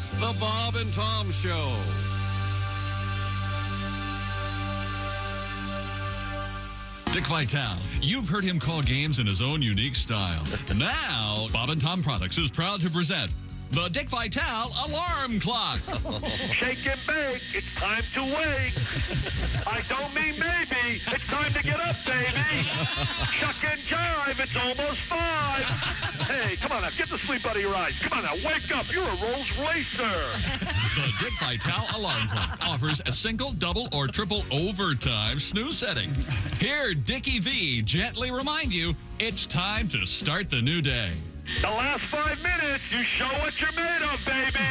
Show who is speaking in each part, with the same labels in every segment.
Speaker 1: It's the Bob and Tom Show.
Speaker 2: Dick Vitale. You've heard him call games in his own unique style. Now, Bob and Tom Products is proud to present the Dick Vitale Alarm Clock.
Speaker 3: Shake and bake, it's time to wake. I don't mean maybe, it's time to get up, baby. Shuck and jive, it's almost 5. Hey, come on now, get the sleep out of your eyes. Come on now, wake up, you're a Rolls Racer.
Speaker 2: The Dick Vitale Alarm Clock offers a single, double, or triple overtime snooze setting. Here, Dickie V gently remind you it's time to start the new day.
Speaker 3: The last 5 minutes, you show what you're made of, baby.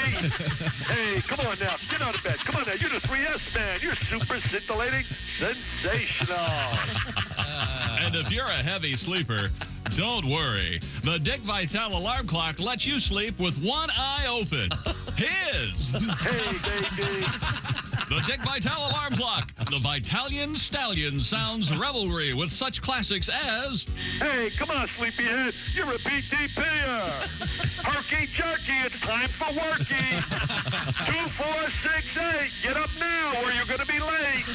Speaker 3: Hey, come on now, get out of bed. Come on now, you're the 3S man. You're super scintillating, sensational.
Speaker 2: And if you're a heavy sleeper, don't worry. The Dick Vitale Alarm Clock lets you sleep with one eye open. His.
Speaker 3: Hey, baby.
Speaker 2: The Dick Vitale Alarm Clock. The Vitalian Stallion sounds revelry with such classics as...
Speaker 3: Hey, come on, sleepyhead. You're a PTP'er. Herky jerky, it's time for worky. 2, 4, 6, 8. Get up now or you're going to be late.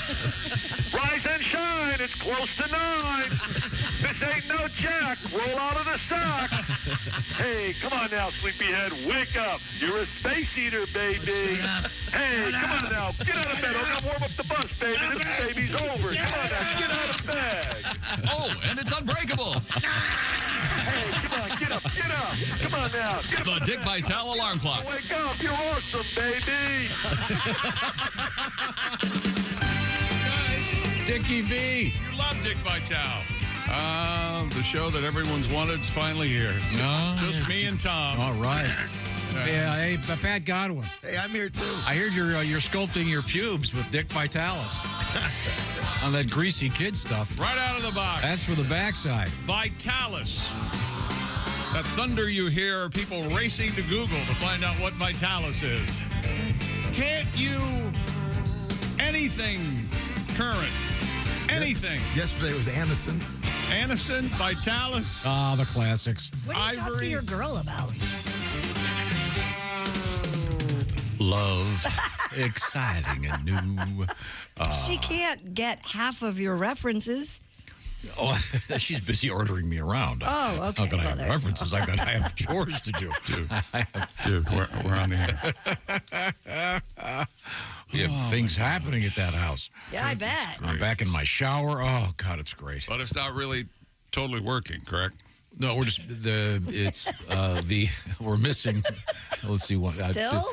Speaker 3: Rise and shine, it's close to 9. This ain't no jack. Roll out of the sock. Hey, come on now, sleepyhead. Wake up. You're a space eater, baby. Hey, come on now. Get out of bed. I'm going to warm up the bus, baby. This baby's over. Come on now. Get out of bed.
Speaker 2: Oh, and it's unbreakable.
Speaker 3: Hey, come on. Get up. Get up. Come on now. Get
Speaker 2: The Dick Vitale Alarm Clock.
Speaker 3: Wake up. You're awesome, baby.
Speaker 4: Dickie V.
Speaker 5: You love Dick Vitale. The show that everyone's wanted is finally here.
Speaker 4: No,
Speaker 5: Just me and Tom.
Speaker 4: All right. Yeah, hey, Pat Godwin.
Speaker 6: Hey, I'm here too.
Speaker 4: I heard you're sculpting your pubes with Dick Vitalis on that greasy kid stuff.
Speaker 5: Right out of the box.
Speaker 4: That's for the backside.
Speaker 5: Vitalis. That thunder you hear are people racing to Google to find out what Vitalis is. Can't you... anything current. Anything.
Speaker 6: Yesterday was Anderson.
Speaker 5: Anderson, Vitalis.
Speaker 4: Ah, the classics.
Speaker 7: What do you talk to
Speaker 5: Ivory.
Speaker 7: your girl about?
Speaker 4: Love. Exciting and new.
Speaker 7: She can't get half of your references.
Speaker 4: Oh, she's busy ordering me around.
Speaker 7: Oh, okay.
Speaker 4: How can I
Speaker 7: Well,
Speaker 4: have
Speaker 7: there you
Speaker 4: references? I have chores to do.
Speaker 5: Dude, we're on the air.
Speaker 4: We have things happening at that house.
Speaker 7: Yeah, I bet.
Speaker 4: I'm back in my shower. Oh, God, it's great.
Speaker 5: But it's not really totally working, correct?
Speaker 4: No, we're just we're missing. Let's see what.
Speaker 7: Still?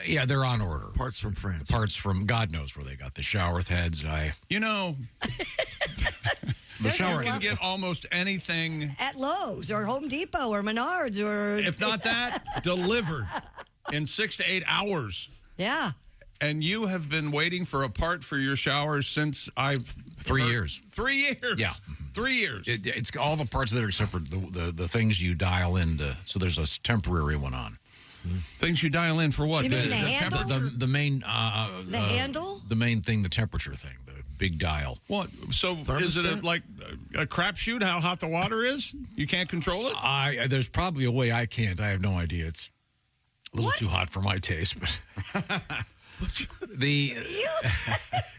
Speaker 4: Yeah, they're on order.
Speaker 6: Parts from France.
Speaker 4: Parts from God knows where they got the shower heads.
Speaker 5: You know,
Speaker 4: The shower
Speaker 5: you can get almost anything,
Speaker 7: At Lowe's or Home Depot or Menards or...
Speaker 5: if not that, delivered in 6 to 8 hours.
Speaker 7: Yeah.
Speaker 5: And you have been waiting for a part for your showers since I've...
Speaker 4: 3 years.
Speaker 5: 3 years.
Speaker 4: Yeah.
Speaker 5: 3 years.
Speaker 4: It's all the parts that are except for the things you dial in. So there's a temporary one on.
Speaker 5: Things you dial in for what?
Speaker 7: You mean the handles?
Speaker 4: The main...
Speaker 7: The handle?
Speaker 4: The main thing, the temperature thing, the big dial.
Speaker 5: What? So is it like a crapshoot how hot the water is? You can't control it?
Speaker 4: There's probably a way I can't. I have no idea. It's a little too hot for my taste, but...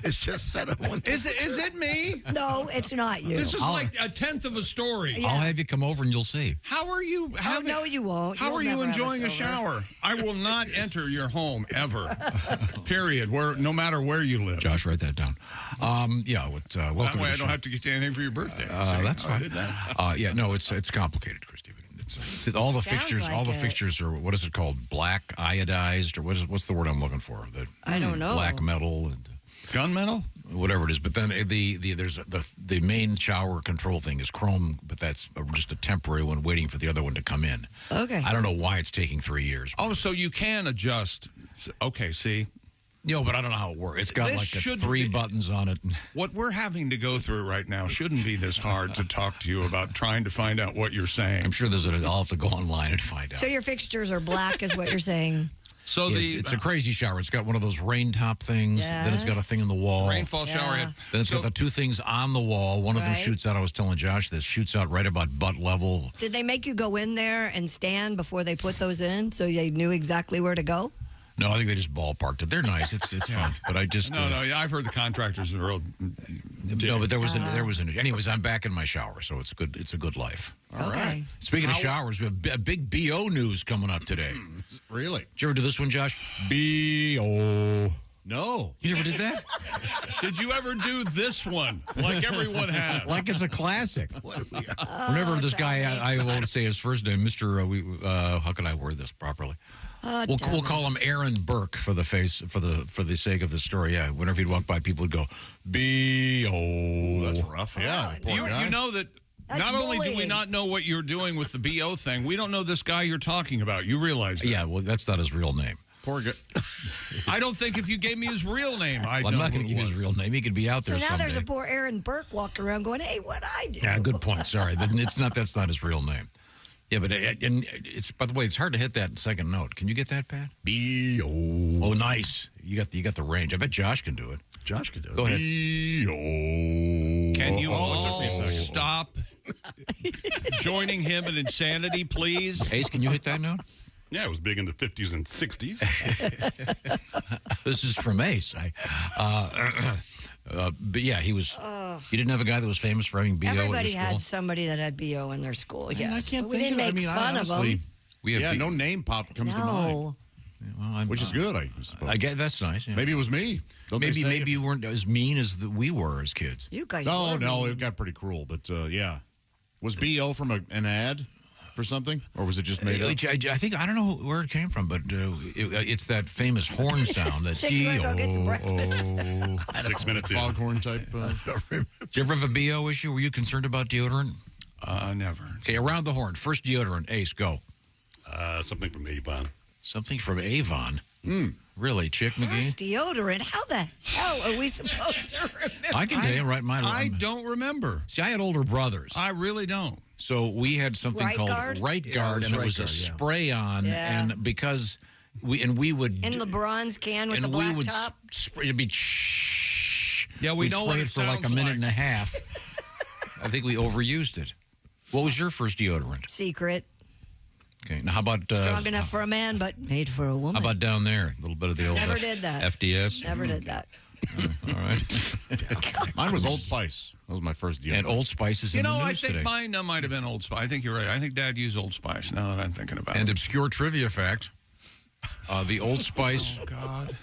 Speaker 6: It's just set up one.
Speaker 5: Is it me?
Speaker 7: No, it's not you.
Speaker 5: This is like a tenth of a story.
Speaker 4: I'll have you come over and you'll see.
Speaker 5: How are you?
Speaker 7: Oh, no, you won't.
Speaker 5: How
Speaker 7: You'll
Speaker 5: are you
Speaker 7: never have
Speaker 5: enjoying a
Speaker 7: us over.
Speaker 5: shower? I will not enter your home ever. Period. No matter where you live.
Speaker 4: Josh, write that down. Welcome
Speaker 5: That way
Speaker 4: to
Speaker 5: I don't have to get you anything for your birthday.
Speaker 4: That's fine. It's complicated, Christy. It's all the
Speaker 7: Sounds
Speaker 4: fixtures.
Speaker 7: like
Speaker 4: All the
Speaker 7: it.
Speaker 4: fixtures are, what is it called? Black iodized, or what's the word I'm looking for?
Speaker 7: I don't know.
Speaker 4: Black metal, and
Speaker 5: Gunmetal?
Speaker 4: whatever it is. But then there's the main shower control thing is chrome, but that's just a temporary one, waiting for the other one to come in.
Speaker 7: Okay.
Speaker 4: I don't know why it's taking 3 years.
Speaker 5: Oh, so you can adjust. Okay, see.
Speaker 4: No, but I don't know how it works. It's got
Speaker 5: This
Speaker 4: like
Speaker 5: should
Speaker 4: 3
Speaker 5: be-
Speaker 4: buttons on it.
Speaker 5: What we're having to go through right now shouldn't be this hard to talk to you about trying to find out what you're saying.
Speaker 4: I'm sure I'll have to go online and find out.
Speaker 7: So your fixtures are black is what you're saying.
Speaker 5: So
Speaker 4: It's a crazy shower. It's got one of those rain top things. Then it's got a
Speaker 7: Yes.
Speaker 4: thing in the wall.
Speaker 5: rainfall shower.
Speaker 7: Yeah.
Speaker 4: Then it's got the 2 things on the wall. One of them
Speaker 7: Right.
Speaker 4: shoots out. I was telling Josh this shoots out right about butt level.
Speaker 7: Did they make you go in there and stand before they put those in so you knew exactly where to go?
Speaker 4: No, I think they just ballparked it. They're nice. It's fun. But I just
Speaker 5: No, I've heard the contractors are real.
Speaker 4: no. But there was an. Anyways, I'm back in my shower, so it's good. It's a good life.
Speaker 6: All right.
Speaker 4: Speaking of showers, we have a big BO news coming up today.
Speaker 6: Really?
Speaker 4: Did you ever do this one, Josh? BO.
Speaker 6: No.
Speaker 4: You never did that?
Speaker 5: Did you ever do this one like everyone has?
Speaker 4: Like it's a classic. Whenever this guy, I won't say his first name, Mr. How can I word this properly? We'll call him Aaron Burke for the sake of the story. Yeah, whenever he'd walk by, people would go B.O.
Speaker 6: That's rough. Yeah.
Speaker 5: You know that
Speaker 7: That's
Speaker 5: not only do we
Speaker 7: bullying.
Speaker 5: not know what you're doing with the BO thing, we don't know this guy you're talking about. You realize that?
Speaker 4: Yeah, well, that's not his real name.
Speaker 5: Poor guy. I don't think if you gave me his real name, I'd know
Speaker 4: I'm not
Speaker 5: who
Speaker 4: going to
Speaker 5: it
Speaker 4: give his
Speaker 5: was.
Speaker 4: real name. He could be out
Speaker 7: So
Speaker 4: there
Speaker 7: now
Speaker 4: someday.
Speaker 7: there's a poor Aaron Burke walking around going, hey, what'd I do?
Speaker 4: Yeah, good point. Sorry, that's not his real name. Yeah, but and it's by the way, it's hard to hit that second note. Can you get that, Pat? B-O. Oh, nice. You got the range. I bet Josh can do it.
Speaker 6: Josh could do it.
Speaker 4: Go ahead.
Speaker 6: B-O.
Speaker 5: Can you
Speaker 6: it took
Speaker 5: all
Speaker 6: me a second.
Speaker 5: stop joining him in insanity, please?
Speaker 4: Ace, can you hit that note?
Speaker 8: Yeah, it was big in the 50s and 60s.
Speaker 4: This is from Ace. But yeah, he was. You didn't have a guy that was famous for having BO at
Speaker 7: Everybody
Speaker 4: his school?
Speaker 7: had somebody that had BO in their school, yes.
Speaker 6: I can't
Speaker 7: But we
Speaker 6: think
Speaker 7: didn't
Speaker 6: of it. I
Speaker 7: make
Speaker 6: mean,
Speaker 7: fun of
Speaker 6: honestly,
Speaker 7: them.
Speaker 4: We have
Speaker 6: yeah,
Speaker 4: B-
Speaker 6: no name pop comes to mind.
Speaker 7: No.
Speaker 4: Well,
Speaker 6: Which is good, I suppose.
Speaker 4: I get that's nice. Yeah.
Speaker 6: Maybe it was me. Don't they say
Speaker 4: Maybe
Speaker 6: if-
Speaker 4: you weren't as mean as we were as kids.
Speaker 7: You guys
Speaker 6: No,
Speaker 7: were
Speaker 6: no,
Speaker 7: mean.
Speaker 6: it got pretty cruel. But yeah, was BO from an ad for something, or was it just made up?
Speaker 4: I think I don't know where it came from, but it's that famous horn sound. That
Speaker 7: Chick, you wanna go get some breakfast?
Speaker 8: 6 minutes in.
Speaker 6: Foghorn type.
Speaker 4: Did you ever have a BO issue? Were you concerned about deodorant?
Speaker 5: Never.
Speaker 4: Okay, around the horn. First deodorant. Ace, go.
Speaker 8: Something from Avon.
Speaker 4: Something from Avon. Really, Chick McGee?
Speaker 7: First deodorant? How the hell are we supposed to remember?
Speaker 4: I can tell you right mine.
Speaker 5: I don't remember.
Speaker 4: See, I had older brothers.
Speaker 5: I really don't.
Speaker 4: So we had something
Speaker 7: Right
Speaker 4: called
Speaker 7: Guard?
Speaker 4: Right Guard,
Speaker 6: it was
Speaker 4: and it
Speaker 6: Right
Speaker 4: was a
Speaker 6: Guard, yeah.
Speaker 4: spray on,
Speaker 7: Yeah.
Speaker 4: and because we would
Speaker 7: In the bronze can with
Speaker 4: and
Speaker 7: the
Speaker 4: we
Speaker 7: black
Speaker 4: would
Speaker 7: top?
Speaker 4: spray. It'd be
Speaker 5: Yeah, we
Speaker 4: we'd
Speaker 5: know
Speaker 4: spray
Speaker 5: what
Speaker 4: it
Speaker 5: it
Speaker 4: for like a
Speaker 5: sounds
Speaker 4: minute
Speaker 5: like.
Speaker 4: and a half. I think we overused it. What was your first deodorant?
Speaker 7: Secret.
Speaker 4: Okay, now how about
Speaker 7: Strong enough for a man, but made for a woman.
Speaker 4: how about down there? A little bit of the old
Speaker 7: Never did that.
Speaker 4: FDS.
Speaker 7: Never did that.
Speaker 4: All right.
Speaker 6: Mine was Old Spice. That was my first deal.
Speaker 4: And Old Spice is in
Speaker 5: You know,
Speaker 4: the
Speaker 5: I
Speaker 4: news
Speaker 5: think
Speaker 4: today.
Speaker 5: mine might have been Old Spice. I think you're right. I think Dad used Old Spice now that I'm thinking about
Speaker 4: And
Speaker 5: it.
Speaker 4: obscure trivia fact: the Old Spice.
Speaker 5: God.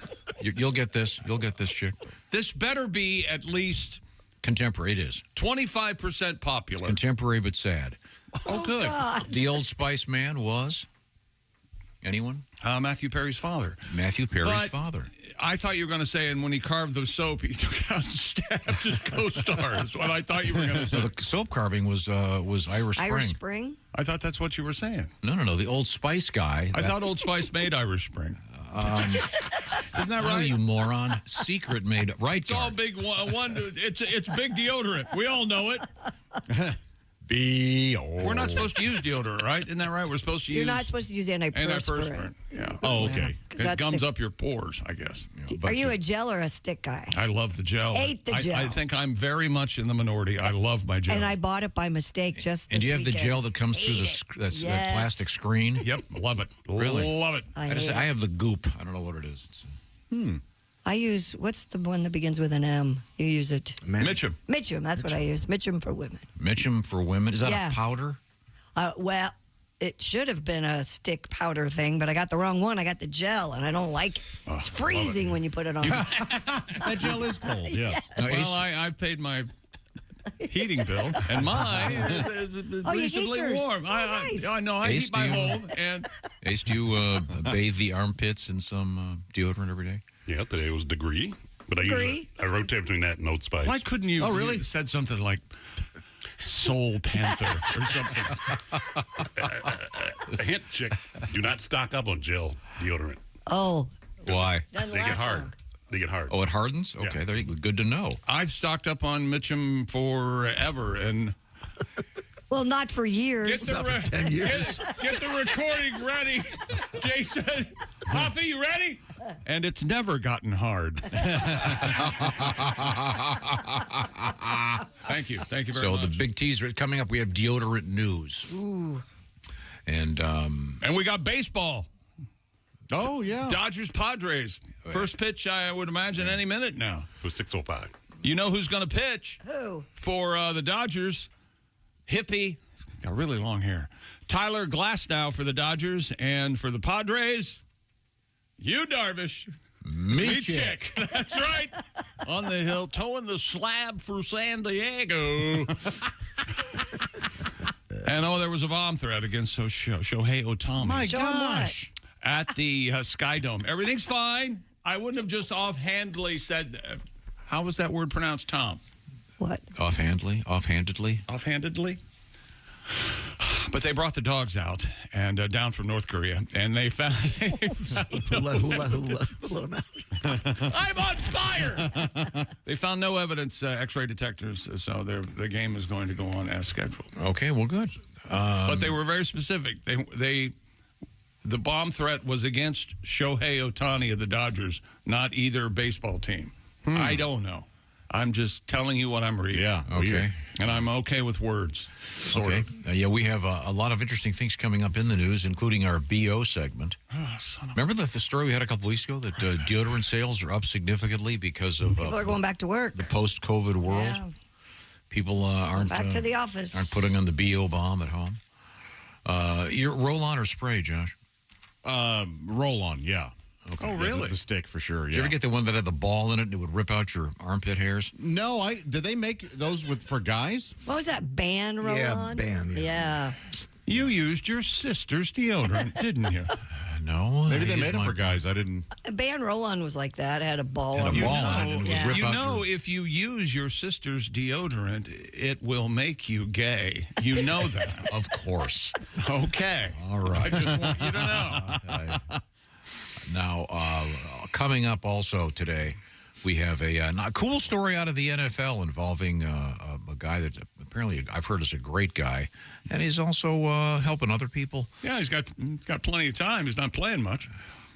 Speaker 4: You'll get this. You'll get this, Chick.
Speaker 5: This better be at least
Speaker 4: Contemporary. It is
Speaker 5: 25% popular.
Speaker 4: contemporary, but sad.
Speaker 5: Oh, good.
Speaker 4: The Old Spice man was anyone?
Speaker 5: Matthew Perry's father.
Speaker 4: Matthew Perry's
Speaker 5: But-
Speaker 4: father.
Speaker 5: I thought you were going to say, and when he carved the soap, he took it out and stabbed his co-star. Is what I thought you were going to say.
Speaker 4: No, the soap carving was Irish Spring.
Speaker 7: Irish Spring?
Speaker 5: I thought that's what you were saying.
Speaker 4: No. The Old Spice guy.
Speaker 5: I thought Old Spice made Irish Spring. Isn't that
Speaker 4: Oh,
Speaker 5: right?
Speaker 4: you moron! Secret made Right
Speaker 5: It's all
Speaker 4: Guard.
Speaker 5: big one. It's big deodorant. We all know it. We're not supposed to use deodorant, right? Isn't that right? We're supposed to use
Speaker 7: You're not supposed to use antiperspirant.
Speaker 5: antiperspirant. Yeah.
Speaker 6: Oh, okay.
Speaker 7: 'Cause
Speaker 5: It
Speaker 7: that's
Speaker 5: gums
Speaker 7: the-
Speaker 5: up your pores, I guess.
Speaker 7: Are you a gel or a stick guy?
Speaker 5: I love the gel.
Speaker 7: Hate the gel.
Speaker 5: I think I'm very much in the minority. I love my gel.
Speaker 7: And I bought it by mistake just this
Speaker 4: And do you have the
Speaker 7: weekend.
Speaker 4: gel that comes through
Speaker 7: Hate
Speaker 4: that
Speaker 7: it.
Speaker 4: that plastic screen?
Speaker 5: Yep, love it.
Speaker 4: Really?
Speaker 5: Love it.
Speaker 7: I,
Speaker 4: I just
Speaker 7: hate
Speaker 4: say, I
Speaker 7: it.
Speaker 4: have the goop. I don't know what it is. It's,
Speaker 7: I use, what's the one that begins with an M? You use it.
Speaker 5: Mitchum.
Speaker 7: Mitchum, that's what I use. Mitchum for women.
Speaker 4: Mitchum for women. Is that
Speaker 7: Yeah.
Speaker 4: a powder?
Speaker 7: Well, it should have been a stick powder thing, but I got the wrong one. I got the gel, and I don't like it. It's freezing when you put it on.
Speaker 6: That gel is cold, yes.
Speaker 4: No, Ace-
Speaker 5: Well, I've paid my heating bill, and mine is
Speaker 7: Oh, you heat
Speaker 5: reasonably
Speaker 7: yours.
Speaker 5: warm.
Speaker 7: Oh, nice.
Speaker 5: I know. I
Speaker 4: Ace,
Speaker 5: heat my
Speaker 4: do you-
Speaker 5: home, and
Speaker 4: Ace, do you bathe the armpits in some deodorant every day?
Speaker 8: Yeah, today was Degree. But I
Speaker 7: Degree?
Speaker 8: I rotate between that and Old Spice.
Speaker 5: why couldn't you?
Speaker 6: Oh, really?
Speaker 5: You said something like Soul Panther or something.
Speaker 8: A hint, chick, do not stock up on gel deodorant.
Speaker 7: Oh,
Speaker 4: Why?
Speaker 7: doesn't
Speaker 8: They get
Speaker 7: last
Speaker 8: hard.
Speaker 7: long.
Speaker 8: They get hard.
Speaker 4: Oh, it hardens? Okay,
Speaker 8: Yeah.
Speaker 4: there you go. Good to know.
Speaker 5: I've stocked up on Mitchum forever, and
Speaker 7: Well, not for years.
Speaker 5: get the recording ready. Jason, Huffy, you ready? And it's never gotten hard. Thank you very
Speaker 4: So
Speaker 5: much.
Speaker 4: the big teaser coming up. We have deodorant news.
Speaker 7: Ooh.
Speaker 4: And
Speaker 5: And we got baseball.
Speaker 6: Oh, yeah.
Speaker 5: Dodgers Padres. First pitch, I would imagine, any minute now.
Speaker 8: It was 6:05.
Speaker 5: You know who's going to pitch?
Speaker 7: Who?
Speaker 5: For the Dodgers? Hippie. Got really long hair. Tyler Glasnow for the Dodgers. And for the Padres, you, Darvish.
Speaker 4: Me
Speaker 5: chick. That's right. On the hill, towing the slab for San Diego. And, there was a bomb threat against Shohei Ohtani.
Speaker 6: My gosh.
Speaker 5: At the Sky Dome. Everything's fine. I wouldn't have just offhandedly said, how was that word pronounced, Tom?
Speaker 7: What?
Speaker 4: Offhandedly?
Speaker 5: Offhandedly? But they brought the dogs out and down from North Korea, and they found
Speaker 9: Hula.
Speaker 5: I'm on fire. They found no evidence, X-ray detectors, so the game is going to go on as scheduled.
Speaker 4: Okay, well, good.
Speaker 5: But they were very specific. The bomb threat was against Shohei Ohtani of the Dodgers, not either baseball team. I don't know. I'm just telling you what I'm reading.
Speaker 6: Yeah,
Speaker 4: Okay.
Speaker 6: weird.
Speaker 5: And I'm okay with words, sort of.
Speaker 4: Yeah, we have a lot of interesting things coming up in the news, including our BO segment.
Speaker 5: Oh, son of
Speaker 4: Remember the story we had a couple weeks ago that deodorant sales are up significantly because of
Speaker 7: People are going back to work.
Speaker 4: the post-COVID world?
Speaker 7: Yeah.
Speaker 4: People aren't
Speaker 7: Back to the office.
Speaker 4: aren't putting on the BO bomb at home. Your roll-on or spray, Josh?
Speaker 6: Roll on, yeah.
Speaker 4: Okay.
Speaker 5: Oh, really?
Speaker 6: The stick for sure,
Speaker 4: Did
Speaker 6: yeah.
Speaker 4: you ever get the one that had the ball in it and it would rip out your armpit hairs?
Speaker 6: No, did they make those for guys?
Speaker 7: What was that? Ban roll on?
Speaker 9: Ban,
Speaker 7: Yeah.
Speaker 5: You used your sister's deodorant, didn't you?
Speaker 4: No.
Speaker 6: Maybe they
Speaker 4: didn't
Speaker 6: made them for
Speaker 4: want-
Speaker 6: guys. I didn't.
Speaker 7: A ban roll on was like that. It had a ball
Speaker 4: Had a
Speaker 7: on it.
Speaker 4: ball on it and it would
Speaker 7: Yeah.
Speaker 4: rip
Speaker 5: You
Speaker 4: out
Speaker 5: know,
Speaker 4: your...
Speaker 5: if you use your sister's deodorant, it will make you gay. You know that.
Speaker 4: Of course.
Speaker 5: Okay.
Speaker 4: All right.
Speaker 5: I just want you to know.
Speaker 4: Now, coming up also today, we have a cool story out of the NFL involving a guy that's apparently I've heard is a great guy, and he's also helping other people.
Speaker 5: Yeah, he's got plenty of time. He's not playing much.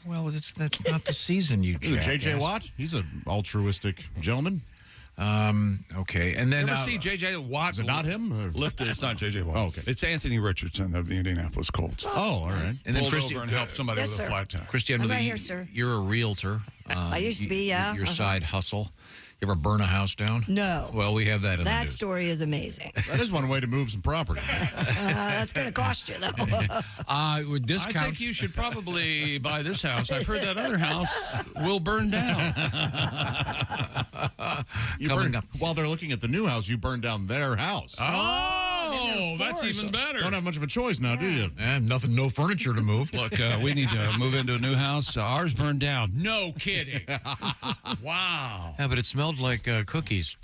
Speaker 4: Well, that's not the season, you
Speaker 6: Is it
Speaker 4: jackass.
Speaker 6: J.J. Watt? He's an altruistic gentleman.
Speaker 4: Okay, and then
Speaker 5: You ever see J.J. Watt?
Speaker 6: Is it not him? Or-
Speaker 5: Lifted. It's not J.J. Watt.
Speaker 6: Oh, okay.
Speaker 5: It's Anthony Richardson of the Indianapolis Colts.
Speaker 6: Oh, all right.
Speaker 4: and then
Speaker 5: Pulled
Speaker 4: Christy,
Speaker 5: over and helped somebody
Speaker 7: Yes,
Speaker 5: with a
Speaker 7: sir.
Speaker 5: flat tire.
Speaker 4: Christiane,
Speaker 7: I'm right here, sir.
Speaker 4: You're a realtor.
Speaker 7: I used to be, yeah.
Speaker 4: Your
Speaker 7: Uh-huh.
Speaker 4: side hustle. You ever burn a house down?
Speaker 7: No.
Speaker 4: Well, we have that in the
Speaker 7: That
Speaker 4: news.
Speaker 7: story is amazing.
Speaker 6: That is one way to move some property.
Speaker 7: That's going to cost you, though.
Speaker 4: With
Speaker 5: I
Speaker 4: discount.
Speaker 5: think you should probably buy this house. I've heard that other house will burn down.
Speaker 4: Coming up.
Speaker 6: While they're looking at the new house, you burn down their house.
Speaker 5: Oh, that's even better.
Speaker 6: Don't have much of a choice now, do you?
Speaker 4: No furniture to move.
Speaker 5: Look, we need to move into a new house. Ours burned down. No kidding. Wow.
Speaker 4: Yeah, but it smelled like cookies.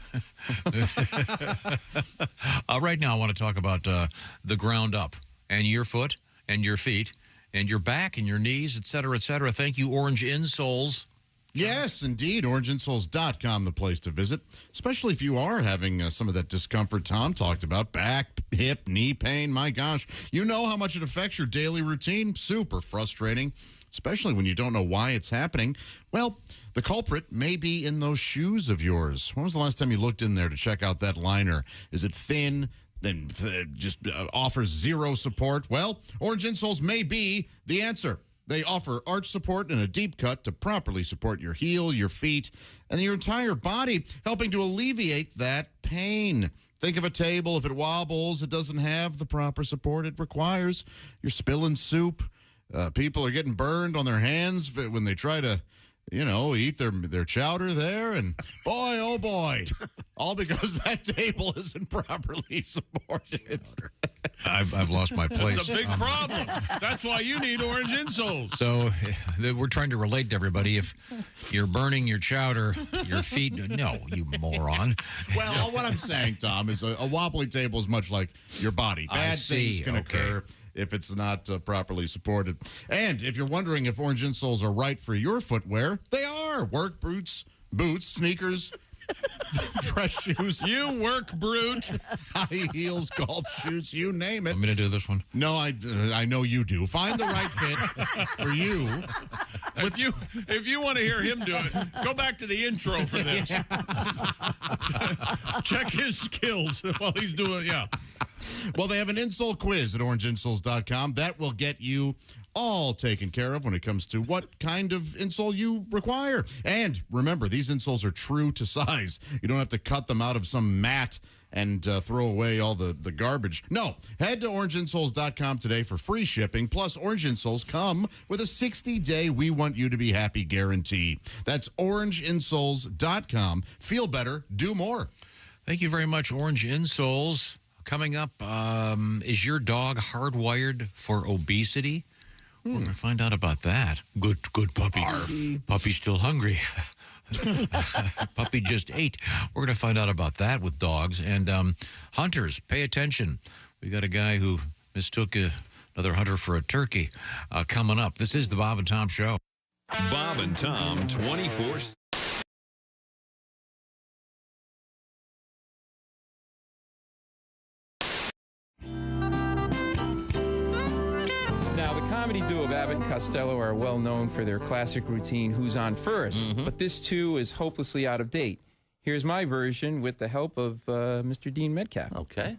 Speaker 4: Right now, I want to talk about the ground up and your foot and your feet and your back and your knees, et cetera, et cetera. Thank you, Orange Insoles.
Speaker 6: Yes, indeed. OrangeInsoles.com, the place to visit, especially if you are having some of that discomfort Tom talked about, back, hip, knee pain. My gosh, you know how much it affects your daily routine. Super frustrating, especially when you don't know why it's happening. Well, the culprit may be in those shoes of yours. When was the last time you looked in there to check out that liner? Is it thin? Then just offers zero support? Well, Orange Insoles may be the answer. They offer arch support and a deep cut to properly support your heel, your feet, and your entire body, helping to alleviate that pain. Think of a table. If it wobbles, it doesn't have the proper support it requires. You're spilling soup. People are getting burned on their hands when they try to, eat their chowder there. And boy, oh boy, all because that table isn't properly supported.
Speaker 4: I've lost my place.
Speaker 5: It's a big problem. That's why you need Orange Insoles.
Speaker 4: So we're trying to relate to everybody. If you're burning your chowder, your feet, no, you moron.
Speaker 6: Well, what I'm saying, Tom, is a wobbly table is much like your body. Bad things can occur if it's not properly supported. And if you're wondering if Orange Insoles are right for your footwear, they are. Work boots, sneakers, dress shoes,
Speaker 5: You work, brute.
Speaker 6: high heels, golf shoes, you name it.
Speaker 4: I'm going to do this one.
Speaker 6: No, I know you do. Find the right fit for you.
Speaker 5: If you want to hear him do it, go back to the intro for this. Check his skills while he's doing it. Yeah.
Speaker 6: Well, they have an insole quiz at orangeinsoles.com. That will get you all taken care of when it comes to what kind of insole you require. And remember, these insoles are true to size. You don't have to cut them out of some mat and throw away all the garbage. No, head to orangeinsoles.com today for free shipping. Plus, Orange Insoles come with a 60-day We Want You to Be Happy guarantee. That's orangeinsoles.com. Feel better, do more.
Speaker 4: Thank you very much, Orange Insoles. Coming up, is your dog hardwired for obesity? We're going to find out about that. Good puppy. Arf. Puppy's still hungry. Puppy just ate. We're going to find out about that with dogs. And hunters, pay attention. We got a guy who mistook another hunter for a turkey coming up. This is the Bob and Tom Show.
Speaker 1: Bob and Tom 24.
Speaker 9: Now, the comedy duo of Abbott and Costello are well known for their classic routine, Who's On First? But this, too, is hopelessly out of date. Here's my version with the help of Mr. Dean Metcalf.
Speaker 10: Okay.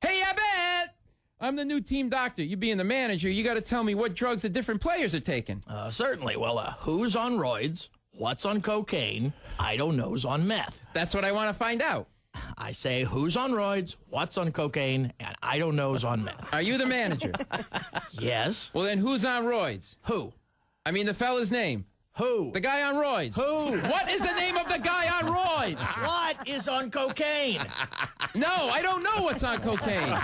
Speaker 9: Hey, Abbott! I'm the new team doctor. You being the manager, you got to tell me what drugs the different players are taking.
Speaker 10: Certainly. Well, who's on roids? What's on cocaine? I don't know's on meth.
Speaker 9: That's what I want to find out.
Speaker 10: I say who's on roids, what's on cocaine, and I don't know's on meth.
Speaker 9: Are you the manager?
Speaker 10: Yes.
Speaker 9: Well, then who's on roids?
Speaker 10: Who?
Speaker 9: I mean the fella's name.
Speaker 10: Who?
Speaker 9: The guy on roids.
Speaker 10: Who?
Speaker 9: What is the name of the guy on roids?
Speaker 10: What is on cocaine?
Speaker 9: No, I don't know what's on cocaine.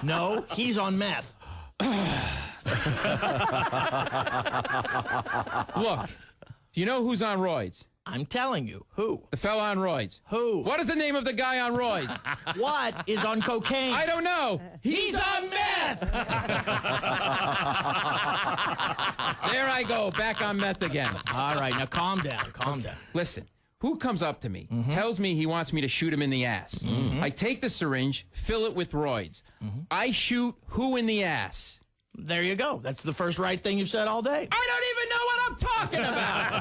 Speaker 10: No, he's on meth.
Speaker 9: Look, do you know who's on roids?
Speaker 10: I'm telling you. Who?
Speaker 9: The fella on roids.
Speaker 10: Who?
Speaker 9: What is the name of the guy on roids?
Speaker 10: What is on cocaine?
Speaker 9: I don't know. He's on meth! There I go, back on meth again.
Speaker 10: All right, now calm down, calm down.
Speaker 9: Listen, who comes up to me, tells me he wants me to shoot him in the ass. I take the syringe, fill it with roids. I shoot who in the ass?
Speaker 10: There you go. That's the first right thing you've said all day.
Speaker 9: I don't even know what I'm talking about.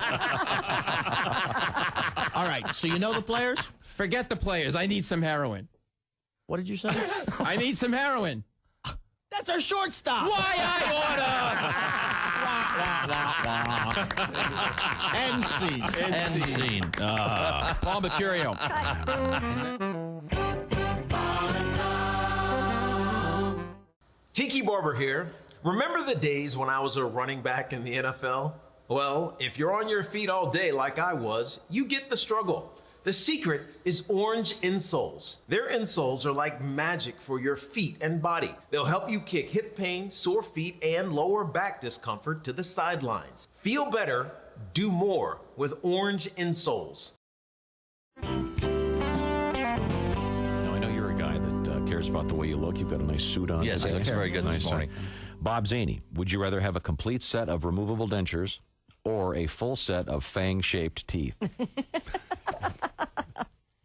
Speaker 10: All right, so you know the players?
Speaker 9: Forget the players. I need some heroin.
Speaker 10: What did you say?
Speaker 9: I need some heroin.
Speaker 10: That's our shortstop.
Speaker 9: Why I order?
Speaker 10: End scene.
Speaker 4: End scene. Paul Mercurio.
Speaker 11: Tiki Barber here. Remember the days when I was a running back in the NFL? Well, if you're on your feet all day like I was, you get the struggle. The secret is Orange Insoles. Their insoles are like magic for your feet and body. They'll help you kick hip pain, sore feet, and lower back discomfort to the sidelines. Feel better, do more with Orange Insoles.
Speaker 12: Cares about the way you look. You've got a nice suit on.
Speaker 10: Yes, it looks very good this morning.
Speaker 12: Bob Zaney, would you rather have a complete set of removable dentures or a full set of fang-shaped teeth?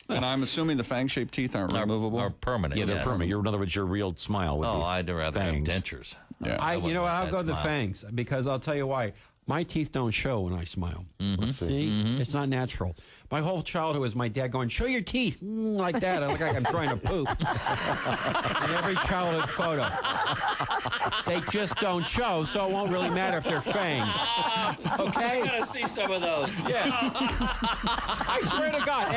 Speaker 5: And I'm assuming the fang-shaped teeth aren't removable?
Speaker 10: Are permanent.
Speaker 12: Yeah, they're permanent. In other words, your real smile would be
Speaker 10: I'd rather
Speaker 12: fangs.
Speaker 10: have dentures.
Speaker 5: Yeah.
Speaker 13: I'll go the fangs because I'll tell you why. My teeth don't show when I smile.
Speaker 12: Let's see.
Speaker 13: It's not natural. My whole childhood was my dad going, show your teeth, like that. I look like I'm trying to poop. In every childhood photo. They just don't show, so it won't really matter if they're fangs. Okay?
Speaker 10: I gotta see some of those.
Speaker 13: Yeah. I swear to God,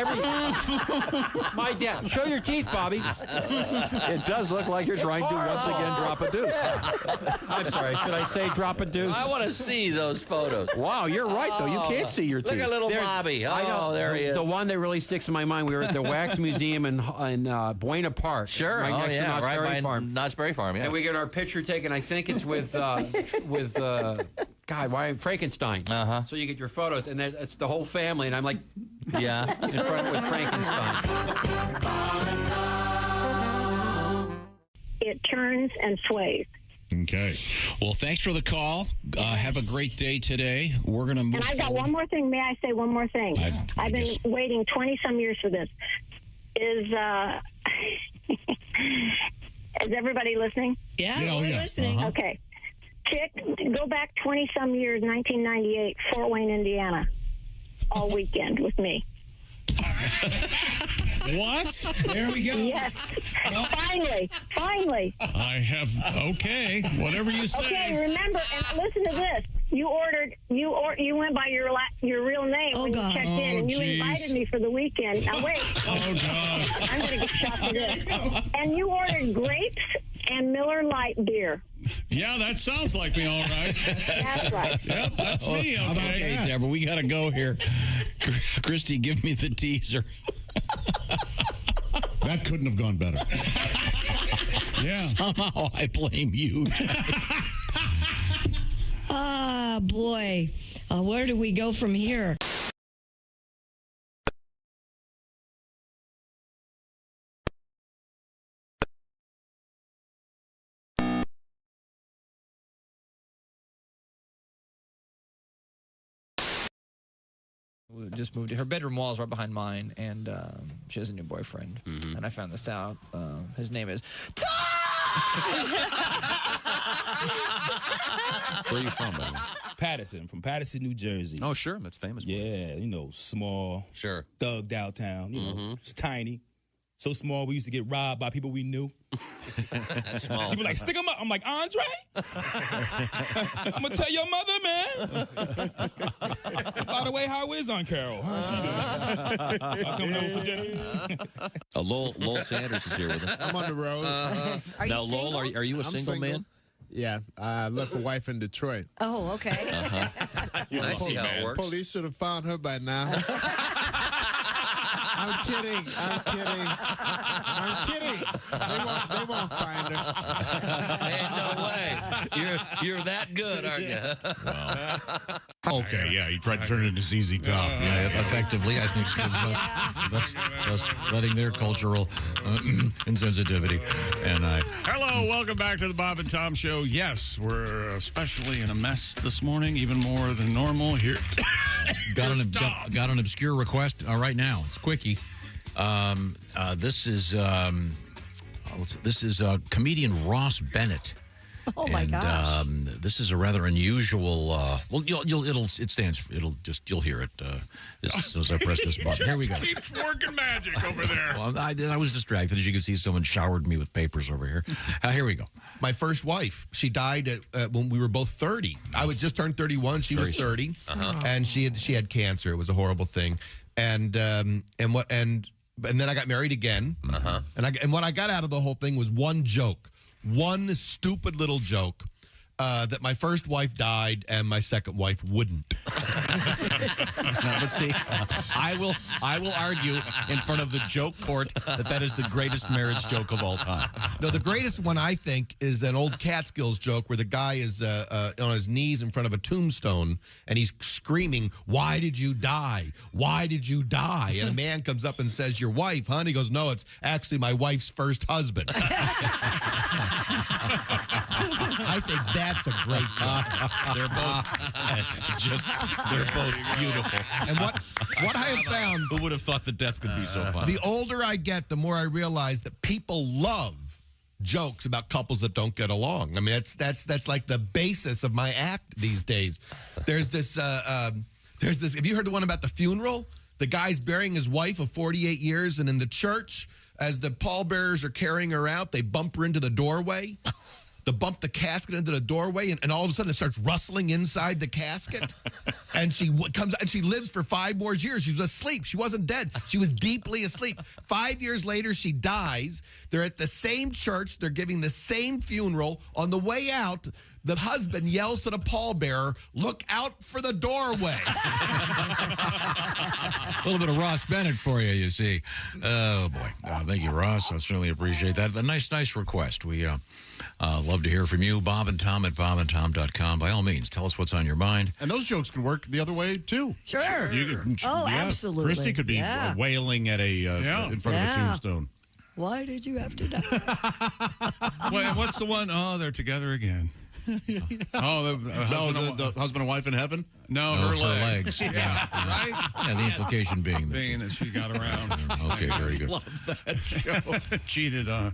Speaker 13: my dad, show your teeth, Bobby.
Speaker 12: It does look like you're trying to once again drop a deuce.
Speaker 13: I'm sorry, should I say drop a deuce?
Speaker 10: I want to see those photos.
Speaker 12: Wow, you're right, though. You can't see your teeth.
Speaker 10: Look at little Bobby.
Speaker 13: I know.
Speaker 10: There he is.
Speaker 13: The one that really sticks in my mind, we were at the Wax Museum in Buena Park.
Speaker 10: Sure.
Speaker 13: Right next to Knott's Berry Farm.
Speaker 10: Knott's Berry Farm, yeah.
Speaker 13: And we get our picture taken, I think it's with Frankenstein. So you get your photos, and it's the whole family, and I'm like,
Speaker 10: yeah,
Speaker 13: in front with Frankenstein.
Speaker 14: It turns and sways.
Speaker 4: Okay. Well, thanks for the call. Have a great day today. We're going to move
Speaker 14: And I've got one more thing. May I say one more thing? I've been waiting 20-some years for this. Is everybody listening?
Speaker 7: Yeah, we're listening.
Speaker 14: Okay. Go back 20-some years, 1998, Fort Wayne, Indiana, all weekend with me.
Speaker 7: All
Speaker 5: What?
Speaker 15: There we go.
Speaker 14: Yes. Finally.
Speaker 5: I have, okay, whatever you say.
Speaker 14: Okay, remember, and listen to this. You went by your real name when you checked in, and you invited me for the weekend. Now, wait.
Speaker 5: Oh, God.
Speaker 14: I'm going to get shot for this. And you ordered grapes and Miller Lite beer.
Speaker 5: Yeah, that sounds like me, all right.
Speaker 14: That's right.
Speaker 5: Yep, that's me, okay.
Speaker 4: Okay, Deborah, we got to go here. Christy, give me the teaser.
Speaker 6: That couldn't have gone better.
Speaker 5: Yeah.
Speaker 4: Somehow I blame you.
Speaker 7: Ah, boy. Where do we go from here?
Speaker 16: We just moved. Her bedroom wall is right behind mine, and she has a new boyfriend. And I found this out. His name is
Speaker 12: Where are you from, buddy?
Speaker 15: Patterson, from Patterson, New Jersey.
Speaker 12: Oh, sure. That's famous.
Speaker 15: Yeah, small.
Speaker 12: Sure.
Speaker 15: Thugged out town. It's tiny. So small, we used to get robbed by people we knew.
Speaker 12: That's small.
Speaker 15: People like, stick them up. I'm like, Andre? I'm going to tell your mother, man. By the way, how is Aunt Carol? How's she doing? I'll come home for dinner.
Speaker 12: Lowell Sanders is here with us.
Speaker 17: I'm on the road.
Speaker 12: Now, Lowell, are you a single man?
Speaker 17: Yeah, I left a wife in Detroit.
Speaker 7: Oh, okay.
Speaker 12: I see how it works.
Speaker 17: Police should have found her by now. I'm kidding. They won't find her.
Speaker 12: Ain't no way. You're that good, aren't you?
Speaker 6: Okay, yeah, he tried to turn it into ZZ Top.
Speaker 4: Yeah, effectively, I think just letting their cultural insensitivity. And
Speaker 5: Hello, welcome back to the Bob and Tom Show. Yes, we're especially in a mess this morning, even more than normal. Here,
Speaker 4: got an obscure request right now. It's quickie. This is comedian Ross Bennett.
Speaker 7: Oh my gosh!
Speaker 4: This is a rather unusual. Well, you'll hear it as I press this button. Here we go.
Speaker 5: Keeps working magic over there.
Speaker 4: Well, I was distracted. As you can see, someone showered me with papers over here. Here we go.
Speaker 18: My first wife, she died when we were both 30. I was just turned 31. She was 30, and she had cancer. It was a horrible thing, and then I got married again. And what I got out of the whole thing was one joke. One stupid little joke that my first wife died and my second wife wouldn't.
Speaker 4: But see, I will argue in front of the joke court that is the greatest marriage joke of all time.
Speaker 18: No, the greatest one, I think, is an old Catskills joke where the guy is on his knees in front of a tombstone and he's screaming, "Why did you die? Why did you die?" And a man comes up and says, "Your wife, huh?" And he goes, "No, it's actually my wife's first husband." I think that's a great joke.
Speaker 4: They're both beautiful.
Speaker 18: And what I have found,
Speaker 4: who would have thought that death could be so fun?
Speaker 18: The older I get, the more I realize that people love jokes about couples that don't get along. I mean, that's like the basis of my act these days. There's this. Have you heard the one about the funeral? The guy's burying his wife of 48 years, and in the church, as the pallbearers are carrying her out, they bump her into the doorway. They bump the casket into the doorway, and all of a sudden it starts rustling inside the casket. And she comes and she lives for 5 more years. She was asleep. She wasn't dead. She was deeply asleep. 5 years later, she dies. They're at the same church. They're giving the same funeral. On the way out, the husband yells to the pallbearer, "Look out for the doorway."
Speaker 4: A little bit of Ross Bennett for you, you see. Oh, boy. Thank you, Ross. I certainly appreciate that. A nice request. We love to hear from you. Bob and Tom at bobandtom.com. By all means, tell us what's on your mind.
Speaker 6: And those jokes can work the other way, too.
Speaker 7: Sure.
Speaker 6: Absolutely. Christy could be wailing at in front of a tombstone.
Speaker 7: Why did you have to die?
Speaker 5: Wait, what's the one? Oh, they're together again. Oh,
Speaker 6: the husband and wife in heaven?
Speaker 5: No, her legs.
Speaker 4: Yeah.
Speaker 5: Right?
Speaker 4: Yeah, the implication being
Speaker 5: that she got around.
Speaker 4: Okay, very good.
Speaker 6: Love that joke.
Speaker 5: Cheated on.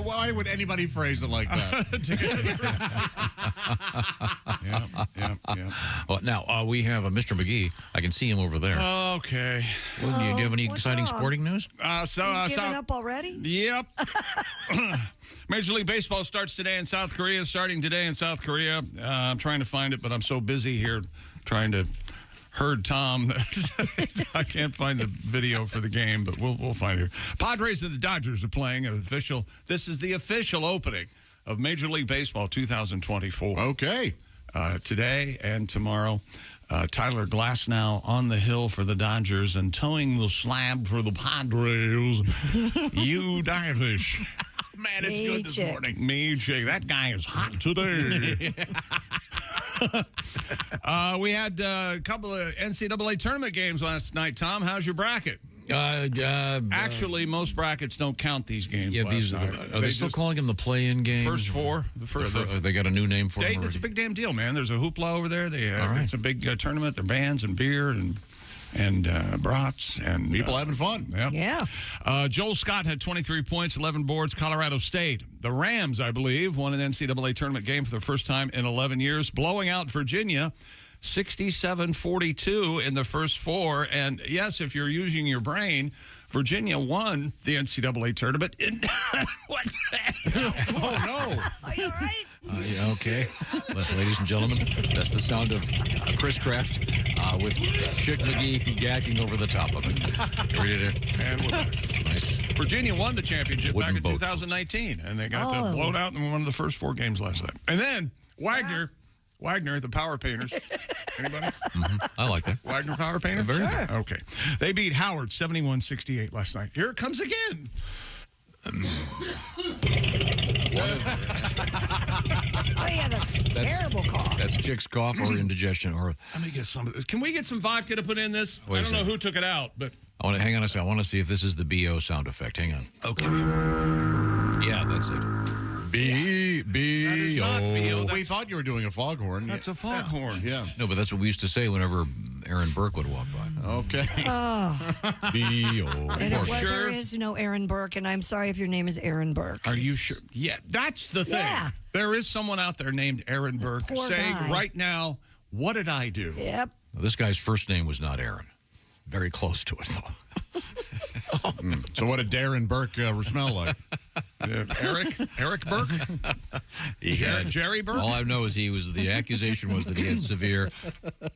Speaker 6: Why would anybody phrase it like that?
Speaker 5: Yeah.
Speaker 4: Well, now, we have Mr. McGee. I can see him over there.
Speaker 5: Okay.
Speaker 4: Well, do you have any
Speaker 7: what's
Speaker 4: exciting
Speaker 7: wrong?
Speaker 4: sporting news?
Speaker 7: Giving up already?
Speaker 5: Yep. Major League Baseball starts today in South Korea. Starting today in South Korea. I'm trying to find it, but I'm so busy here trying to herd Tom that I can't find the video for the game, but we'll find it. Padres and the Dodgers are playing an official. This is the official opening of Major League Baseball 2024.
Speaker 6: Okay.
Speaker 5: Today and tomorrow. Tyler Glasnow on the hill for the Dodgers and towing the slab for the Padres. You Darvish.
Speaker 6: Man, it's good this morning.
Speaker 5: Me, Jay. That guy is hot today. We had a couple of NCAA tournament games last night. Tom, how's your bracket? Actually, most brackets don't count these games.
Speaker 4: Yeah, are they still calling them the play-in games?
Speaker 5: First four. The first four.
Speaker 4: They got a new name for them
Speaker 5: It's
Speaker 4: already?
Speaker 5: a big damn deal, man. There's a hoopla over there. It's a big tournament. There are bands and beer and brats and
Speaker 6: people having fun.
Speaker 5: Yep.
Speaker 7: Yeah.
Speaker 5: Joel Scott had 23 points, 11 boards. Colorado State. The Rams, I believe, won an NCAA tournament game for the first time in 11 years, blowing out Virginia 67-42 in the first four. And yes, if you're using your brain, Virginia won the NCAA tournament. What the hell?
Speaker 6: Oh, no.
Speaker 7: Are you all right?
Speaker 4: Yeah, okay. Ladies and gentlemen, that's the sound of Chris Kraft with Chick McGee gagging over the top of it. Read it.
Speaker 5: And
Speaker 4: nice.
Speaker 5: Virginia won the championship
Speaker 4: Wooden
Speaker 5: back in
Speaker 4: boat.
Speaker 5: 2019, and they got blown out in one of the first four games last night. And then Wagner, the Power Painters. Anybody?
Speaker 4: I like that.
Speaker 5: Wagner Power Painters?
Speaker 4: Very good.
Speaker 5: Okay. They beat Howard 71-68 last night. Here it comes again.
Speaker 7: Oh, you had a terrible cough.
Speaker 4: That's Chick's cough or indigestion. Or
Speaker 5: Let me get some. Can we get some vodka to put in this?
Speaker 4: Wait a
Speaker 5: I don't know
Speaker 4: second.
Speaker 5: who took it out, but
Speaker 4: I want to hang on a second. I want to see if this is the BO sound effect. Hang on.
Speaker 5: Okay.
Speaker 4: Yeah, that's it. B-O.
Speaker 6: We thought you were doing a foghorn.
Speaker 5: That's a foghorn.
Speaker 6: Yeah.
Speaker 4: No, but that's what we used to say whenever Aaron Burke would walk by.
Speaker 6: Okay.
Speaker 4: B-O.
Speaker 7: And there is no Aaron Burke, and I'm sorry if your name is Aaron Burke.
Speaker 5: Are you sure? Yeah, that's the thing.
Speaker 7: Yeah.
Speaker 5: There is someone out there named Aaron Burke
Speaker 7: Poor
Speaker 5: saying
Speaker 7: guy.
Speaker 5: right now, what did I do?
Speaker 7: Yep.
Speaker 4: This guy's first name was not Aaron. Very close to it, though.
Speaker 6: So what did Darren Burke smell like?
Speaker 5: Eric Burke? Jerry Burke?
Speaker 4: All I know is the accusation was that he had severe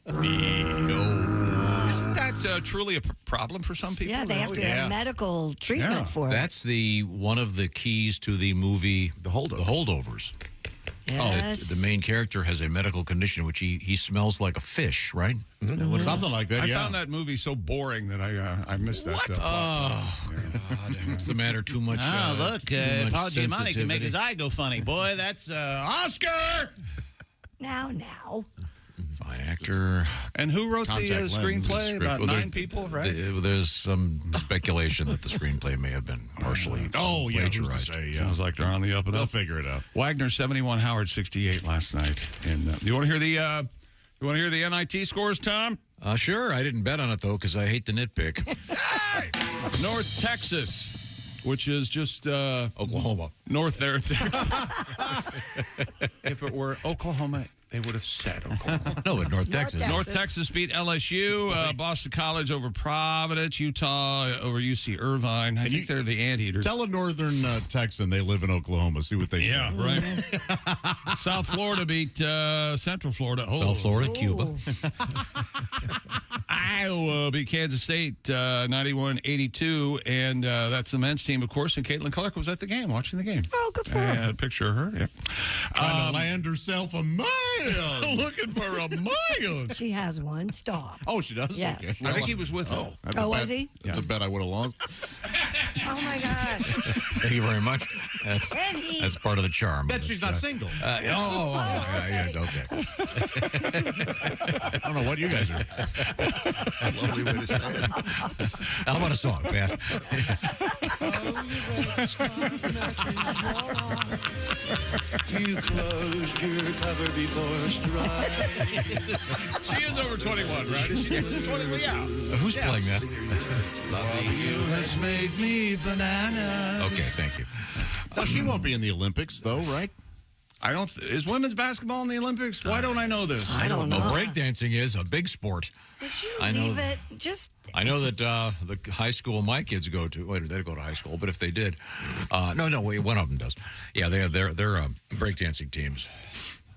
Speaker 5: B.O. Isn't that truly a problem for some people?
Speaker 7: Yeah, they have to have medical treatment for it.
Speaker 4: That's one of the keys to the movie, The Holdovers.
Speaker 7: Yes.
Speaker 4: The main character has a medical condition which he smells like a fish, right?
Speaker 6: Something like that,
Speaker 5: I found that movie so boring that I missed that.
Speaker 4: What? Oh, God. What's the matter? Too much
Speaker 19: look,
Speaker 4: too much
Speaker 19: Paul Giamatti can make
Speaker 4: sensitivity?
Speaker 19: his eye go funny. Boy, that's Oscar!
Speaker 7: Now.
Speaker 4: Fine actor.
Speaker 5: And who wrote the screenplay? About
Speaker 4: Well,
Speaker 5: 9 people, right?
Speaker 4: There's some speculation that the screenplay may have been partially plagiarized.
Speaker 5: Sounds like they're on the up and up.
Speaker 6: They'll figure it out.
Speaker 5: Wagner 71, Howard 68 last night. And you want to hear the NIT scores, Tom?
Speaker 4: Sure. I didn't bet on it though because I hate the nitpick.
Speaker 5: North Texas, which is just
Speaker 4: Oklahoma.
Speaker 5: North there. If it were Oklahoma, they would have said Oklahoma.
Speaker 4: No, but North Texas.
Speaker 5: North Texas beat LSU. Boston College over Providence. Utah over UC Irvine. I think they're the Anteaters.
Speaker 6: Tell a northern Texan they live in Oklahoma. See what they say.
Speaker 5: Yeah, right. South Florida beat Central Florida.
Speaker 4: South Florida, Cuba.
Speaker 5: Iowa beat Kansas State 91-82. And that's the men's team, of course. And Caitlin Clark was at the game, watching the game.
Speaker 7: Oh, good for her.
Speaker 5: And a picture of her. Yeah.
Speaker 6: Trying to land herself a mile.
Speaker 5: Looking for a mile.
Speaker 7: She has one. Stop.
Speaker 6: Oh, she does?
Speaker 7: Yes.
Speaker 6: Okay.
Speaker 5: I think he was with her.
Speaker 6: That's a
Speaker 7: was
Speaker 6: bet.
Speaker 7: he?
Speaker 6: That's a bet I would have lost.
Speaker 7: Oh my God.
Speaker 4: Thank you very much. That's part of the charm.
Speaker 6: Bet she's not single.
Speaker 4: Okay.
Speaker 6: I don't know what you guys are.
Speaker 4: Lovely way to say it. How about a song, Pat?
Speaker 20: You closed your cover before stride.
Speaker 5: She is over 21, right? Is she 21? Yeah.
Speaker 4: Who's playing that?
Speaker 20: Loving you has made me banana.
Speaker 4: Okay, thank you.
Speaker 6: Well, she won't be in the Olympics, though, right?
Speaker 5: I don't. Is women's basketball in the Olympics? Why don't I know this?
Speaker 4: I don't know. Breakdancing is a big sport.
Speaker 7: Would you
Speaker 4: I know
Speaker 7: leave it? Just.
Speaker 4: I know that the high school my kids go to. Wait, they don't go to high school, but if they did, no, wait, one of them does. Yeah, they're breakdancing teams.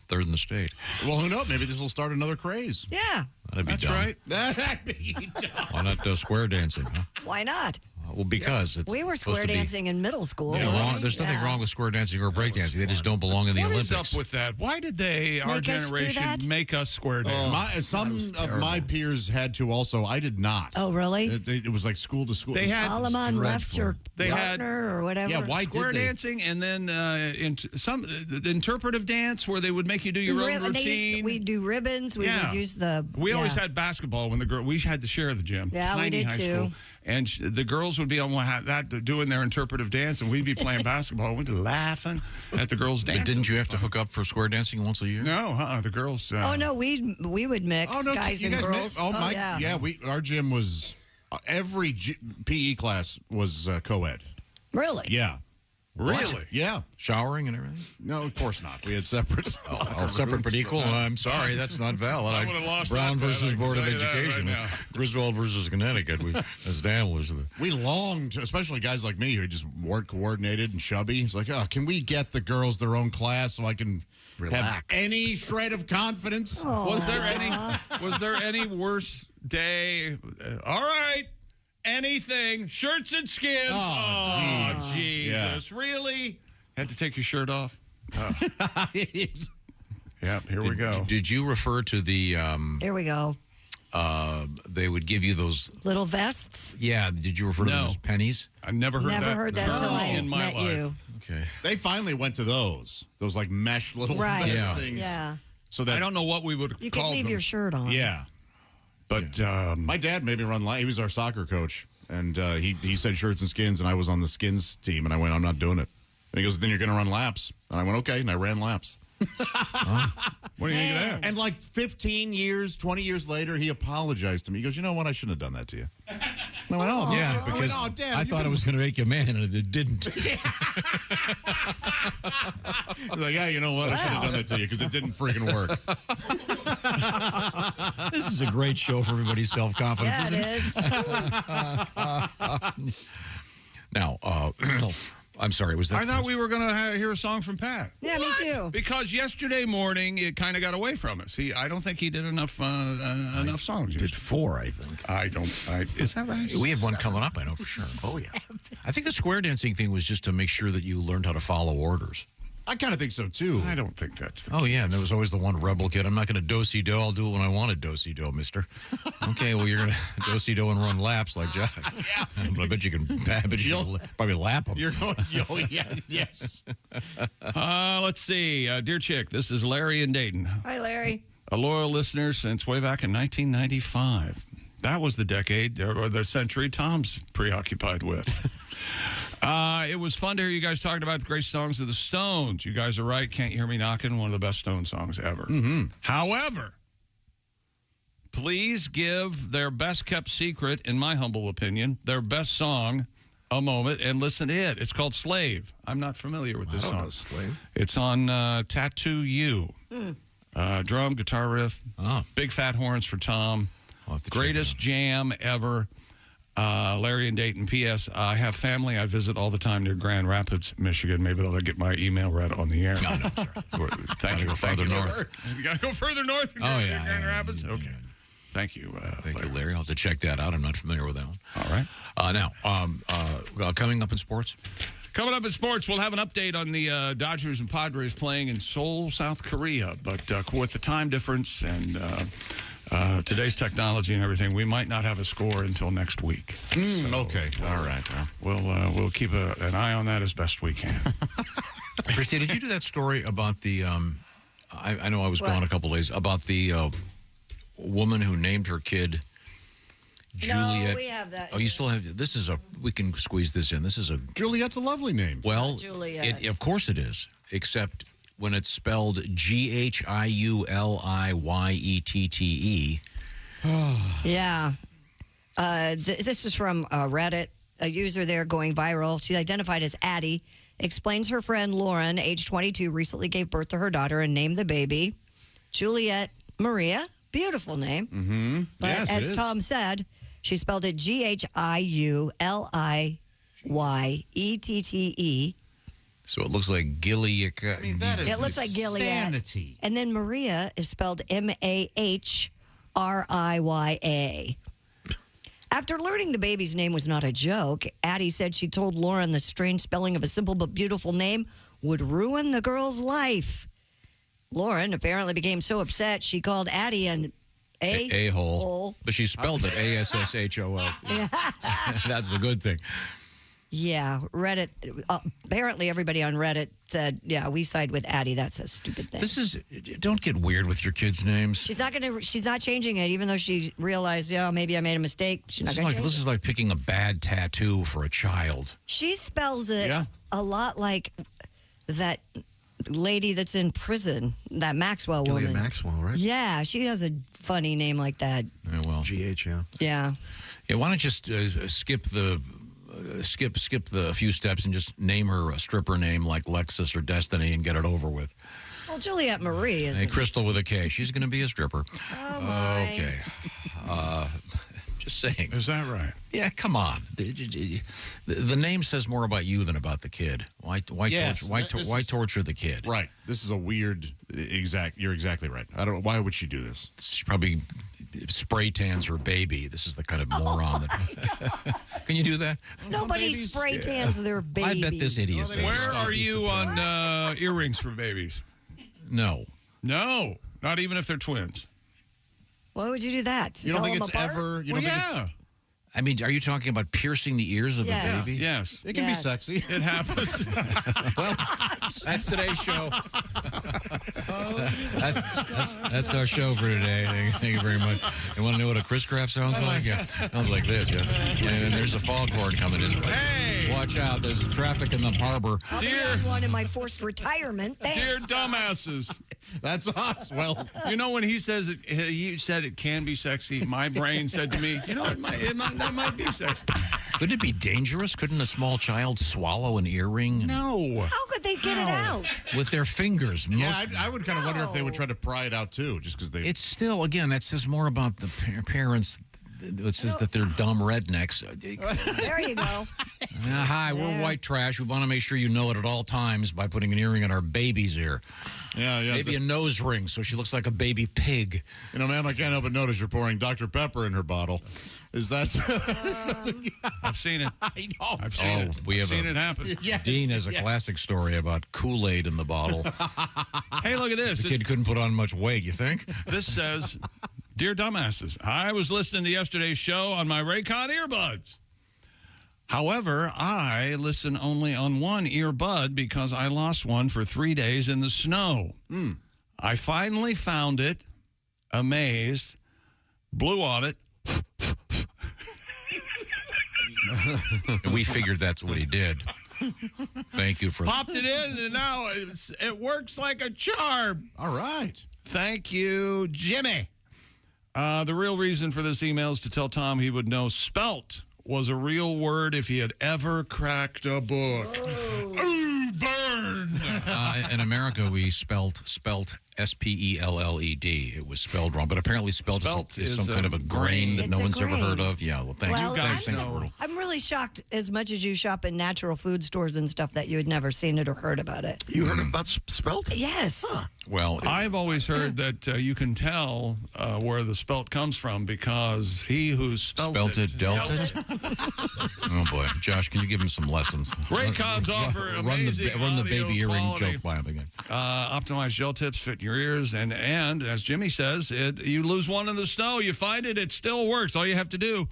Speaker 4: Third in the state.
Speaker 6: Well, who knows? Maybe this will start another craze.
Speaker 7: Yeah.
Speaker 4: That'd be
Speaker 5: That's
Speaker 4: dumb.
Speaker 5: right.
Speaker 6: That'd be dumb.
Speaker 4: Why not square dancing? Huh?
Speaker 7: Why not?
Speaker 4: Well, because it's
Speaker 7: We were
Speaker 4: supposed
Speaker 7: square
Speaker 4: to be-
Speaker 7: dancing in middle school.
Speaker 4: Yeah, there's nothing wrong with square dancing or breakdancing. They just don't belong in the
Speaker 5: What
Speaker 4: Olympics.
Speaker 5: is up with that? Why did our
Speaker 7: Make us do
Speaker 5: generation
Speaker 7: that?
Speaker 5: make us square dance?
Speaker 6: Some of my peers had to also. I did not.
Speaker 7: Oh, really?
Speaker 6: It was like school to school.
Speaker 5: They had
Speaker 7: Alsman left your
Speaker 5: They had
Speaker 7: partner or whatever.
Speaker 6: Yeah, why
Speaker 5: square
Speaker 6: did they?
Speaker 5: dancing, and then some interpretive dance where they would make you do your own routine.
Speaker 7: We do ribbons. We would use the.
Speaker 5: We always had basketball when the girl. We had to share the gym.
Speaker 7: Yeah, we
Speaker 5: Tiny
Speaker 7: did
Speaker 5: high
Speaker 7: too.
Speaker 5: school, and the girls would be on that doing their interpretive dance, and we'd be playing basketball. We'd be laughing at the girls dancing.
Speaker 4: But didn't you have to hook up for square dancing once a year?
Speaker 5: No, the girls.
Speaker 7: Oh no, we would mix guys
Speaker 6: you
Speaker 7: and
Speaker 6: guys
Speaker 7: girls.
Speaker 6: mix? Oh my, yeah. Our gym was every PE class was co-ed.
Speaker 7: Really?
Speaker 6: Yeah.
Speaker 5: Really?
Speaker 6: Yeah.
Speaker 4: Showering and everything?
Speaker 6: No, of course not. We had separate.
Speaker 4: Separate but equal? I'm sorry, that's not valid.
Speaker 5: I would've lost
Speaker 4: Brown
Speaker 5: that bet,
Speaker 4: versus
Speaker 5: I can
Speaker 4: Board of
Speaker 5: tell you that
Speaker 4: Education.
Speaker 5: right now.
Speaker 4: Griswold versus Connecticut. As Dan was.
Speaker 6: We longed, especially guys like me who just weren't coordinated and chubby. It's like, can we get the girls their own class so I can have any shred of confidence?
Speaker 5: Was there any worse day? All right. Anything, shirts and skins. Oh, Jesus.
Speaker 6: Yeah.
Speaker 5: Really? Had to take your shirt off? Yep, here we go.
Speaker 4: Did you refer to the...
Speaker 7: Here we go.
Speaker 4: They would give you those...
Speaker 7: Little vests?
Speaker 4: Yeah, did you refer to them as pennies?
Speaker 5: I never heard that.
Speaker 7: Never heard that until I
Speaker 5: in my
Speaker 7: met
Speaker 5: life.
Speaker 7: you.
Speaker 4: Okay.
Speaker 6: They finally went to those like mesh little vest things.
Speaker 7: Yeah.
Speaker 6: So that
Speaker 5: I don't know what we would
Speaker 7: You
Speaker 5: call
Speaker 7: could leave
Speaker 5: them.
Speaker 7: your shirt on.
Speaker 6: Yeah.
Speaker 5: But
Speaker 6: my dad made me run. He was our soccer coach, and he said shirts and skins, and I was on the skins team, and I went, I'm not doing it. And he goes, then you're going to run laps. And I went, okay, and I ran laps.
Speaker 5: What do you think of that?
Speaker 6: And like 15 years, 20 years later, he apologized to me. He goes, you know what? I shouldn't have done that to you. And I went, oh,
Speaker 4: Yeah, because I thought it was going to make you a man, and it didn't.
Speaker 6: He's like, yeah, you know what? I should have done that to you because it didn't freaking work.
Speaker 4: This is a great show for everybody's self-confidence,
Speaker 7: Yeah,
Speaker 4: isn't
Speaker 7: it is.
Speaker 4: Now, I'm sorry, was that...
Speaker 5: I thought we were going to hear a song from Pat.
Speaker 7: Yeah, me too.
Speaker 5: Because yesterday morning, it kind of got away from us. I don't think he did enough songs.
Speaker 4: Did 4, I think.
Speaker 5: Is that right?
Speaker 4: We have one coming up, I know for sure. Oh, yeah. I think the square dancing thing was just to make sure that you learned how to follow orders.
Speaker 6: I kind of think so, too.
Speaker 5: I don't think that's the
Speaker 4: Oh, yeah, and there was always the one rebel kid. I'm not going to do-si-do. I'll do it when I want to do-si-do, mister. Okay, well, you're going to do-si-do and run laps like Jack. But I bet you can probably lap them.
Speaker 6: You're going, yes.
Speaker 5: Let's see. Dear Chick, this is Larry in Dayton.
Speaker 7: Hi, Larry.
Speaker 5: A loyal listener since way back in 1995. That was the decade or the century Tom's preoccupied with. It was fun to hear you guys talking about the great songs of the Stones. You guys are right. Can't You Hear Me Knocking? One of the best Stone songs ever.
Speaker 6: Mm-hmm.
Speaker 5: However, please give their best kept secret, in my humble opinion, their best song a moment and listen to it. It's called Slave. I'm not familiar with this
Speaker 4: I don't
Speaker 5: song.
Speaker 4: know Slave.
Speaker 5: It's on Tattoo You. Drum, guitar riff, big fat horns for Tom. Greatest jam ever. Larry and Dayton. P.S. I have family I visit all the time near Grand Rapids, Michigan. Maybe they'll get my email read on the air.
Speaker 4: No, sorry.
Speaker 5: Thank you.
Speaker 4: Go farther north.
Speaker 5: You got to go further north. Grand Rapids? Okay. Thank you.
Speaker 4: Thank you, Larry. I'll have to check that out. I'm not familiar with that one.
Speaker 5: All right.
Speaker 4: Now, coming up in sports?
Speaker 5: Coming up in sports, we'll have an update on the Dodgers and Padres playing in Seoul, South Korea. But with the time difference and today's technology and everything, we might not have a score until next week.
Speaker 6: Okay. All right. Well.
Speaker 5: We'll keep an eye on that as best we can.
Speaker 4: Christy, did you do that story about the, I know I was gone a couple days, about the woman who named her kid Juliet?
Speaker 7: No, we have that.
Speaker 4: Oh, you still have, we can squeeze this in. This is a...
Speaker 6: Juliet's a lovely name.
Speaker 4: Well,
Speaker 7: Juliet.
Speaker 4: of course it is, except when it's spelled Giuliette.
Speaker 7: Yeah. This is from Reddit. A user there going viral. She's identified as Addie. Explains her friend Lauren, age 22, recently gave birth to her daughter and named the baby Juliet Maria. Beautiful name.
Speaker 6: Mm-hmm.
Speaker 7: But
Speaker 6: yes,
Speaker 7: as Tom said, she spelled it Giuliette.
Speaker 4: So it looks like Gilead.
Speaker 6: I mean, that is
Speaker 7: It looks like Gilead.
Speaker 6: insanity.
Speaker 7: And then Maria is spelled Mahriya. After learning the baby's name was not a joke, Addie said she told Lauren the strange spelling of a simple but beautiful name would ruin the girl's life. Lauren apparently became so upset she called Addie an
Speaker 4: A-hole. But she spelled it ASSHOL. That's the good thing.
Speaker 7: Yeah, Reddit. Apparently, everybody on Reddit said, "Yeah, we side with Addie. That's a stupid thing."
Speaker 4: Don't get weird with your kids' names.
Speaker 7: She's not changing it, even though she realized, maybe I made a mistake. She's not going to change
Speaker 4: This is like picking a bad tattoo for a child.
Speaker 7: She spells it a lot like that lady that's in prison, that Maxwell woman.
Speaker 21: Gillian Maxwell, right?
Speaker 7: Yeah, she has a funny name like that.
Speaker 4: Yeah, well,
Speaker 21: GH, yeah.
Speaker 7: Yeah.
Speaker 4: Yeah, why don't you just skip the few steps and just name her a stripper name like Lexus or Destiny and get it over with.
Speaker 7: Well, Juliet Marie is.
Speaker 4: Hey, Crystal with a K. She's going to be a stripper.
Speaker 7: Oh, my.
Speaker 4: Okay. Just saying.
Speaker 5: Is that right?
Speaker 4: Yeah, come on. The name says more about you than about the kid. Why torture the kid?
Speaker 6: Right. This is a weird. You're exactly right. I don't know. Why would she do this?
Speaker 4: She probably spray tans her baby. This is the kind of moron that. Can you do that?
Speaker 7: Nobody spray tans their baby.
Speaker 4: I bet this idiot.
Speaker 5: Where are you on earrings for babies?
Speaker 4: No.
Speaker 5: No. Not even if they're twins.
Speaker 7: Why would you do that?
Speaker 6: You don't think it's ever? You don't think it's?
Speaker 4: I mean, are you talking about piercing the ears of the baby?
Speaker 5: Yes.
Speaker 6: It can be sexy.
Speaker 5: It happens.
Speaker 4: Well, that's today's show. That's our show for today. Thank you very much. You want to know what a Chris Craft sounds like? Yeah, sounds like this. Yeah, and there's a foghorn coming in.
Speaker 5: Hey,
Speaker 4: watch out! There's traffic in the harbor.
Speaker 7: I'll be on one in my forced retirement. Thanks.
Speaker 5: Dear dumbasses.
Speaker 6: That's us. Well,
Speaker 5: you know when he said it can be sexy. My brain said to me, that might be sexy.
Speaker 4: Couldn't it be dangerous? Couldn't a small child swallow an earring?
Speaker 5: No.
Speaker 7: How could they get it out?
Speaker 4: With their fingers.
Speaker 6: Yeah, I would kind of wonder if they would try to pry it out too, just because they.
Speaker 4: It's still, again, that says more about the parents. It says that they're dumb rednecks.
Speaker 7: There you go.
Speaker 4: Hi, we're white trash. We want to make sure you know it at all times by putting an earring in our baby's ear.
Speaker 6: Yeah.
Speaker 4: Maybe a nose ring so she looks like a baby pig.
Speaker 6: Ma'am, I can't help but notice you're pouring Dr. Pepper in her bottle. Is that something?
Speaker 5: I've seen it.
Speaker 6: I know.
Speaker 5: I've seen it. I've seen it happen.
Speaker 6: Yes,
Speaker 4: Dean has a classic story about Kool-Aid in the bottle.
Speaker 5: Hey, look at this.
Speaker 4: The kid couldn't put on much weight, you think?
Speaker 5: This says, Dear dumbasses, I was listening to yesterday's show on my Raycon earbuds. However, I listen only on one earbud because I lost one for 3 days in the snow. I finally found it, amazed, blew on it.
Speaker 4: We figured that's what he did. Thank you for
Speaker 5: Popped it in, and now it works like a charm.
Speaker 6: All right.
Speaker 5: Thank you, Jimmy. The real reason for this email is to tell Tom he would know spelt was a real word if he had ever cracked a book. Ooh, burn!
Speaker 4: In America, we spelt S-P-E-L-L-E-D. It was spelled wrong, but apparently spelt is some kind of a grain that no one's ever heard of. Yeah, well, thanks.
Speaker 7: I'm really shocked, as much as you shop in natural food stores and stuff, that you had never seen it or heard about it.
Speaker 21: You heard about spelt?
Speaker 7: Yes.
Speaker 21: Huh.
Speaker 4: Well,
Speaker 5: I've always heard that you can tell where the spelt comes from because he who spelt it
Speaker 4: dealt it. Oh boy, Josh, can you give him some lessons?
Speaker 5: Raycon's offer amazing
Speaker 4: run the baby earring
Speaker 5: quality.
Speaker 4: joke buy them again.
Speaker 5: Optimized gel tips fit in your ears, and as Jimmy says, you lose one in the snow, you find it still works. All you have to do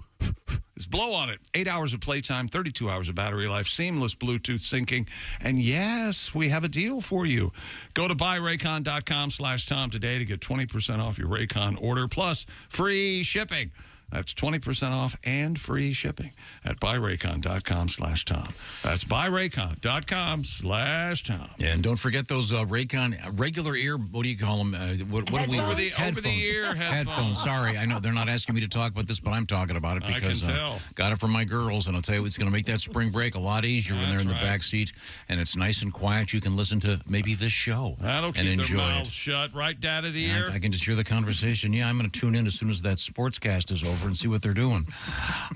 Speaker 5: is blow on it. 8 hours of playtime, 32 hours of battery life, seamless Bluetooth syncing, and yes, we have a deal for you. Go to buyraycon.com/Tom today to get 20% off your Raycon order, plus free shipping. That's 20% off and free shipping at buyraycon.com/Tom. That's buyraycon.com/Tom.
Speaker 4: And don't forget those Raycon regular ear, what do you call them? What do we
Speaker 5: Over-the-ear headphones.
Speaker 4: Sorry, I know they're not asking me to talk about this, but I'm talking about it because
Speaker 5: I can tell.
Speaker 4: Got it from my girls, and I'll tell you, it's going to make that spring break a lot easier when they're in the back seat, and it's nice and quiet. You can listen to maybe this show
Speaker 5: That'll keep
Speaker 4: and enjoy
Speaker 5: their
Speaker 4: it.
Speaker 5: mouths shut, right down to the ear.
Speaker 4: I can just hear the conversation. Yeah, I'm going to tune in as soon as that sportscast is over and see what they're doing.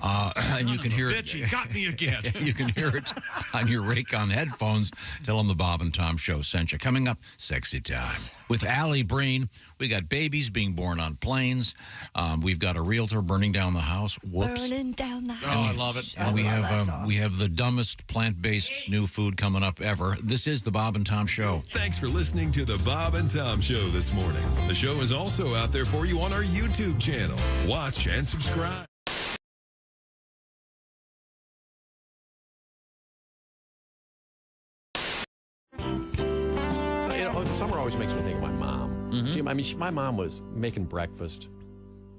Speaker 4: And you can hear it.
Speaker 5: Bitch, you got me again.
Speaker 4: You can hear it on your Raycon headphones. Tell them the Bob and Tom Show sent you. Coming up, Sexy Time. With Ali Breen, we got babies being born on planes. We've got a realtor burning down the house. Whoops.
Speaker 7: Burning down the house.
Speaker 4: Oh, I love it. And we have the dumbest plant-based new food coming up ever. This is the Bob and Tom Show.
Speaker 1: Thanks for listening to the Bob and Tom Show this morning. The show is also out there for you on our YouTube channel. Watch and subscribe.
Speaker 2: So, summer always makes me think of my mom. My mom was making breakfast.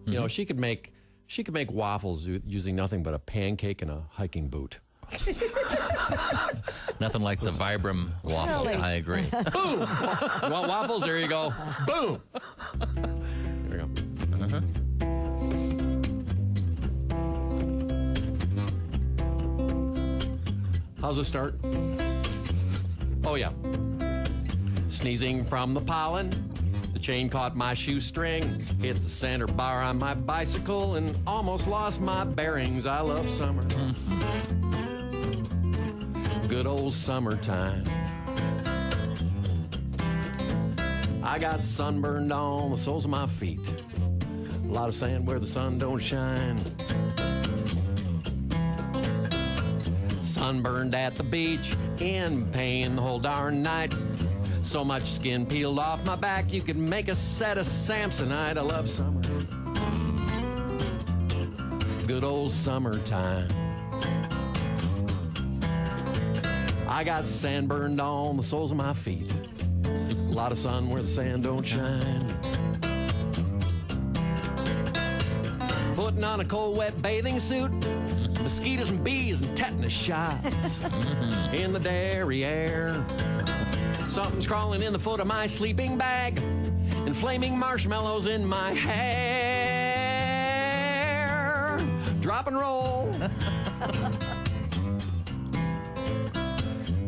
Speaker 2: You know, she could make waffles using nothing but a pancake and a hiking boot.
Speaker 22: Nothing like the Vibram waffle.
Speaker 7: Really?
Speaker 22: I agree.
Speaker 2: Boom! Want waffles? There you go. Boom! There we go. How's it start? Oh, yeah. Sneezing from the pollen. The chain caught my shoestring. Hit the center bar on my bicycle and almost lost my bearings. I love summer. Good old summertime. I got sunburned on the soles of my feet. A lot of sand where the sun don't shine. Sunburned at the beach, in pain the whole darn night. So much skin peeled off my back, you could make a set of Samsonite. I love summer. Good old summertime. I got sand burned on the soles of my feet. A lot of sun where the sand don't shine. Putting on a cold, wet bathing suit. Mosquitoes and bees and tetanus shots in the derriere. Something's crawling in the foot of my sleeping bag, and flaming marshmallows in my hair. Drop and roll.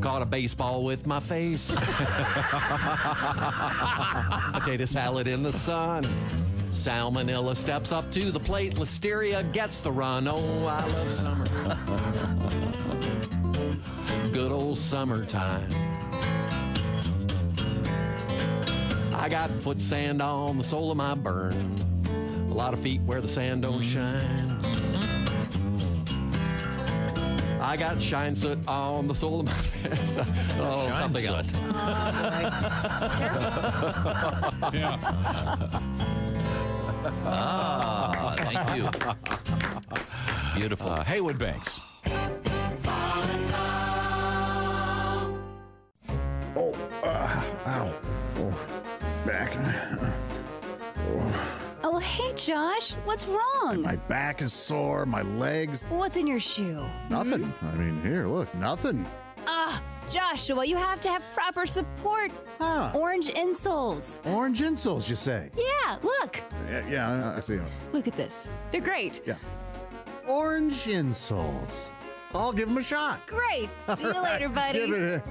Speaker 2: Caught a baseball with my face. Potato salad in the sun. Salmonella steps up to the plate. Listeria gets the run. Oh, I love summer. Good old summertime. I got foot sand on the sole of my burn. A lot of feet where the sand don't shine. I got shine soot on the sole of my fence. Oh, shine something soot. Else.
Speaker 5: Yeah.
Speaker 22: Ah, thank you. Beautiful. Haywood Banks.
Speaker 23: Oh, ow. Oh, back.
Speaker 24: Oh, hey, Josh. What's wrong?
Speaker 23: My back is sore, my legs.
Speaker 24: What's in your shoe?
Speaker 23: Nothing. I mean, here, look, nothing.
Speaker 24: Joshua, you have to have proper support. Orange insoles.
Speaker 23: Orange insoles, you say?
Speaker 24: Yeah, look.
Speaker 23: Yeah, I see them.
Speaker 24: Look at this. They're great.
Speaker 23: Yeah. Orange insoles. I'll give them a shot.
Speaker 24: Great. See you later, buddy.
Speaker 23: Give it a...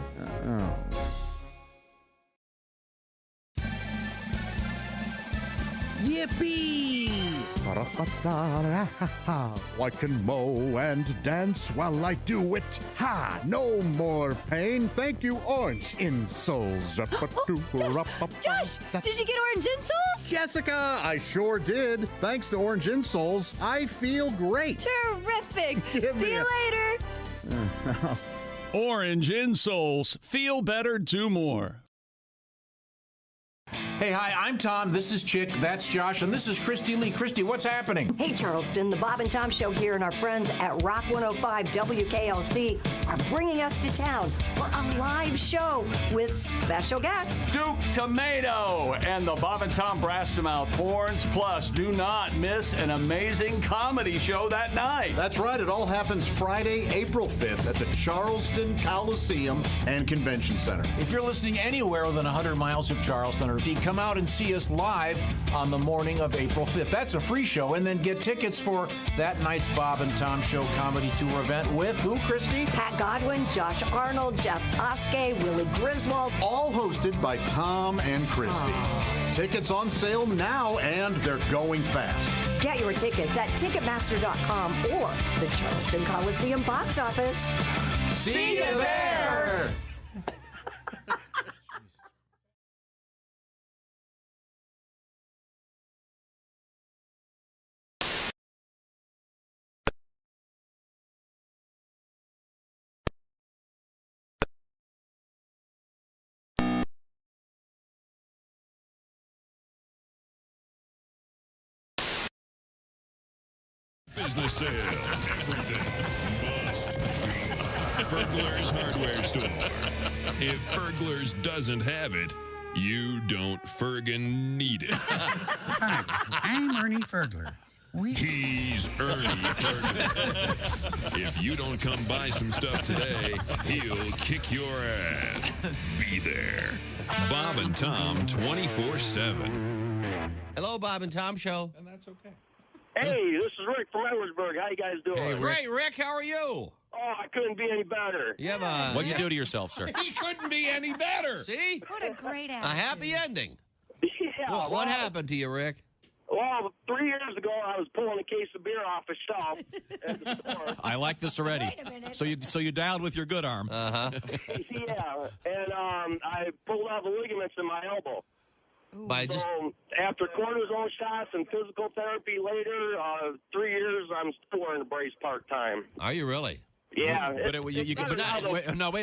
Speaker 23: Yippee! I can mow and dance while I do it. Ha! No more pain. Thank you, orange insoles.
Speaker 24: Josh, did you get orange insoles?
Speaker 23: Jessica, I sure did. Thanks to orange insoles, I feel great.
Speaker 24: Terrific. See you later.
Speaker 5: Orange insoles. Feel better, do more.
Speaker 3: Hey, hi, I'm Tom. This is Chick. That's Josh. And this is Christy Lee. Christy, what's happening?
Speaker 7: Hey, Charleston, the Bob and Tom Show here and our friends at Rock 105 WKLC are bringing us to town for a live show with special guest
Speaker 8: Duke Tomato and the Bob and Tom Brass-Mouth Horns. Plus, do not miss an amazing comedy show that night.
Speaker 9: That's right. It all happens Friday, April 5th at the Charleston Coliseum and Convention Center.
Speaker 3: If you're listening anywhere within 100 miles of Charleston or D, come out and see us live on the morning of April 5th. That's a free show. And then get tickets for that night's Bob and Tom Show comedy tour event with who, Christy?
Speaker 7: Pat Godwin, Josh Arnold, Jeff Oskey, Willie Griswold.
Speaker 9: All hosted by Tom and Christy. Tickets on sale now, and they're going fast.
Speaker 7: Get your tickets at Ticketmaster.com or the Charleston Coliseum box office.
Speaker 3: See you there!
Speaker 1: Business sale. Everything bust. Fergler's Hardware Store. If Fergler's doesn't have it, you don't Fergin need it.
Speaker 11: Hi, I'm Ernie Fergler.
Speaker 1: He's Ernie Fergler. If you don't come buy some stuff today, he'll kick your ass. Be there. Bob and Tom 24/7.
Speaker 2: Hello, Bob and Tom Show.
Speaker 18: And that's okay.
Speaker 25: Hey, this is Rick from Edwardsburg. How you guys doing?
Speaker 2: Hey, Great, Rick. How are you?
Speaker 25: Oh, I couldn't be any better.
Speaker 2: You have
Speaker 22: What'd you do to yourself, sir?
Speaker 5: He couldn't be any better.
Speaker 2: See?
Speaker 7: What a great
Speaker 2: A
Speaker 7: attitude.
Speaker 2: happy ending.
Speaker 25: Yeah.
Speaker 2: What happened to you, Rick?
Speaker 25: Well, 3 years ago, I was pulling a case of beer off a shelf at the store.
Speaker 12: I like this already.
Speaker 7: Wait a minute.
Speaker 12: So you dialed with your good arm.
Speaker 2: Uh-huh.
Speaker 25: Yeah, and I pulled out the ligaments in my elbow. So after cortisone shots and physical therapy later, 3 years, I'm still wearing a brace part-time.
Speaker 2: Are you really?
Speaker 25: Yeah.
Speaker 12: Wait,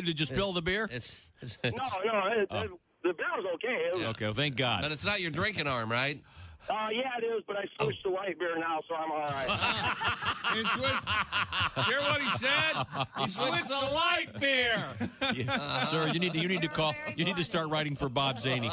Speaker 12: did you spill the beer?
Speaker 25: No, the beer was okay.
Speaker 12: Okay, well, thank God.
Speaker 2: But it's not your drinking arm, right?
Speaker 25: Yeah, it is, but I switched to light beer now, so I'm all right.
Speaker 5: Hear what he said? He switched to light beer.
Speaker 12: Sir, you need to call. You need to start writing for Bob Zaney.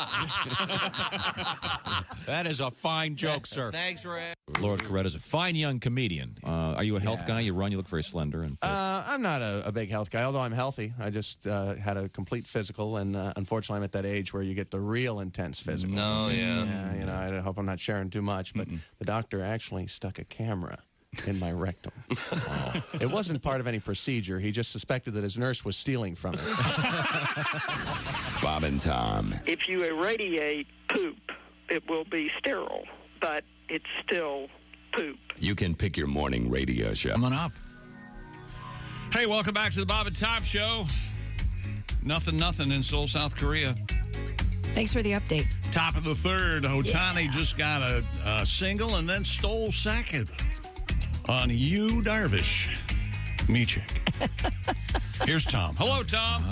Speaker 12: That is a fine joke, sir.
Speaker 2: Thanks, Rick.
Speaker 12: Lord Coretta's a fine young comedian. Are you a health guy? You run. You look very slender and fit.
Speaker 26: I'm not a big health guy, although I'm healthy. I just had a complete physical, and unfortunately, I'm at that age where you get the real intense physical.
Speaker 2: No, yeah.
Speaker 26: You know, I hope I'm not sharing too much, but the doctor actually stuck a camera in my rectum. It wasn't part of any procedure. He just suspected that his nurse was stealing from him.
Speaker 27: Bob and Tom.
Speaker 28: If you irradiate poop, it will be sterile, but it's still poop.
Speaker 27: You can pick your morning radio show.
Speaker 4: Coming up.
Speaker 5: Hey, welcome back to the Bob and Tom Show. Nothing in Seoul, South Korea.
Speaker 7: Thanks for the update.
Speaker 5: Top of the third, Otani just got a single and then stole second on Yu Darvish. Michik. Here's Tom. Hello, Tom.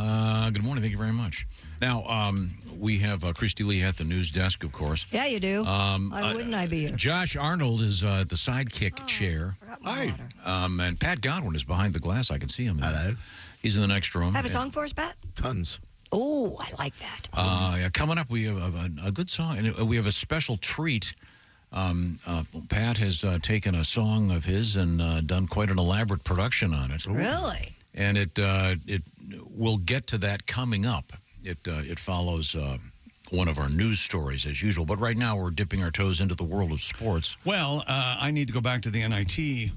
Speaker 4: Good morning. Thank you very much. Now, we have Christy Lee at the news desk, of course.
Speaker 7: Yeah, you do. Why wouldn't I be here?
Speaker 4: Josh Arnold is at the sidekick chair.
Speaker 7: Hi.
Speaker 4: And Pat Godwin is behind the glass. I can see him.
Speaker 21: Hello.
Speaker 4: He's in the next room.
Speaker 7: Have a song for us, Pat?
Speaker 21: Tons.
Speaker 7: Oh, I like that.
Speaker 4: Coming up, we have a good song, and we have a special treat. Pat has taken a song of his and done quite an elaborate production on it.
Speaker 7: Really?
Speaker 4: And it we'll get to that coming up. It follows one of our news stories as usual, but right now we're dipping our toes into the world of sports.
Speaker 5: Well, I need to go back to the NIT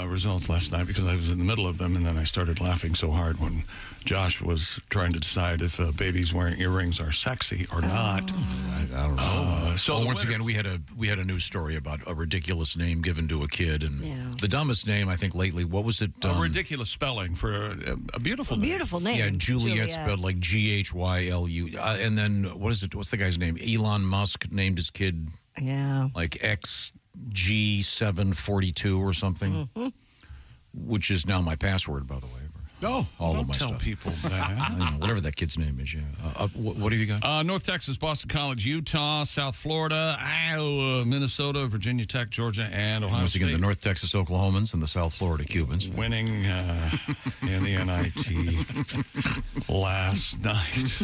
Speaker 5: results last night because I was in the middle of them, and then I started laughing so hard when Josh was trying to decide if babies wearing earrings are sexy or not.
Speaker 21: I don't know.
Speaker 4: So once again, we had a news story about a ridiculous name given to a kid, and the dumbest name I think lately. What was it?
Speaker 5: A ridiculous spelling for a beautiful name.
Speaker 7: Beautiful name.
Speaker 4: Yeah, Juliet spelled like Gylu. And then what is it? What's the guy's name? Elon Musk named his kid.
Speaker 7: Yeah.
Speaker 4: Like XG742 or something, which is now my password, by the way.
Speaker 6: No.
Speaker 4: All
Speaker 5: Don't
Speaker 4: of my
Speaker 5: tell
Speaker 4: stuff.
Speaker 5: people
Speaker 4: I
Speaker 5: that.
Speaker 4: don't know, whatever that kid's name is, yeah. What have you got?
Speaker 5: North Texas, Boston College, Utah, South Florida, Iowa, Minnesota, Virginia Tech, Georgia, and Ohio
Speaker 4: Once again,
Speaker 5: State.
Speaker 4: the North Texas Oklahomans and the South Florida Cubans.
Speaker 5: Winning in the NIT last night.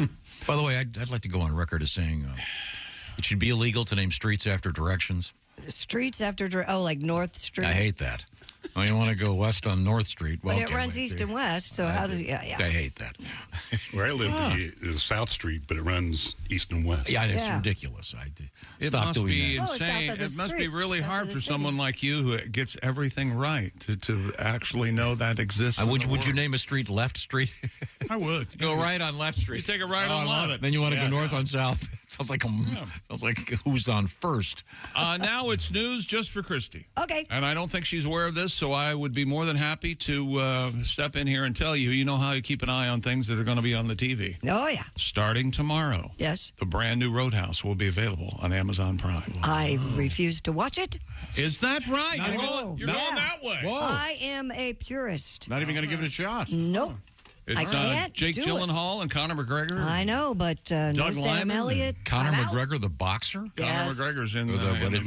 Speaker 4: By the way, I'd like to go on record as saying it should be illegal to name streets after directions.
Speaker 7: Streets after, like North Street.
Speaker 4: I hate that. Well, you want to go west on North Street. Well,
Speaker 7: But it runs east and west, so how does it? Yeah.
Speaker 4: I hate that.
Speaker 10: Where I live is South Street, but it runs east and west.
Speaker 4: Yeah, it's ridiculous.
Speaker 5: It
Speaker 4: Stop
Speaker 5: must
Speaker 4: doing
Speaker 5: be
Speaker 4: that.
Speaker 5: insane.
Speaker 7: south of the
Speaker 5: It must be
Speaker 7: street,
Speaker 5: really
Speaker 7: south
Speaker 5: hard
Speaker 7: of the
Speaker 5: for
Speaker 7: city.
Speaker 5: someone like you who gets everything right to actually know that exists. in
Speaker 4: Would
Speaker 5: the
Speaker 4: you
Speaker 5: world.
Speaker 4: name a street Left Street?
Speaker 5: I would.
Speaker 4: Go right on Left Street.
Speaker 5: You take it right on left.
Speaker 4: Then you want to go north on South. It sounds like who's on first.
Speaker 5: Now it's news just for Christy.
Speaker 7: Okay.
Speaker 5: And I don't think she's aware of this, so I would be more than happy to step in here and tell you. You know how you keep an eye on things that are going to be on the TV.
Speaker 7: Oh, yeah.
Speaker 5: Starting tomorrow.
Speaker 7: Yes.
Speaker 5: The brand new Roadhouse will be available on Amazon Prime.
Speaker 7: I refuse to watch it.
Speaker 5: Is that right?
Speaker 6: Not
Speaker 5: You're,
Speaker 6: even-
Speaker 5: going, you're
Speaker 6: no.
Speaker 5: going that way.
Speaker 6: Whoa.
Speaker 7: I am a purist.
Speaker 6: Not even going to give it a shot.
Speaker 7: Nope.
Speaker 5: It's
Speaker 7: I can't
Speaker 5: Jake
Speaker 7: do it.
Speaker 5: Gyllenhaal and Conor McGregor.
Speaker 7: I know, but no
Speaker 5: Doug
Speaker 7: Sam
Speaker 5: Lyman
Speaker 7: Elliott.
Speaker 4: Conor
Speaker 7: I'm out.
Speaker 4: McGregor, the boxer?
Speaker 7: Yes.
Speaker 5: Conor McGregor's in
Speaker 4: Or
Speaker 5: the
Speaker 4: what
Speaker 5: movie.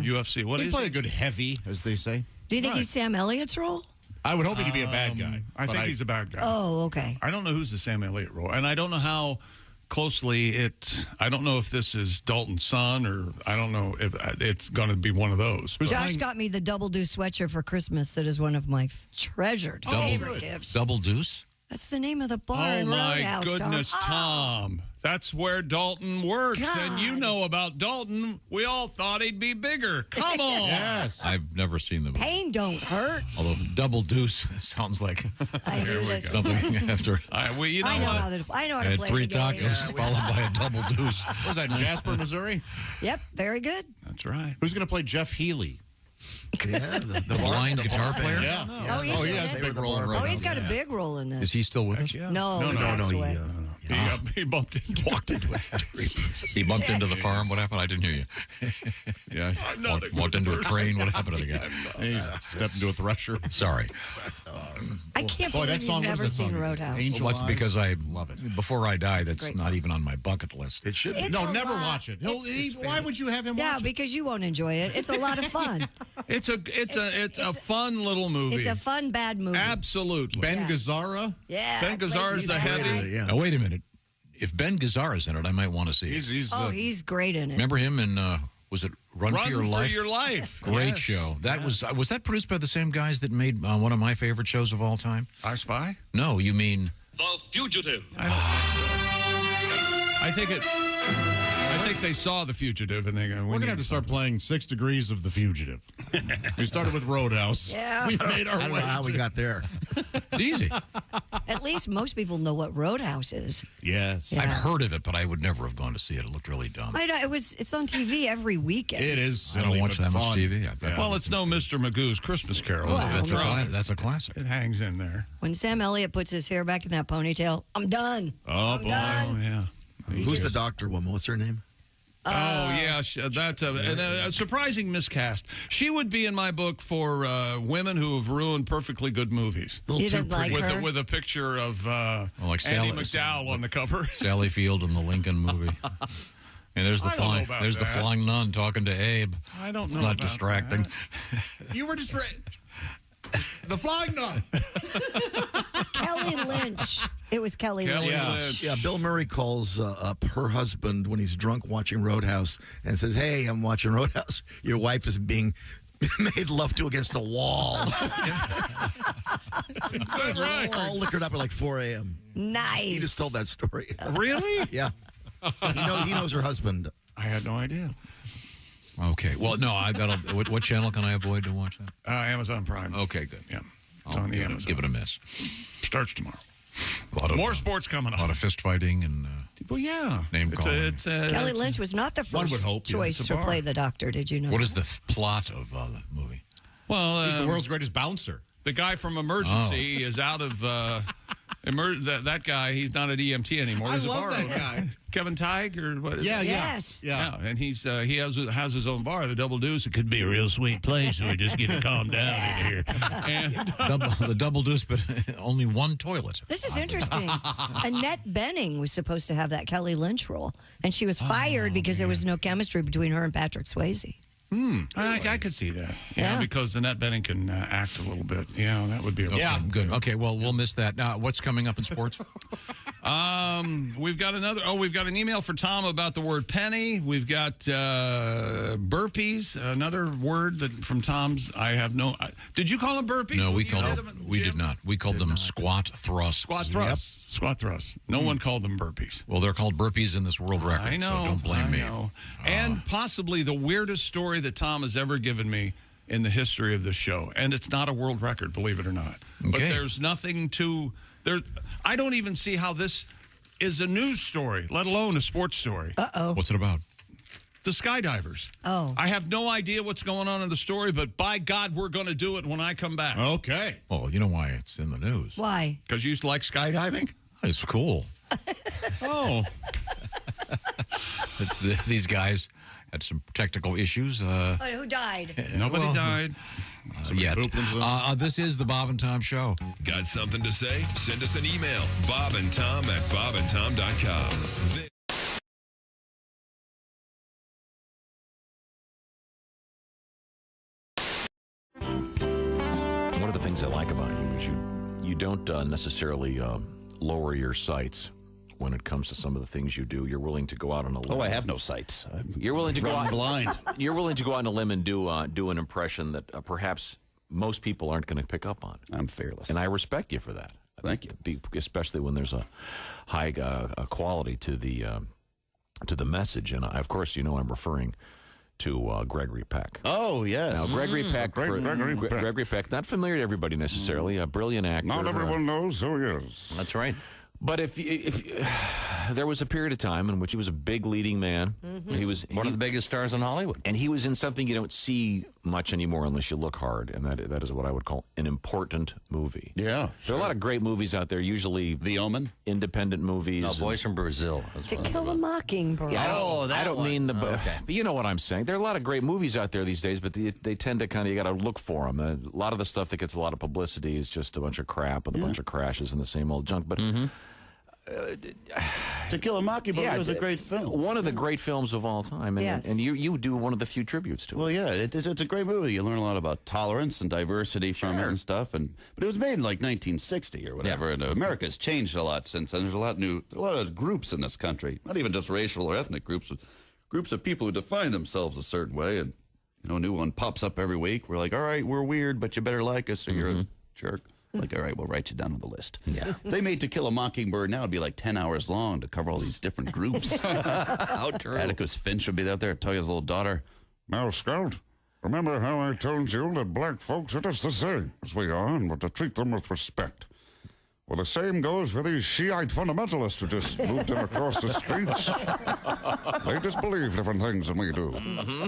Speaker 5: UFC. What
Speaker 6: He'd
Speaker 5: is
Speaker 6: play
Speaker 5: he?
Speaker 6: a good heavy, as they say.
Speaker 7: Do you think
Speaker 5: Right.
Speaker 7: he's Sam Elliott's role?
Speaker 6: I would hope he could be a bad guy.
Speaker 5: I
Speaker 6: but
Speaker 5: think he's a bad guy.
Speaker 7: Oh, okay.
Speaker 5: I don't know who's the Sam Elliott role, and I don't know how closely I don't know if this is Dalton's son, or I don't know if it's going to be one of those.
Speaker 7: Josh got me the Double Deuce sweatshirt for Christmas. That is one of my treasured favorite gifts.
Speaker 4: Double Deuce?
Speaker 7: That's the name of the bar
Speaker 5: Oh
Speaker 7: in
Speaker 5: my
Speaker 7: Roadhouse,
Speaker 5: goodness, Tom. That's where Dalton works, and you know about Dalton. We all thought he'd be bigger. Come on.
Speaker 6: Yes.
Speaker 4: I've never seen the movie.
Speaker 7: Pain don't hurt.
Speaker 4: Although Double Deuce sounds like something after.
Speaker 5: You know
Speaker 7: I know
Speaker 5: what?
Speaker 7: I know how
Speaker 4: I
Speaker 7: to
Speaker 4: had
Speaker 7: play
Speaker 4: 3
Speaker 7: the game.
Speaker 4: tacos followed by a Double Deuce.
Speaker 6: Was that Jasper, Missouri?
Speaker 7: Yep, very good.
Speaker 5: That's right.
Speaker 6: Who's going to play Jeff Healy?
Speaker 18: Yeah,
Speaker 4: The blind guitar player?
Speaker 6: Yeah.
Speaker 7: Oh,
Speaker 6: he has a big role in
Speaker 7: Oh,
Speaker 6: Roadhouse.
Speaker 7: he's got a big role in this.
Speaker 4: Is he still with us?
Speaker 7: No, he passed away.
Speaker 5: He bumped into
Speaker 4: Walked into it. He bumped into the farm. What happened? I didn't hear you.
Speaker 6: Yeah.
Speaker 4: Walked into a train. What happened to the guy?
Speaker 6: He stepped into a thresher.
Speaker 4: Sorry.
Speaker 7: I can't
Speaker 6: Boy,
Speaker 7: believe
Speaker 6: that song,
Speaker 7: you've
Speaker 6: what is
Speaker 7: never
Speaker 6: that
Speaker 7: seen
Speaker 6: song?
Speaker 7: Roadhouse.
Speaker 6: Angel
Speaker 4: Well, that's
Speaker 6: Eyes?
Speaker 4: because I
Speaker 6: love it.
Speaker 4: Before I die, that's
Speaker 7: great
Speaker 4: not
Speaker 7: song.
Speaker 4: even on my bucket list.
Speaker 18: It should be.
Speaker 7: It's
Speaker 6: No,
Speaker 7: a
Speaker 6: never
Speaker 7: lot.
Speaker 6: watch it. Why would you have him
Speaker 7: Yeah,
Speaker 6: watch it?
Speaker 7: because you won't enjoy it. It's a lot of fun.
Speaker 5: It's a fun little movie.
Speaker 7: It's a fun, bad movie.
Speaker 5: Absolutely.
Speaker 6: Ben Gazzara?
Speaker 7: Yeah.
Speaker 5: Ben Gazzara's the heavy.
Speaker 18: Yeah.
Speaker 4: Now, wait a minute. If Ben Gazzara's in it, I might want to see it.
Speaker 7: He's great in it.
Speaker 4: Remember him in, was it Run for Your Life?
Speaker 5: Life.
Speaker 4: Great
Speaker 5: Yes.
Speaker 4: show. That was that produced by the same guys that made one of my favorite shows of all time?
Speaker 5: I Spy?
Speaker 4: No, you mean...
Speaker 13: The Fugitive.
Speaker 5: I don't think so. I think they saw The Fugitive and they go,
Speaker 6: We're going to have to start playing 6 Degrees of The Fugitive. We started with Roadhouse.
Speaker 7: Yeah.
Speaker 6: We made our
Speaker 18: I don't
Speaker 6: way.
Speaker 18: know how we got there.
Speaker 4: It's easy.
Speaker 7: At least most people know what Roadhouse is.
Speaker 6: Yes.
Speaker 7: Yeah.
Speaker 4: I've heard of it, but I would never have gone to see it. It looked really dumb.
Speaker 7: It's on TV every weekend.
Speaker 6: It is silly,
Speaker 4: I don't watch
Speaker 6: but
Speaker 4: that much
Speaker 6: fun.
Speaker 4: TV.
Speaker 5: Well, it's no Mr. Magoo's Christmas Carol.
Speaker 7: Well,
Speaker 4: That's a classic.
Speaker 5: It hangs in there.
Speaker 7: When Sam Elliott puts his hair back in that ponytail, I'm done.
Speaker 6: Oh, boy.
Speaker 5: Oh, yeah.
Speaker 18: Who's the doctor woman? What's her name?
Speaker 5: Yeah, that's a surprising miscast. She would be in my book for women who have ruined perfectly good movies.
Speaker 7: You didn't like her?
Speaker 5: With a picture of
Speaker 4: like
Speaker 5: Andy
Speaker 4: Sally-
Speaker 5: McDowell on the cover.
Speaker 4: Sally Field in the Lincoln movie. And there's the
Speaker 5: I don't know
Speaker 4: flying.
Speaker 5: about
Speaker 4: There's the
Speaker 5: that.
Speaker 4: flying nun talking to Abe.
Speaker 5: I don't
Speaker 4: It's
Speaker 5: know
Speaker 4: not
Speaker 5: about
Speaker 4: distracting.
Speaker 6: You were just... The Flying Nun.
Speaker 7: Kelly Lynch. It was Kelly Lynch.
Speaker 18: Yeah, Bill Murray calls up her husband when he's drunk watching Roadhouse and says, "Hey, I'm watching Roadhouse. Your wife is being made love to against a wall."
Speaker 5: That's right.
Speaker 18: All liquored up at like 4 a.m.
Speaker 7: Nice.
Speaker 18: He just told that story.
Speaker 5: Really?
Speaker 18: Yeah. He knows her husband.
Speaker 5: I had no idea.
Speaker 4: Okay. Well, no, I got. What channel can I avoid to watch that?
Speaker 5: Amazon Prime.
Speaker 4: Okay, good.
Speaker 5: Yeah. It's
Speaker 4: I'll
Speaker 5: on the
Speaker 4: give it-
Speaker 5: Amazon.
Speaker 4: Give it a miss.
Speaker 5: Starts tomorrow.
Speaker 4: More
Speaker 5: sports coming up.
Speaker 4: A lot of fist fighting and
Speaker 5: well, yeah.
Speaker 4: name calling.
Speaker 7: Kelly Lynch was not the
Speaker 6: One
Speaker 7: first
Speaker 6: would hope, yeah.
Speaker 7: choice
Speaker 6: It's a
Speaker 7: to play the doctor. Did you know?
Speaker 4: What is the plot of the movie?
Speaker 5: Well,
Speaker 6: He's the world's greatest bouncer.
Speaker 5: The guy from Emergency is out of That guy, he's not at EMT anymore.
Speaker 18: I
Speaker 5: He's a
Speaker 18: love
Speaker 5: bar
Speaker 18: that
Speaker 5: owner.
Speaker 18: guy.
Speaker 5: Kevin Tighe or what is it?
Speaker 7: Yes.
Speaker 5: Yeah, and he has his own bar, the Double Deuce. It could be a real sweet place, so we just get to calm down in here. And
Speaker 4: the Double Deuce, but only one toilet.
Speaker 7: This is interesting. Annette Bening was supposed to have that Kelly Lynch role, and she was fired because there was no chemistry between her and Patrick Swayze.
Speaker 5: I could see that. Yeah, because Annette Bening can act a little bit. Yeah, that would be okay.
Speaker 4: Yeah, good. Okay, well, we'll miss that. Now, what's coming up in sports?
Speaker 5: We've got we've got an email for Tom about the word penny. We've got burpees, another word that from Tom's. Did you call them burpees?
Speaker 4: No, we did not. We called them squat thrusts.
Speaker 5: Squat thrusts. Yep. Squat thrusts. No one called them burpees.
Speaker 4: Well, they're called burpees in this world record,
Speaker 5: I know,
Speaker 4: so don't blame me.
Speaker 5: And possibly the weirdest story that Tom has ever given me in the history of this show. And it's not a world record, believe it or not.
Speaker 4: Okay.
Speaker 5: But there's nothing to... I don't even see how this is a news story, let alone a sports story.
Speaker 7: Uh-oh.
Speaker 4: What's it about?
Speaker 5: The skydivers.
Speaker 7: Oh.
Speaker 5: I have no idea what's going on in the story, but by God, we're going to do it when I come back.
Speaker 6: Okay.
Speaker 4: Well, you know why it's in the news.
Speaker 7: Why?
Speaker 5: Because you like skydiving?
Speaker 4: It's cool.
Speaker 6: Oh.
Speaker 4: These guys had some technical issues.
Speaker 7: Who died?
Speaker 5: Nobody died.
Speaker 4: Yet. This is the Bob and Tom Show.
Speaker 1: Got something to say? Send us an email, bobandtom@bobandtom.com.
Speaker 12: One of the things I like about you is you don't necessarily lower your sights when it comes to some of the things you do. You're willing to go out on a limb.
Speaker 13: Oh, I have no sights.
Speaker 12: You're willing to go out
Speaker 13: blind.
Speaker 12: You're willing to go out on a limb and do an impression that perhaps most people aren't going to pick up on.
Speaker 13: I'm fearless,
Speaker 12: and I respect you for that.
Speaker 13: Thank you.
Speaker 12: Especially when there's a high quality to the message, and of course, you know I'm referring to Gregory Peck.
Speaker 13: Oh, yes.
Speaker 12: Now, Gregory Peck,
Speaker 10: Gregory
Speaker 12: Peck, not familiar to everybody necessarily, a brilliant actor.
Speaker 10: Not everyone knows who he is.
Speaker 12: That's right. But if there was a period of time in which he was a big leading man, he was
Speaker 13: one of the biggest stars in Hollywood,
Speaker 12: and he was in something you don't see much anymore unless you look hard, and that is what I would call an important movie.
Speaker 13: Yeah,
Speaker 12: there are a lot of great movies out there. Usually,
Speaker 13: The Omen,
Speaker 12: independent movies.
Speaker 13: No, Boys from Brazil.
Speaker 7: To Kill a Mockingbird.
Speaker 12: Yeah, I don't mean the. Okay. But you know what I'm saying. There are a lot of great movies out there these days, but they tend to kind of you got to look for them. A lot of the stuff that gets a lot of publicity is just a bunch of crap with a bunch of crashes and the same old junk. But
Speaker 13: To Kill a Mockingbird was a great film.
Speaker 12: One of the great films of all time. And, and you do one of the few tributes to it.
Speaker 13: Well, yeah, it's a great movie. You learn a lot about tolerance and diversity from it and stuff. But it was made in like 1960 or whatever. And America's changed a lot since then. There's a lot of groups in this country, not even just racial or ethnic groups, but groups of people who define themselves a certain way. And a new one pops up every week. We're like, all right, we're weird, but you better like us or you're a jerk. Like, all right, we'll write you down on the list.
Speaker 12: Yeah.
Speaker 13: If they made To Kill a Mockingbird now, it'd be like 10 hours long to cover all these different groups.
Speaker 12: How true.
Speaker 13: Atticus Finch would be out there, tell his little daughter.
Speaker 10: Now, Scout, remember how I told you that black folks are just the same as we are, and we're to treat them with respect. Well, the same goes for these Shiite fundamentalists who just moved in across the streets. They just believe different things than we do.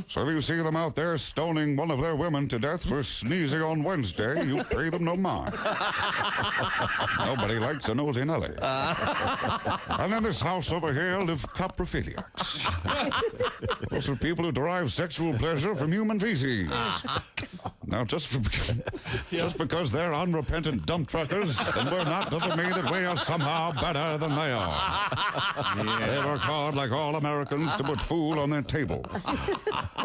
Speaker 10: So if you see them out there stoning one of their women to death for sneezing on Wednesday, you pay them no mind. Nobody likes a nosy Nelly. And in this house over here live coprophiliacs. Those are people who derive sexual pleasure from human feces. Now, just because they're unrepentant dump truckers and we're not doesn't mean that we are somehow better than they are. They work hard like all Americans to put food on their table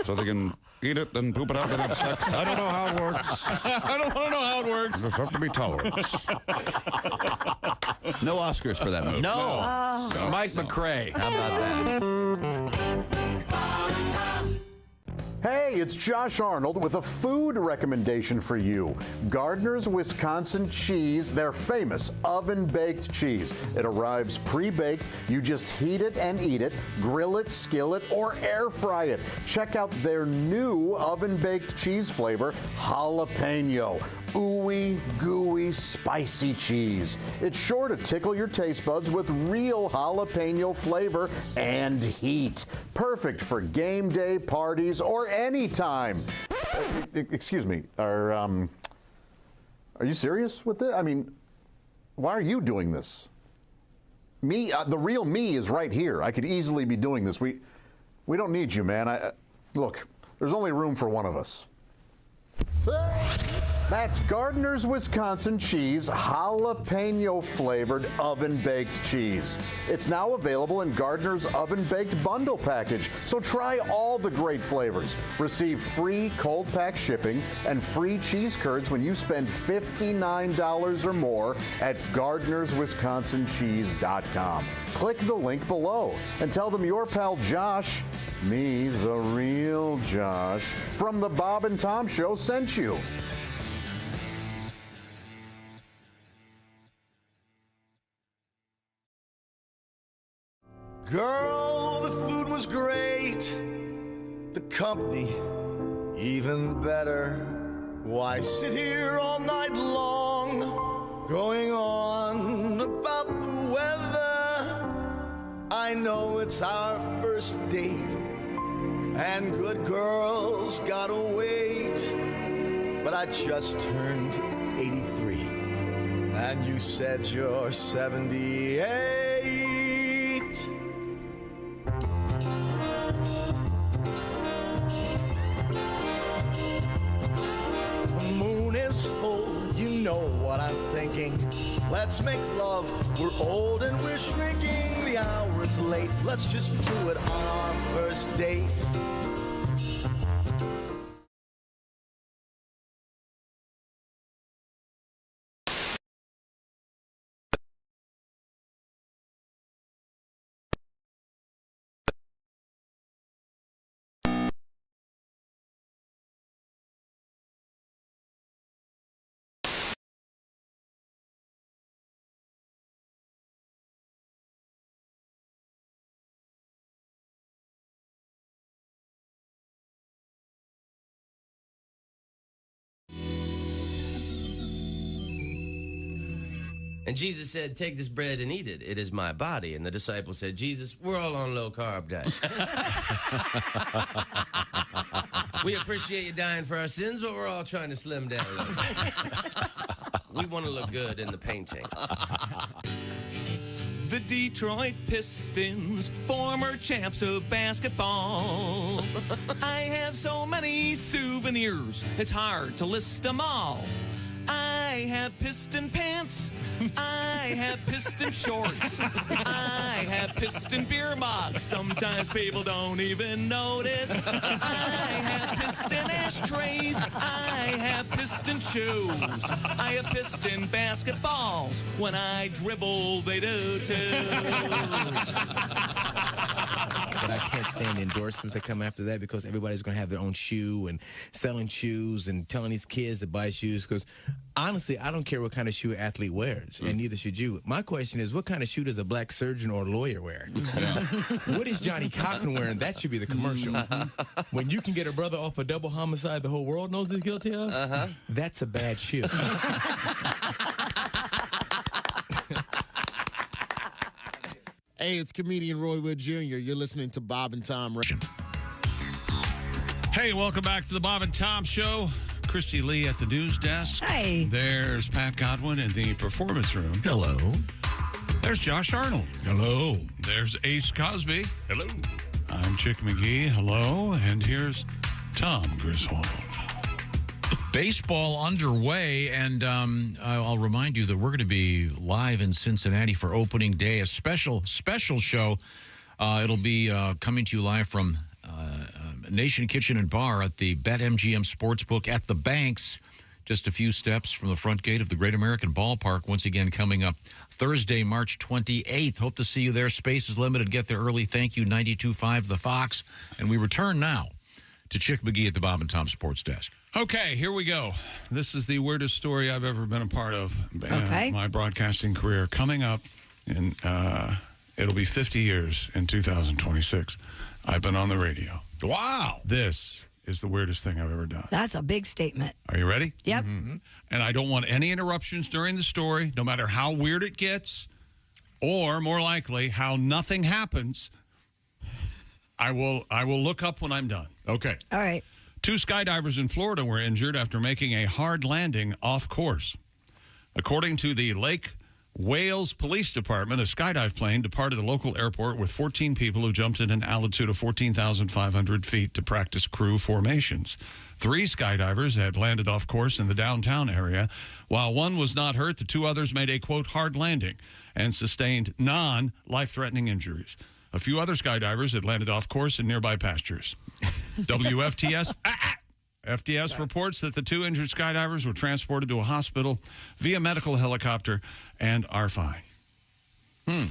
Speaker 10: so they can eat it and poop it out and have sex. I don't know how it works.
Speaker 5: I don't want to know how it works.
Speaker 10: There's have to be tolerance.
Speaker 13: No Oscars for that movie.
Speaker 12: No. Mike McRae. How about that?
Speaker 9: Hey, it's Josh Arnold with a food recommendation for you. Gardner's Wisconsin cheese, their famous oven-baked cheese. It arrives pre-baked. You just heat it and eat it, grill it, skillet, or air fry it. Check out their new oven-baked cheese flavor, jalapeno. Ooey, gooey, spicy cheese. It's sure to tickle your taste buds with real jalapeno flavor and heat. Perfect for game day parties or any time. Excuse me, are you serious with it? I mean, Why are you doing this? Me, the real me is right here. I could easily be doing this. We don't need you, man. Look, there's only room for one of us. That's Gardner's Wisconsin cheese, jalapeno flavored oven baked cheese. It's now available in Gardner's oven baked bundle package. So try all the great flavors. Receive free cold pack shipping and free cheese curds when you spend $59 or more at Gardner'sWisconsinCheese.com. Click the link below and tell them your pal Josh, me, the real Josh, from the Bob and Tom Show sent you.
Speaker 14: Girl, the food was great, the company even better. Why sit here all night long, going on about the weather? I know it's our first date, and good girls gotta wait. But I just turned 83, and you said you're 78. The moon is full, you know what I'm thinking. Let's make love, we're old and we're shrinking. The hour's late, let's just do it on our first date.
Speaker 15: And Jesus said, take this bread and eat it. It is my body. And the disciples said, Jesus, we're all on low-carb diet. We appreciate you dying for our sins, but we're all trying to slim down a little bit. We want to look good in the painting.
Speaker 16: The Detroit Pistons, former champs of basketball. I have so many souvenirs, it's hard to list them all. I have piston pants, I have piston shorts, I have piston beer mugs, sometimes people don't even notice. I have piston ashtrays, I have piston shoes, I have piston basketballs, when I dribble they do too.
Speaker 17: But I can't stand the endorsements that come after that, because everybody's going to have their own shoe and selling shoes and telling these kids to buy shoes. Because honestly, I don't care what kind of shoe an athlete wears, and neither should you. My question is, what kind of shoe does a black surgeon or lawyer wear? What is Johnny Cochran wearing? That should be the commercial. When you can get a brother off a double homicide the whole world knows he's guilty of, that's a bad shoe.
Speaker 19: Hey, it's comedian Roy Wood Jr. You're listening to Bob and Tom.
Speaker 5: Hey, welcome back to the Bob and Tom Show. Christy Lee at the news desk.
Speaker 7: Hi.
Speaker 5: There's Pat Godwin in the performance room.
Speaker 19: Hello.
Speaker 5: There's Josh Arnold.
Speaker 19: Hello.
Speaker 5: There's Ace Cosby. Hello. I'm Chick McGee. Hello. And here's Tom Griswold.
Speaker 4: Baseball underway, and I'll remind you that we're going to be live in Cincinnati for opening day, a special show. It'll be coming to you live from Nation Kitchen and Bar at the BetMGM Sportsbook at the Banks, just a few steps from the front gate of the Great American Ballpark. Once again, coming up Thursday, March 28th. Hope to see you there. Space is limited. Get there early. Thank you, 92.5 The Fox. And we return now to Chick McGee at the Bob and Tom Sports Desk.
Speaker 5: Okay, here we go. This is the weirdest story I've ever been a part of in my broadcasting career. Coming up, in it'll be 50 years in 2026. I've been on the radio.
Speaker 19: Wow.
Speaker 5: This is the weirdest thing I've ever done.
Speaker 7: That's a big statement.
Speaker 5: Are you ready?
Speaker 7: Yep.
Speaker 19: Mm-hmm.
Speaker 5: And I don't want any interruptions during the story, no matter how weird it gets, or more likely, how nothing happens. I will look up when I'm done.
Speaker 19: Okay.
Speaker 7: All right.
Speaker 5: 2 skydivers in Florida were injured after making a hard landing off course. According to the Lake Wales Police Department, a skydive plane departed the local airport with 14 people who jumped at an altitude of 14,500 feet to practice crew formations. 3 skydivers had landed off course in the downtown area. While one was not hurt, the 2 others made a, quote, hard landing and sustained non-life-threatening injuries. A few other skydivers had landed off course in nearby pastures. FDS reports that the 2 injured skydivers were transported to a hospital via medical helicopter and are fine.
Speaker 7: Why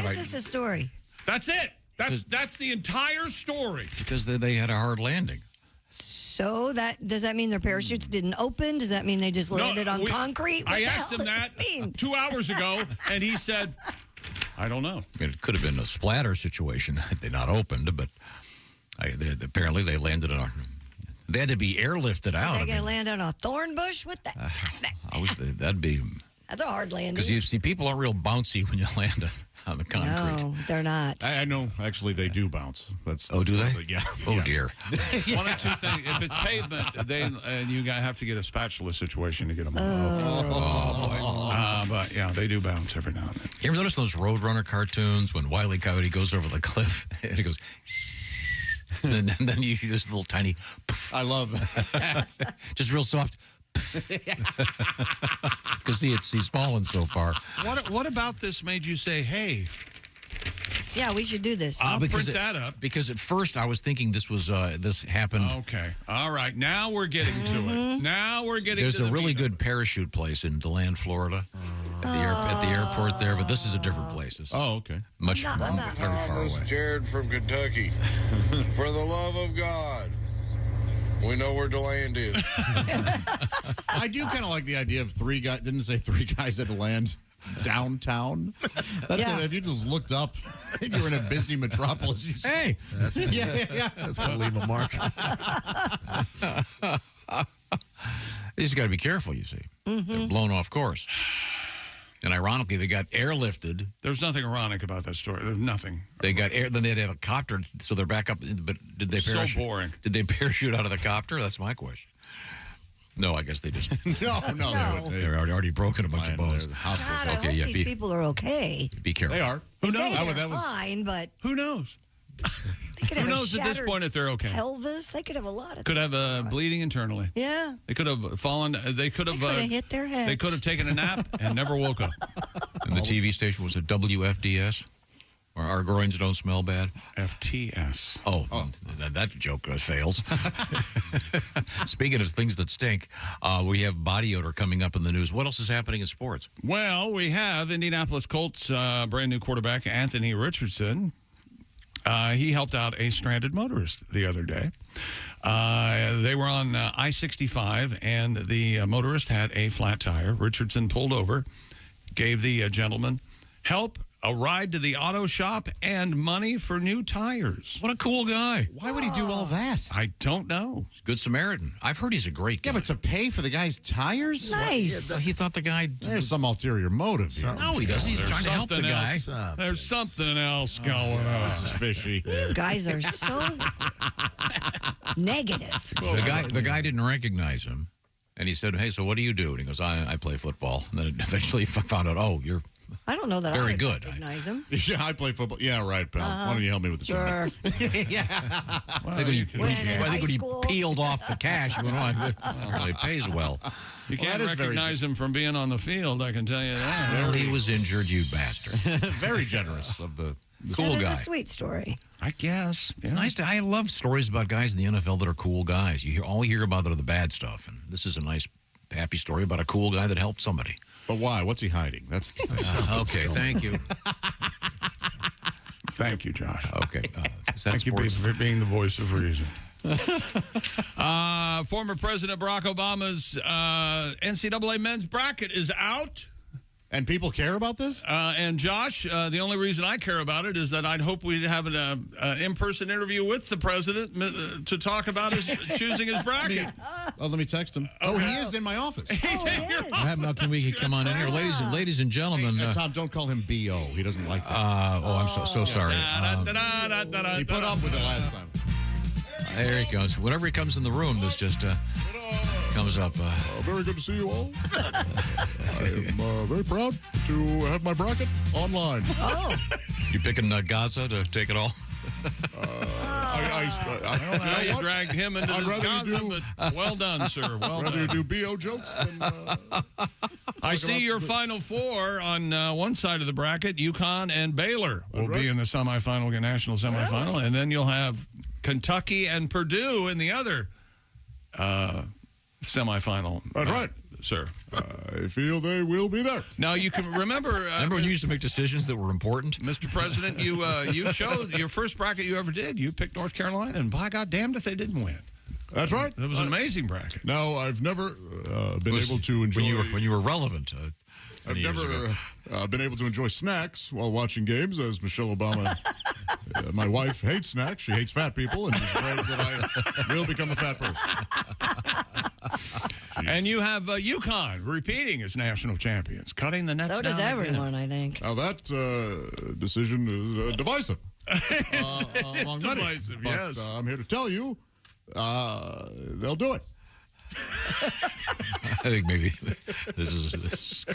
Speaker 7: is this a story?
Speaker 5: That's it. That's the entire story.
Speaker 4: Because they had a hard landing.
Speaker 7: So does that mean their parachutes didn't open? Does that mean they just landed on concrete?
Speaker 5: I asked him that 2 hours ago, and he said, I don't know.
Speaker 4: I mean, it could have been a splatter situation had they not opened, but apparently they landed on. They had to be airlifted out.
Speaker 7: Are they going to land on a thorn bush? What the?
Speaker 4: I wish that'd be.
Speaker 7: That's a hard landing.
Speaker 4: Because you see, people aren't real bouncy when you land on the concrete.
Speaker 7: No, they're not.
Speaker 6: I know. Actually, they do bounce.
Speaker 4: Do they?
Speaker 6: Yeah.
Speaker 4: Oh, dear.
Speaker 5: One or two things. If it's pavement, and you have to get a spatula situation to get them off.
Speaker 4: Oh, boy.
Speaker 5: But, yeah, they do bounce every now and then.
Speaker 4: You ever notice those Roadrunner cartoons when Wile E. Coyote goes over the cliff and it goes... and then you hear this little tiny...
Speaker 6: I love that.
Speaker 4: Just real soft... Because he's fallen so far.
Speaker 5: What about this made you say, hey...
Speaker 7: Yeah, we should do this.
Speaker 5: I'll print that up.
Speaker 4: Because at first I was thinking this happened...
Speaker 5: Okay. All right. Now we're getting to it. Now we're getting
Speaker 4: There's
Speaker 5: to
Speaker 4: a really good parachute place in DeLand, Florida. At the airport there, but this is a different place.
Speaker 6: Okay.
Speaker 4: Much very far
Speaker 3: This
Speaker 4: away.
Speaker 3: is Jared from Kentucky. For the love of God, we know where DeLand is.
Speaker 6: I do kind of like the idea of 3 guys. Didn't say 3 guys had to land downtown. If you just looked up and you were in a busy metropolis, you
Speaker 4: hey,
Speaker 19: that's gonna leave a mark.
Speaker 4: You just got to be careful. You see, they're blown off course. And ironically, they got airlifted.
Speaker 5: There's nothing ironic about that story. There's nothing.
Speaker 4: They got then they had a helicopter, so they're back up. But did they parachute?
Speaker 5: So boring.
Speaker 4: Did they parachute out of the copter? That's my question. No, I guess they just.
Speaker 6: No.
Speaker 4: They're already broken a bunch of bones.
Speaker 7: God, I hope these people are okay.
Speaker 4: Be careful.
Speaker 6: They are.
Speaker 7: Who knows? They're fine, but
Speaker 5: who knows?
Speaker 7: They could have
Speaker 5: Who knows
Speaker 7: a
Speaker 5: at this point if they're okay?
Speaker 7: Pelvis. They could have a lot of.
Speaker 5: Could have bleeding internally.
Speaker 7: Yeah.
Speaker 5: They could have fallen. They could have
Speaker 7: hit their heads.
Speaker 5: They could have taken a nap and never woke up.
Speaker 4: And the TV station was a WFDS, or our groins don't smell bad.
Speaker 5: FTS.
Speaker 4: Oh. That joke fails. Speaking of things that stink, we have body odor coming up in the news. What else is happening in sports?
Speaker 5: Well, we have Indianapolis Colts brand new quarterback Anthony Richardson. He helped out a stranded motorist the other day. They were on I-65, and the motorist had a flat tire. Richardson pulled over, gave the gentleman help, a ride to the auto shop, and money for new tires.
Speaker 4: What a cool guy.
Speaker 6: Why would he do all that?
Speaker 5: I don't know.
Speaker 4: Good Samaritan. I've heard he's a great guy.
Speaker 6: Yeah, but to pay for the guy's tires?
Speaker 7: Nice.
Speaker 4: He thought the guy...
Speaker 6: There's some ulterior motive here.
Speaker 4: No, he doesn't. He's trying to help the guy.
Speaker 5: There's something else going on.
Speaker 6: This is fishy.
Speaker 7: You guys are so negative.
Speaker 4: The guy didn't recognize him. And he said, hey, so what do you do? And he goes, I play football. And then eventually found out, oh, you're
Speaker 7: I don't know that
Speaker 4: very
Speaker 7: I
Speaker 4: good.
Speaker 7: recognize him.
Speaker 6: Yeah, I play football. Yeah, right, pal. Why don't you help me with the
Speaker 7: Sure.
Speaker 6: yeah.
Speaker 4: I think when he peeled off the cash, he went on. Well, he pays well.
Speaker 5: You can't recognize him from being on the field, I can tell you that.
Speaker 4: Well, he was injured, you bastard.
Speaker 6: Very generous of the
Speaker 4: cool guy.
Speaker 7: It's a sweet story.
Speaker 5: I guess.
Speaker 4: It's nice. I love stories about guys in the NFL that are cool guys. All you hear about are the bad stuff, and this is a nice, happy story about a cool guy that helped somebody.
Speaker 6: But why? What's he hiding? That's
Speaker 4: okay. Thank you.
Speaker 5: Thank you, Josh.
Speaker 4: Okay.
Speaker 5: Thank you for being the voice of reason. Former President Barack Obama's NCAA men's bracket is out.
Speaker 6: And people care about this?
Speaker 5: And Josh, the only reason I care about it is that I'd hope we'd have an in-person interview with the president to talk about his choosing his bracket.
Speaker 6: Let me text him. Oh, he is in my office.
Speaker 5: He's in your office.
Speaker 4: Now, can we come on in here? Ladies and gentlemen.
Speaker 6: Hey, Tom, don't call him B.O. He doesn't like that.
Speaker 4: I'm so sorry.
Speaker 6: He put up with it last time.
Speaker 4: There he goes. Whenever he comes in the room, there's just... comes up.
Speaker 6: Very good to see you all. I am very proud to have my bracket online.
Speaker 7: Oh.
Speaker 4: You picking Gaza to take it all?
Speaker 5: I don't know how you dragged him into this Gaza, but well done, sir. Well
Speaker 6: rather
Speaker 5: done.
Speaker 6: you do BO jokes than...
Speaker 5: I see your Final Four on one side of the bracket. UConn and Baylor will be in the semifinal, national semifinal, and then you'll have Kentucky and Purdue in the other semifinal.
Speaker 6: That's right,
Speaker 5: sir.
Speaker 6: I feel they will be there.
Speaker 5: Now you can remember.
Speaker 4: Remember when you used to make decisions that were important,
Speaker 5: Mr. President? You chose your first bracket you ever did. You picked North Carolina, and by God damned if they didn't win.
Speaker 6: That's right.
Speaker 5: It was an amazing bracket.
Speaker 6: No, I've never been able to enjoy...
Speaker 4: When you were relevant.
Speaker 6: I've never been able to enjoy snacks while watching games, as Michelle Obama, my wife, hates snacks. She hates fat people, and she's afraid that I will become a fat person.
Speaker 5: And you have UConn repeating as national champions, cutting the nets down.
Speaker 7: So does everyone, I think.
Speaker 6: Now, that decision is divisive among many.
Speaker 5: Divisive,
Speaker 6: but,
Speaker 5: yes.
Speaker 6: I'm here to tell you, they'll do it.
Speaker 4: I think maybe this is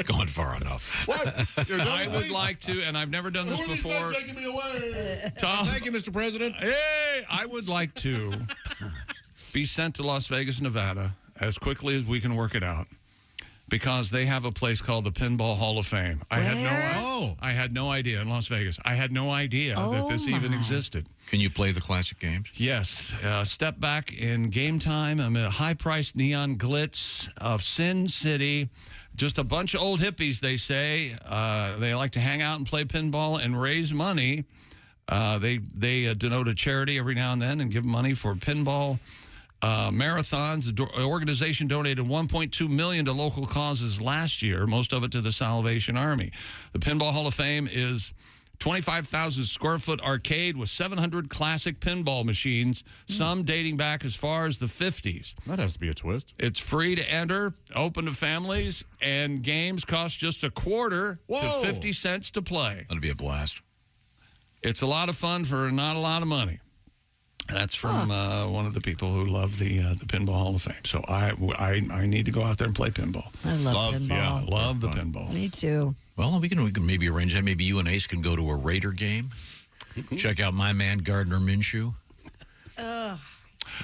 Speaker 4: going far enough.
Speaker 6: What?
Speaker 5: I would like to, and I've never done this before.
Speaker 6: Taking me away.
Speaker 5: Tom,
Speaker 6: thank you, Mr. President.
Speaker 5: Hey, I would like to be sent to Las Vegas, Nevada, as quickly as we can work it out, because they have a place called the Pinball Hall of Fame. I had no idea in Las Vegas. I had no idea that this even existed.
Speaker 4: Can you play the classic games?
Speaker 5: Yes. Step back in game time. I'm at a high-priced neon glitz of Sin City. Just a bunch of old hippies, they say. They like to hang out and play pinball and raise money. They denote a charity every now and then and give money for pinball marathons. The organization donated $1.2 million to local causes last year, most of it to the Salvation Army. The Pinball Hall of Fame is 25,000 square foot arcade with 700 classic pinball machines, some dating back as far as the 50s.
Speaker 6: That has to be a twist.
Speaker 5: It's free to enter, open to families, and games cost just $0.25 to 50 cents to play.
Speaker 4: That'll be a blast.
Speaker 5: It's a lot of fun for not a lot of money. That's from one of the people who love the Pinball Hall of Fame. So I need to go out there and play pinball.
Speaker 7: I love pinball.
Speaker 5: Yeah, love the pinball.
Speaker 7: Me too.
Speaker 4: Well, we can maybe arrange that. Maybe you and Ace can go to a Raider game. Check out my man Gardner Minshew.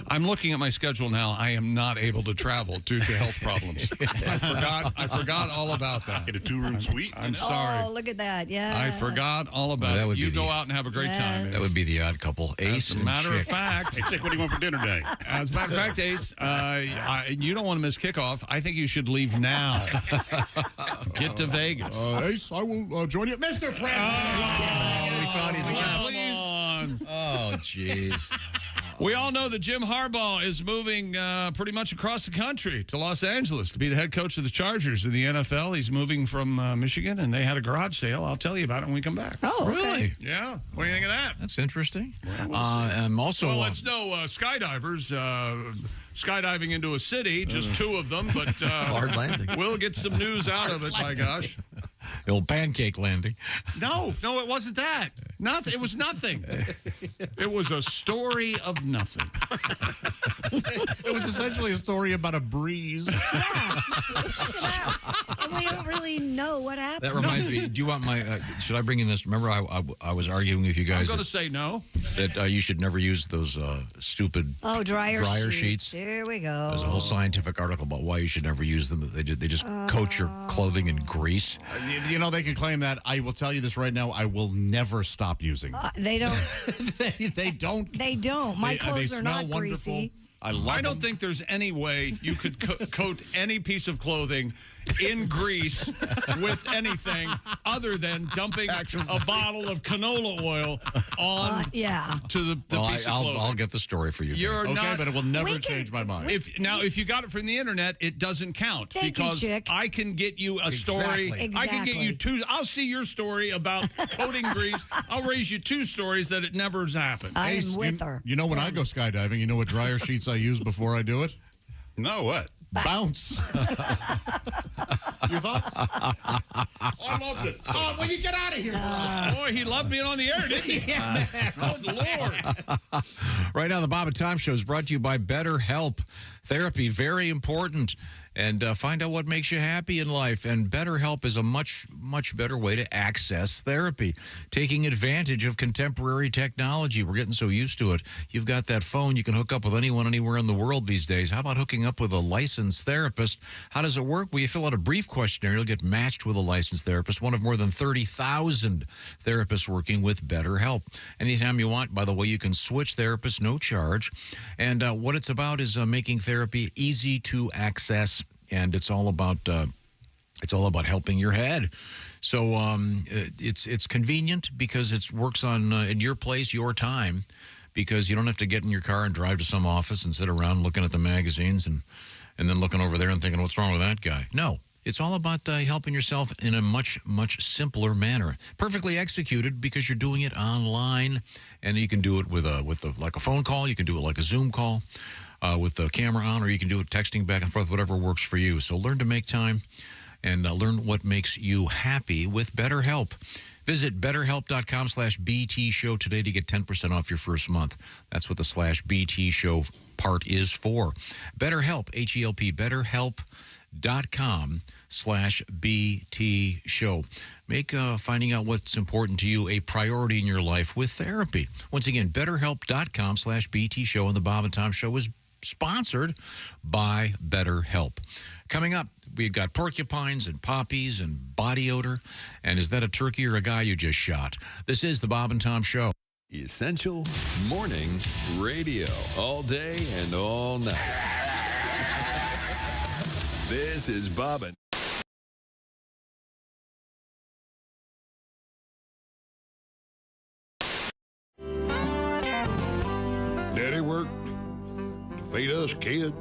Speaker 5: I'm looking at my schedule now. I am not able to travel due to health problems. I forgot all about that.
Speaker 6: Get a 2-room suite.
Speaker 5: I'm sorry.
Speaker 7: Oh, look at that. Yeah.
Speaker 5: I forgot all about it. You go out and have a great time.
Speaker 4: That would be the odd couple. Ace
Speaker 5: As a
Speaker 4: and
Speaker 5: matter
Speaker 4: Chick.
Speaker 5: of fact.
Speaker 6: Hey, Chick, what do you want for dinner today?
Speaker 5: As a matter of fact, Ace, you don't want to miss kickoff. I think you should leave now. Get to Vegas.
Speaker 6: Ace, I will join you. Mr. President!
Speaker 4: We thought he'd left.
Speaker 6: Please.
Speaker 4: Oh, jeez.
Speaker 5: We all know that Jim Harbaugh is moving pretty much across the country to Los Angeles to be the head coach of the Chargers in the NFL. He's moving from Michigan, and they had a garage sale. I'll tell you about it when we come back.
Speaker 7: Oh, okay.
Speaker 4: Really?
Speaker 5: Yeah. What do you think of that?
Speaker 4: That's interesting.
Speaker 5: Well,
Speaker 4: I'm also.
Speaker 5: Well, it's no skydivers skydiving into a city, just two of them, but
Speaker 21: Hard landing.
Speaker 5: We'll get some news out of it, by gosh.
Speaker 4: The old pancake landing.
Speaker 5: No, it wasn't that. Nothing. It was nothing. It was a story of nothing.
Speaker 6: It was essentially a story about a breeze.
Speaker 7: And we don't really know what happened.
Speaker 4: That reminds me. Do you want my? Should I bring in this? Remember, I was arguing with you guys.
Speaker 5: I'm going to say no.
Speaker 4: That you should never use those stupid
Speaker 7: dryer
Speaker 4: sheets.
Speaker 7: Here we go.
Speaker 4: There's a whole scientific article about why you should never use them. They just coat your clothing in grease.
Speaker 6: You know, they can claim that. I will tell you this right now. I will never stop using them.
Speaker 7: They don't.
Speaker 6: They don't.
Speaker 7: They don't. My clothes
Speaker 6: they
Speaker 7: are
Speaker 6: smell
Speaker 7: not
Speaker 6: wonderful.
Speaker 7: greasy.
Speaker 5: I don't think there's any way you could coat any piece of clothing in grease with anything other than dumping a bottle of canola oil on to the piece of clothing.
Speaker 4: I'll get the story for you.
Speaker 5: You're
Speaker 6: okay,
Speaker 5: not,
Speaker 6: but it will never change my mind.
Speaker 5: If you got it from the internet, it doesn't count because I can get you a story.
Speaker 7: Exactly.
Speaker 5: I can get you two. I'll see your story about coating grease. I'll raise you two stories that it never has happened.
Speaker 7: I'm with her.
Speaker 6: You know when I go skydiving, you know what dryer sheets I use before I do it?
Speaker 3: No, what?
Speaker 6: Bounce. Your thoughts? I loved it. Oh, will you get out of here?
Speaker 5: Boy, he loved being on the air, didn't he?
Speaker 6: Yeah.
Speaker 5: Good Lord.
Speaker 4: Right now, the Bob and Tom Show is brought to you by BetterHelp. Therapy, very important. And find out what makes you happy in life. And BetterHelp is a much, much better way to access therapy, taking advantage of contemporary technology. We're getting so used to it. You've got that phone. You can hook up with anyone anywhere in the world these days. How about hooking up with a licensed therapist? How does it work? Well, you fill out a brief questionnaire. You'll get matched with a licensed therapist, one of more than 30,000 therapists working with BetterHelp. Anytime you want, by the way, you can switch therapists, no charge. And what it's about is making therapy easy to access. And it's all about helping your head. So it's convenient because it works on in your place, your time, because you don't have to get in your car and drive to some office and sit around looking at the magazines and then looking over there and thinking, what's wrong with that guy? No, it's all about helping yourself in a much, much simpler manner. Perfectly executed because you're doing it online, and you can do it with like a phone call. You can do it like a Zoom call. With the camera on, or you can do it texting back and forth, whatever works for you. So learn to make time and learn what makes you happy with BetterHelp. Visit BetterHelp.com/BT Show today to get 10% off your first month. That's what the /BT Show part is for. BetterHelp, H-E-L-P, BetterHelp.com/BT Show. Make finding out what's important to you a priority in your life with therapy. Once again, BetterHelp.com/BT Show, and the Bob and Tom Show is sponsored by BetterHelp. Coming up, we've got porcupines and poppies and body odor. And is that a turkey or a guy you just shot? This is the Bob and Tom Show.
Speaker 1: Essential morning radio all day and all night. This is Bob and
Speaker 2: Daddy worked to feed us kids,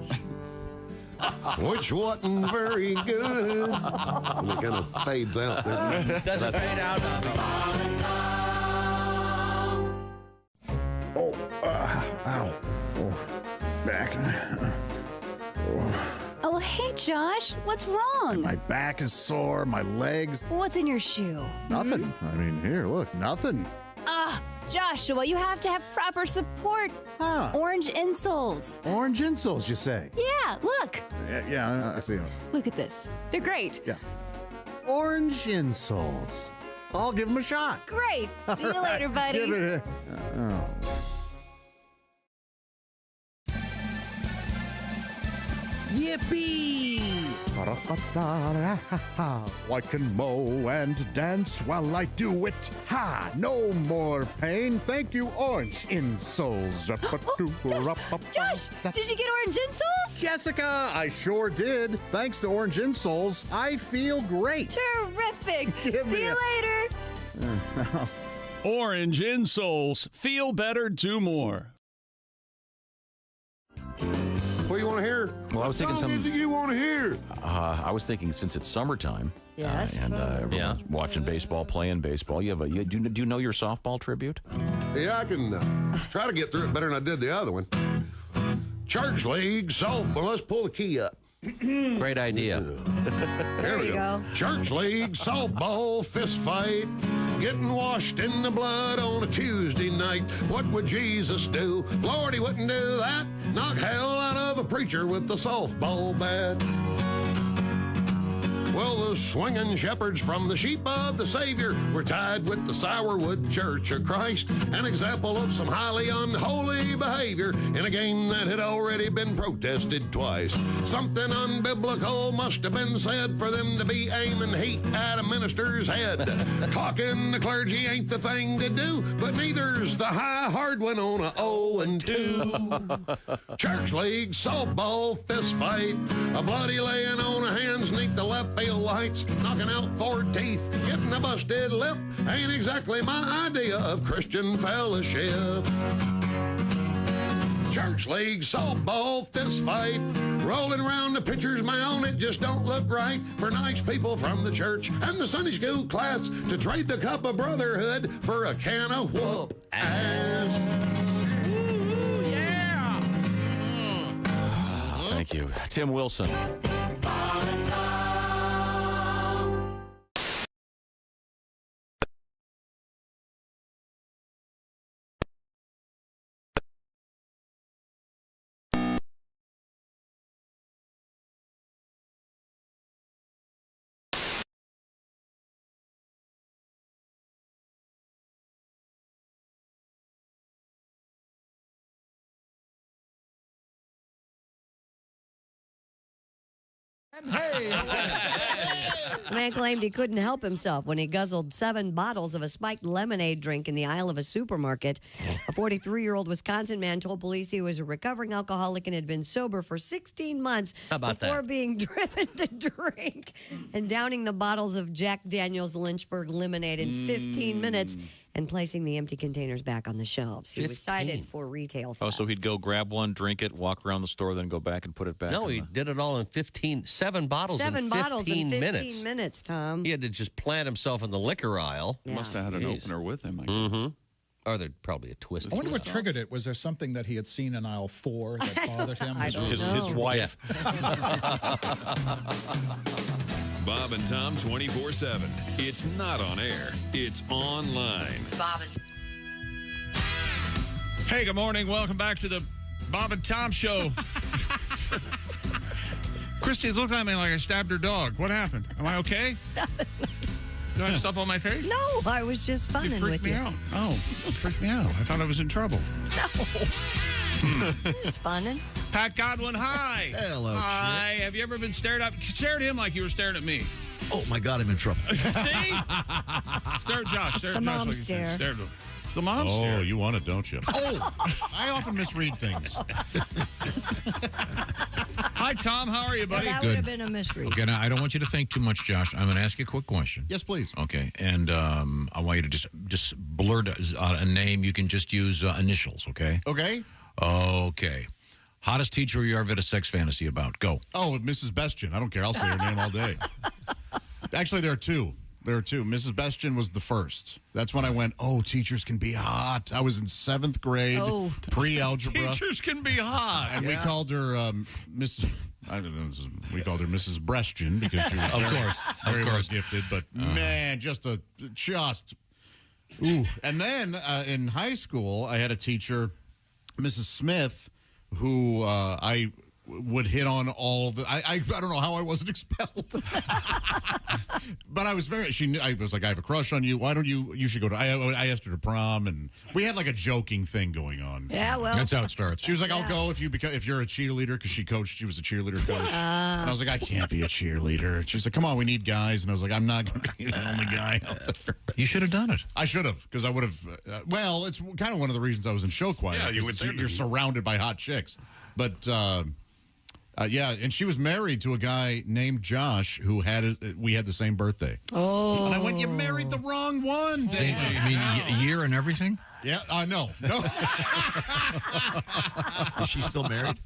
Speaker 2: which wasn't very good. And it kind of fades out there.
Speaker 15: Doesn't fade out.
Speaker 9: Oh, ow. Oh, back.
Speaker 8: Oh, hey, Josh. What's wrong?
Speaker 9: My back is sore, my legs.
Speaker 8: What's in your shoe?
Speaker 9: Nothing. I mean, here, look, nothing.
Speaker 8: Ah, Joshua, you have to have proper support. Orange insoles.
Speaker 9: Orange insoles, you say?
Speaker 8: Yeah, look.
Speaker 9: Yeah, I see them.
Speaker 8: Look at this. They're great.
Speaker 9: Yeah. Orange insoles. I'll give them a shot.
Speaker 8: Great. See you later, buddy.
Speaker 9: Give it a... Yippee! I can mow and dance while I do it. Ha! No more pain. Thank you, orange insoles.
Speaker 8: Josh, did you get orange insoles?
Speaker 9: Jessica, I sure did. Thanks to orange insoles, I feel great.
Speaker 8: Terrific. See you later.
Speaker 5: Orange insoles. Feel better, do more.
Speaker 2: What do you want to hear?
Speaker 12: Well, I was thinking
Speaker 2: what music you want to hear?
Speaker 12: I was thinking since it's summertime.
Speaker 7: Yes.
Speaker 12: And everyone's watching baseball, playing baseball. You have do you know your softball tribute?
Speaker 2: Yeah, I can try to get through it better than I did the other one. Church league softball. Let's pull the key up.
Speaker 15: Great idea.
Speaker 2: There we go. Church league softball fist fight. Getting washed in the blood on a Tuesday night. What would Jesus do? Lord, he wouldn't do that. Knock hell out of a preacher with the softball bat. Well, the swinging shepherds from the sheep of the Savior were tied with the Sourwood Church of Christ, an example of some highly unholy behavior in a game that had already been protested twice. Something unbiblical must have been said for them to be aiming heat at a minister's head. Clocking the clergy ain't the thing to do, but neither's the high hard one on a 0-2. Church league softball fist fight, a bloody laying on of hands neath the left field lights, knocking out 4 teeth, getting a busted lip, ain't exactly my idea of Christian fellowship. Church league softball fist fight, rolling around the pitcher's mound, it just don't look right for nice people from the church and the Sunday school class to trade the cup of brotherhood for a can of whoop ass.
Speaker 12: Yeah. Thank you, Tim Wilson.
Speaker 7: The man claimed he couldn't help himself when he guzzled 7 bottles of a spiked lemonade drink in the aisle of a supermarket. A 43-year-old Wisconsin man told police he was a recovering alcoholic and had been sober for 16 months before being driven to drink and downing the bottles of Jack Daniel's Lynchburg lemonade in 15 minutes and placing the empty containers back on the shelves. He was cited for retail theft.
Speaker 12: Oh, so he'd go grab one, drink it, walk around the store, then go back and put it back.
Speaker 11: No, he did it all in 7 bottles in 15
Speaker 7: minutes, Tom.
Speaker 11: He had to just plant himself in the liquor aisle.
Speaker 13: He must have had an opener with him, I guess.
Speaker 11: Mm-hmm. Or there's probably a twist.
Speaker 20: I wonder what triggered it. Was there something that he had seen in aisle 4 that bothered him?
Speaker 12: His wife.
Speaker 1: Bob and Tom 24/7. It's not on air. It's online.
Speaker 7: Bob and
Speaker 5: Hey, good morning. Welcome back to the Bob and Tom Show. Christy's looking at me like I stabbed her dog. What happened? Am I okay? Do I have stuff on my face?
Speaker 7: No, I was just funning
Speaker 5: You
Speaker 7: with
Speaker 5: freaked me out. Oh, you freaked me out. I thought I was in trouble.
Speaker 7: Just funning.
Speaker 5: Pat Godwin, hi.
Speaker 22: Hello.
Speaker 5: Hi. Have you ever been stared at? Stare at him like you were staring at me.
Speaker 22: Oh, my God, I'm in trouble.
Speaker 5: See? Stare at Josh.
Speaker 7: It's
Speaker 5: Stare
Speaker 7: the
Speaker 5: at Josh
Speaker 7: mom
Speaker 5: like you
Speaker 7: stare.
Speaker 5: stared at him. It's the mom stare.
Speaker 6: Oh, you want it, don't you? Oh, I often misread things.
Speaker 5: Hi, Tom. How are you, buddy?
Speaker 7: That would have been a mystery.
Speaker 4: Okay, now I don't want you to think too much, Josh. I'm going to ask you a quick question.
Speaker 6: Yes, please.
Speaker 4: Okay, and I want you to just blurt out a name. You can just use initials, okay?
Speaker 6: Okay.
Speaker 4: Okay. Hottest teacher you ever had a sex fantasy about? Go.
Speaker 6: Oh, Mrs. Bestian. I don't care. I'll say her name all day. Actually, there are two. Mrs. Bestian was the first. That's when I went, oh, teachers can be hot. I was in 7th grade, pre-algebra.
Speaker 5: Teachers can be hot.
Speaker 6: And we called her we called her Mrs. Bestian because she was very well gifted. But man, ooh. And then in high school, I had a teacher, Mrs. Smith, who I would hit on all the. I don't know how I wasn't expelled, but I was very. I was like, I have a crush on you. Why don't you? You should go to. I asked her to prom, and we had like a joking thing going on.
Speaker 7: Yeah, well,
Speaker 4: that's how it starts.
Speaker 6: She was like, I'll go if you're a cheerleader because she was a cheerleader coach. And I was like, I can't be a cheerleader. She's like, come on, we need guys. And I was like, I'm not going to be the only guy out there.
Speaker 4: You should have done it.
Speaker 6: I should have because I would have. Well, it's kind of one of the reasons I was in show choir.
Speaker 11: Yeah,
Speaker 6: you're surrounded by hot chicks, but. Yeah, and she was married to a guy named Josh who we had the same birthday.
Speaker 7: Oh.
Speaker 6: And I went, you married the wrong one, Dave.
Speaker 4: You mean year and everything?
Speaker 6: Yeah, no.
Speaker 22: Is she still married?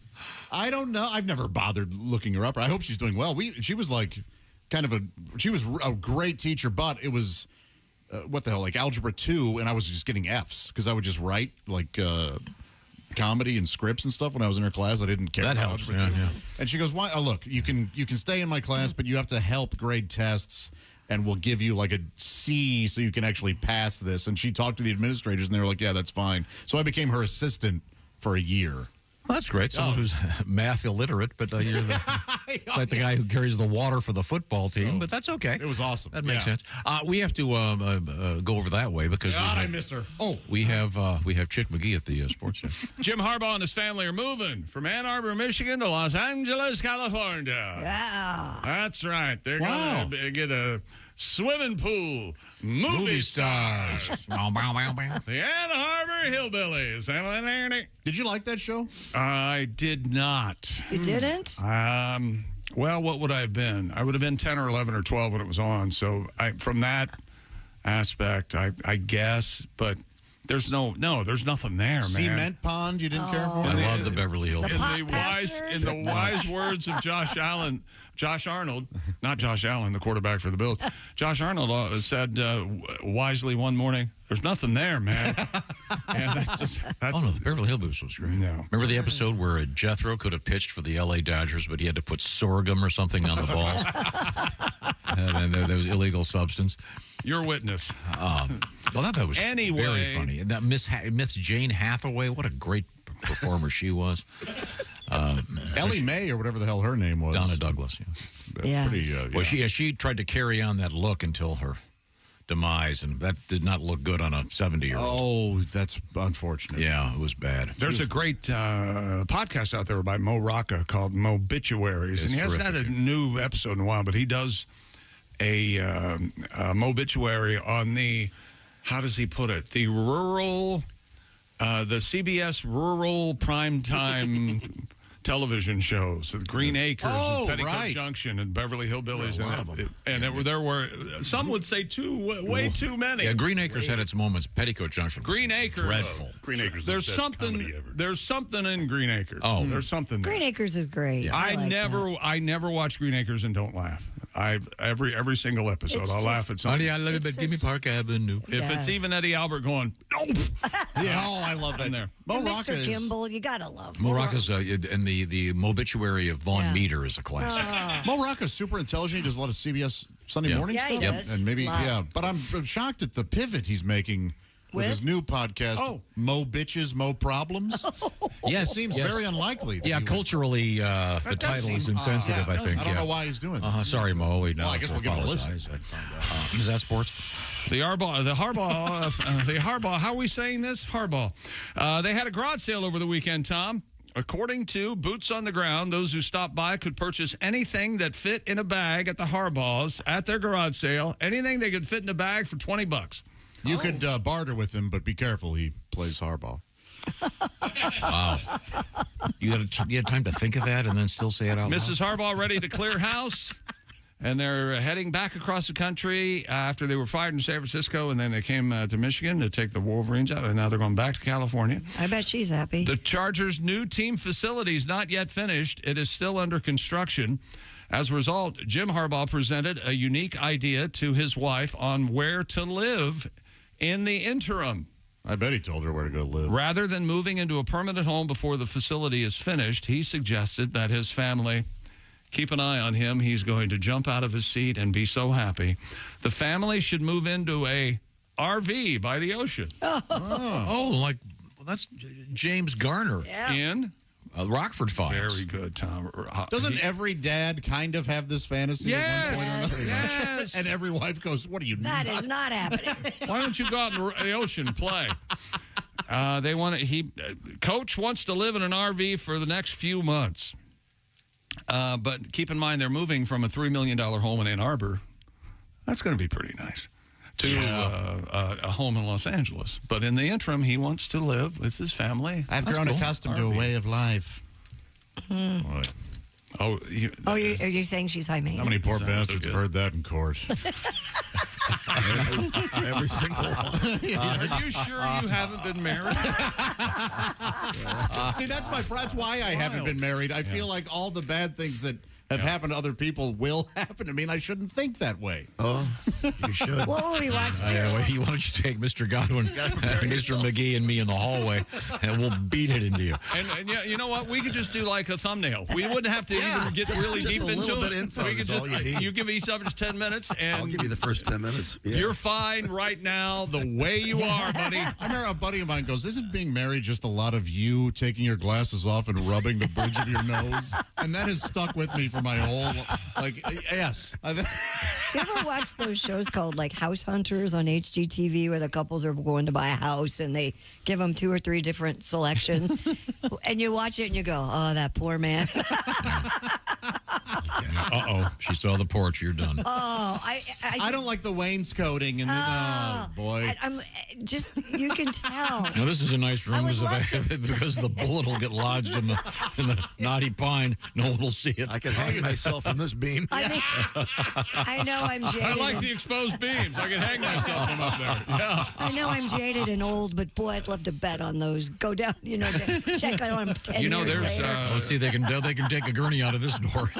Speaker 6: I don't know. I've never bothered looking her up. I hope she's doing well. She was like she was a great teacher, but it was, what the hell, like Algebra 2, and I was just getting Fs because I would just write like... comedy and scripts and stuff when I was in her class. I didn't care.
Speaker 4: That
Speaker 6: about
Speaker 4: helps.
Speaker 6: algebra too.
Speaker 4: Yeah.
Speaker 6: And she goes, "Why? Oh, look, you can stay in my class, but you have to help grade tests, and we'll give you like a C so you can actually pass this." And she talked to the administrators, and they were like, "Yeah, that's fine." So I became her assistant for a year.
Speaker 4: Well, that's great. Someone who's math illiterate, but you're like the guy who carries the water for the football team. But that's okay.
Speaker 6: It was awesome.
Speaker 4: That makes sense. We have to go over that way because
Speaker 6: I miss her. Oh,
Speaker 4: we have Chick McGee at the sports center.
Speaker 5: Jim Harbaugh and his family are moving from Ann Arbor, Michigan to Los Angeles, California.
Speaker 7: Yeah.
Speaker 5: That's right. They're going to get a swimming pool. Movie stars. The Ann Arbor Hillbillies.
Speaker 6: Did you like that show?
Speaker 5: I did not.
Speaker 7: You didn't?
Speaker 5: Well, what would I have been? I would have been 10 or 11 or 12 when it was on. So from that aspect, I guess, but there's there's nothing there, man.
Speaker 6: Cement Pond, you didn't care for?
Speaker 4: I love the Beverly Hillbillies.
Speaker 5: In the wise words of Josh Arnold, not Josh Allen, the quarterback for the Bills. Josh Arnold said wisely one morning, "There's nothing there, man." And that's
Speaker 4: the Beverly Hillbillies was great.
Speaker 5: No.
Speaker 4: Remember the episode where Jethro could have pitched for the LA Dodgers, but he had to put sorghum or something on the ball? And there was illegal substance.
Speaker 5: Your witness.
Speaker 4: Well, that was very funny. And that Miss Jane Hathaway, what a great performer she was.
Speaker 6: Ellie Mae or whatever the hell her name was.
Speaker 4: Donna Douglas.
Speaker 7: Yeah.
Speaker 6: Pretty,
Speaker 4: Well, she tried to carry on that look until her demise, and that did not look good on a 70-year-old.
Speaker 6: Oh, that's unfortunate.
Speaker 4: Yeah, it was bad.
Speaker 5: There's a great podcast out there by Mo Rocca called Mobituaries, and he hasn't had a new episode in a while, but he does a mobituary on the, how does he put it, the rural, the CBS rural primetime television shows, the Green Acres and Petticoat Junction and Beverly Hillbillies. There were, some would say way too many.
Speaker 4: Yeah, Green Acres had its moments. Petticoat Junction.
Speaker 5: Green Acres.
Speaker 4: Dreadful.
Speaker 10: Green Acres.
Speaker 5: There's something in Green Acres.
Speaker 4: Oh.
Speaker 5: There's something there.
Speaker 7: Green Acres is great.
Speaker 5: Yeah. I never watch Green Acres and don't laugh. Every single episode, I'll laugh at something.
Speaker 4: Honey, I love it, but give me Park Avenue.
Speaker 5: If it's even Eddie Albert going,
Speaker 6: Yeah, I love that.
Speaker 5: there.
Speaker 7: Mr. Kimball, you gotta love
Speaker 4: Mo Rocca's and the mobituary of Vaughn Meter is a classic.
Speaker 6: Mo Rocca's super intelligent. He does a lot of CBS Sunday morning
Speaker 7: Yeah,
Speaker 6: stuff.
Speaker 7: he does.
Speaker 6: And maybe,
Speaker 7: Wow.
Speaker 6: but I'm shocked at the pivot he's making with his new podcast, Mo Bitches, Mo Problems.
Speaker 4: Yes.
Speaker 6: Seems very unlikely.
Speaker 4: Yeah, culturally, the title is insensitive, I think.
Speaker 6: I don't know why he's doing this.
Speaker 4: Sorry, Mo.
Speaker 6: Well, I guess we'll give it a listen.
Speaker 4: Is that sports?
Speaker 5: The Harbaugh, how are we saying this? Harbaugh. They had a garage sale over the weekend, Tom. According to Boots on the Ground, those who stopped by could purchase anything that fit in a bag at the Harbaughs at their garage sale. Anything they could fit in a bag for $20.
Speaker 6: You could barter with him, but be careful. He plays Harbaugh.
Speaker 4: Wow. You had time to think of that and then still say it out loud?
Speaker 5: Mrs. Harbaugh ready to clear house. And they're heading back across the country after they were fired in San Francisco, and then they came to Michigan to take the Wolverines out, and now they're going back to California.
Speaker 7: I bet she's happy.
Speaker 5: The Chargers' new team facility is not yet finished. It is still under construction. As a result, Jim Harbaugh presented a unique idea to his wife on where to live in the interim.
Speaker 6: I bet he told her where to go live.
Speaker 5: Rather than moving into a permanent home before the facility is finished, he suggested that his family keep an eye on him. He's going to jump out of his seat and be so happy. The family should move into a RV by the ocean.
Speaker 4: That's James Garner.
Speaker 7: Yeah.
Speaker 5: In
Speaker 4: Rockford Files.
Speaker 5: Very good, Tom.
Speaker 6: Doesn't every dad kind of have this fantasy at one point or another?
Speaker 5: Yes.
Speaker 6: And every wife goes, what are you
Speaker 7: That is not happening.
Speaker 5: Why don't you go out in the ocean and play? Coach wants to live in an RV for the next few months. But keep in mind, they're moving from a $3 million home in Ann Arbor. That's going to be pretty nice. To a home in Los Angeles. But in the interim, he wants to live with his family.
Speaker 6: I've grown accustomed to a way of life.
Speaker 5: Are
Speaker 7: you saying she's high maintenance?
Speaker 6: How many poor bastards have heard that in court?
Speaker 22: Every single one.
Speaker 5: Are you sure you haven't been married?
Speaker 6: See, that's why I haven't been married. I feel like all the bad things that have happened to other people will happen to me, and I shouldn't think that way.
Speaker 22: Oh, you should.
Speaker 7: What will we watch?
Speaker 4: Why don't you take Mr. Godwin, Mr. McGee, and me in the hallway, and we'll beat it into you.
Speaker 5: And you know what? We could just do like a thumbnail. We wouldn't have to even get really
Speaker 22: just
Speaker 5: deep
Speaker 22: a little
Speaker 5: into
Speaker 22: bit
Speaker 5: it.
Speaker 22: info
Speaker 5: We could
Speaker 22: is all you need.
Speaker 5: you give each of us 10 minutes, and
Speaker 22: I'll give you the first 10 minutes. Yeah.
Speaker 5: You're fine right now the way you are, buddy.
Speaker 6: I remember a buddy of mine goes, isn't being married just a lot of you taking your glasses off and rubbing the bridge of your nose? And that has stuck with me for my whole yes.
Speaker 7: Do you ever watch those shows called like House Hunters on HGTV where the couples are going to buy a house and they give them 2 or 3 different selections? And you watch it and you go, oh, that poor man.
Speaker 4: She saw the porch. You're done.
Speaker 7: Oh,
Speaker 6: I don't like the wainscoting and boy.
Speaker 7: I'm just, you can tell.
Speaker 4: Now, this is a nice room because the bullet will get lodged in the knotty pine. No one will see it.
Speaker 22: I can hang myself from this beam.
Speaker 7: I know I'm jaded.
Speaker 5: I like the exposed beams. I can hang myself from up there. Yeah.
Speaker 7: I know I'm jaded and old, but boy, I'd love to bet on those. Go down, check on them 10 years
Speaker 5: there's
Speaker 7: later.
Speaker 4: Let's see, they can take a gurney out of this door.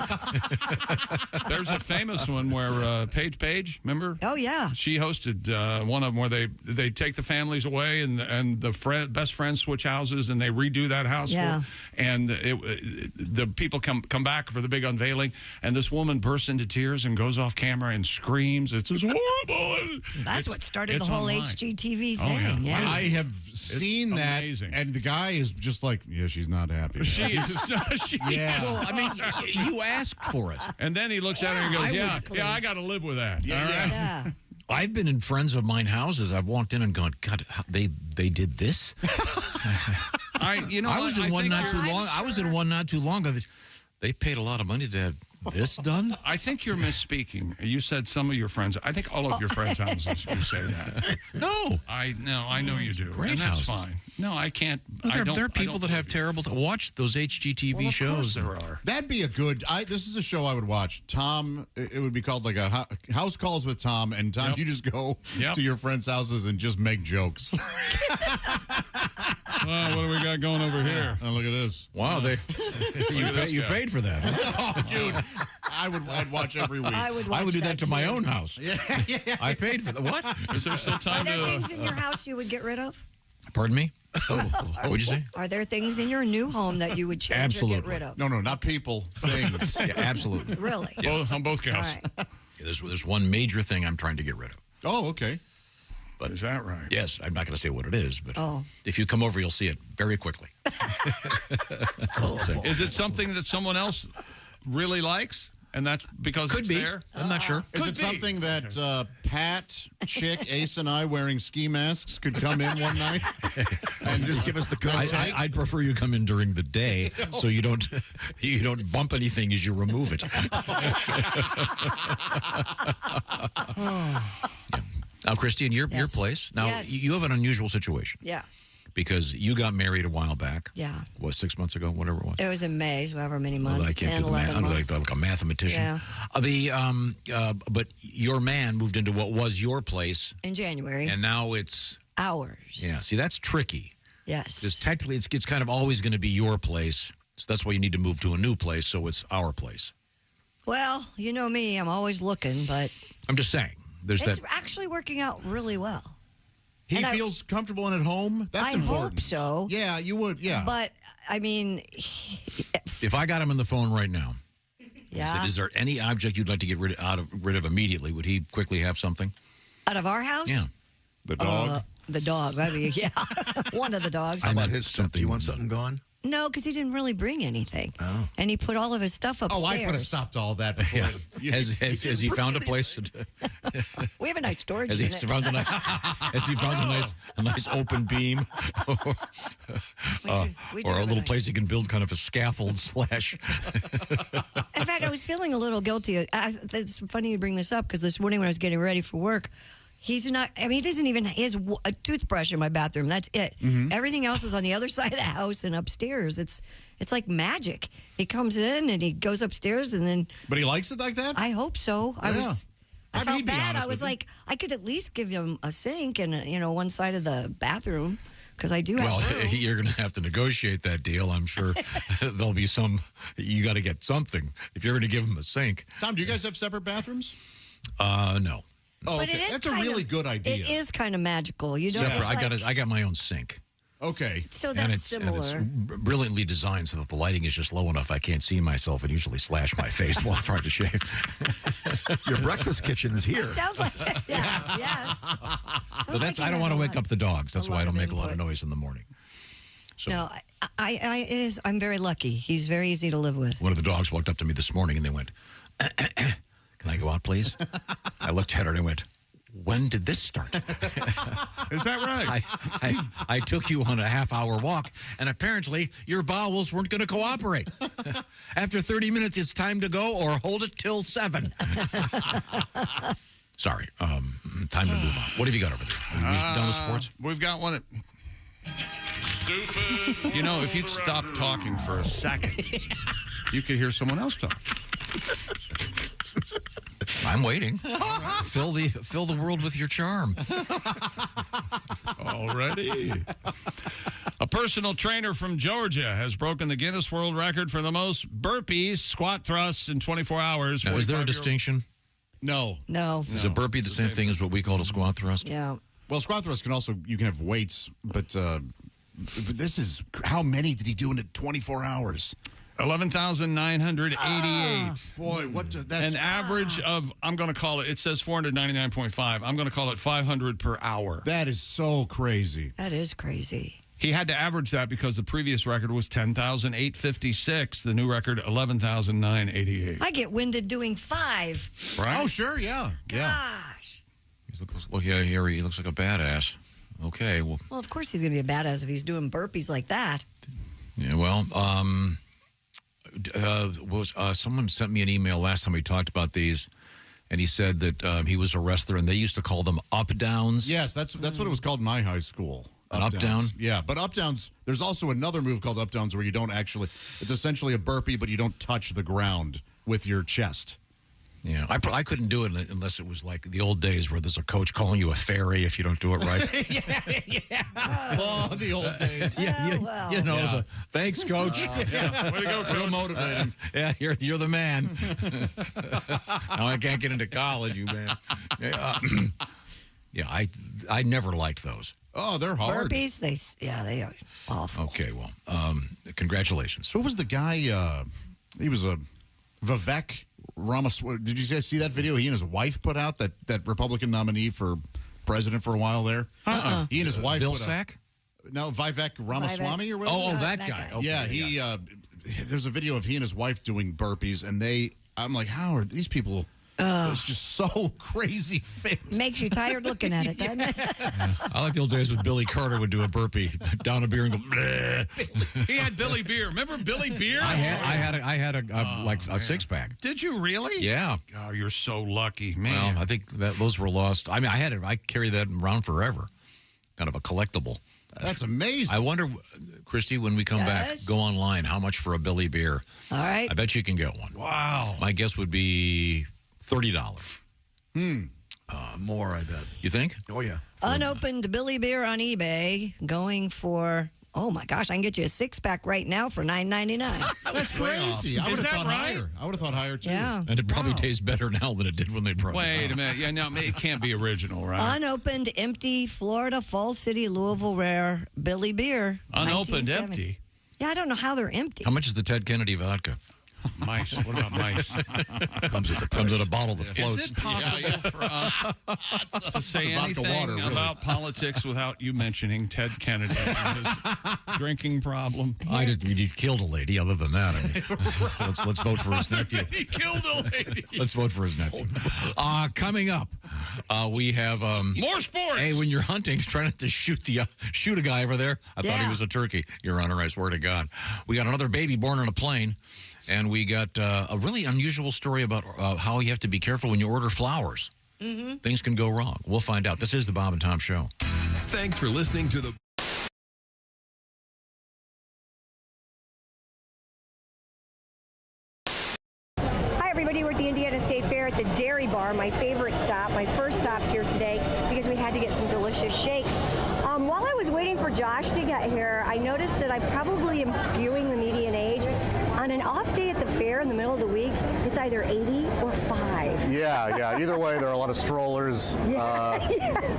Speaker 5: There's a famous one where Paige, remember?
Speaker 7: Oh yeah.
Speaker 5: She hosted one of them where they take the families away and the best friends switch houses and they redo that house.
Speaker 7: Yeah.
Speaker 5: And the people come back for the big unveiling, and this woman bursts into tears and goes off camera and screams. It's horrible.
Speaker 7: That's what started the whole
Speaker 5: online.
Speaker 7: HGTV thing.
Speaker 5: Oh, yeah.
Speaker 6: I have seen that, and the guy is just like, yeah, she's not happy.
Speaker 5: Yeah.
Speaker 4: Well, I mean, you asked for it.
Speaker 5: And then he looks at her and goes, I got to live with that.
Speaker 6: Yeah.
Speaker 5: All right?
Speaker 7: Yeah.
Speaker 4: I've been in friends of mine houses. I've walked in and gone, God, they did this?
Speaker 5: I
Speaker 4: was in one not too long. I was in one not too long ago. They paid a lot of money to have this done?
Speaker 5: I think you're misspeaking. You said some of your friends. I think all of your friends' houses, you say that.
Speaker 4: No.
Speaker 5: I know you do.
Speaker 4: Great
Speaker 5: and that's
Speaker 4: houses.
Speaker 5: fine. No, I can't.
Speaker 4: Well, there are people that have terrible... Watch those HGTV shows.
Speaker 5: There are.
Speaker 6: That'd be a good... This is a show I would watch. Tom, it would be called like a House Calls with Tom, and Tom, you just go to your friends' houses and just make jokes.
Speaker 5: What do we got going over here?
Speaker 6: Oh, look at this.
Speaker 4: Wow, you paid for that.
Speaker 6: Oh, dude, I'd watch every week.
Speaker 7: I would
Speaker 4: do that to my own house.
Speaker 6: Yeah.
Speaker 4: I paid for that. What?
Speaker 5: Is there still time
Speaker 7: Are there things in your house you would get rid of?
Speaker 4: Pardon me? What'd you say?
Speaker 7: Are there things in your new home that you would change or get rid of?
Speaker 6: No, not people, things.
Speaker 4: Yeah, absolutely.
Speaker 7: Really?
Speaker 5: On both counts.
Speaker 7: All right.
Speaker 4: There's one major thing I'm trying to get rid of.
Speaker 6: Oh, okay.
Speaker 4: But
Speaker 5: is that right?
Speaker 4: Yes, I'm not going to say what it is, but
Speaker 7: Oh.
Speaker 4: if you come over, you'll see it very quickly.
Speaker 5: Is it something that someone else really likes? And that's because it's there?
Speaker 4: I'm not sure.
Speaker 6: Is it something that Pat, Chick, Ace, and I wearing ski masks could come in one night and just give us the contact?
Speaker 4: I'd prefer you come in during the day so you don't bump anything as you remove it. Now, Christy, in your place, now you have an unusual situation.
Speaker 7: Yeah.
Speaker 4: Because you got married a while back.
Speaker 7: Yeah.
Speaker 4: What, 6 months ago, whatever it was?
Speaker 7: It was in May, so however many months.
Speaker 4: Well, I can't
Speaker 7: 10,
Speaker 4: do the math.
Speaker 7: 11
Speaker 4: I'm
Speaker 7: months.
Speaker 4: like a mathematician.
Speaker 7: Yeah.
Speaker 4: But your man moved into what was your place.
Speaker 7: In January.
Speaker 4: And now it's
Speaker 7: ours.
Speaker 4: Yeah. See, that's tricky.
Speaker 7: Yes.
Speaker 4: Because technically, it's kind of always going to be your place. So that's why you need to move to a new place. So it's our place.
Speaker 7: Well, you know me, I'm always looking, but
Speaker 4: I'm just saying. There's
Speaker 7: it's
Speaker 4: that.
Speaker 7: actually working out really well.
Speaker 6: He
Speaker 7: And
Speaker 6: feels comfortable and at home? That's important.
Speaker 7: I hope so.
Speaker 6: Yeah, you would, yeah.
Speaker 7: But, I mean...
Speaker 4: If I got him on the phone right now,
Speaker 7: Yeah.
Speaker 4: is there any object you'd like to get rid of immediately? Would he quickly have something?
Speaker 7: Out of our house?
Speaker 4: Yeah.
Speaker 6: The dog?
Speaker 7: The dog. I mean, yeah. One of the dogs.
Speaker 22: How about his stuff? Do you want something gone?
Speaker 7: No, because he didn't really bring anything. Oh. And he put all of his stuff upstairs.
Speaker 6: Oh, I put a stop to all that before.
Speaker 4: Has he found a place?
Speaker 7: We have a nice storage
Speaker 4: Has
Speaker 7: unit.
Speaker 4: he found a nice open beam? Or a little place he can build kind of a scaffold slash.
Speaker 7: In fact, I was feeling a little guilty. It's funny you bring this up because this morning when I was getting ready for work, he's not, I mean, he doesn't even, he has a toothbrush in my bathroom. That's it.
Speaker 6: Mm-hmm.
Speaker 7: Everything else is on the other side of the house and upstairs. It's like magic. He comes in and he goes upstairs and then.
Speaker 6: But he likes it like that?
Speaker 7: I hope so. I
Speaker 6: mean,
Speaker 7: felt
Speaker 6: he'd be
Speaker 7: bad.
Speaker 6: honest
Speaker 7: I was
Speaker 6: with you.
Speaker 7: like, I could at least give him a sink and, one side of the bathroom because I do have room.
Speaker 4: You're going to have to negotiate that deal. I'm sure there'll be you got to get something if you're going to give him a sink.
Speaker 6: Tom, do you guys have separate bathrooms?
Speaker 4: No.
Speaker 6: Oh,
Speaker 7: But
Speaker 6: okay.
Speaker 7: it is
Speaker 6: That's a
Speaker 7: kind
Speaker 6: really
Speaker 7: of-
Speaker 6: good idea.
Speaker 7: It is kind of magical. You know,
Speaker 4: Separate. I got my own sink.
Speaker 6: Okay.
Speaker 7: So
Speaker 4: and
Speaker 7: that's
Speaker 4: it's
Speaker 7: similar.
Speaker 4: brilliantly designed so that the lighting is just low enough I can't see myself and usually slash my face while trying to shave.
Speaker 22: Your breakfast kitchen is here.
Speaker 7: Sounds like, yes.
Speaker 4: But that's I don't want to wake up the dogs. That's why I don't make a lot of noise in the morning. So
Speaker 7: No, I'm very lucky. He's very easy to live with.
Speaker 4: one of the dogs walked up to me this morning and they went, "Can I go out, please?" I looked at her and I went, "When did this start?"
Speaker 5: Is that right?
Speaker 4: I took you on a half-hour walk, and apparently your bowels weren't going to cooperate. After 30 minutes, it's time to go or hold it till 7. Sorry. Time to move on. What have you got over there? Are you done with sports?
Speaker 5: We've got one at... Stupid. You know, if you'd stop talking for a second, you could hear someone else talk.
Speaker 4: I'm waiting. Fill the world with your charm.
Speaker 5: Already. A personal trainer from Georgia has broken the Guinness World Record for the most burpees, squat thrusts in 24 hours.
Speaker 4: Now, is there a distinction?
Speaker 6: No.
Speaker 4: Is a burpee the same thing as what we call a squat thrust?
Speaker 7: Yeah.
Speaker 6: Well, squat thrust you can have weights, but this is, how many did he do in 24 hours?
Speaker 5: 11,988.
Speaker 6: Boy, that's
Speaker 5: an average of, I'm going to call it says 499.5. I'm going to call it 500 per hour.
Speaker 6: That is so crazy.
Speaker 7: That is crazy.
Speaker 5: He had to average that because the previous record was 10,856. The new record, 11,988.
Speaker 7: I get winded doing 5.
Speaker 5: Right?
Speaker 6: Oh, sure, yeah.
Speaker 7: Gosh.
Speaker 4: Here he looks like a badass. Okay, well,
Speaker 7: of course he's going to be a badass if he's doing burpees like that.
Speaker 4: Yeah, well, someone sent me an email last time we talked about these, and he said that he was a wrestler, and they used to call them up-downs.
Speaker 6: Yes, that's what it was called in my high school.
Speaker 4: An up-down?
Speaker 6: Yeah, but up-downs, there's also another move called up-downs where you don't actually, it's essentially a burpee, but you don't touch the ground with your chest.
Speaker 4: Yeah, I couldn't do it unless it was like the old days where there's a coach calling you a fairy if you don't do it right.
Speaker 6: Yeah. Oh, the old days.
Speaker 4: Yeah, thanks, coach.
Speaker 5: Way to go, coach.
Speaker 6: Real motivating.
Speaker 4: Yeah, you're the man. Now I can't get into college, you man. Yeah, I never liked those.
Speaker 6: Oh, they're hard.
Speaker 7: Burpees, they are awful.
Speaker 4: Okay, well, congratulations.
Speaker 6: Who was the guy? He was a Vivek Ramaswamy. Did you guys see that video he and his wife put out? That Republican nominee for president for a while there? He and his wife
Speaker 4: Bill
Speaker 6: put
Speaker 4: Sack?
Speaker 6: No, Vivek Ramaswamy or whatever?
Speaker 4: Oh, that guy. Okay,
Speaker 6: yeah, there's a video of he and his wife doing burpees, and I'm like, how are these people... It's just so crazy fit.
Speaker 7: Makes you tired looking at it, doesn't it?
Speaker 4: I like the old days when Billy Carter would do a burpee, down a beer and go, bleh.
Speaker 5: He had Billy Beer. Remember Billy Beer?
Speaker 4: I had a six-pack.
Speaker 5: Did you really?
Speaker 4: Yeah.
Speaker 5: Oh, you're so lucky, man.
Speaker 4: Well, I think that those were lost. I mean, I carried that around forever. Kind of a collectible.
Speaker 6: That's amazing.
Speaker 4: I wonder, Christy, when we come back, go online. How much for a Billy Beer?
Speaker 7: All right.
Speaker 4: I bet you can get one.
Speaker 6: Wow.
Speaker 4: My guess would be $30.
Speaker 22: More, I bet.
Speaker 4: You think?
Speaker 22: Oh, yeah.
Speaker 7: Unopened Billy Beer on eBay going for, oh my gosh, I can get you a six-pack right now for $9.99.
Speaker 6: That's crazy. I would have thought higher. I would have thought higher, too.
Speaker 7: Yeah.
Speaker 4: And it probably tastes better now than it did when they brought it out.
Speaker 5: Wait a minute. Yeah, no, it can't be original, right?
Speaker 7: Unopened, empty, Florida, Falls City, Louisville Rare Billy Beer.
Speaker 5: Unopened,
Speaker 7: 1970.
Speaker 5: empty?
Speaker 7: Yeah, I don't know how they're empty.
Speaker 4: How much is the Ted Kennedy vodka?
Speaker 5: Mice. What about mice?
Speaker 4: Comes in a bottle that floats.
Speaker 5: Is it possible for us to say anything
Speaker 6: water, really.
Speaker 5: about politics without you mentioning Ted Kennedy and his drinking problem?
Speaker 4: He killed a lady. Other than that, I mean, let's vote for his nephew.
Speaker 5: He killed a lady.
Speaker 4: Let's vote for his nephew. Coming up, we have
Speaker 5: more sports.
Speaker 4: Hey, when you're hunting, try not to shoot a guy over there. I thought he was a turkey. Your Honor, I swear to God. We got another baby born on a plane. And we got a really unusual story about how you have to be careful when you order flowers. Mm-hmm. Things can go wrong. We'll find out. This is the Bob and Tom Show.
Speaker 1: Thanks for listening to the...
Speaker 10: Hi, everybody. We're at the Indiana State Fair at the Dairy Bar, my favorite stop, my first stop here today, because we had to get some delicious shakes. While I was waiting for Josh to get here, I noticed that I probably am skewing the median age. On an off day at the fair in the middle of the week, it's either 80 or 5.
Speaker 9: Yeah. Either way, there are a lot of strollers.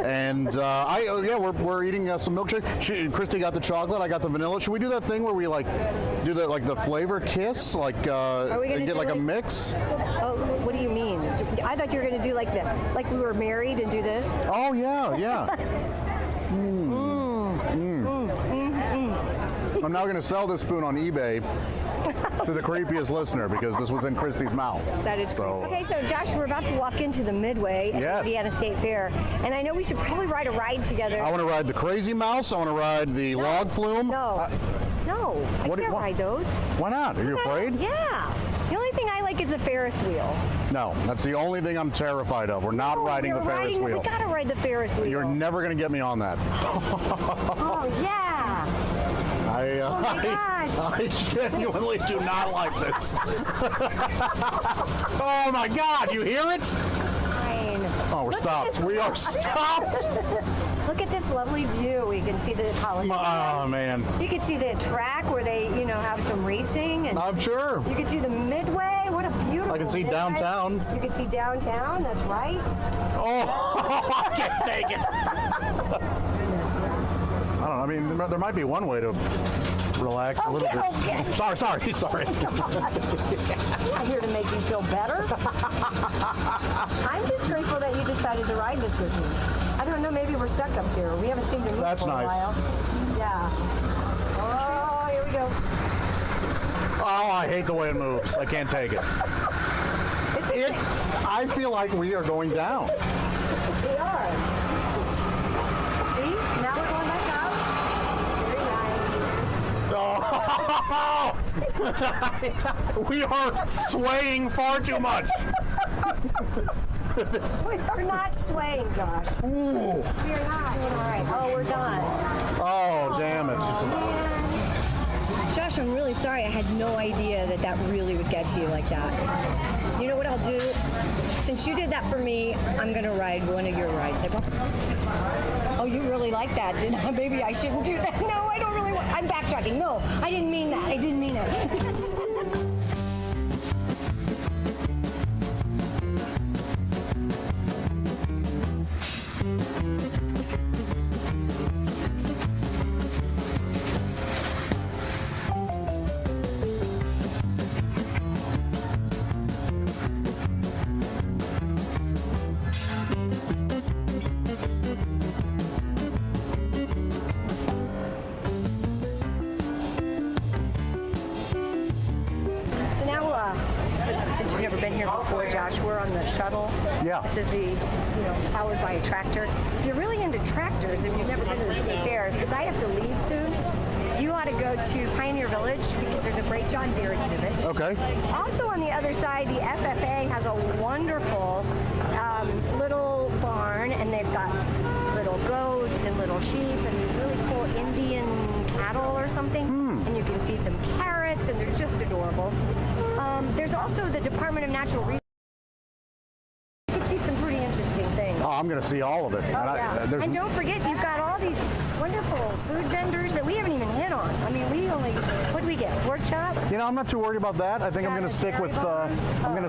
Speaker 9: And we're eating some milkshake. Christy got the chocolate. I got the vanilla. Should we do that thing where we do the flavor kiss, and get a mix?
Speaker 10: Oh, what do you mean? I thought you were going to do like we were married and do this.
Speaker 9: Oh yeah. I'm now going to sell this spoon on eBay to the creepiest listener because this was in Christy's mouth.
Speaker 10: That is so. Okay, so Josh, we're about to walk into the Midway at the Indiana State Fair, and I know we should probably ride a ride together.
Speaker 9: I want to ride the Crazy Mouse. I want to ride the log flume.
Speaker 10: No, I can't ride those.
Speaker 9: Why not? Are you afraid?
Speaker 10: Yeah. The only thing I like is the Ferris wheel.
Speaker 9: No, that's the only thing I'm terrified of. We're not riding the Ferris wheel.
Speaker 10: We gotta ride the Ferris wheel.
Speaker 9: You're never going to get me on that.
Speaker 10: Oh, yeah. Oh my gosh.
Speaker 9: I genuinely do not like this. Oh my God, you hear it?
Speaker 10: Fine.
Speaker 9: Oh, we're stopped. We are stopped.
Speaker 10: Look at this lovely view. We can see the Coliseum.
Speaker 9: Oh man.
Speaker 10: You can see the track where they, have some racing. And
Speaker 9: I'm sure.
Speaker 10: You can see the Midway. What a beautiful.
Speaker 9: I can see
Speaker 10: Midway.
Speaker 9: downtown.
Speaker 10: You can see downtown. That's right.
Speaker 9: Oh, I can't take it. I don't know. I mean, there might be one way to relax a little bit.
Speaker 10: Okay.
Speaker 9: Sorry.
Speaker 10: I'm not here to make you feel better. I'm just grateful that you decided to ride this with me. I don't know, maybe we're stuck up here. We haven't seen you move for a while. Yeah. Oh, here we go.
Speaker 9: Oh, I hate the way it moves. I can't take it. I feel like we are going down.
Speaker 10: We are. See? Now we're going back up. Very nice.
Speaker 9: We are swaying far too much.
Speaker 10: We are not swaying, Josh.
Speaker 9: Ooh.
Speaker 10: We are not. All right. Oh, we're done.
Speaker 9: Oh, damn it.
Speaker 10: Josh, I'm really sorry. I had no idea that that really would get to you like that. You know what I'll do? Since you did that for me, I'm going to ride one of your rides. Oh, you really like that, didn't I? Maybe I shouldn't do that. No, I don't really want... I'm backtracking. No, I didn't mean that. I didn't mean it. Since you've never been here before, Josh, we're on the shuttle.
Speaker 9: Yeah.
Speaker 10: This is the, powered by a tractor. If you're really into tractors and you've never been to the state fair, since I have to leave soon, you ought to go to Pioneer Village because there's a great John Deere exhibit.
Speaker 9: Okay.
Speaker 10: Also on the other side, the FFA has a wonderful little barn, and they've got little goats and little sheep and these really cool Indian cattle or something. And you can feed them carrots, and they're just adorable. There's also the Department of Natural Resources. You can see some pretty interesting things.
Speaker 9: Oh, I'm going to see all of it.
Speaker 10: And don't forget, you've got all these wonderful food vendors that we haven't even hit on. I mean, what do we get? Pork chop?
Speaker 9: I'm not too worried about that. I think I'm going to stick with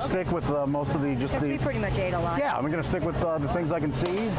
Speaker 9: stick with most of the
Speaker 10: We pretty much ate a lot.
Speaker 9: Yeah, I'm going to stick with the things I can see.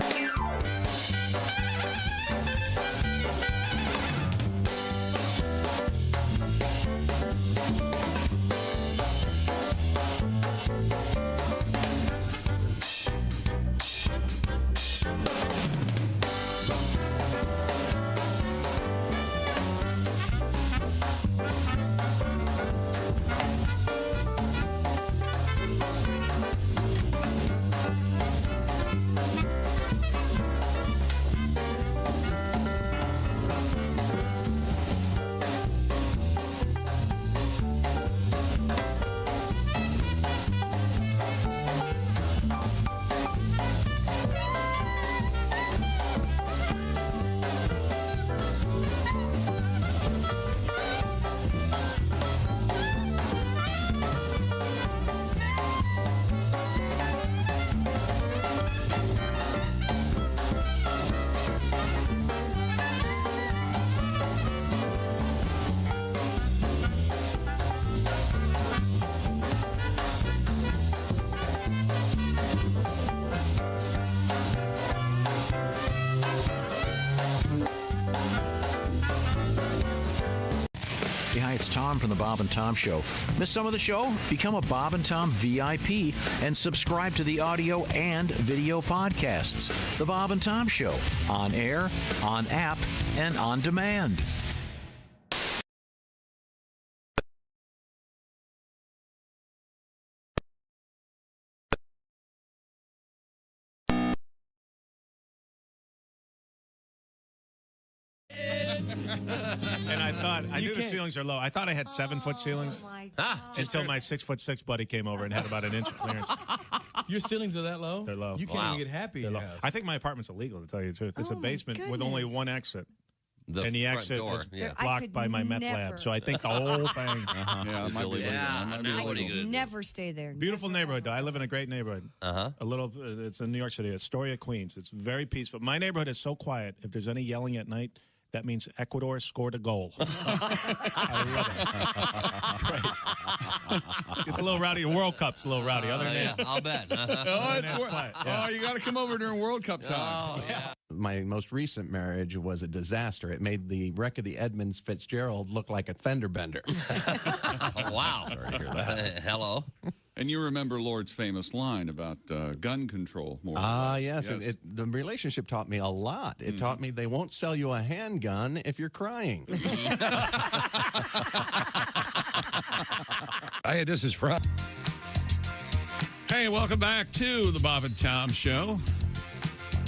Speaker 4: Hi, it's Tom from the Bob and Tom Show. Miss some of the show? Become a Bob and Tom VIP and subscribe to the audio and video podcasts. The Bob and Tom Show, on air, on app, and on demand.
Speaker 14: And I knew the ceilings are low. I thought I had 7-foot ceilings until my 6'6" buddy came over and had about an inch of clearance.
Speaker 18: Your ceilings are that low?
Speaker 14: They're low.
Speaker 18: You can't even get happy in your house.
Speaker 14: I think my apartment's illegal, to tell you the truth. It's a basement with only one exit. And the exit is blocked by my meth lab. So I think the whole thing is illegal.
Speaker 7: I could never stay there.
Speaker 14: Beautiful neighborhood, though. I live in a great neighborhood. It's in New York City, Astoria, Queens. It's very peaceful. My neighborhood is so quiet. If there's any yelling at night, that means Ecuador scored a goal. I love it. Great. It's a little rowdy. The World Cup's a little rowdy. Other than that,
Speaker 15: I'll bet.
Speaker 5: You got to come over during World Cup time.
Speaker 23: My most recent marriage was a disaster. It made the wreck of the Edmunds Fitzgerald look like a fender bender.
Speaker 15: Wow.
Speaker 23: Sorry to hear that.
Speaker 15: Hello.
Speaker 5: And you remember Lord's famous line about gun control, more or less.
Speaker 23: Yes. The relationship taught me a lot. It taught me they won't sell you a handgun if you're crying.
Speaker 22: Hey, this is Rob.
Speaker 5: Hey, welcome back to the Bob and Tom Show.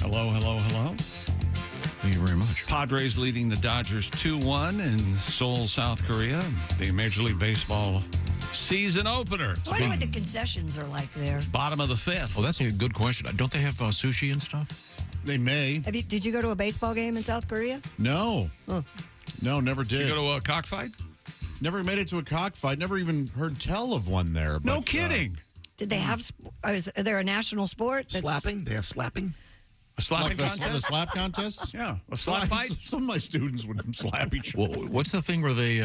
Speaker 5: Hello, hello, hello.
Speaker 4: Thank you very much.
Speaker 5: Padres leading the Dodgers 2-1 in Seoul, South Korea. The Major League Baseball season opener.
Speaker 7: I wonder what the concessions are like there.
Speaker 5: Bottom of the fifth.
Speaker 4: Well, that's a good question. Don't they have sushi and stuff?
Speaker 6: They may.
Speaker 7: Did you go to a baseball game in South Korea?
Speaker 6: No.
Speaker 7: Oh.
Speaker 6: No, never did.
Speaker 5: Did you go to a cockfight?
Speaker 6: Never made it to a cockfight. Never even heard tell of one there.
Speaker 5: No kidding.
Speaker 7: Did they have? Is there a national sport?
Speaker 16: Slapping? They have slapping?
Speaker 5: A slapping
Speaker 6: like
Speaker 5: contest?
Speaker 6: The slap contests?
Speaker 5: Yeah. A slap fight?
Speaker 6: Some of my students would slap each other.
Speaker 4: Well, what's the thing where they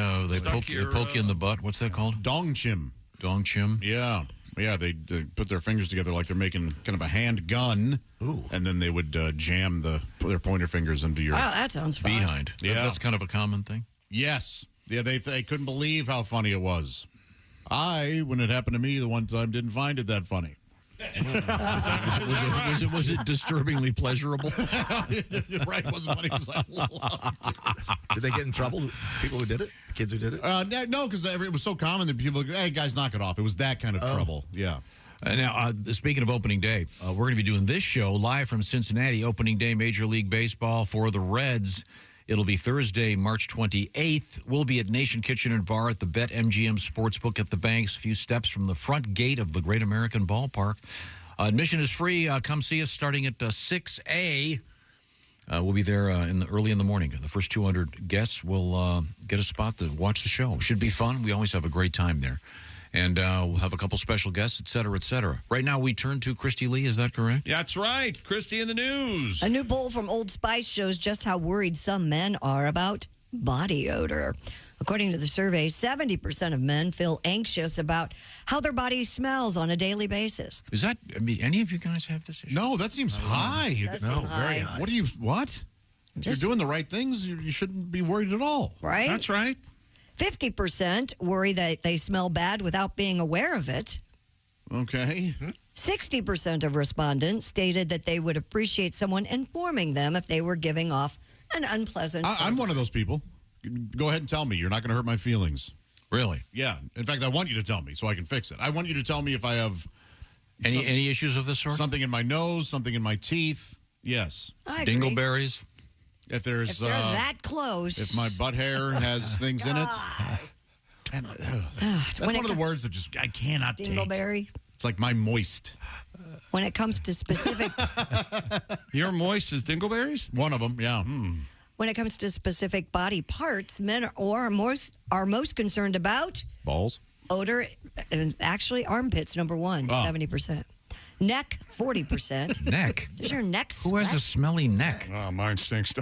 Speaker 4: poke you in the butt? What's that called?
Speaker 6: Dongchim.
Speaker 4: Dongchim?
Speaker 6: Yeah. Yeah, they put their fingers together like they're making kind of a hand gun.
Speaker 16: Ooh.
Speaker 6: And then they would jam their pointer fingers into your
Speaker 7: Wow, that sounds fun.
Speaker 4: Behind.
Speaker 6: Yeah.
Speaker 4: That's kind of a common thing.
Speaker 6: Yes. Yeah, they couldn't believe how funny it was. When it happened to me the one time, didn't find it that funny.
Speaker 4: Was it disturbingly pleasurable?
Speaker 6: Right, it wasn't funny because I loved it.
Speaker 16: Did they get in trouble? People who did it? The kids who did it?
Speaker 6: No, because it was so common that people, hey, guys, knock it off. It was that kind of trouble. Yeah.
Speaker 4: Now, speaking of opening day, we're going to be doing this show live from Cincinnati, opening day Major League Baseball for the Reds. It'll be Thursday, March 28th. We'll be at Nation Kitchen and Bar at the BetMGM Sportsbook at the Banks, a few steps from the front gate of the Great American Ballpark. Admission is free. Come see us starting at 6A. We'll be there early in the morning. The first 200 guests will get a spot to watch the show. Should be fun. We always have a great time there. And we'll have a couple special guests, et cetera, et cetera. Right now, we turn to Christy Lee. Is that correct?
Speaker 5: Yeah, that's right. Christy in the news.
Speaker 7: A new poll from Old Spice shows just how worried some men are about body odor. According to the survey, 70% of men feel anxious about how their body smells on a daily basis.
Speaker 4: Is that, any of you guys have this issue?
Speaker 6: No, that seems high.
Speaker 7: Very high.
Speaker 6: What? If you're doing the right things, you shouldn't be worried at all.
Speaker 7: Right?
Speaker 5: That's right.
Speaker 7: 50% worry that they smell bad without being aware of it.
Speaker 6: Okay.
Speaker 7: 60% of respondents stated that they would appreciate someone informing them if they were giving off an unpleasant
Speaker 6: I'm one of those people. Go ahead and tell me. You're not going to hurt my feelings.
Speaker 4: Really?
Speaker 6: Yeah. In fact, I want you to tell me so I can fix it. I want you to tell me if I have
Speaker 4: any issues of this sort?
Speaker 6: Something in my nose, something in my teeth. Yes.
Speaker 7: I agree.
Speaker 4: Dingleberries?
Speaker 6: If there's
Speaker 7: they're that close.
Speaker 6: If my butt hair has things in it. And, that's one of the words that just I cannot take.
Speaker 7: Dingleberry.
Speaker 6: It's like my moist.
Speaker 7: When it comes to specific...
Speaker 5: Your moist is dingleberries?
Speaker 6: One of them, yeah.
Speaker 7: When it comes to specific body parts, men are most concerned about...
Speaker 6: Balls?
Speaker 7: Odor, and actually armpits, number one, 70%. Neck, 40%.
Speaker 4: Neck?
Speaker 7: Does your neck smell?
Speaker 4: Who has a smelly neck?
Speaker 5: Oh, mine stinks.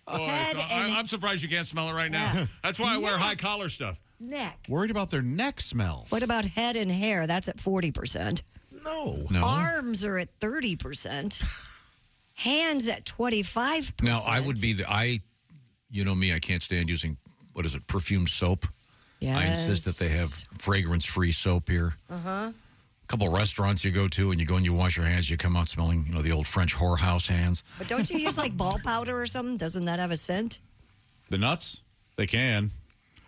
Speaker 5: I'm surprised you can't smell it right now. That's why I wear high collar stuff.
Speaker 7: Neck.
Speaker 6: Worried about their neck smell.
Speaker 7: What about head and hair? That's at 40%.
Speaker 16: No.
Speaker 7: Arms are at 30%. Hands at 25%.
Speaker 4: Now, I would be you know me, I can't stand using, perfumed soap.
Speaker 7: Yes.
Speaker 4: I insist that they have fragrance-free soap here.
Speaker 7: Uh-huh.
Speaker 4: A couple of restaurants you go to and you go and you wash your hands, you come out smelling, the old French whorehouse hands.
Speaker 7: But don't you use like ball powder or something? Doesn't that have a scent?
Speaker 6: The nuts? They can.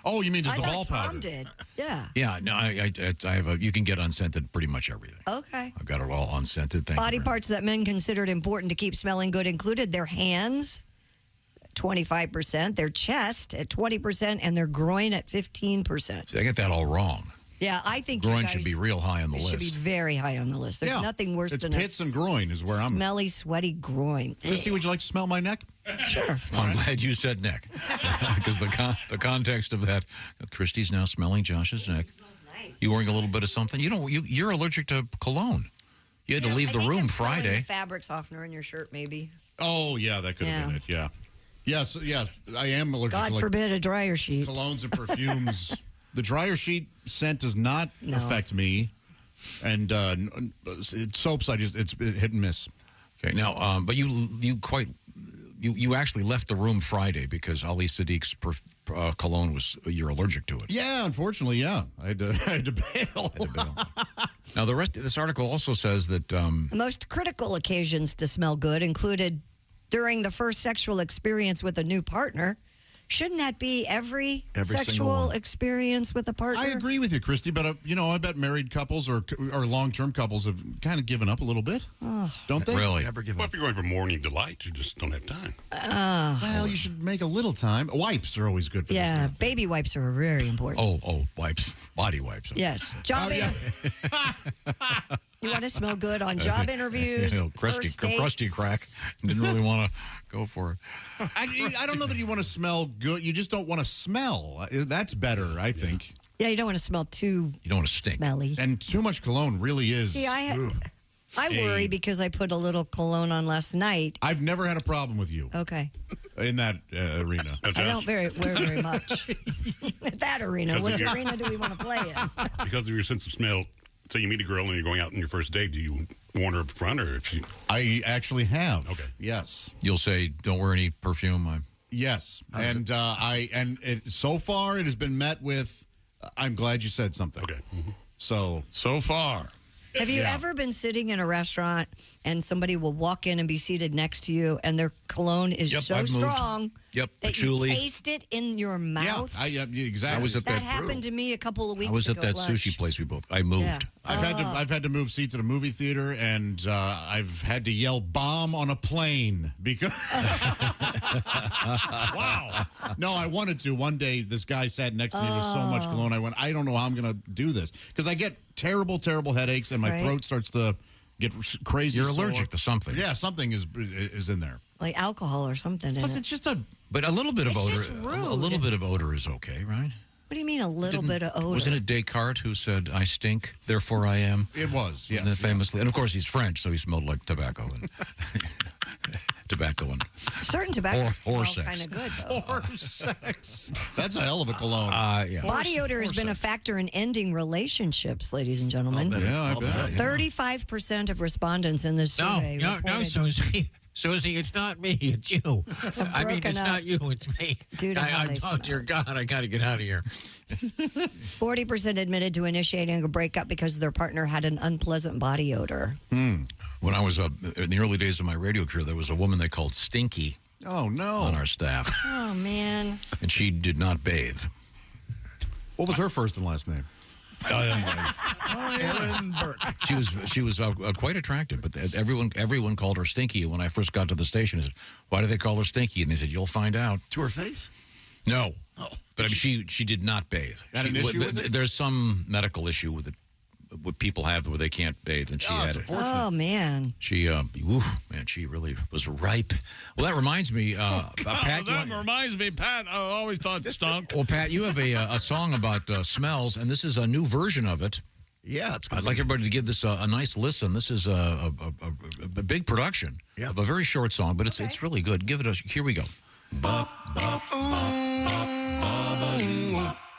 Speaker 6: Oh, you mean just the ball powder?
Speaker 7: Tom did. Yeah.
Speaker 4: Yeah, no, I have you can get unscented pretty much everything.
Speaker 7: Okay.
Speaker 4: I've got it all unscented. Thank
Speaker 7: Body
Speaker 4: you.
Speaker 7: parts that men considered important to keep smelling good included their hands, 25%, their chest at 20%, and their groin at 15%.
Speaker 4: See, I get that all wrong.
Speaker 7: Yeah, I think
Speaker 4: groin
Speaker 7: you guys
Speaker 4: should be real high on the list.
Speaker 7: should be very high on the list. There's nothing worse than
Speaker 6: pits and groin is where I'm.
Speaker 7: Smelly, sweaty groin.
Speaker 6: Christy, would you like to smell my neck?
Speaker 7: Sure.
Speaker 4: I'm glad you said neck, because the context of that, Christy's now smelling Josh's neck. You wearing a little bit of something? You're allergic to cologne. You had to leave the room Friday.
Speaker 7: The fabric softener in your shirt, maybe.
Speaker 6: Oh yeah, that could have been it. Yeah. Yes, I am allergic
Speaker 7: God
Speaker 6: to
Speaker 7: forbid a dryer sheet.
Speaker 6: Colognes and perfumes. The dryer sheet scent does not affect me, and soaps it's hit and miss.
Speaker 4: Okay, now, but you actually left the room Friday because Ali Sadiq's cologne you're allergic to it.
Speaker 6: Yeah, unfortunately, yeah, I had to bail.
Speaker 4: Now the rest of this article also says that
Speaker 7: the most critical occasions to smell good included during the first sexual experience with a new partner, Shouldn't that be every
Speaker 6: single
Speaker 7: sexual
Speaker 6: one.
Speaker 7: experience with a partner?
Speaker 6: I agree with you, Christy, but I bet married couples or long-term couples have kind of given up a little bit, don't they?
Speaker 4: Really?
Speaker 17: Well, if you're going for morning delight, you just don't have time.
Speaker 6: Well, you should make a little time. Wipes are always good for this.
Speaker 7: Yeah, baby wipes are very important.
Speaker 4: Oh, wipes, body wipes.
Speaker 7: Yes, you want to smell good on job interviews,
Speaker 4: crusty
Speaker 7: dates.
Speaker 4: crack. Didn't really want to go for it.
Speaker 6: I don't know that you want to smell good. You just don't want to smell. That's better, I think.
Speaker 7: Yeah, you don't want to smell too.
Speaker 4: You don't want to stink.
Speaker 7: Smelly.
Speaker 6: And too much cologne really is.
Speaker 7: See, I worry because I put a little cologne on last night.
Speaker 6: I've never had a problem with you.
Speaker 7: Okay.
Speaker 6: In that arena.
Speaker 7: I don't wear very much. That arena. Which arena do we want to play in?
Speaker 17: Because of your sense of smell. So you meet a girl and you're going out on your first date. Do you warn her up front, or if you?
Speaker 6: I actually have.
Speaker 17: Okay.
Speaker 6: Yes.
Speaker 4: You'll say, "Don't wear any perfume."
Speaker 6: Yes, and so far it has been met with. I'm glad you said something.
Speaker 17: Okay.
Speaker 6: Mm-hmm. So
Speaker 5: far.
Speaker 7: Have you ever been sitting in a restaurant and somebody will walk in and be seated next to you and their cologne is so strong that
Speaker 4: patchouli.
Speaker 7: you taste it in your mouth?
Speaker 6: Yeah, exactly.
Speaker 4: I was at
Speaker 7: that happened to me a couple of weeks ago.
Speaker 4: I was at that sushi place I moved.
Speaker 7: Yeah.
Speaker 6: I've had to move seats at a movie theater, and I've had to yell "bomb" on a plane because. Wow! No, I wanted to. One day, this guy sat next to me with so much cologne. I went, I don't know how I'm going to do this because I get terrible headaches, and my throat starts to get crazy.
Speaker 4: You're
Speaker 6: sore.
Speaker 4: allergic to something.
Speaker 6: Yeah, something is in there.
Speaker 7: Like alcohol or something.
Speaker 6: Plus, it's just
Speaker 4: But a little bit of
Speaker 7: It's
Speaker 4: odor.
Speaker 7: just rude.
Speaker 4: A little bit of odor is okay, right?
Speaker 7: What do you mean a little bit of odor?
Speaker 4: Wasn't it Descartes who said, "I stink, therefore I am"?
Speaker 6: It was, yes.
Speaker 4: Wasn't it famously, and of course he's French, so he smelled like tobacco and
Speaker 7: certain tobacco
Speaker 4: or
Speaker 7: smells
Speaker 4: sex.
Speaker 7: kind of good though.
Speaker 6: Or sex. That's a hell of a cologne.
Speaker 4: Yeah.
Speaker 7: Body odor has been a factor in ending relationships, ladies and gentlemen.
Speaker 6: I bet.
Speaker 7: 35% of respondents in this survey
Speaker 19: No,
Speaker 7: reported
Speaker 19: Susie, it's not me, it's you. I mean, it's
Speaker 7: broken
Speaker 19: not
Speaker 7: up
Speaker 19: you, it's me.
Speaker 7: due to how they
Speaker 19: Oh, dear God, I got to get out of here.
Speaker 7: 40% admitted to initiating a breakup because their partner had an unpleasant body odor.
Speaker 4: When I was in the early days of my radio career, there was a woman they called Stinky.
Speaker 6: Oh no!
Speaker 4: On our staff,
Speaker 7: Oh, man.
Speaker 4: and she did not bathe.
Speaker 6: What was her first and last name?
Speaker 4: Aaron Burke. She was quite attractive, but everyone called her Stinky. When I first got to the station, I said, "Why do they call her Stinky?" And they said, "You'll find out."
Speaker 16: To her face?
Speaker 4: No. Oh. But I mean, she did not bathe.
Speaker 6: Had an issue with it?
Speaker 4: There's some medical issue with it, what people have where they can't bathe, and she had it.
Speaker 7: Oh, man.
Speaker 4: She, she really was ripe. Well, that reminds me, Pat.
Speaker 5: Pat, I always thought stunk.
Speaker 4: Well, Pat, you have a song about smells, and this is a new version of it.
Speaker 16: Yeah,
Speaker 4: I'd like everybody to give this a nice listen. This is a big production of a very short song, but it's really good. Give it a. Here we go.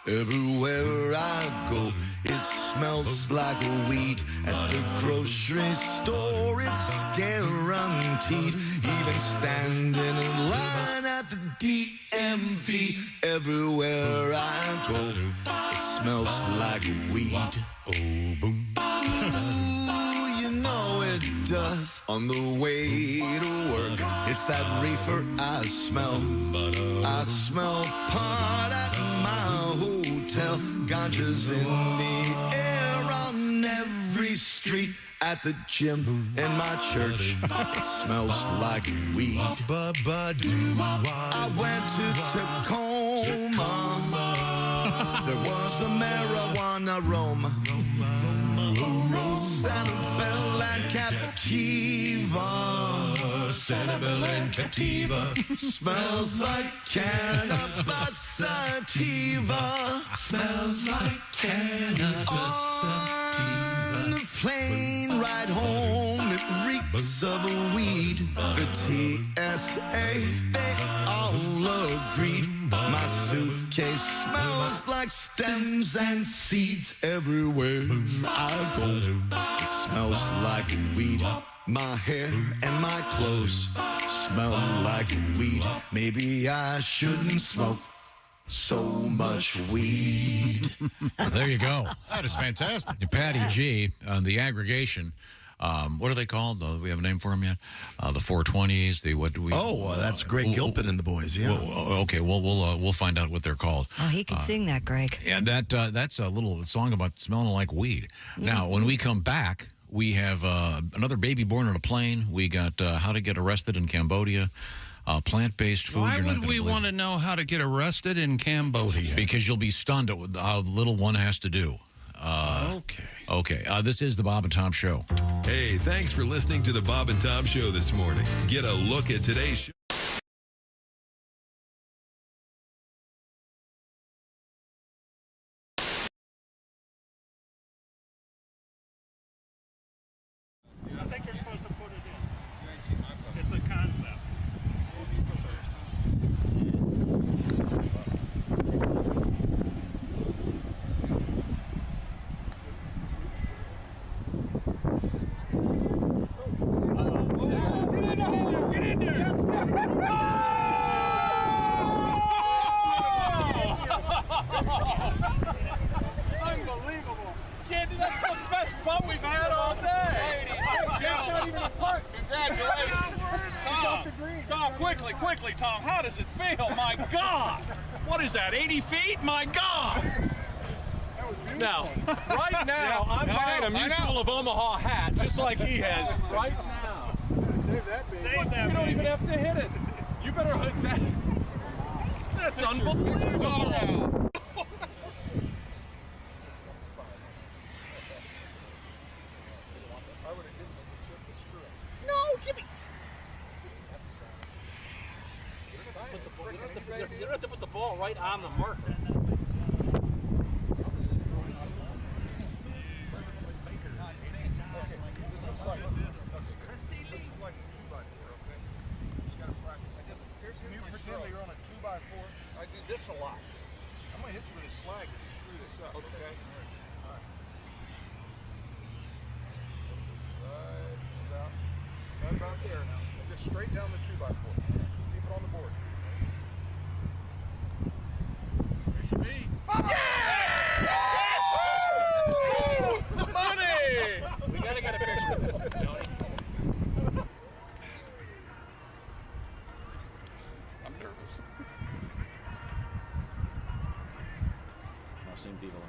Speaker 21: Everywhere I go, it smells like weed. At the grocery store, it's guaranteed. Even standing in line at the DMV. Everywhere I go, it smells like weed. Oh, boom. Ooh, you know it does. On the way to work, it's that reefer I smell. I smell pot at my hotel. Ganja's in the air on every street. At the gym, in my church, it smells like weed. I went to Tacoma. There was a marijuana aroma. Sanibel and Captiva. Sanibel and Captiva. Smells like cannabis sativa. Smells like cannabis sativa. On the plane ride home, it reeks of weed. The TSA, they all agreed. My suitcase smells like stems and seeds. Everywhere I go, it smells like weed. My hair and my clothes smell like weed. Maybe I shouldn't smoke so much weed.
Speaker 4: There you go.
Speaker 6: That is fantastic.
Speaker 4: Patty G on the aggregation. What are they called? Do we have a name for them yet? The 420s.
Speaker 16: That's Greg Gilpin and the boys. Yeah.
Speaker 4: Okay. We'll find out what they're called.
Speaker 7: Oh, he can sing that, Greg.
Speaker 4: Yeah, that's a little song about smelling like weed. Now, when we come back, we have another baby born on a plane. We got how to get arrested in Cambodia. Plant-based food.
Speaker 5: Why would we want to know how to get arrested in Cambodia?
Speaker 4: Because you'll be stunned at how little one has to do. Okay. This is the Bob and Tom Show.
Speaker 2: Hey, thanks for listening to the Bob and Tom Show this morning. Get a look at today's show.
Speaker 14: I think you're supposed to put it in. It's a concept.
Speaker 3: Unbelievable. Candy, that's the best bump we've had all day. Not even a putt. Congratulations. Tom, quickly, Tom. How does it feel? My God. What is that, 80 feet? My God.
Speaker 18: Now, right now, I'm buying a Mutual of Omaha hat, just like he has. Right now.
Speaker 3: Save that.
Speaker 18: You don't even have to hit it. You better hit that. That's unbelievable.
Speaker 3: No, give me.
Speaker 18: You don't have to put the ball right on the marker.
Speaker 3: I do this a lot. I'm going to hit you with this flag if you screw this up, okay? All right. Right about there now. And just straight down the 2x4. Keep it on the board. There should be. Yes! Money!
Speaker 18: We got to get a picture of this, Tony.
Speaker 5: I'm nervous.
Speaker 18: Same people.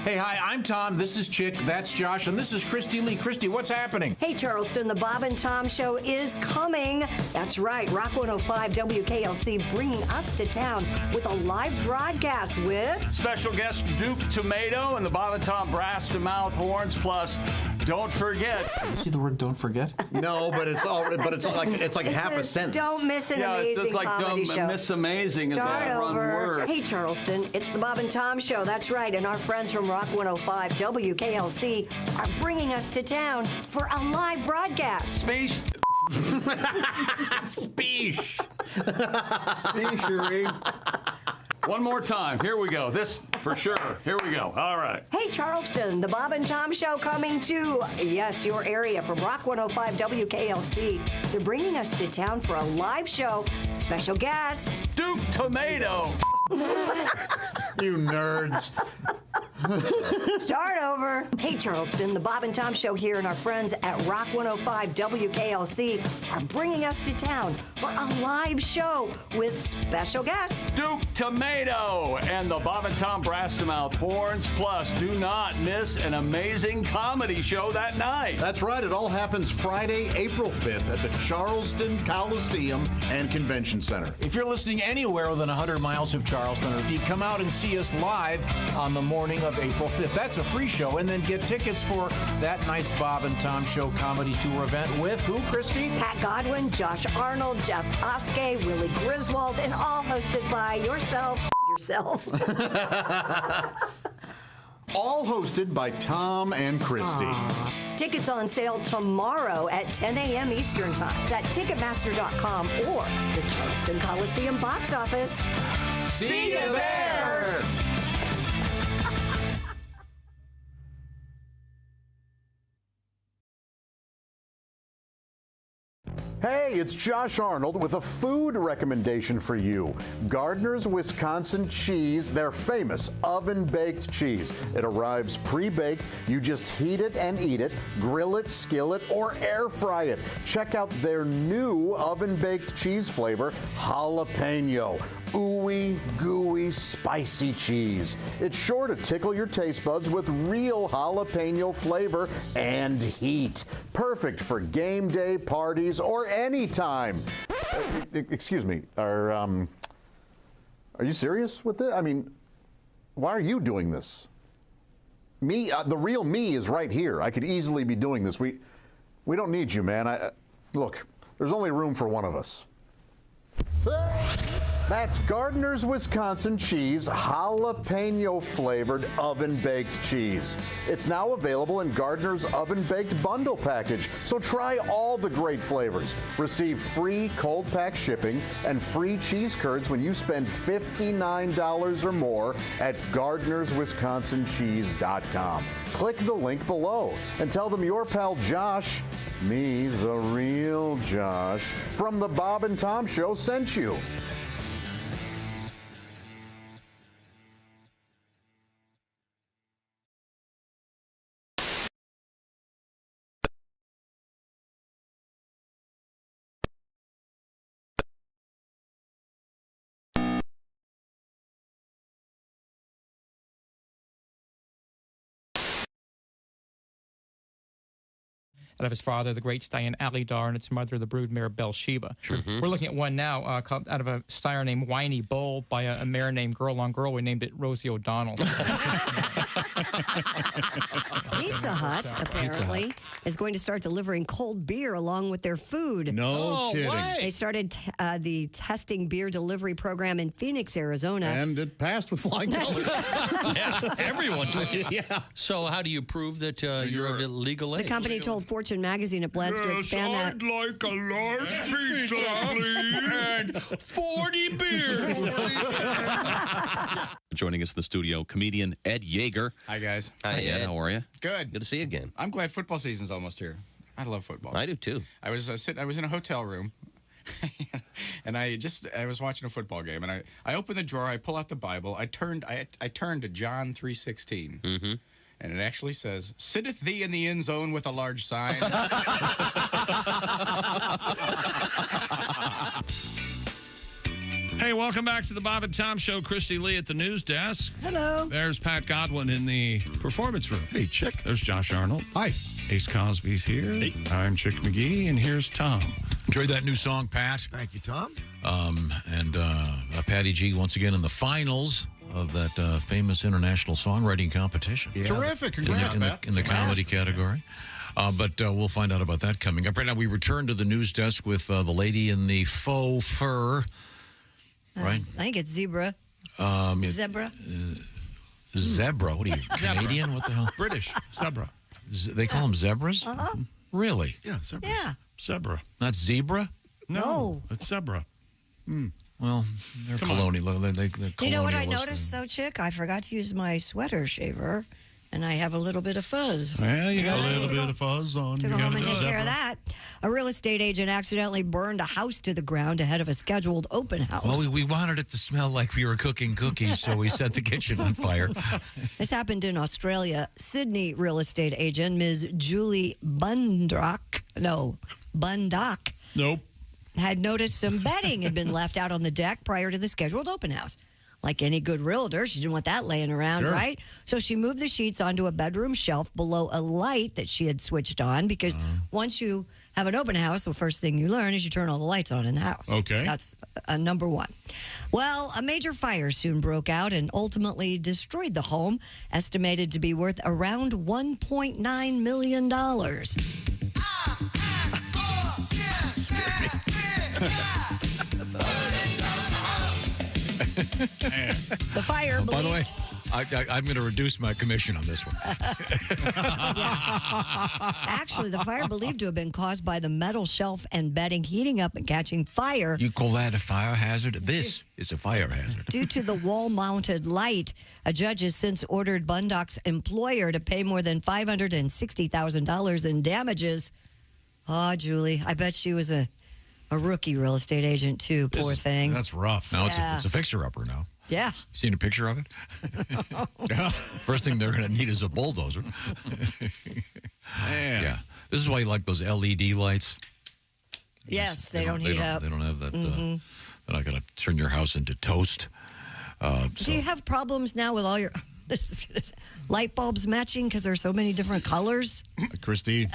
Speaker 8: Hey, hi, I'm Tom. This is Chick. That's Josh. And this is Christy Lee. Christy, what's happening?
Speaker 7: Hey, Charleston, the Bob and Tom Show is coming. That's right. Rock 105 WKLC bringing us to town with a live broadcast with
Speaker 3: special guest Duke Tomato and the Bob and Tom Brass to Mouth Horns. Plus, don't forget.
Speaker 8: You see the word "don't forget"?
Speaker 6: No, but it's like half a sentence.
Speaker 7: Don't miss an amazing
Speaker 3: it's like
Speaker 7: comedy show.
Speaker 3: Miss Amazing.
Speaker 7: Start
Speaker 3: is that
Speaker 7: over.
Speaker 3: word.
Speaker 7: Hey, Charleston, it's the Bob and Tom Show. That's right. And our friends from Rock 105 WKLC are bringing us to town for a live broadcast.
Speaker 3: Speech. One more time. Here we go. This for sure. Here we go. All right.
Speaker 7: Hey, Charleston, the Bob and Tom Show coming to, yes, your area from Rock 105 WKLC. They're bringing us to town for a live show. Special guest,
Speaker 3: Duke Tomato.
Speaker 6: You nerds.
Speaker 7: Start over. Hey, Charleston, the Bob and Tom Show here and our friends at Rock 105 WKLC are bringing us to town for a live show with special guest
Speaker 3: Duke Tomato and the Bob and Tom Brass to Mouth Horns. Plus, do not miss an amazing comedy show that night.
Speaker 6: That's right. It all happens Friday, April 5th at the Charleston Coliseum and Convention Center.
Speaker 8: If you're listening anywhere within 100 miles of Charleston, or if you come out and see us live on the morning of April 5th, that's a free show. And then get tickets for that night's Bob and Tom Show comedy tour event with who, Christy?
Speaker 7: Pat Godwin, Josh Arnold, Jeff Oskey, Willie Griswold, and all hosted by yourself.
Speaker 6: All hosted by Tom and Christy.
Speaker 7: Tickets on sale tomorrow at 10 a.m. Eastern Time. It's at Ticketmaster.com or the Charleston Coliseum box office.
Speaker 8: See you there!
Speaker 9: Hey, it's Josh Arnold with a food recommendation for you. Gardner's Wisconsin cheese, their famous oven-baked cheese. It arrives pre-baked. You just heat it and eat it, grill it, skillet, or air fry it. Check out their new oven-baked cheese flavor, jalapeno. Ooey, gooey, spicy cheese. It's sure to tickle your taste buds with real jalapeno flavor and heat. Perfect for game day, parties, or any time. Excuse me, are you serious with this? I mean, why are you doing this? Me, the real me is right here. I could easily be doing this. We don't need you, man. Look, there's only room for one of us. That's Gardner's Wisconsin cheese, jalapeno flavored oven baked cheese. It's now available in Gardner's oven baked bundle package. So try all the great flavors. Receive free cold pack shipping and free cheese curds when you spend $59 or more at Gardner'sWisconsinCheese.com. Click the link below and tell them your pal Josh, me, the real Josh, from the Bob and Tom Show sent you.
Speaker 12: Out of his father, the great stallion Ali, and its mother, the broodmare Bathsheba. We're looking at one now called, out of a sire named Whiny Bull by a mare named Girl on Girl. We named it Rosie O'Donnell.
Speaker 7: Pizza Hut, apparently, is going to start delivering cold beer along with their food.
Speaker 6: No kidding.
Speaker 7: They started the testing beer delivery program in Phoenix, Arizona.
Speaker 6: And it passed with flying colors.
Speaker 11: Yeah, everyone took it.
Speaker 6: Yeah.
Speaker 11: So how do you prove that you're of illegal age?
Speaker 7: The company told Fortune magazine it plans to expand that.
Speaker 1: I'd like a large pizza, please.
Speaker 11: And 40 beers.
Speaker 13: Joining us in the studio, comedian Ed Yeager.
Speaker 20: Hi, guys.
Speaker 11: Hi, Ed.
Speaker 13: How are you?
Speaker 20: Good.
Speaker 11: Good to see you again.
Speaker 20: I'm glad football season's almost here. I love football.
Speaker 11: I do too.
Speaker 20: I was I was in a hotel room, and I was watching a football game, and I opened the drawer, I pull out the Bible, I turned to John 3:16. Mm-hmm. And it actually says, "Sitteth thee in the end zone with a large sign."
Speaker 5: Hey, welcome back to the Bob and Tom Show. Christy Lee at the news desk.
Speaker 7: Hello.
Speaker 5: There's Pat Godwin in the performance room.
Speaker 16: Hey, Chick.
Speaker 5: There's Josh Arnold.
Speaker 16: Hi.
Speaker 5: Ace Cosby's here. Hey. I'm Chick McGee, and here's Tom.
Speaker 4: Enjoyed that new song, Pat.
Speaker 16: Thank you, Tom.
Speaker 4: And Patty G once again in the finals of that famous international songwriting competition.
Speaker 6: Yeah. Terrific. Congrats, Pat.
Speaker 4: In the comedy category. But we'll find out about that coming up. Right now, we return to the news desk with the lady in the faux fur. Right?
Speaker 7: I think it's zebra. Zebra?
Speaker 4: Zebra? What are you, Canadian? What the hell?
Speaker 5: British. Zebra.
Speaker 4: They call them zebras?
Speaker 7: Uh-huh.
Speaker 4: Really?
Speaker 16: Yeah, zebras.
Speaker 7: Yeah.
Speaker 5: Zebra.
Speaker 4: Not zebra?
Speaker 7: No.
Speaker 5: It's zebra.
Speaker 4: Well, they're colonial. They're
Speaker 7: You know what I
Speaker 4: colonialists.
Speaker 7: noticed, though, Chick? I forgot to use my sweater shaver, and I have a little bit of fuzz.
Speaker 5: Well, you got
Speaker 6: A little bit of fuzz on
Speaker 7: to
Speaker 6: you.
Speaker 7: go home and take care of that. A real estate agent accidentally burned a house to the ground ahead of a scheduled open house.
Speaker 4: Well, we wanted it to smell like we were cooking cookies, so we set the kitchen on fire.
Speaker 7: This happened in Australia. Sydney real estate agent Ms. Julie Bundock
Speaker 5: Nope.
Speaker 7: had noticed some bedding had been left out on the deck prior to the scheduled open house. Like any good realtor, she didn't want that laying around,
Speaker 6: Sure.
Speaker 7: right? So she moved the sheets onto a bedroom shelf below a light that she had switched on because once you have an open house, the first thing you learn is you turn all the lights on in the house.
Speaker 6: Okay.
Speaker 7: That's number one. Well, a major fire soon broke out and ultimately destroyed the home, estimated to be worth around $1.9 million. The fire
Speaker 4: By the way,
Speaker 7: believed-
Speaker 4: I'm going to reduce my commission on this one.
Speaker 7: Actually, the fire believed to have been caused by the metal shelf and bedding heating up and catching fire.
Speaker 4: You call that a fire hazard? This is a fire hazard.
Speaker 7: Due to the wall-mounted light, a judge has since ordered Bundock's employer to pay more than $560,000 in damages. Oh, Julie, I bet she was A rookie real estate agent, too. Poor thing.
Speaker 6: That's rough.
Speaker 4: No,
Speaker 7: Yeah.
Speaker 4: it's a fixer-upper now.
Speaker 7: Yeah.
Speaker 4: Seen a picture of it? First thing they're going to need is a bulldozer.
Speaker 6: Man.
Speaker 4: Yeah. This is why you like those LED lights.
Speaker 7: Yes, they don't heat up.
Speaker 4: They don't have that.
Speaker 7: Mhm.
Speaker 4: They're not going to turn your house into toast.
Speaker 7: Do you have problems now with all your light bulbs matching because there's so many different colors?
Speaker 6: Christy,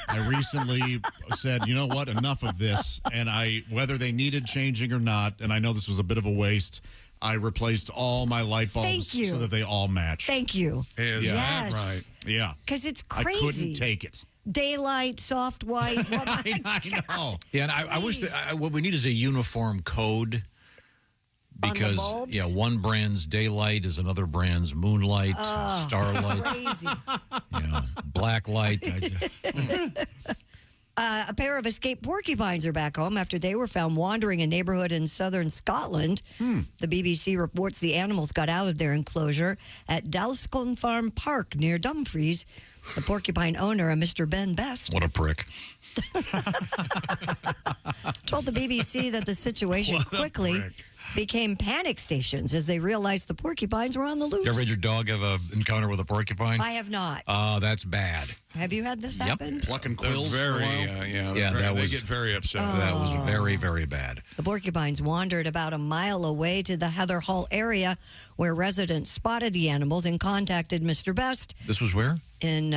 Speaker 6: I recently said, you know what, enough of this. And whether they needed changing or not, and I know this was a bit of a waste, I replaced all my light bulbs
Speaker 7: Thank you.
Speaker 6: so that they all match.
Speaker 7: Thank you.
Speaker 5: Is that right?
Speaker 6: Yeah.
Speaker 7: Because it's crazy.
Speaker 6: I couldn't take it.
Speaker 7: Daylight, soft white.
Speaker 6: I know.
Speaker 4: Yeah, and I wish that what we need is a uniform code. Because one brand's daylight is another brand's moonlight, starlight,
Speaker 7: Crazy.
Speaker 4: black light.
Speaker 7: A pair of escaped porcupines are back home after they were found wandering a neighborhood in southern Scotland. The BBC reports the animals got out of their enclosure at Dalscone Farm Park near Dumfries. The porcupine owner, a Mr. Ben Best,
Speaker 4: What a prick.
Speaker 7: told the BBC that the situation quickly became panic stations as they realized the porcupines were on the loose.
Speaker 4: You ever had your dog have an encounter with a porcupine?
Speaker 7: I have not.
Speaker 4: Oh, that's bad.
Speaker 7: Have you had this happen?
Speaker 6: Plucking
Speaker 5: They're
Speaker 6: quills
Speaker 5: very,
Speaker 6: for a while.
Speaker 5: they get very upset.
Speaker 4: That was very, very bad.
Speaker 7: The porcupines wandered about a mile away to the Heather Hall area where residents spotted the animals and contacted Mr. Best
Speaker 4: This was where?
Speaker 7: in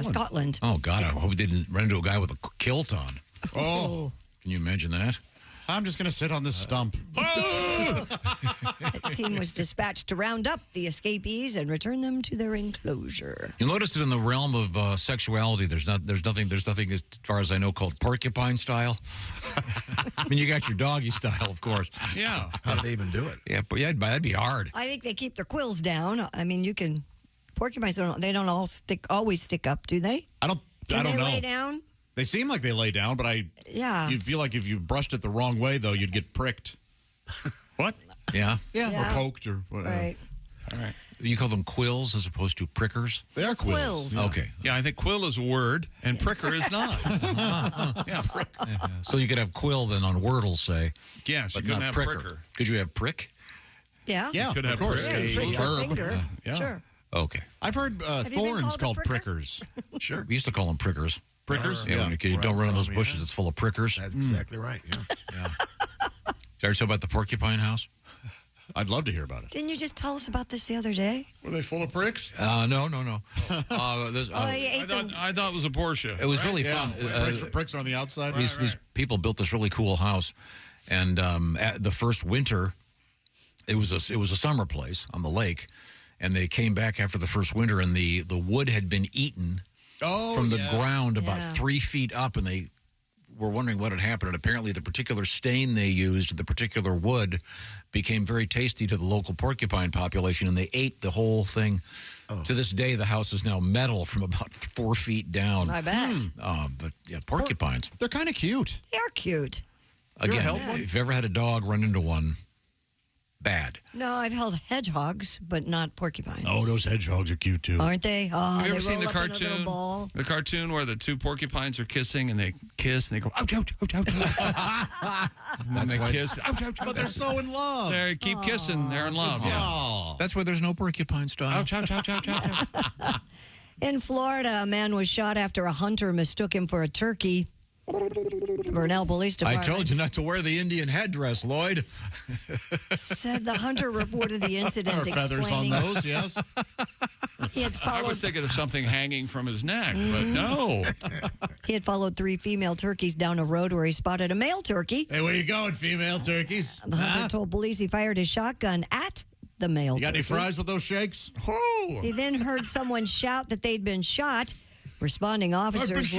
Speaker 7: Scotland.
Speaker 4: Oh, God, I hope we didn't run into a guy with a kilt on.
Speaker 6: Oh.
Speaker 4: Can you imagine that?
Speaker 6: I'm just going to sit on this stump.
Speaker 7: The team was dispatched to round up the escapees and return them to their enclosure.
Speaker 4: You'll notice that in the realm of sexuality, there's nothing as far as I know called porcupine style. I mean, you got your doggy style, of course.
Speaker 5: Yeah.
Speaker 16: How do they even do it?
Speaker 4: Yeah, but that'd be hard.
Speaker 7: I think they keep their quills down. I mean, porcupines don't always stick up, do they?
Speaker 6: I don't
Speaker 7: Can they
Speaker 6: know.
Speaker 7: lay down?
Speaker 6: They seem like they lay down, but you feel like if you brushed it the wrong way, though, you'd get pricked.
Speaker 5: What?
Speaker 4: Yeah.
Speaker 6: Yeah, or poked or whatever.
Speaker 7: Right.
Speaker 5: All right.
Speaker 4: You call them quills as opposed to prickers?
Speaker 6: They are quills.
Speaker 4: Okay.
Speaker 5: Yeah, I think quill is a word and pricker is not. Yeah.
Speaker 4: So you could have quill then on Wordle, say.
Speaker 5: Yes, you
Speaker 4: but
Speaker 5: couldn't
Speaker 4: not
Speaker 5: have
Speaker 4: pricker.
Speaker 5: pricker.
Speaker 4: Could you have prick?
Speaker 7: Yeah.
Speaker 6: Yeah,
Speaker 5: Could
Speaker 6: of
Speaker 5: have
Speaker 6: course.
Speaker 5: prick.
Speaker 7: Prick your
Speaker 6: Verb.
Speaker 7: finger.
Speaker 5: Yeah.
Speaker 7: Sure.
Speaker 4: Okay.
Speaker 6: I've heard
Speaker 7: you been
Speaker 6: thorns
Speaker 7: called a
Speaker 6: called
Speaker 7: pricker?
Speaker 6: prickers.
Speaker 4: Sure. We used to call them prickers.
Speaker 6: Prickers?
Speaker 4: Yeah. When you don't run in those bushes, it's full of prickers.
Speaker 16: That's exactly right. Yeah.
Speaker 4: Did I ever tell about the porcupine house?
Speaker 6: I'd love to hear about it.
Speaker 7: Didn't you just tell us about this the other day?
Speaker 5: Were they full of pricks?
Speaker 4: No.
Speaker 5: I thought it was a Porsche.
Speaker 4: It was really fun.
Speaker 6: Pricks on the outside.
Speaker 4: These people built this really cool house, and at the first winter, it was a summer place on the lake, and they came back after the first winter, and the wood had been eaten from the ground about 3 feet up, and they were wondering what had happened. And apparently, the particular stain they used, the particular wood, became very tasty to the local porcupine population, and they ate the whole thing. To this day, the house is now metal from about 4 feet down.
Speaker 7: I bet.
Speaker 4: But yeah, porcupines.
Speaker 6: They're kind of cute.
Speaker 7: They are cute.
Speaker 4: Again, if you've ever had a dog run into one, bad.
Speaker 7: No, I've held hedgehogs, but not porcupines.
Speaker 6: Oh, those hedgehogs are cute, too.
Speaker 7: Aren't they? Oh,
Speaker 5: Have you
Speaker 7: they
Speaker 5: ever seen
Speaker 7: roll
Speaker 5: the
Speaker 7: up in a little
Speaker 5: cartoon?
Speaker 7: ball.
Speaker 5: The cartoon where the two porcupines are kissing and they kiss and they go ouch ouch ouch ouch. And then they kiss. Ouch ouch.
Speaker 6: But they're so in love.
Speaker 5: They keep kissing. They're in love. Yeah.
Speaker 4: That's why there's no porcupine style.
Speaker 5: Ouch ouch ouch ouch ouch.
Speaker 7: In Florida, a man was shot after a hunter mistook him for a turkey. Burnell Police
Speaker 4: I
Speaker 7: Department
Speaker 4: told you not to wear the Indian headdress, Lloyd.
Speaker 7: said the hunter reported the incident.
Speaker 6: There are feathers on
Speaker 7: explaining
Speaker 6: those, yes.
Speaker 7: He had
Speaker 5: I
Speaker 7: followed,
Speaker 5: was thinking of something hanging from his neck, but no.
Speaker 7: he had followed 3 female turkeys down a road where he spotted a male turkey.
Speaker 6: Hey, where you going, female turkeys?
Speaker 7: The hunter told police he fired his shotgun at the male
Speaker 6: You got any
Speaker 7: turkey.
Speaker 6: fries with those shakes?
Speaker 5: Oh.
Speaker 7: He then heard someone shout that they'd been shot. Responding officers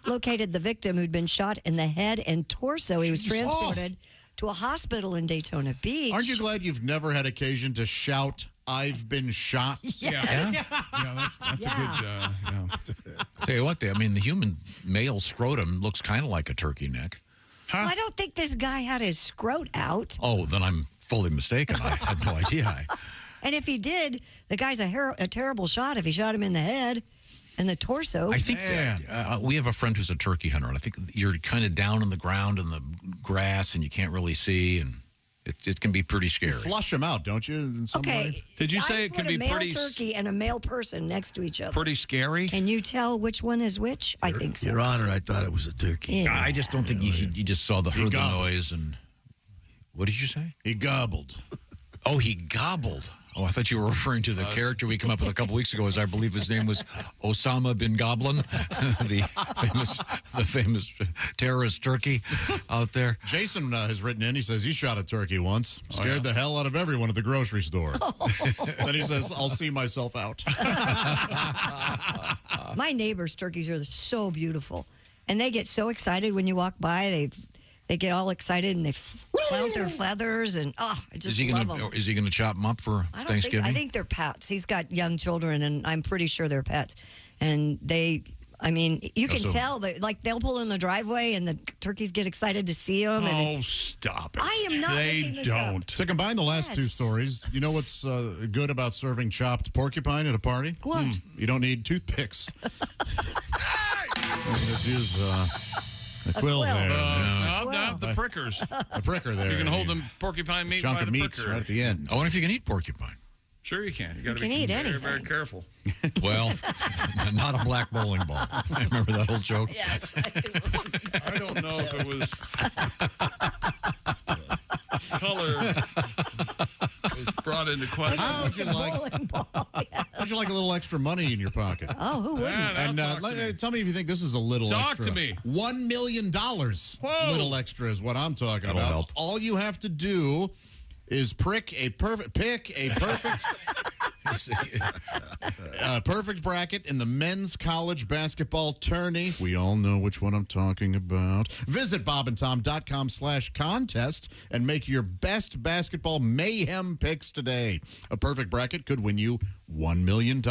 Speaker 7: located the victim who'd been shot in the head and torso. He was transported to a hospital in Daytona Beach.
Speaker 6: Aren't you glad you've never had occasion to shout, "I've been shot"?
Speaker 7: Yes.
Speaker 5: Yeah, that's a good.
Speaker 4: Tell you what, the human male scrotum looks kind of like a turkey neck.
Speaker 7: Well, I don't think this guy had his scrot out.
Speaker 4: Oh, then I'm fully mistaken. I had no idea.
Speaker 7: And if he did, the guy's a terrible shot if he shot him in the head. And the torso.
Speaker 4: I think we have a friend who's a turkey hunter, and I think you're kind of down on the ground in the grass, and you can't really see, and it can be pretty scary.
Speaker 6: You flush them out, don't you? In some way?
Speaker 5: Did you say it
Speaker 7: put
Speaker 5: could be
Speaker 7: a male
Speaker 5: pretty
Speaker 7: turkey and a male person next to each other?
Speaker 5: pretty scary?
Speaker 7: Can you tell which one is which? I think so.
Speaker 22: Your Honor, I thought it was a turkey.
Speaker 7: Yeah.
Speaker 4: I just don't think you just saw heard the noise and. What did you say?
Speaker 6: He gobbled.
Speaker 4: Oh, he gobbled. Oh, I thought you were referring to the character we came up with a couple weeks ago, as I believe his name was Osama bin Goblin, the famous terrorist turkey out there.
Speaker 6: Jason has written in. He says he shot a turkey once. Scared the hell out of everyone at the grocery store. Then he says, "I'll see myself out."
Speaker 7: My neighbor's turkeys are so beautiful, and they get so excited when you walk by. They get all excited and they flout their feathers and I just love them.
Speaker 4: Is he gonna chop them up for Thanksgiving?
Speaker 7: I think they're pets. He's got young children, and I'm pretty sure they're pets. And you can tell that, like, they'll pull in the driveway and the turkeys get excited to see them.
Speaker 5: Oh, stop it!
Speaker 7: I am not making this up.
Speaker 6: To combine the last two stories, you know what's good about serving chopped porcupine at a party?
Speaker 7: What?
Speaker 6: You don't need toothpicks. Just use a quill there.
Speaker 5: No, the prickers.
Speaker 6: The pricker there.
Speaker 5: You can hold them porcupine meat
Speaker 6: chunk
Speaker 5: by
Speaker 6: of
Speaker 5: the
Speaker 6: meat
Speaker 5: pricker.
Speaker 6: right at the end.
Speaker 4: I wonder if you can eat porcupine.
Speaker 5: Sure you can. You got to
Speaker 7: can
Speaker 5: be
Speaker 7: eat
Speaker 5: very,
Speaker 7: anything.
Speaker 5: very careful.
Speaker 4: Well, not a black bowling ball. I remember that old joke.
Speaker 7: Yes, I do.
Speaker 5: I don't know if it was color was brought into question.
Speaker 6: How'd you like a little extra money in your pocket?
Speaker 7: Oh, who wouldn't?
Speaker 6: And tell me if you think this is a little extra.
Speaker 5: Talk to me.
Speaker 6: $1 million.
Speaker 5: Whoa.
Speaker 6: Little extra is what I'm talking
Speaker 4: That'll
Speaker 6: about.
Speaker 4: help.
Speaker 6: All you have to do is pick a perfect perfect bracket in the men's college basketball tourney. We all know which one I'm talking about. Visit bobandtom.com/contest and make your best basketball mayhem picks today. A perfect bracket could win you $1 million.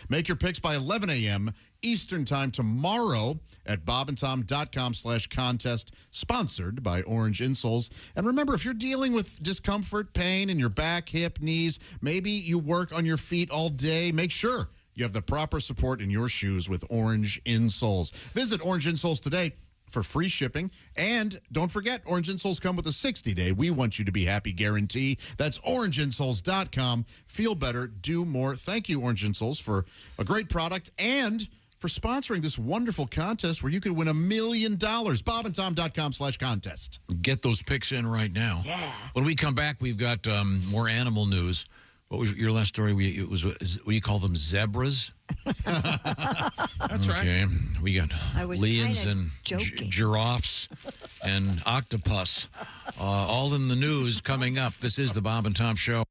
Speaker 6: Make your picks by 11 a.m. Eastern Time tomorrow at bobandtom.com/contest, sponsored by Orange Insoles. And remember, if you're dealing with discomfort, pain in your back, hip, knees, maybe you work on your feet all day, make sure you have the proper support in your shoes with Orange Insoles. Visit Orange Insoles today for free shipping. And don't forget, Orange Insoles come with a 60-day "We Want You to Be Happy" guarantee. That's orangeinsoles.com. Feel better, do more. Thank you, Orange Insoles, for a great product and for sponsoring this wonderful contest where you could win $1 million. bobandtom.com/contest.
Speaker 4: Get those picks in right now.
Speaker 7: Yeah.
Speaker 4: When we come back, we've got more animal news. What was your last story? What do you call them, zebras?
Speaker 5: That's right.
Speaker 4: Okay, we got
Speaker 7: I was
Speaker 4: lions
Speaker 7: kinda
Speaker 4: and
Speaker 7: joking.
Speaker 4: giraffes and octopus, all in the news coming up. This is the Bob and Tom Show.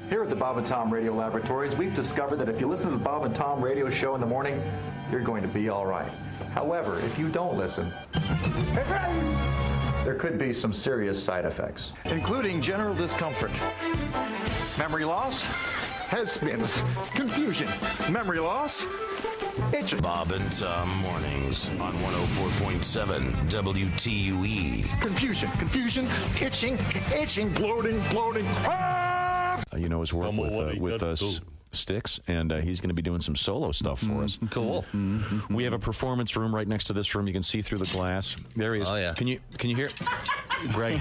Speaker 10: Here at the Bob and Tom Radio Laboratories, we've discovered that if you listen to the Bob and Tom Radio Show in the morning, you're going to be all right. However, if you don't listen, there could be some serious side effects, including general discomfort, memory loss, head spins, confusion, memory loss, itching.
Speaker 15: Bob and Tom mornings on 104.7 WTUE.
Speaker 10: Confusion, itching, bloating.
Speaker 23: You know his work with Sticks, and he's going to be doing some solo stuff for us.
Speaker 11: Cool.
Speaker 23: Mm-hmm. We have a performance room right next to this room. You can see through the glass. There he is.
Speaker 11: Oh, yeah.
Speaker 23: Can you hear? Greg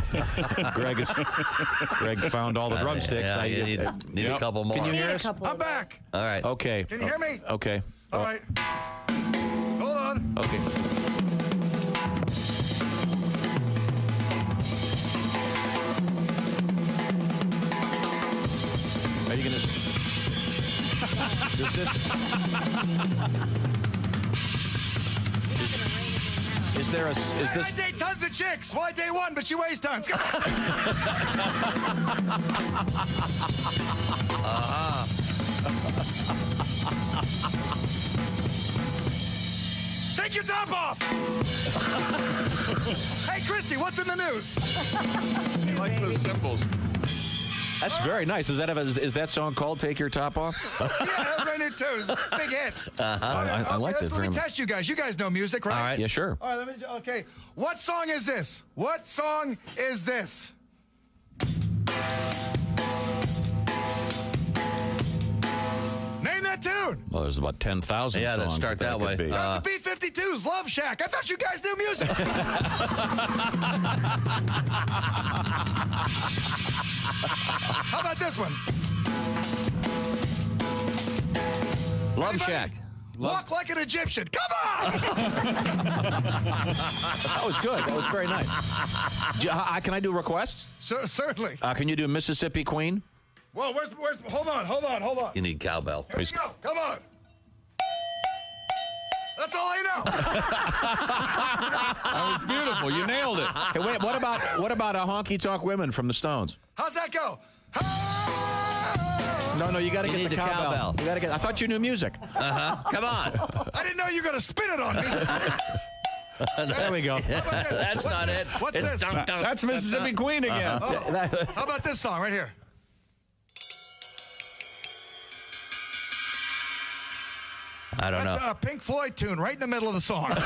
Speaker 23: found all the drumsticks.
Speaker 11: Yeah, you need a couple more.
Speaker 23: Can you hear us?
Speaker 10: I'm back.
Speaker 11: All right.
Speaker 23: Okay.
Speaker 10: Can you hear me?
Speaker 23: Okay.
Speaker 10: All right. Hold on.
Speaker 23: Okay. Are you going to... Is this...
Speaker 10: I date tons of chicks. Well, I date one, but she weighs tons. Come on. Take your top off. Hey, Christy, what's in the news?
Speaker 5: He likes those symbols.
Speaker 23: That's very nice. Is that song called "Take Your Top Off"?
Speaker 10: Yeah, that's my new tune. It's a big hit.
Speaker 23: I like that very
Speaker 10: Let me
Speaker 23: much.
Speaker 10: test you guys. You guys know music, right?
Speaker 23: All right. Yeah, sure.
Speaker 10: All right, okay. What song is this? What song is this?
Speaker 17: tune?
Speaker 23: Well, there's about 10,000
Speaker 11: Yeah,
Speaker 23: songs.
Speaker 11: let's start that way.
Speaker 17: The B-52s, Love Shack. I thought you guys knew music. How about this one?
Speaker 11: Love
Speaker 17: Anybody?
Speaker 11: Shack.
Speaker 17: Walk like an Egyptian. Come on!
Speaker 23: That was good. That was very nice. Can I do requests?
Speaker 17: Certainly.
Speaker 23: Can you do Mississippi Queen?
Speaker 17: Whoa, where's hold on.
Speaker 11: You need cowbell.
Speaker 17: Here we go. Come on. That's all I know.
Speaker 23: That was beautiful. You nailed it. Hey, wait, what about a Honky Tonk Women from the Stones?
Speaker 17: How's that go?
Speaker 23: No, you got to get the cowbell. You got to get. I thought you knew music.
Speaker 11: Come on.
Speaker 17: I didn't know you were going to spin it on me.
Speaker 23: There we go.
Speaker 11: That's not it.
Speaker 17: What's this?
Speaker 23: That's Mississippi Queen again.
Speaker 17: How about this song right here?
Speaker 11: I don't know.
Speaker 17: That's a Pink Floyd tune right in the middle of the song. There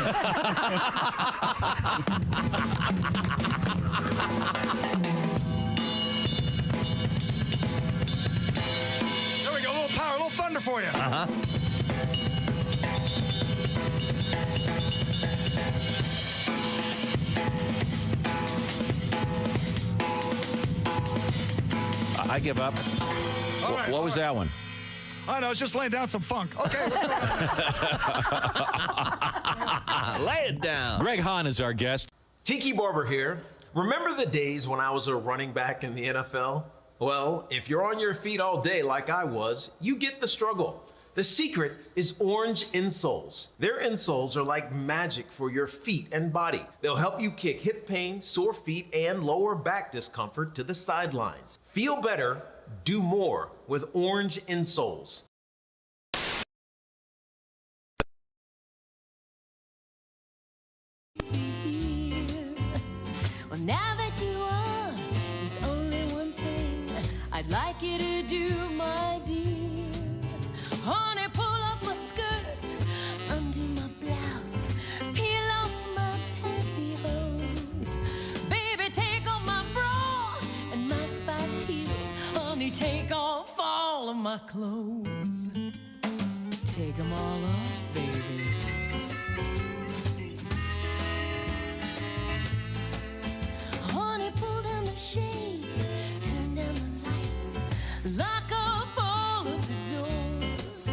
Speaker 17: we go. A little power, a little thunder for you.
Speaker 23: I give up.
Speaker 17: All right,
Speaker 23: What was that one?
Speaker 17: I know, it's just laying down some funk. Okay, let's go.
Speaker 11: Lay it down.
Speaker 23: Greg Hahn is our guest.
Speaker 19: Tiki Barber here. Remember the days when I was a running back in the NFL? Well, if you're on your feet all day like I was, you get the struggle. The secret is orange insoles. Their insoles are like magic for your feet and body. They'll help you kick hip pain, sore feet, and lower back discomfort to the sidelines. Feel better, do more with orange insoles.
Speaker 21: Well, now that you are, there's only one thing I'd like you to do, my dear. Honey, pull up my skirt, undo my blouse, peel off my pantyhose. Baby, take off my bra and my spiked heels. Honey, take off all of my clothes. Take them all off, baby. Honey, pull down the shades, turn down the lights, lock up all of the doors.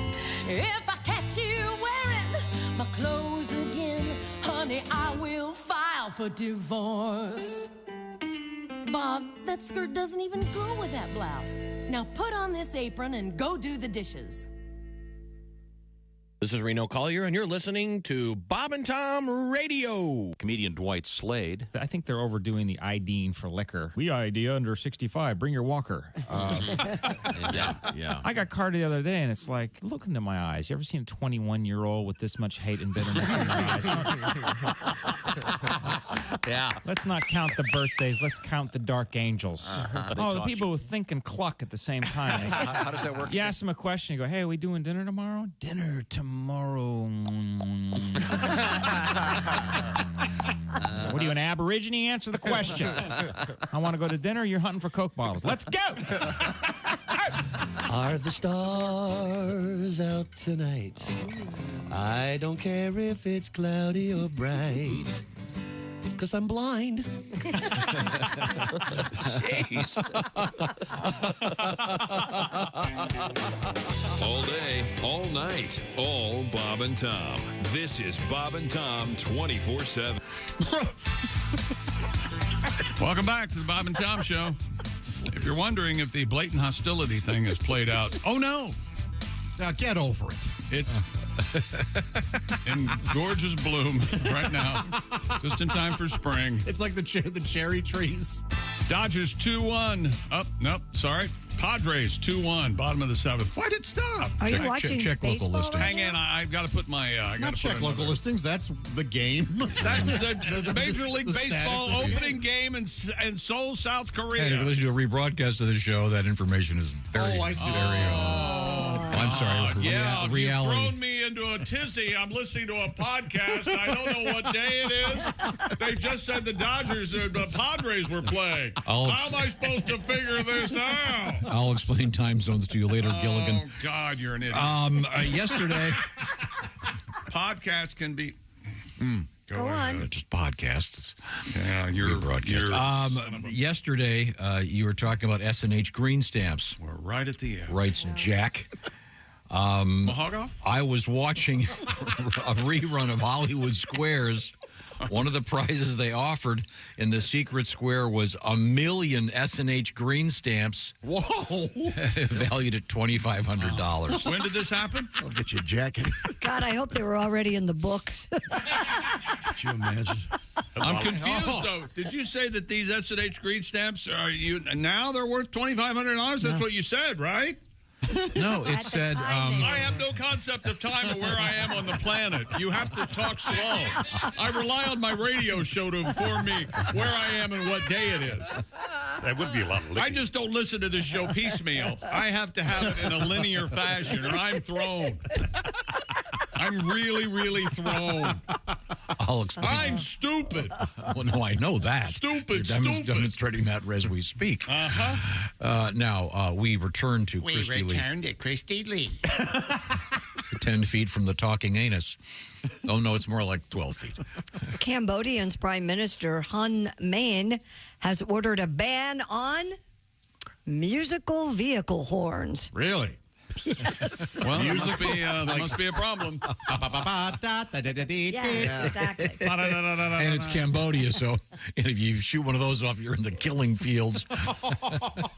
Speaker 21: If I catch you wearing my clothes again, honey, I will file for divorce. Bob, that skirt doesn't even go with that blouse. Now put on this apron and go do the dishes.
Speaker 24: This is Reno Collier, and you're listening to Bob and Tom Radio.
Speaker 23: Comedian Dwight Slade.
Speaker 12: I think they're overdoing the IDing for liquor. We ID under 65. Bring your walker.
Speaker 23: Yeah.
Speaker 12: I got carded the other day, and it's like, look into my eyes. You ever seen a 21-year-old with this much hate and bitterness in their eyes? Let's not count the birthdays. Let's count the dark angels. The people who think and cluck at the same time.
Speaker 23: How does that work?
Speaker 12: You ask them a question. You go, hey, are we doing dinner tomorrow? Dinner tomorrow. What are you, an Aborigine? Answer the question. I want to go to dinner. You're hunting for Coke bottles. Let's go.
Speaker 24: Are the stars out tonight? I don't care if it's cloudy or bright, 'cause I'm blind.
Speaker 11: Jeez.
Speaker 2: All day, all night, all Bob and Tom. This is Bob and Tom 24/7.
Speaker 5: Welcome back to the Bob and Tom Show. If you're wondering if the blatant hostility thing has played out, oh no.
Speaker 6: Now get over it.
Speaker 5: It's in gorgeous bloom right now, just in time for spring.
Speaker 6: It's like the cherry trees.
Speaker 5: Dodgers 2-1. Oh, nope, sorry. Padres 2-1, bottom of the seventh. Why'd it stop?
Speaker 7: Are you watching
Speaker 6: check local
Speaker 7: baseball
Speaker 6: listings.
Speaker 7: right
Speaker 5: Hang in, I've got to put my...
Speaker 6: Not check local listings. That's the game.
Speaker 5: That's the Major League
Speaker 6: the
Speaker 5: Baseball
Speaker 6: status of
Speaker 5: opening game in Seoul, South Korea.
Speaker 4: And if you listen to a rebroadcast of the show, that information is very,
Speaker 6: I see.
Speaker 4: very. I'm sorry.
Speaker 5: Yeah,
Speaker 4: reality.
Speaker 5: you've thrown me really into a tizzy. I'm listening to a podcast. I don't know what day it is. They just said the Dodgers, the Padres were playing. How am I supposed to figure this out?
Speaker 4: I'll explain time zones to you later, Gilligan.
Speaker 5: Oh, God, you're an idiot.
Speaker 4: Yesterday...
Speaker 5: Podcasts can be...
Speaker 7: Go on.
Speaker 4: Just podcasts.
Speaker 5: Yeah, you're
Speaker 4: broadcast. Yesterday, you were talking about S&H green stamps.
Speaker 5: We're right at the end.
Speaker 4: Writes Jack.
Speaker 5: Hog off?
Speaker 4: I was watching a rerun of Hollywood Squares. One of the prizes they offered in the secret square was 1 million S&H green stamps.
Speaker 6: Whoa!
Speaker 4: Valued at $2,500.
Speaker 5: When did this happen?
Speaker 16: I'll get you a jacket.
Speaker 7: God, I hope they were already in the books.
Speaker 16: Could you imagine?
Speaker 5: I'm confused, though. Did you say that these S&H green stamps now they're worth $2,500? That's what you said, right?
Speaker 4: No, it said...
Speaker 5: I have no concept of time or where I am on the planet. You have to talk slow. I rely on my radio show to inform me where I am and what day it is.
Speaker 3: That would be a lot of licking.
Speaker 5: I just don't listen to this show piecemeal. I have to have it in a linear fashion, or I'm thrown. I'm really, really thrown.
Speaker 4: I'll explain.
Speaker 5: I'm stupid.
Speaker 4: Well, no, I know that.
Speaker 5: Stupid.
Speaker 4: Demonstrating that as we speak. Now, we return to Christy Lee.
Speaker 8: To Christy Lee.
Speaker 4: 10 feet from the talking anus. Oh, no, it's more like 12 feet.
Speaker 7: Cambodian's Prime Minister Hun Main has ordered a ban on musical vehicle horns.
Speaker 6: Really?
Speaker 7: Yes.
Speaker 5: Well, there must be a problem.
Speaker 7: Yes, exactly.
Speaker 4: And it's Cambodia, so if you shoot one of those off, you're in the killing fields.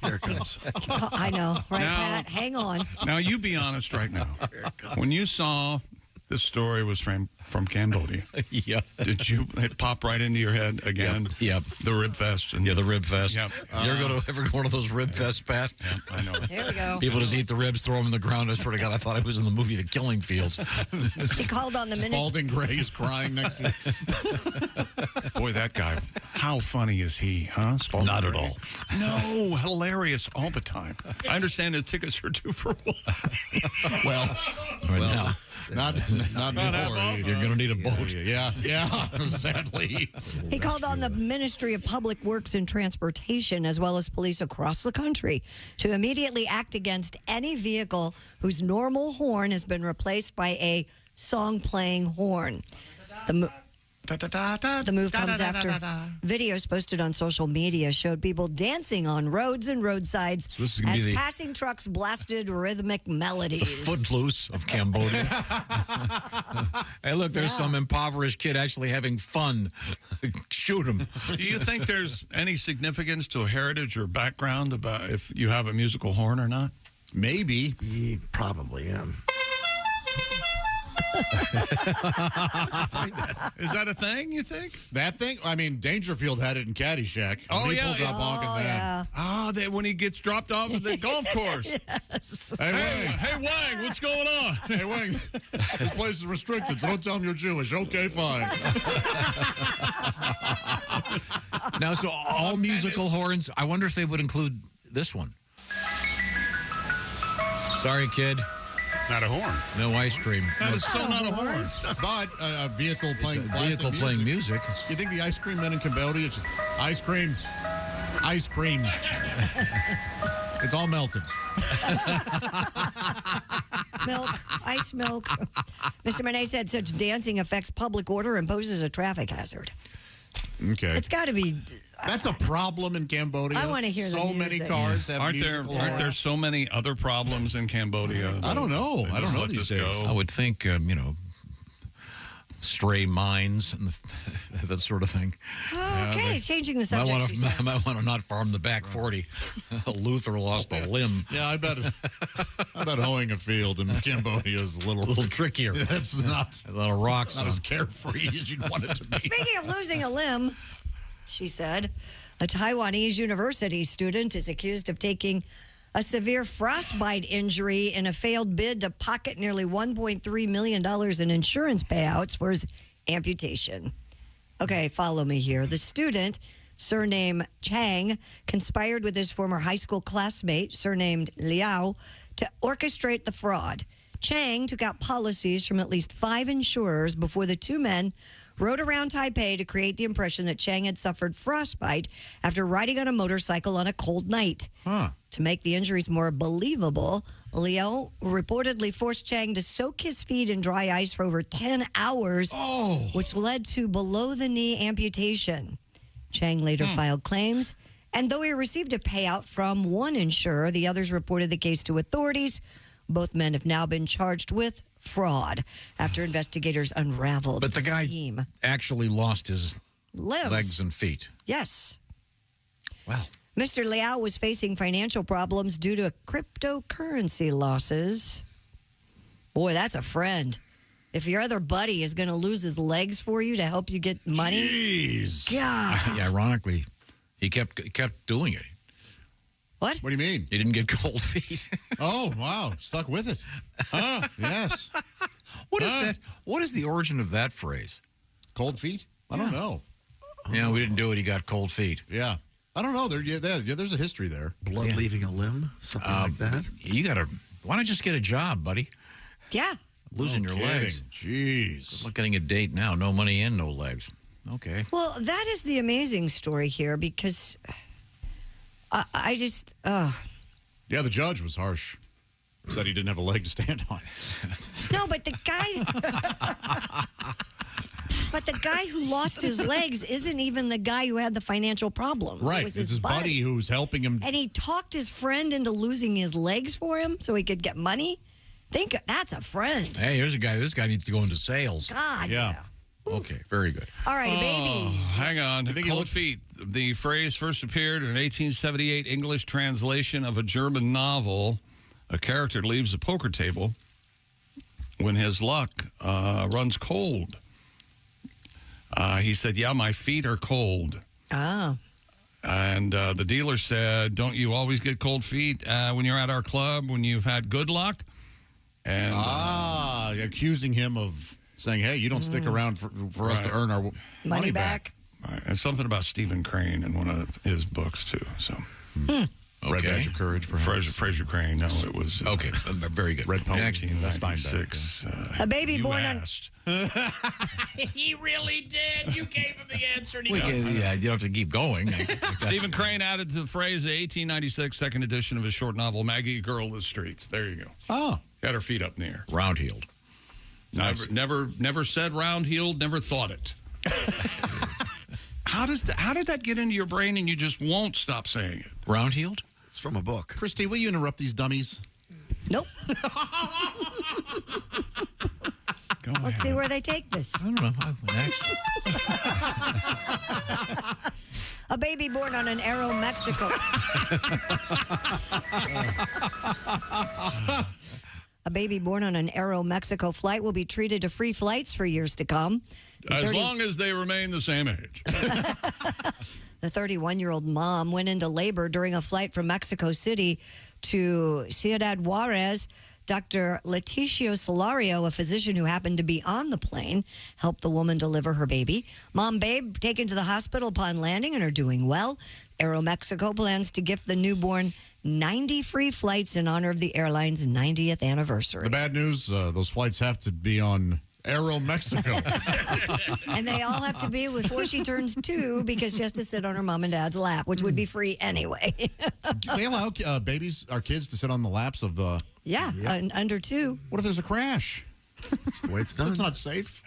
Speaker 16: Here it comes.
Speaker 7: I know, right, Pat? Hang on.
Speaker 5: Now, you be honest right now. When you saw this story was from Cambodia,
Speaker 4: yeah,
Speaker 5: did it pop right into your head again?
Speaker 4: Yep.
Speaker 5: The rib fest. And
Speaker 4: the rib fest.
Speaker 5: Yep.
Speaker 4: You ever go to one of those rib fests, Pat?
Speaker 5: Yeah, I know.
Speaker 7: Here we go.
Speaker 4: People just eat the ribs, throw them in the ground. I swear to God, I thought I was in the movie The Killing Fields.
Speaker 7: He called on the minister.
Speaker 6: Spalding Gray is crying next to you.
Speaker 5: Boy, that guy. How funny is he, huh? Spalding
Speaker 4: Not
Speaker 5: Gray.
Speaker 4: at all.
Speaker 5: No, hilarious all the time. I understand the tickets are 2 for 1.
Speaker 6: Well, not anymore.
Speaker 4: You're going to need a boat.
Speaker 6: Yeah, sadly.
Speaker 7: He called on the Ministry of Public Works and Transportation, as well as police across the country, to immediately act against any vehicle whose normal horn has been replaced by a song-playing horn. The move comes after videos posted on social media showed people dancing on roads and roadsides as passing trucks blasted rhythmic melodies.
Speaker 4: The Footloose of Cambodia. Hey, look, there's some impoverished kid actually having fun. Shoot him.
Speaker 5: Do you think there's any significance to a heritage or background about if you have a musical horn or not?
Speaker 6: Maybe.
Speaker 16: Probably, yeah.
Speaker 5: Is that a thing, you think?
Speaker 6: That thing? I mean, Dangerfield had it in Caddyshack.
Speaker 5: Oh, yeah.
Speaker 6: People honking that.
Speaker 5: When he gets dropped off at the golf course.
Speaker 7: Yes.
Speaker 6: Hey,
Speaker 5: Wang, what's going on?
Speaker 6: Hey, Wang, this place is restricted, so don't tell him you're Jewish. Okay, fine.
Speaker 4: Now, so all musical horns, I wonder if they would include this one. Sorry, kid.
Speaker 3: It's not a horn.
Speaker 4: No ice cream.
Speaker 5: That is so not a horn.
Speaker 6: But a vehicle playing
Speaker 4: music.
Speaker 6: You think the ice cream men in Cambodia, just ice cream. It's all melted.
Speaker 7: Milk, ice milk. Mr. Monet said such dancing affects public order and poses a traffic hazard.
Speaker 6: Okay.
Speaker 7: It's got to be...
Speaker 6: That's a problem in Cambodia.
Speaker 7: I want to hear
Speaker 6: so many cars have
Speaker 5: aren't there so many other problems in Cambodia?
Speaker 6: I don't know. I don't know these days.
Speaker 4: I would think, stray mines and that sort of thing.
Speaker 7: Okay, changing the subject.
Speaker 4: I might want to not farm the back 40. Luther lost a limb.
Speaker 6: Yeah, I bet hoeing a field in Cambodia is a little
Speaker 4: trickier.
Speaker 6: It's not
Speaker 4: a lot of rocks.
Speaker 6: Not as carefree as you'd want it to be.
Speaker 7: Speaking of losing a limb, she said, a Taiwanese university student is accused of taking a severe frostbite injury in a failed bid to pocket nearly $1.3 million in insurance payouts for his amputation. Okay, follow me here. The student, surnamed Chang, conspired with his former high school classmate, surnamed Liao, to orchestrate the fraud. Chang took out policies from at least 5 insurers before the two men rode around Taipei to create the impression that Chang had suffered frostbite after riding on a motorcycle on a cold night. To make the injuries more believable, Liu reportedly forced Chang to soak his feet in dry ice for over 10 hours, which led to below-the-knee amputation. Chang later filed claims, and though he received a payout from one insurer, the others reported the case to authorities. Both men have now been charged with fraud after investigators unraveled
Speaker 4: But the guy
Speaker 7: scheme.
Speaker 4: actually lost his
Speaker 7: Limbs.
Speaker 4: legs and feet.
Speaker 7: Yes.
Speaker 4: Wow.
Speaker 7: Mr. Liao was facing financial problems due to cryptocurrency losses. Boy, that's a friend. If your other buddy is going to lose his legs for you to help you get money.
Speaker 6: Jeez.
Speaker 7: God.
Speaker 4: Ironically, he kept doing it.
Speaker 7: What?
Speaker 6: What do you mean?
Speaker 4: He didn't get cold feet.
Speaker 6: Oh, wow. Stuck with it. Yes.
Speaker 4: What is that? What is the origin of that phrase?
Speaker 6: Cold feet? I don't know.
Speaker 4: Yeah, we didn't do it. He got cold feet.
Speaker 6: Yeah. I don't know. There's a history there.
Speaker 16: Blood leaving a limb? Something like that?
Speaker 4: Why not just get a job, buddy?
Speaker 7: Yeah.
Speaker 4: Losing your legs.
Speaker 6: Jeez.
Speaker 4: Good luck getting a date now. No money and no legs. Okay.
Speaker 7: Well, that is the amazing story here because I just.
Speaker 6: Yeah, the judge was harsh. Said he didn't have a leg to stand on.
Speaker 7: No, but the guy. But the guy who lost his legs isn't even the guy who had the financial problems.
Speaker 6: Right.
Speaker 7: It was
Speaker 6: It's his buddy who's helping him.
Speaker 7: And he talked his friend into losing his legs for him so he could get money. Think that's a friend.
Speaker 4: Hey, here's a guy. This guy needs to go into sales.
Speaker 7: God.
Speaker 6: Yeah.
Speaker 4: Okay, very good.
Speaker 7: All right, baby.
Speaker 5: Hang on. Cold feet. The phrase first appeared in an 1878 English translation of a German novel. A character leaves a poker table when his luck runs cold. He said, yeah, my feet are cold.
Speaker 7: Oh.
Speaker 5: And the dealer said, don't you always get cold feet when you're at our club when you've had good luck? And
Speaker 6: accusing him of saying, hey, you don't stick around for us to earn our money back.
Speaker 5: Right. And something about Stephen Crane in one of his books, too. So.
Speaker 6: Red Badge of Courage, perhaps.
Speaker 5: Fraser Crane. No, it was.
Speaker 4: Okay, very good.
Speaker 6: Red Pony.
Speaker 5: 1996.
Speaker 7: A baby born on.
Speaker 4: He really did. You gave him the answer. And you don't have to keep going.
Speaker 5: Stephen Crane added to the phrase the 1896 second edition of his short novel, Maggie, Girl of the Streets. There you go.
Speaker 6: Oh.
Speaker 5: Got her feet up in the air.
Speaker 4: Round-heeled.
Speaker 5: Nice. Never said round-heeled, never thought it. How did that get into your brain and you just won't stop saying it?
Speaker 4: Round-heeled?
Speaker 16: It's from a book.
Speaker 6: Christy, will you interrupt these dummies?
Speaker 7: Nope. Let's see where they take this.
Speaker 4: I don't know.
Speaker 7: A baby born on an Aero Mexico. A baby born on an Aero Mexico flight will be treated to free flights for years to come.
Speaker 5: As long as they remain the same age.
Speaker 7: The 31-year-old mom went into labor during a flight from Mexico City to Ciudad Juarez. Dr. Leticio Solario, a physician who happened to be on the plane, helped the woman deliver her baby. Mom babe taken to the hospital upon landing and are doing well. Aero Mexico plans to gift the newborn 90 free flights in honor of the airline's 90th anniversary.
Speaker 6: The bad news, those flights have to be on Aero Mexico.
Speaker 7: And they all have to be before she turns 2 because she has to sit on her mom and dad's lap, which would be free anyway.
Speaker 6: Do they allow kids to sit on the laps of the...
Speaker 7: Yeah, under 2.
Speaker 6: What if there's a crash?
Speaker 16: That's the way it's done.
Speaker 6: That's not safe.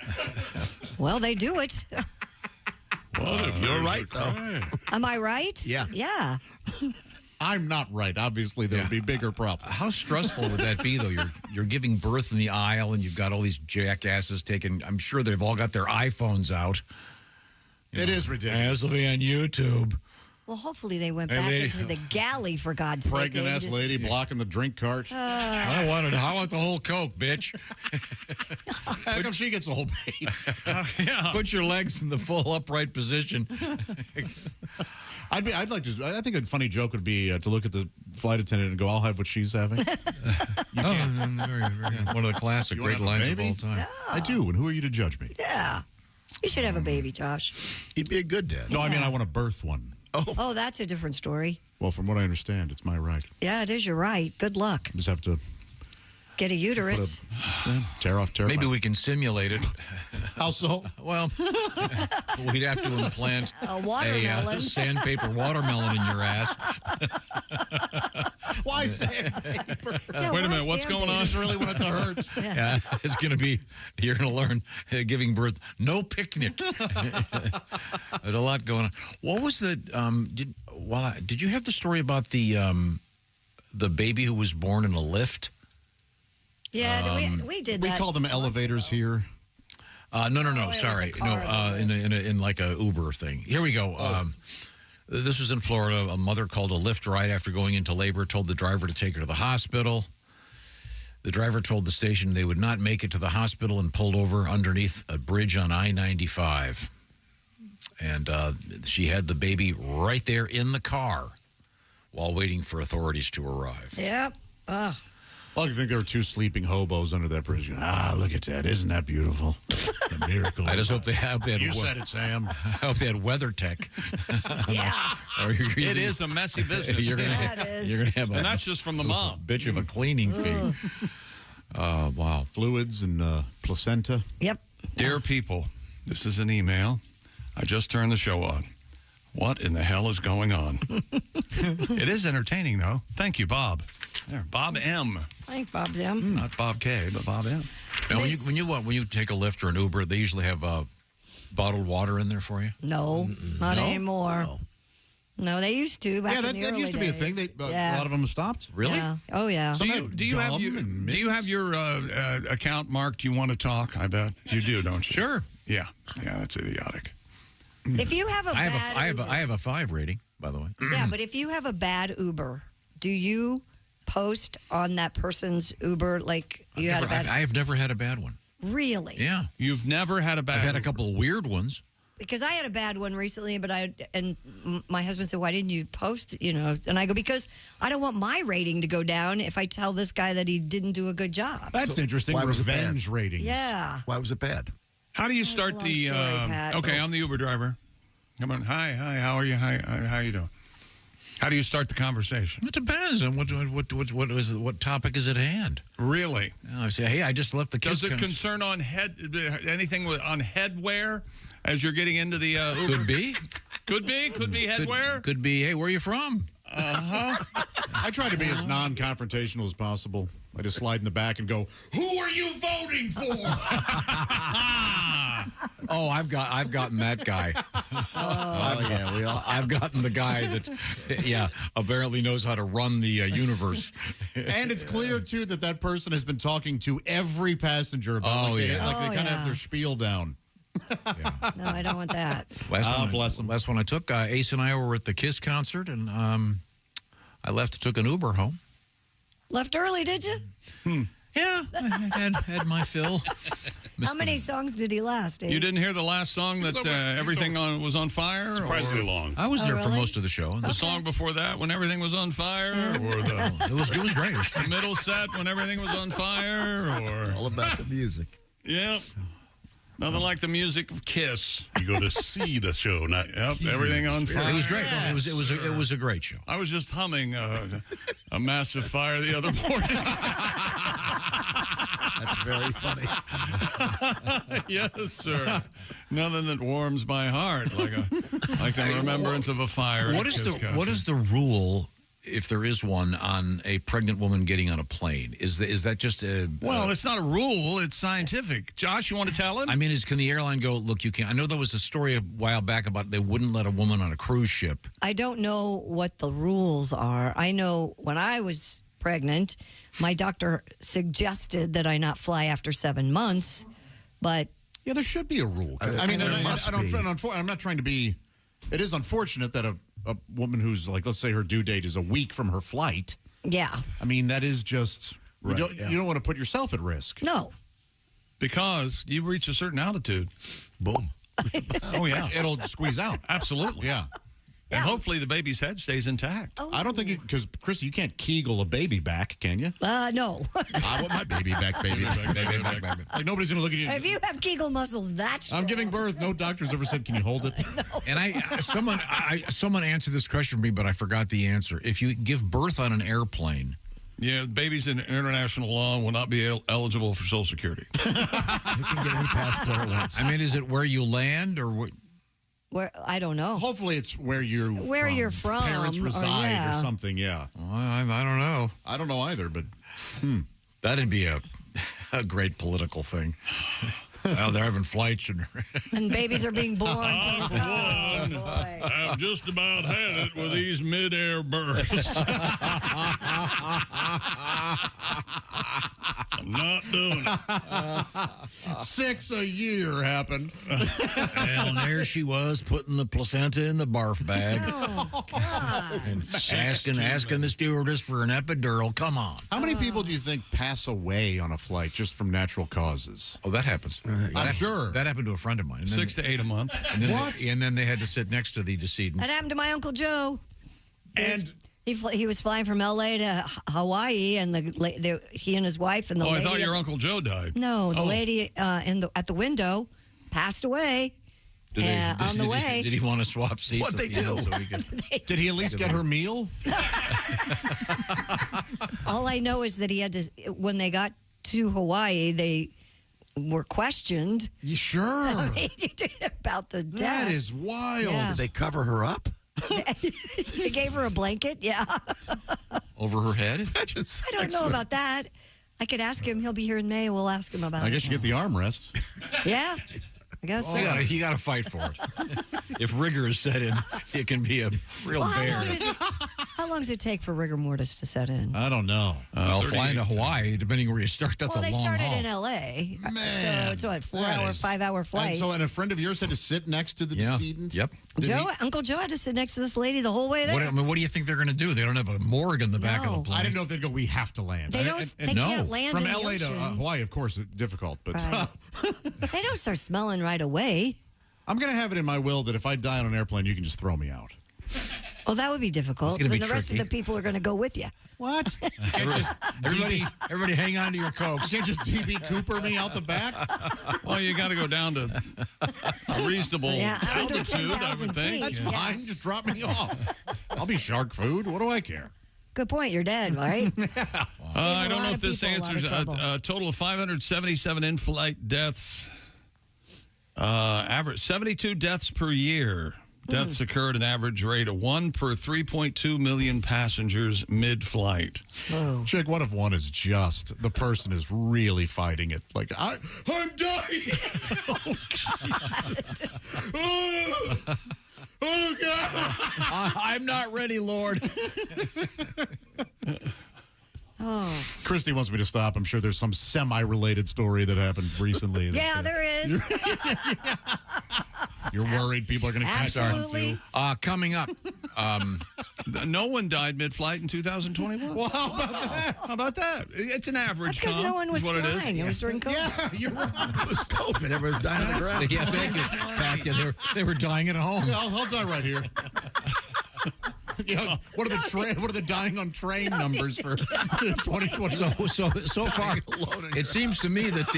Speaker 7: Well, they do it.
Speaker 16: Well, if you're right, though.
Speaker 7: Am I right?
Speaker 16: Yeah.
Speaker 7: Yeah.
Speaker 6: I'm not right. Obviously, there would be bigger problems.
Speaker 4: How stressful would that be, though? You're giving birth in the aisle, and you've got all these jackasses taking. I'm sure they've all got their iPhones out.
Speaker 6: It is ridiculous.
Speaker 4: This will be on YouTube.
Speaker 7: Well, hopefully they went back into the galley, for God's sake.
Speaker 6: Pregnant ass lady blocking the drink cart.
Speaker 4: I want the whole Coke, bitch.
Speaker 6: How come she gets a whole baby?
Speaker 4: Put your legs in the full upright position.
Speaker 6: I think a funny joke would be to look at the flight attendant and go, I'll have what she's having.
Speaker 4: One of the classic great lines of all time.
Speaker 7: Yeah.
Speaker 6: I do, and who are you to judge me?
Speaker 7: Yeah. You should have a baby, Josh.
Speaker 16: He'd be a good dad.
Speaker 6: No, I mean, I want to birth one.
Speaker 7: Oh, that's a different story.
Speaker 6: Well, from what I understand, it's my right.
Speaker 7: Yeah, it is your right. Good luck.
Speaker 6: Just have to
Speaker 7: Get a uterus.
Speaker 6: Tear off.
Speaker 4: Maybe we can simulate it.
Speaker 6: How so?
Speaker 4: Well, we'd have to implant
Speaker 7: a watermelon.
Speaker 4: A sandpaper watermelon in your ass.
Speaker 6: Why sandpaper?
Speaker 5: Wait a minute, what's going on?
Speaker 6: I just really want it to hurt.
Speaker 4: Yeah, it's going to be, you're going to learn giving birth, no picnic. There's a lot going on. What was the, did you have the story about the baby who was born in a lift?
Speaker 7: Yeah, we did that.
Speaker 6: We call them elevators here.
Speaker 4: No, sorry. In like a Uber thing. Here we go. This was in Florida. A mother called a Lyft ride after going into labor, told the driver to take her to the hospital. The driver told the station they would not make it to the hospital and pulled over underneath a bridge on I-95. And she had the baby right there in the car while waiting for authorities to arrive.
Speaker 7: Yep.
Speaker 6: Well, I think there were two sleeping hobos under that bridge. Look at that. Isn't that beautiful? A miracle.
Speaker 4: I just hope they have that.
Speaker 6: You said it, Sam.
Speaker 4: I hope they had weather tech.
Speaker 7: Yeah.
Speaker 5: It is a messy business.
Speaker 4: You're gonna have
Speaker 5: and that's just from the mom.
Speaker 4: Bitch of a cleaning fee. Wow.
Speaker 6: Fluids and placenta.
Speaker 7: Yep.
Speaker 5: Dear people, this is an email. I just turned the show on. What in the hell is going on? It is entertaining, though. Thank you, Bob. There, Bob M.
Speaker 7: Thank Bob M.
Speaker 5: Not Bob K, but Bob M.
Speaker 4: Now, when you take a Lyft or an Uber, they usually have bottled water in there for you?
Speaker 7: No, not anymore. No, they used to. Back
Speaker 6: Yeah,
Speaker 7: in the
Speaker 6: that
Speaker 7: early
Speaker 6: used to be a
Speaker 7: days.
Speaker 6: thing. A lot of them have stopped.
Speaker 4: Really?
Speaker 7: Yeah. Oh, yeah.
Speaker 5: Do you have your account marked? You want to talk? I bet you do, don't you?
Speaker 4: Sure.
Speaker 5: Yeah, that's idiotic.
Speaker 7: If you have a bad
Speaker 4: I have a 5 rating, by the way.
Speaker 7: Yeah, but if you have a bad Uber, do you post on that person's Uber like you had a bad?
Speaker 4: I have never had a bad one.
Speaker 7: Really?
Speaker 4: Yeah.
Speaker 5: You've never had a bad.
Speaker 4: I've had
Speaker 5: Uber.
Speaker 4: a couple of weird ones.
Speaker 7: Because I had a bad one recently, but my husband said, "Why didn't you post?" And I go, "Because I don't want my rating to go down if I tell this guy that he didn't do a good job."
Speaker 6: That's interesting.
Speaker 22: Why was it
Speaker 6: Revenge
Speaker 22: bad?
Speaker 6: ratings.
Speaker 7: Yeah.
Speaker 22: Why was it bad?
Speaker 5: How do you start the?
Speaker 7: Story, Pat.
Speaker 5: Okay, I'm the Uber driver. Come on, hi, how are you? Hi, how you doing? How do you start the conversation?
Speaker 4: It depends on what topic is at hand.
Speaker 5: Really?
Speaker 4: I say, hey, I just left the kids.
Speaker 5: Does it concern on anything on headwear as you're getting into the Uber?
Speaker 4: Could be.
Speaker 5: Could be headwear.
Speaker 4: Could be. Hey, where are you from?
Speaker 6: I try to be as non-confrontational as possible. I just slide in the back and go, "Who are you voting for?"
Speaker 4: Oh, I've gotten that guy. I've gotten the guy that, apparently knows how to run the universe.
Speaker 6: And it's clear too that person has been talking to every passenger about. They kind of have their spiel down.
Speaker 7: No, I don't want that.
Speaker 6: Bless them.
Speaker 4: Last one I took, Ace and I were at the Kiss concert, and I left, took an Uber home.
Speaker 7: Left early, did you?
Speaker 4: Yeah, I had my fill.
Speaker 7: How many songs did he last? Dave?
Speaker 5: You didn't hear the last song that everything was on fire?
Speaker 3: Surprisingly long.
Speaker 4: I was there for most of the show.
Speaker 5: The song before that, when everything was on fire, or
Speaker 4: it was great.
Speaker 5: The middle set when everything was on fire, or
Speaker 22: all about the music.
Speaker 5: Yeah. Nothing like the music of Kiss.
Speaker 3: You go to see the show, not
Speaker 5: everything on fire.
Speaker 4: It was great. Yes, it was a great show.
Speaker 5: I was just humming a massive fire the other morning.
Speaker 22: That's very funny.
Speaker 5: Yes, sir. Nothing that warms my heart like the remembrance of a fire.
Speaker 4: What is the rule, if there is one, on a pregnant woman getting on a plane? Is that just a...
Speaker 5: Well, it's not a rule. It's scientific. Josh, you want to tell it?
Speaker 4: I mean, can the airline go, look, you can't... I know there was a story a while back about they wouldn't let a woman on a cruise ship.
Speaker 7: I don't know what the rules are. I know when I was pregnant, my doctor suggested that I not fly after 7 months, but...
Speaker 6: Yeah, there should be a rule. I'm not trying to be... It is unfortunate that a woman who's let's say her due date is a week from her flight.
Speaker 7: Yeah.
Speaker 6: I mean, that is just,
Speaker 4: right,
Speaker 6: you don't want to put yourself at risk.
Speaker 7: No.
Speaker 5: Because you reach a certain altitude.
Speaker 22: Boom.
Speaker 5: Oh, yeah.
Speaker 6: It'll squeeze out.
Speaker 5: Absolutely.
Speaker 6: Yeah.
Speaker 5: And hopefully the baby's head stays intact.
Speaker 7: Oh.
Speaker 6: I don't think because, Chris, you can't Kegel a baby back, can you?
Speaker 7: No.
Speaker 6: I want my baby back, baby back. Like, nobody's going to look at you.
Speaker 7: If you have Kegel muscles, that's
Speaker 6: I'm giving birth. No doctor's ever said, can you hold it?
Speaker 7: No.
Speaker 4: And someone answered this question for me, but I forgot the answer. If you give birth on an airplane,
Speaker 5: Yeah, babies in international law will not be eligible for Social Security.
Speaker 22: You can get any passport at once.
Speaker 4: I mean, is it where you land or what?
Speaker 7: Where I don't know.
Speaker 6: Hopefully, it's where you're
Speaker 7: from.
Speaker 6: Parents reside or something. Yeah.
Speaker 4: Well, I don't know.
Speaker 6: I don't know either, but
Speaker 4: that'd be a great political thing. Well, they're having flights
Speaker 7: and babies are being born.
Speaker 5: I've just about had it with these mid-air births. I'm not doing it.
Speaker 6: 6 a year happened.
Speaker 4: And there she was putting the placenta in the barf bag.
Speaker 7: Oh, God.
Speaker 4: And asking the stewardess for an epidural. Come on.
Speaker 6: How many people do you think pass away on a flight just from natural causes?
Speaker 4: Oh, that happens.
Speaker 6: I'm sure.
Speaker 4: That happened to a friend of mine.
Speaker 5: 6 to 8 a month.
Speaker 4: And then and then they had to sit next to the decedent.
Speaker 7: That happened to my Uncle Joe.
Speaker 6: And
Speaker 7: he was flying from L.A. to Hawaii, and he and his wife and the lady.
Speaker 5: I thought your Uncle Joe died.
Speaker 7: No, the lady at the window passed away. On the way.
Speaker 4: Did he want to swap seats?
Speaker 6: What'd they do? Did he at least get her meal?
Speaker 7: All I know is that he had to, when they got to Hawaii, they were questioned.
Speaker 6: You sure?
Speaker 7: About the death.
Speaker 6: That is wild.
Speaker 7: Yeah.
Speaker 22: Did they cover her up?
Speaker 7: They gave her a blanket, yeah.
Speaker 4: Over her head?
Speaker 7: I don't know about that. I could ask him. He'll be here in May. We'll ask him about it.
Speaker 6: I guess you get the armrest.
Speaker 7: Yeah. I guess so.
Speaker 4: You got to fight for it. If rigor is set in, it can be a real bear.
Speaker 7: How long does it take for rigor mortis to set in?
Speaker 6: I don't know.
Speaker 4: Flying to Hawaii, depending where you start, that's a long haul.
Speaker 7: Well, they started in L.A.
Speaker 6: Man.
Speaker 7: So it's what, 5-hour flight.
Speaker 6: And a friend of yours had to sit next to the decedent?
Speaker 4: Yep.
Speaker 7: Uncle Joe had to sit next to this lady the whole way there.
Speaker 4: What do you think they're going to do? They don't have a morgue in the back of the plane.
Speaker 6: I didn't know if they'd go, we have to land.
Speaker 7: They can't land
Speaker 6: From
Speaker 7: in the
Speaker 6: L.A. to
Speaker 7: ocean.
Speaker 6: Hawaii, of course, it's difficult. But
Speaker 7: they don't start smelling right away.
Speaker 6: I'm going to have it in my will that if I die on an airplane, you can just throw me out.
Speaker 7: Well, that would be difficult.
Speaker 4: Then
Speaker 7: the rest of the people are going to go with you.
Speaker 6: What?
Speaker 4: Everybody hang on to your cokes.
Speaker 6: You can't just DB Cooper me out the back?
Speaker 5: Well, you got to go down to a reasonable altitude, I would think.
Speaker 6: That's fine. Just drop me off. I'll be shark food. What do I care?
Speaker 7: Good point. You're dead, right?
Speaker 5: I don't know if this answers a total of 577 in-flight deaths. Average 72 deaths per year. Deaths occur at an average rate of 1 per 3.2 million passengers mid-flight.
Speaker 7: Oh.
Speaker 6: Chick, what if one is just the person is really fighting it? Like, I'm dying. Oh, Jesus. Oh, God.
Speaker 4: I'm not ready, Lord.
Speaker 7: Oh.
Speaker 6: Christy wants me to stop. I'm sure there's some semi-related story that happened recently.
Speaker 7: Yeah, there is.
Speaker 6: You're worried people are going to catch on too.
Speaker 4: Coming up.
Speaker 5: No one died mid-flight in 2021.
Speaker 6: Well, how about that?
Speaker 5: How about that? It's an average.
Speaker 7: That's because no one was
Speaker 5: what
Speaker 7: flying. It was during COVID.
Speaker 6: Yeah, you're right.
Speaker 22: It was COVID. Everyone's dying on the ground.
Speaker 4: Yeah, thank you. They were dying at home.
Speaker 6: Yeah, I'll die right here. Yeah, what are the dying on train numbers for 2020?
Speaker 4: So far, it seems to me that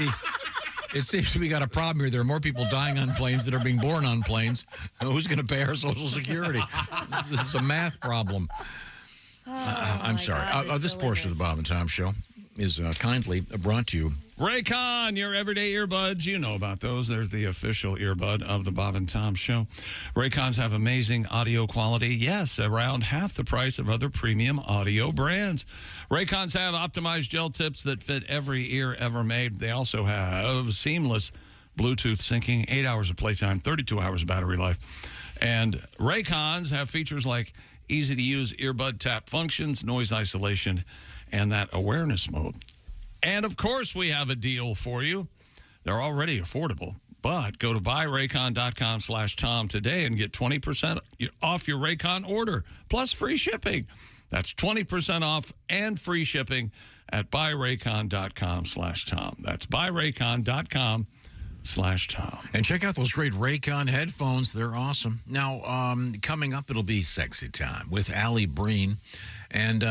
Speaker 4: we got a problem here. There are more people dying on planes than are being born on planes. Who's going to pay our Social Security? This is a math problem. I'm sorry. This portion of the Bob and Tom Show is kindly brought to you.
Speaker 5: Raycon, your everyday earbuds. You know about those. They're the official earbud of the Bob and Tom Show. Raycons have amazing audio quality. Yes, around half the price of other premium audio brands. Raycons have optimized gel tips that fit every ear ever made. They also have seamless Bluetooth syncing, 8 hours of playtime, 32 hours of battery life. And Raycons have features like easy-to-use earbud tap functions, noise isolation, and that awareness mode. And, of course, we have a deal for you. They're already affordable. But go to buyraycon.com/Tom today and get 20% off your Raycon order, plus free shipping. That's 20% off and free shipping at buyraycon.com/Tom. That's buyraycon.com/Tom.
Speaker 4: And check out those great Raycon headphones. They're awesome. Now, coming up, it'll be Sexy Time with Ali Breen. And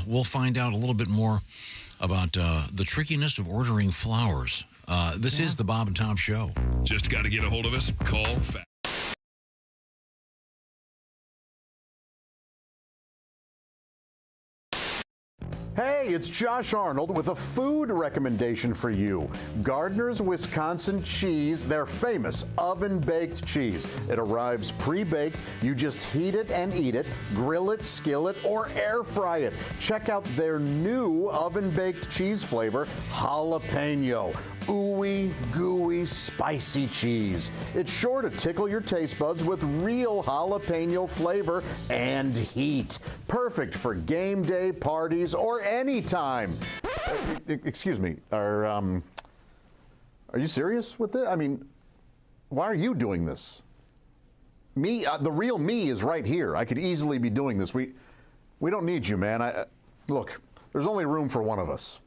Speaker 4: we'll find out a little bit more about the trickiness of ordering flowers. This is the Bob and Tom Show.
Speaker 1: Just got to get a hold of us. Call fast.
Speaker 8: Hey, it's Josh Arnold with a food recommendation for you. Gardner's Wisconsin cheese, their famous oven-baked cheese. It arrives pre-baked. You just heat it and eat it, grill it, skillet, or air fry it. Check out their new oven-baked cheese flavor, jalapeno. Ooey, gooey, spicy cheese. It's sure to tickle your taste buds with real jalapeno flavor and heat. Perfect for game day, parties, or any time. Excuse me, are you serious with it? I mean, why are you doing this? Me, the real me is right here. I could easily be doing this. We don't need you, man. Look, there's only room for one of us.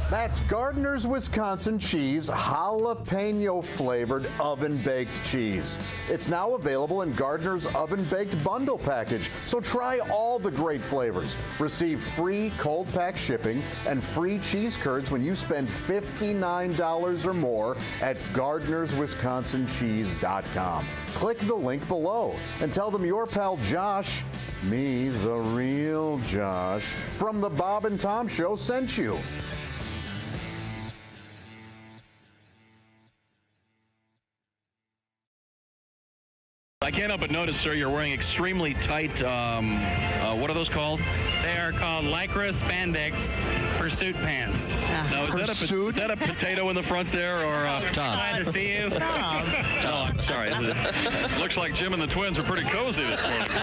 Speaker 8: That's Gardner's Wisconsin cheese, jalapeno flavored oven-baked cheese. It's now available in Gardner's oven-baked bundle package, so try all the great flavors. Receive free cold pack shipping and free cheese curds when you spend $59 or more at Gardner'sWisconsinCheese.com. Click the link below and tell them your pal Josh, me, the real Josh, from the Bob and Tom Show sent you.
Speaker 13: I can't help but notice, sir, you're wearing extremely tight, what are those called?
Speaker 9: They are called Lycra Spandex Pursuit Pants.
Speaker 13: Now, is that a potato in the front there, or
Speaker 9: Tom? Glad to see you. Tom.
Speaker 13: Oh, I'm sorry. Looks like Jim and the twins are pretty cozy this morning, sir.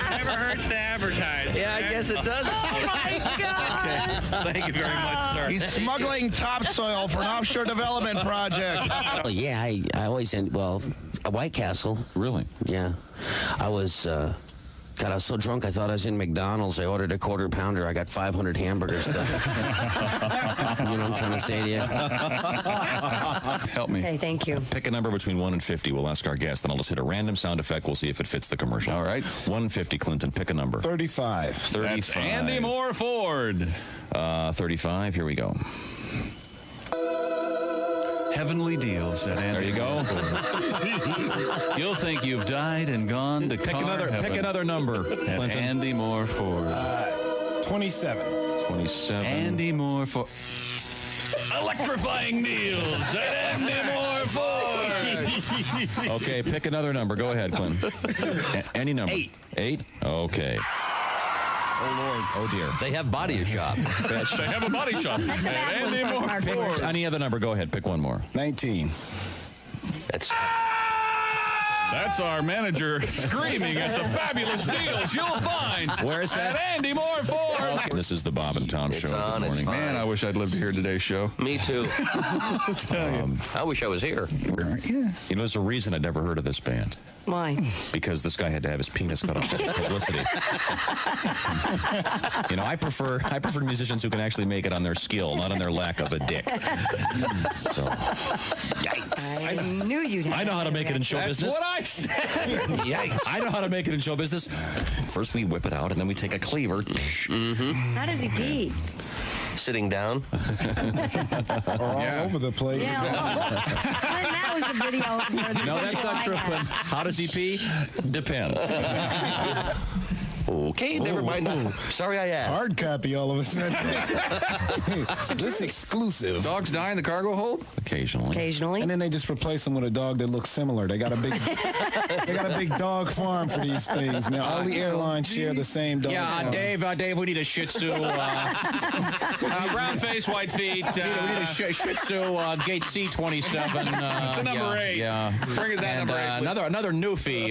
Speaker 9: Never hurts to advertise.
Speaker 11: Yeah, I guess it does.
Speaker 9: Oh, my God.
Speaker 13: Thank you very much, sir.
Speaker 17: He's smuggling topsoil for an offshore development project.
Speaker 11: Well, yeah, I always a White Castle.
Speaker 23: Really?
Speaker 11: Yeah. I was, I was so drunk I thought I was in McDonald's. I ordered a quarter pounder. I got 500 hamburgers. You know what I'm trying to say to you?
Speaker 23: Help me.
Speaker 7: Okay, thank you.
Speaker 23: Pick a number between 1 and 50. We'll ask our guest, then I'll just hit a random sound effect. We'll see if it fits the commercial. All right. 1 and 50, Clinton. Pick a number.
Speaker 16: 35.
Speaker 23: 35.
Speaker 13: That's Andy Moore Ford.
Speaker 23: 35. Here we go.
Speaker 13: Heavenly deals at Andy.
Speaker 23: There you go.
Speaker 13: You'll think you've died and gone to
Speaker 23: Pick another number,
Speaker 13: at
Speaker 23: Clinton.
Speaker 13: Andy Moore Ford.
Speaker 16: 27.
Speaker 23: 27.
Speaker 13: Andy Moore Ford. Electrifying deals at Andy Moore Ford.
Speaker 23: Okay, pick another number. Go ahead, Clinton. Any number.
Speaker 16: 8.
Speaker 23: 8? Okay.
Speaker 13: Oh, Lord.
Speaker 23: Oh, dear.
Speaker 11: They have body shop.
Speaker 13: They have a body shop at Andy Moore Ford.
Speaker 23: Any other number. Go ahead. Pick one more.
Speaker 16: 19.
Speaker 13: That's our manager screaming at the fabulous deals you'll find.
Speaker 23: Where is that?
Speaker 13: At Andy Moore Ford.
Speaker 23: Okay. This is the Bob and Tom Show
Speaker 11: on,
Speaker 23: this morning.
Speaker 13: Man, I wish I'd lived to hear today's show.
Speaker 11: Me too. I wish I was here.
Speaker 23: You know, there's a reason I'd never heard of this band.
Speaker 7: Why?
Speaker 23: Because this guy had to have his penis cut off for publicity. You know, I prefer musicians who can actually make it on their skill, not on their lack of a dick. So,
Speaker 7: yikes! I knew you'd.
Speaker 23: I know how to make it in show business.
Speaker 13: That's what I said.
Speaker 23: Yikes! I know how to make it in show business. First we whip it out, and then we take a cleaver.
Speaker 7: How does he pee?
Speaker 11: Sitting down.
Speaker 16: Or all over the place.
Speaker 7: Yeah. That was the video.
Speaker 23: No, that's not true. How does he pee? Depends.
Speaker 11: Okay, never mind. Sorry I asked.
Speaker 16: Hard copy all of a sudden. This exclusive.
Speaker 13: Dogs die in the cargo hold?
Speaker 23: Occasionally.
Speaker 16: And then they just replace them with a dog that looks similar. They got a big dog farm for these things, man. All the airlines share the same dog farm.
Speaker 23: Dave, we need a Shih Tzu.
Speaker 13: Brown face, white feet.
Speaker 23: We need a Shih Tzu, gate C27.
Speaker 13: It's a number 8.
Speaker 23: Yeah.
Speaker 13: Bring us that number 8.
Speaker 23: Another newfie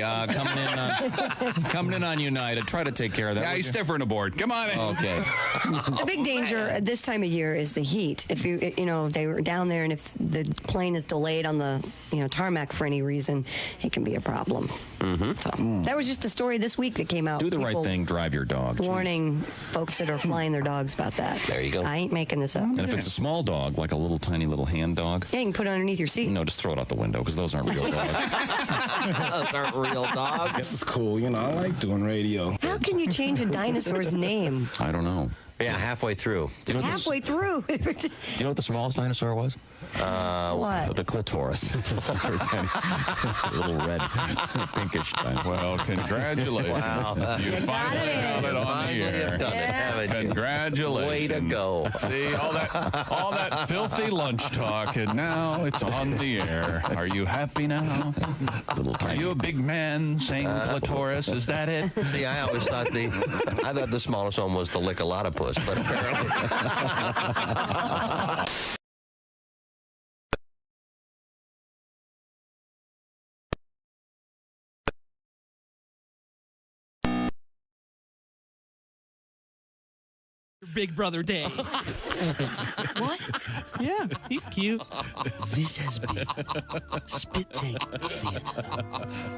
Speaker 23: coming in on United. Try to take care of that.
Speaker 13: Yeah, he's different aboard. Come on in.
Speaker 23: Okay.
Speaker 7: The big danger this time of year is the heat. If they were down there, and if the plane is delayed on the tarmac for any reason, it can be a problem. So that was just the story this week that came out.
Speaker 23: Do the right thing. Drive your dog.
Speaker 7: Warning folks that are flying their dogs about that.
Speaker 11: There you go.
Speaker 7: I ain't making this up.
Speaker 23: And if it's a small dog, like a little tiny little hand dog,
Speaker 7: yeah, you can put it underneath your seat.
Speaker 23: No, just throw it out the window because those aren't real dogs.
Speaker 11: Those aren't real dogs.
Speaker 16: This is cool. I like doing radio.
Speaker 7: How can you change a dinosaur's name?
Speaker 23: I don't know.
Speaker 11: Yeah, halfway through.
Speaker 7: Halfway through.
Speaker 23: Do you know what the smallest dinosaur was?
Speaker 7: What?
Speaker 23: The clitoris. Very tiny. Little red, pinkish dinosaur.
Speaker 5: Well, congratulations.
Speaker 11: Wow.
Speaker 5: You finally got it on the air.
Speaker 11: Done it, haven't you?
Speaker 5: Congratulations.
Speaker 11: Way to go.
Speaker 5: See, all that filthy lunch talk, and now it's on the air. Are you happy now? Are you a big man saying clitoris? Is that it?
Speaker 11: See, I always thought the smallest one was the lick-a-lot-of-puss, but apparently.
Speaker 14: Big brother Dave.
Speaker 21: What?
Speaker 14: Yeah, he's cute.
Speaker 21: This has been Spit Take Theater.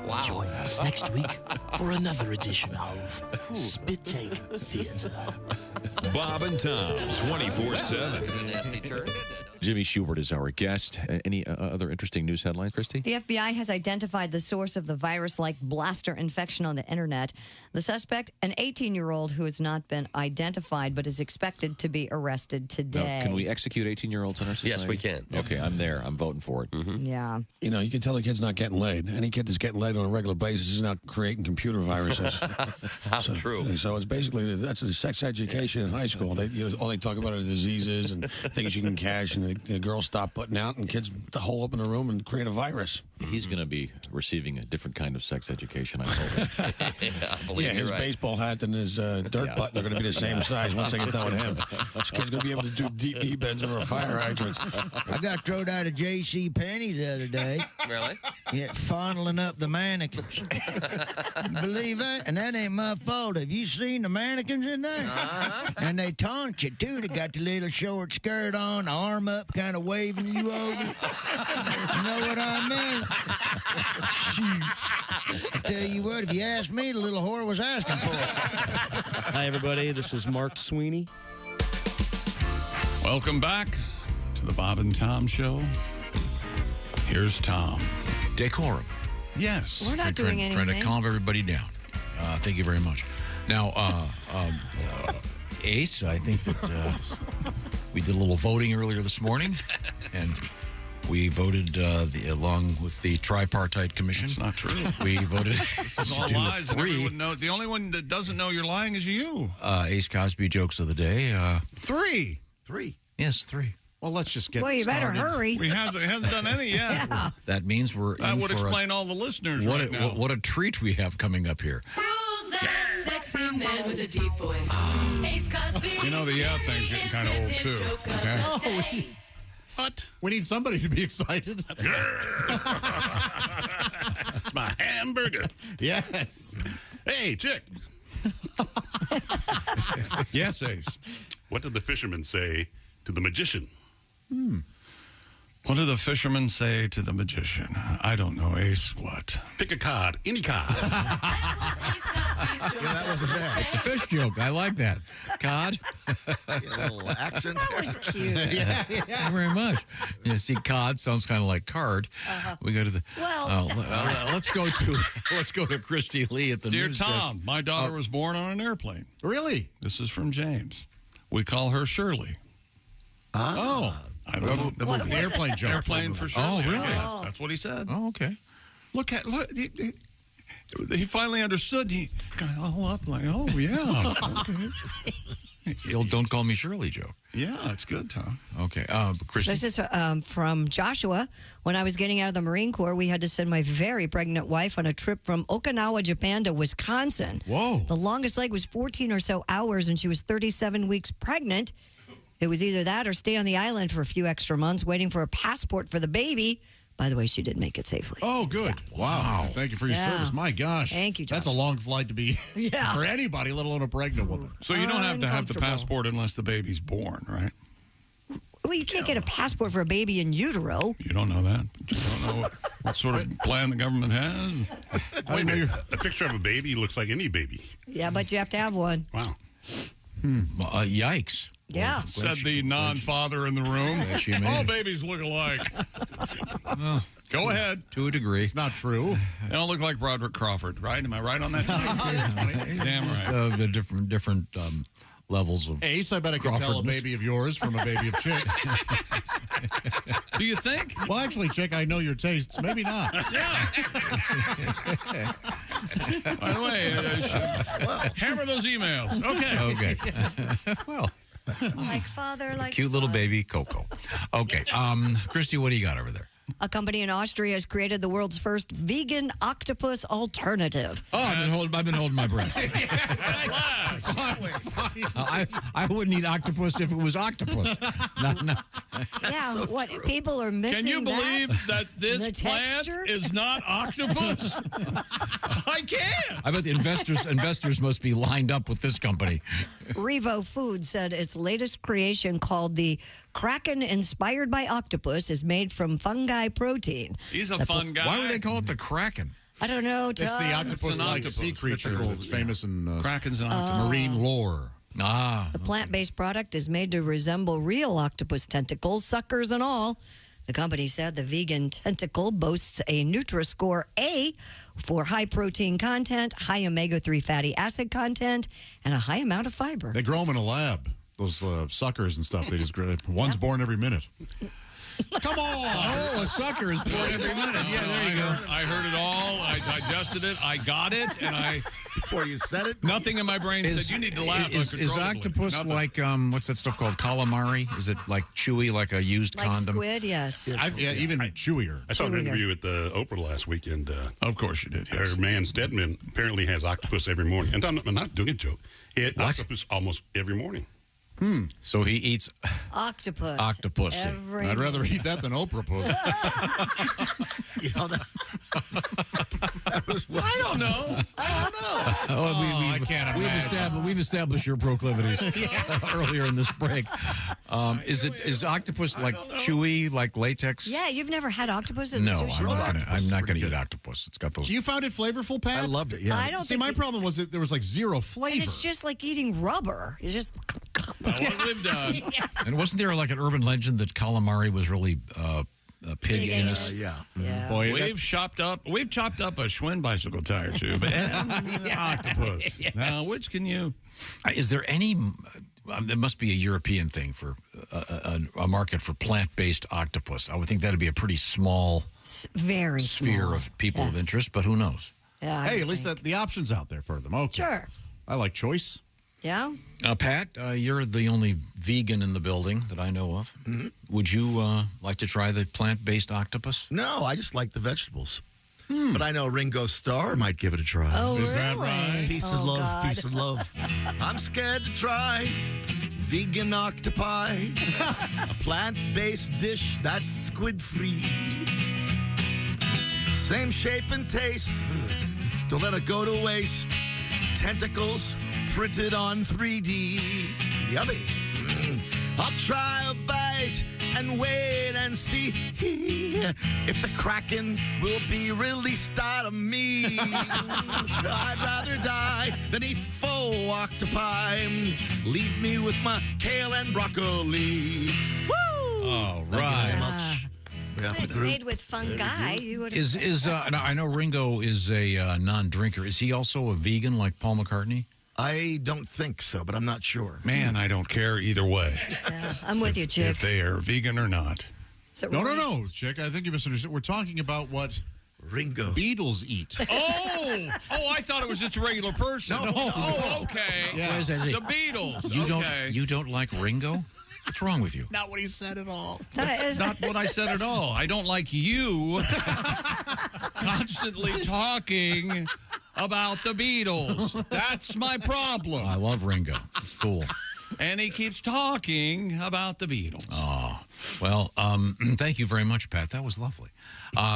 Speaker 21: Wow. Join us next week for another edition of Spit Take Theater.
Speaker 2: Bob and Tom, 24/7.
Speaker 23: Jimmy Schubert is our guest. Any other interesting news headlines, Christy?
Speaker 7: The FBI has identified the source of the virus-like blaster infection on the internet. The suspect, an 18-year-old who has not been identified but is expected to be arrested today.
Speaker 23: Now, can we execute 18-year-olds in our society?
Speaker 11: Yes, we can.
Speaker 23: Okay, I'm there. I'm voting for it.
Speaker 7: Yeah.
Speaker 22: You know, you can tell the kid's not getting laid. Any kid that's getting laid on a regular basis is not creating computer viruses.
Speaker 11: True.
Speaker 22: So it's basically, that's a sex education in high school. All they talk about are diseases and things you can catch, and the girls stop putting out, and kids hole up in the room and create a virus.
Speaker 23: He's going to be receiving a different kind of sex education, I'm hoping.
Speaker 22: Yeah, his baseball hat and his dirt button are going to be the same size once I get done with him. This kid's going to be able to do deep knee bends over a fire hydrant.
Speaker 15: I got thrown out of J.C. Penney the other day.
Speaker 11: Really?
Speaker 15: Yeah, fondling up the mannequins. You believe that? And that ain't my fault. Have you seen the mannequins in there? And they taunt you, too. They got the little short skirt on, the arm up, kind of waving you over. You know what I mean? Shoot. I tell you what, if you ask me, the little whore was asking for it.
Speaker 18: Hi, everybody. This is Mark Sweeney.
Speaker 5: Welcome back to the Bob and Tom Show. Here's Tom.
Speaker 4: Decorum.
Speaker 5: Yes.
Speaker 7: We're not doing anything.
Speaker 4: Trying to calm everybody down. Thank you very much. Now, Ace, I think that we did a little voting earlier this morning, and we voted along with the tripartite commission.
Speaker 5: That's not true.
Speaker 4: We voted.
Speaker 5: This is all lies. And everyone knows. The only one that doesn't know you're lying is you.
Speaker 4: Ace Cosby jokes of the day.
Speaker 5: 3.
Speaker 4: Yes, 3.
Speaker 6: Well, let's just get
Speaker 7: Well, you better
Speaker 6: started.
Speaker 7: hurry.
Speaker 5: He hasn't done any yet.
Speaker 7: Yeah.
Speaker 4: That means we're
Speaker 5: That
Speaker 4: in
Speaker 5: would
Speaker 4: for
Speaker 5: explain all the listeners right now.
Speaker 4: what a treat we have coming up here.
Speaker 21: Who's that sexy man with a deep voice? Ace Cosby.
Speaker 5: You know, the yeah thing's getting kind of old, too. Okay?
Speaker 6: Oh, what? We need somebody to be excited.
Speaker 3: It's my hamburger.
Speaker 6: Yes.
Speaker 3: Hey, chick.
Speaker 5: Yes, Ace.
Speaker 3: What did the fisherman say to the magician?
Speaker 5: What did the fisherman say to the magician? I don't know, Ace. What?
Speaker 3: Pick a card, any card.
Speaker 4: That wasn't bad. It's a fish joke. I like that. Cod.
Speaker 22: A little accent.
Speaker 7: That was cute.
Speaker 4: Thank you very much. Yeah, see, cod sounds kind of like card. We go to the.
Speaker 7: Well,
Speaker 4: let's go to Christy Lee at the
Speaker 5: Dear
Speaker 4: news
Speaker 5: Tom,
Speaker 4: desk.
Speaker 5: my daughter was born on an airplane.
Speaker 6: Really?
Speaker 5: This is from James. We call her Shirley.
Speaker 6: Oh.
Speaker 5: I don't know.
Speaker 6: The movie, the airplane joke.
Speaker 5: Airplane for Shirley.
Speaker 4: Oh, really?
Speaker 5: I guess. That's what he said.
Speaker 4: Oh, okay.
Speaker 5: Look. He finally understood. He got all up like, oh, yeah. Okay.
Speaker 4: The old "Don't Call Me Shirley" joke.
Speaker 5: Yeah, it's good, Tom.
Speaker 4: Okay, Christy.
Speaker 7: This is from Joshua. When I was getting out of the Marine Corps, we had to send my very pregnant wife on a trip from Okinawa, Japan to Wisconsin.
Speaker 6: Whoa.
Speaker 7: The longest leg was 14 or so hours, and she was 37 weeks pregnant. It was either that or stay on the island for a few extra months waiting for a passport for the baby. By the way, she did make it safely.
Speaker 6: Oh, good. Yeah. Wow. Thank you for your service. My gosh.
Speaker 7: Thank you, Josh.
Speaker 6: That's a long flight to be for anybody, let alone a pregnant woman.
Speaker 5: So you don't have to have the passport unless the baby's born, right?
Speaker 7: Well, you can't get a passport for a baby in utero.
Speaker 5: You don't know that. You don't know what sort of plan the government has.
Speaker 3: Wait a minute. A picture of a baby looks like any baby.
Speaker 7: Yeah, but you have to have one.
Speaker 3: Wow.
Speaker 4: Yikes.
Speaker 7: Yeah.
Speaker 5: Said the non-father in the room. All babies look alike. Go ahead.
Speaker 4: To a degree.
Speaker 6: It's not true.
Speaker 5: They don't look like Broderick Crawford, right? Am I right on that? Damn right.
Speaker 4: The different levels of
Speaker 6: Ace, I bet I could tell a
Speaker 4: Crawfordness.
Speaker 6: baby of yours from a baby of Chick's.
Speaker 5: Do you think?
Speaker 6: Well, actually, Chick, I know your tastes. Maybe not.
Speaker 5: Yeah. By the way, hammer those emails. Okay.
Speaker 4: Well,
Speaker 7: Like father, like
Speaker 4: cute little baby Coco. Okay, Christy, what do you got over there?
Speaker 7: A company in Austria has created the world's first vegan octopus alternative.
Speaker 4: Oh, I've been holding my breath. I wouldn't eat octopus if it was octopus. No.
Speaker 7: Yeah, what people are missing.
Speaker 5: Can you believe that this
Speaker 7: The
Speaker 5: plant
Speaker 7: texture?
Speaker 5: is not octopus? I can't.
Speaker 4: I bet the investors must be lined up with this company.
Speaker 7: Revo Foods said its latest creation, called the Kraken inspired by octopus, is made from fungi protein.
Speaker 5: He's a fun guy.
Speaker 4: Why would they call it the Kraken?
Speaker 7: I don't know.
Speaker 6: It's the octopus-like sea creature that's famous in
Speaker 5: Kraken's an octopus.
Speaker 6: marine lore.
Speaker 7: The plant-based product is made to resemble real octopus tentacles, suckers and all. The company said the vegan tentacle boasts a Nutri-Score A for high protein content, high omega-3 fatty acid content, and a high amount of fiber.
Speaker 6: They grow them in a lab. Those suckers and stuff. They just grow. One's born every minute. Come on!
Speaker 4: Oh, a sucker is born every minute. Yeah, there you go.
Speaker 5: I heard it all. I digested it. I got it. And
Speaker 10: before you said it,
Speaker 5: nothing in my brain said you need to laugh.
Speaker 4: Is octopus
Speaker 5: Nothing.
Speaker 4: like what's that stuff called? Calamari? Is it like chewy, like a used
Speaker 7: Like
Speaker 4: condom?
Speaker 7: squid, yes.
Speaker 6: Even chewier.
Speaker 3: I saw an interview with Oprah last weekend.
Speaker 5: Of course you did. Yes.
Speaker 3: Her man Stedman apparently has octopus every morning. And I'm not doing a joke. He had octopus almost every morning.
Speaker 4: So he eats
Speaker 7: Octopus.
Speaker 4: Octopus.
Speaker 7: Every
Speaker 6: I'd rather eat that than Oprah pussy.
Speaker 10: you know that was
Speaker 5: I don't know.
Speaker 6: I can't imagine.
Speaker 4: We've established your proclivities earlier in this break. Is octopus like chewy, like latex?
Speaker 7: Yeah, you've never had octopus in
Speaker 4: No,
Speaker 7: sushi?
Speaker 4: I'm not going to eat octopus. It's got those.
Speaker 6: You found it flavorful, Pat?
Speaker 10: I loved it. Yeah.
Speaker 7: I don't
Speaker 6: See,
Speaker 7: think
Speaker 6: my
Speaker 7: it-
Speaker 6: problem was that there was like zero flavor.
Speaker 7: And it's just like eating rubber. It's just.
Speaker 5: What we've done.
Speaker 4: And wasn't there like an urban legend that calamari was really pig anus?
Speaker 10: Yeah.
Speaker 6: Boy,
Speaker 5: We've chopped up a Schwinn bicycle tire tube and octopus.
Speaker 10: Yes.
Speaker 5: Now, which can you?
Speaker 4: Is there any? There must be a European thing for a market for plant-based octopus. I would think that'd be a pretty small
Speaker 7: Very
Speaker 4: sphere
Speaker 7: small.
Speaker 4: of people of interest, but who knows?
Speaker 7: Yeah, I
Speaker 6: hey, at
Speaker 7: would
Speaker 6: least
Speaker 7: think.
Speaker 6: the option's out there for them. Okay.
Speaker 7: Sure.
Speaker 6: I like choice.
Speaker 7: Yeah.
Speaker 4: Pat, you're the only vegan in the building that I know of.
Speaker 10: Mm-hmm.
Speaker 4: Would you like to try the plant-based octopus?
Speaker 10: No, I just like the vegetables. But I know Ringo Starr might give it a try.
Speaker 7: Oh,
Speaker 6: Is that
Speaker 7: really?
Speaker 6: right?
Speaker 10: Peace of
Speaker 7: Oh,
Speaker 10: love,
Speaker 7: God.
Speaker 10: peace of love. I'm scared to try vegan octopi, a plant-based dish that's squid-free. Same shape and taste, don't let it go to waste. Tentacles printed on 3D. Yummy. I'll try a bite and wait and see if the Kraken will be released out of me. I'd rather die than eat faux octopi. Leave me with my kale and broccoli. Woo!
Speaker 4: All
Speaker 10: Thank you
Speaker 4: right.
Speaker 10: very much. We got
Speaker 7: It's
Speaker 10: through.
Speaker 7: made with fungi. You would
Speaker 4: Now, I know Ringo is a non-drinker. Is he also a vegan like Paul McCartney?
Speaker 10: I don't think so, but I'm not sure.
Speaker 5: Man, I don't care either way.
Speaker 7: Yeah, I'm with you,
Speaker 5: If
Speaker 7: Chick.
Speaker 5: they are vegan or not.
Speaker 7: So
Speaker 6: No, Chick. I think you misunderstood. We're talking about what
Speaker 10: Ringo
Speaker 6: beetles eat.
Speaker 5: Oh, I thought it was just a regular person.
Speaker 6: No.
Speaker 5: Oh, okay.
Speaker 6: Yeah.
Speaker 4: What is that?
Speaker 5: The Beatles. okay.
Speaker 4: You don't like Ringo? What's wrong with you?
Speaker 6: Not what he said at all.
Speaker 5: That's not what I said at all. I don't like you constantly talking about the Beatles. That's my problem.
Speaker 4: I love Ringo. It's cool.
Speaker 5: And he keeps talking about the Beatles.
Speaker 4: Oh, well, thank you very much, Pat. That was lovely.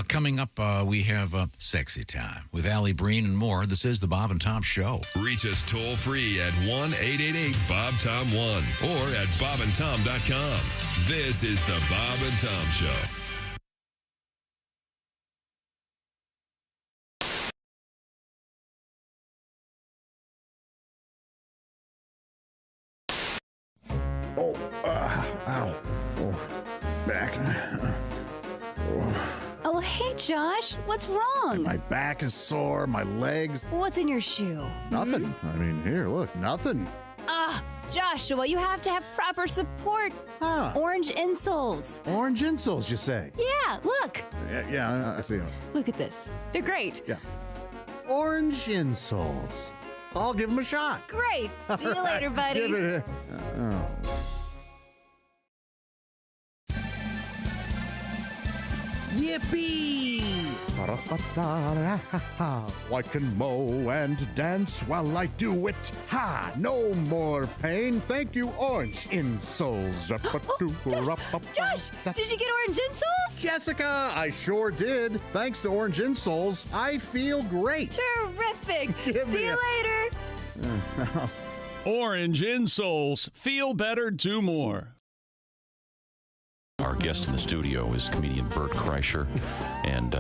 Speaker 4: Coming up, we have Sexy Time with Ali Breen and more. This is the Bob and Tom Show.
Speaker 2: Reach us toll free at 1-888-BOB-TOM-1 or at bobandtom.com. This is the Bob and Tom Show.
Speaker 8: Ow. Oh, back.
Speaker 12: Oh, hey, Josh. What's wrong?
Speaker 8: My back is sore, my legs.
Speaker 12: What's in your shoe?
Speaker 8: Nothing. I mean, here, look, nothing.
Speaker 12: Ah, Joshua, you have to have proper support. Orange insoles.
Speaker 8: Orange insoles, you say?
Speaker 12: Yeah, look.
Speaker 8: Yeah, I see them.
Speaker 12: Look at this. They're great.
Speaker 8: Yeah. Orange insoles. I'll give them a shot.
Speaker 12: Great. See you later, buddy.
Speaker 8: Give it a... Yippee! I can mow and dance while I do it. Ha! No more pain. Thank you, orange insoles.
Speaker 12: Josh, did you get orange insoles?
Speaker 8: Jessica, I sure did. Thanks to orange insoles, I feel great.
Speaker 12: Terrific. See you later.
Speaker 5: Orange insoles. Feel better, do more.
Speaker 23: Our guest in the studio is comedian Bert Kreischer, and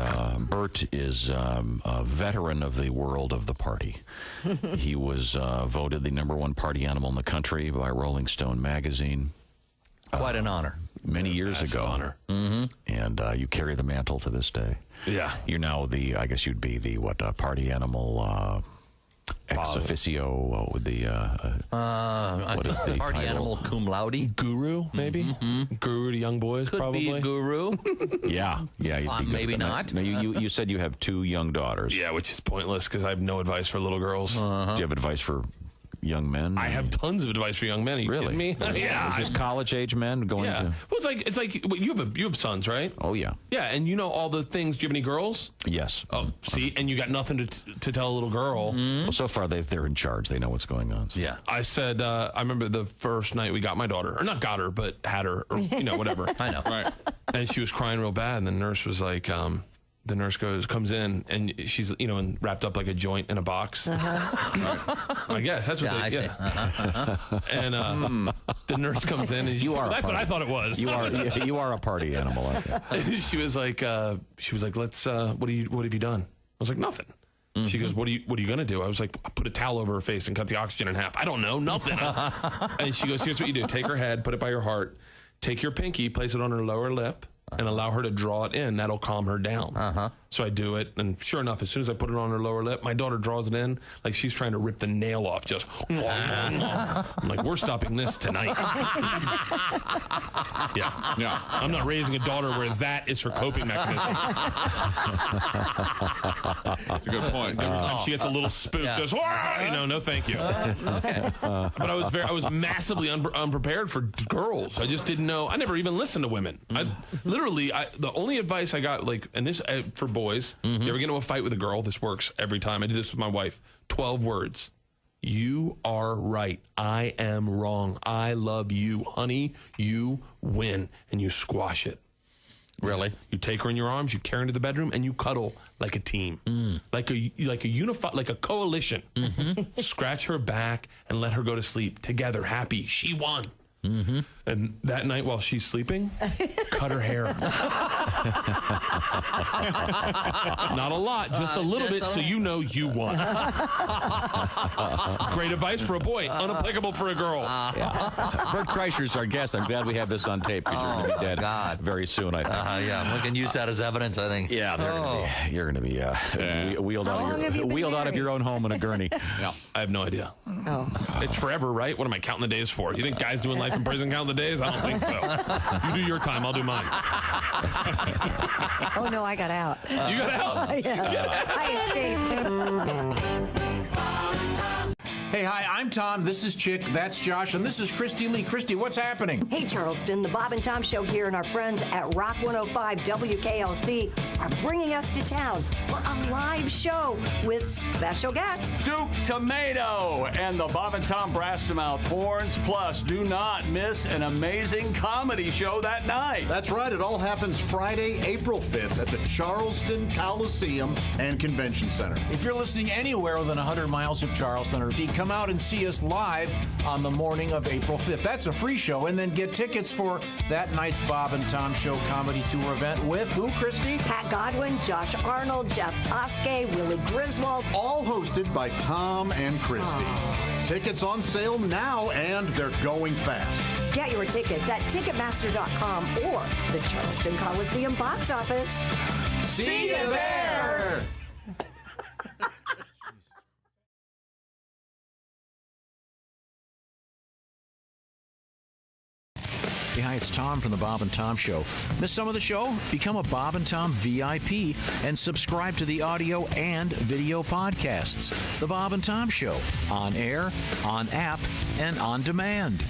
Speaker 23: Bert is a veteran of the world of the party. He was voted the #1 party animal in the country by Rolling Stone magazine.
Speaker 1: Quite an honor.
Speaker 23: Many years ago.
Speaker 1: Honor.
Speaker 23: Mm-hmm. And you carry the mantle to this day.
Speaker 1: Yeah.
Speaker 23: You're now I guess you'd be the, party animal... ex officio, what is the
Speaker 1: party
Speaker 23: title?
Speaker 1: animal cum laude?
Speaker 19: Guru, maybe?
Speaker 1: Mm-hmm.
Speaker 19: Guru to young boys,
Speaker 1: Could
Speaker 19: probably.
Speaker 1: be a guru.
Speaker 23: Yeah. You'd be good
Speaker 1: maybe
Speaker 23: at that.
Speaker 1: not.
Speaker 23: No, you said you have 2 young daughters.
Speaker 19: Yeah, which is pointless because I have no advice for little girls.
Speaker 23: Do you have advice for young men?
Speaker 19: I have tons of advice for young men. Are you
Speaker 23: Really?
Speaker 19: kidding me? Yeah.
Speaker 23: Is this college-age men going
Speaker 19: Yeah.
Speaker 23: to...
Speaker 19: Well, it's like you have sons, right?
Speaker 23: Oh, yeah.
Speaker 19: Yeah, and you know all the things. Do you have any girls?
Speaker 23: Yes.
Speaker 19: Oh, see, and you got nothing to tell a little girl.
Speaker 23: Well, so far they're in charge. They know what's going on. So.
Speaker 1: Yeah.
Speaker 19: I said, I remember the first night we got my daughter, or not got her, but had her, or whatever.
Speaker 1: I know.
Speaker 19: Right. And she was crying real bad, and the nurse was like, the nurse comes in, and she's, and wrapped up like a joint in a box. I guess that's what they. And the nurse comes in, and that's what I thought it was.
Speaker 23: You are a party animal.
Speaker 19: She was like, let's. What have you done? I was like, nothing. She goes, what are you gonna do? I was like, I put a towel over her face and cut the oxygen in half. I don't know, nothing. And she goes, here's what you do: take her head, put it by your heart, take your pinky, place it on her lower lip, and allow her to draw it in. That'll calm her down. So I do it, and sure enough, as soon as I put it on her lower lip, my daughter draws it in like she's trying to rip the nail off. Just, I'm like, we're stopping this tonight. Yeah. I'm not raising a daughter where that is her coping mechanism. That's a good point. Every time she gets a little spook, just, no, thank you. But I was massively unprepared for girls. I just didn't know. I never even listened to women. The only advice I got, and this for boys, you ever get into a fight with a girl? This works every time. I did this with my wife. 12 words. You are right. I am wrong. I love you, honey. You win, and you squash it.
Speaker 1: Really?
Speaker 19: You take her in your arms, you carry her into the bedroom, and you cuddle like a team, like a coalition. Scratch her back and let her go to sleep together, happy. She won. And that night while she's sleeping, cut her hair. Not a lot, just a little bit, so you know you won. Great advice for a boy, unapplicable for a girl.
Speaker 23: Bert Kreischer's our guest. I'm glad we have this on tape because you're going to be dead very soon, I think.
Speaker 1: Yeah, we can use that as evidence, I think.
Speaker 23: Yeah, you're going to be wheeled out of your own home in a gurney.
Speaker 19: Yeah, I have no idea. It's forever, right? What am I counting the days for? You think guys doing life in prison count the days? I don't think so. You do your time, I'll do mine.
Speaker 7: Oh, no, I got out.
Speaker 19: You got out?
Speaker 7: Yeah. I escaped.
Speaker 4: Hey, hi, I'm Tom. This is Chick. That's Josh. And this is Christy Lee. Christy, what's happening?
Speaker 7: Hey, Charleston, the Bob and Tom Show here, and our friends at Rock 105 WKLC are bringing us to town for a live show with special guests.
Speaker 13: Duke Tomato and the Bob and Tom Brassmouth Horns. Plus, do not miss an amazing comedy show that night.
Speaker 8: That's right. It all happens Friday, April 5th at the Charleston Coliseum and Convention Center.
Speaker 4: If you're listening anywhere within 100 miles of Charleston or come out and see us live on the morning of April 5th. That's a free show, and then get tickets for that night's Bob and Tom Show comedy tour event with who, Christy?
Speaker 7: Pat Godwin, Josh Arnold, Jeff Oskey, Willie Griswold.
Speaker 8: All hosted by Tom and Christy. Tickets on sale now, and they're going fast.
Speaker 7: Get your tickets at Ticketmaster.com or the Charleston Coliseum box office.
Speaker 4: See you there!
Speaker 9: Hey, hi, it's Tom from the Bob and Tom Show. Miss some of the show? Become a Bob and Tom VIP and subscribe to the audio and video podcasts. The Bob and Tom Show, on air, on app, and on demand.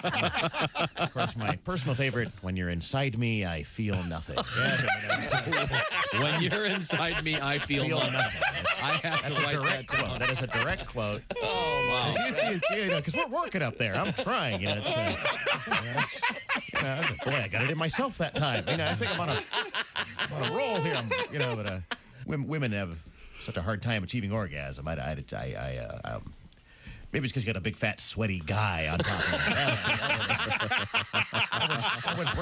Speaker 17: Of course, my personal favorite, when you're inside me, I feel nothing. Yes,
Speaker 4: when you're inside me, I feel nothing. I have
Speaker 17: That's
Speaker 4: to
Speaker 17: a
Speaker 4: write
Speaker 17: direct
Speaker 4: that down.
Speaker 17: quote. That is a direct quote.
Speaker 4: Oh, wow.
Speaker 17: Because we're working up there. I'm trying. You know, boy, I got it in myself that time. You know, I think I'm on a roll here. But women have such a hard time achieving orgasm. Maybe it's because you got a big, fat, sweaty guy on top of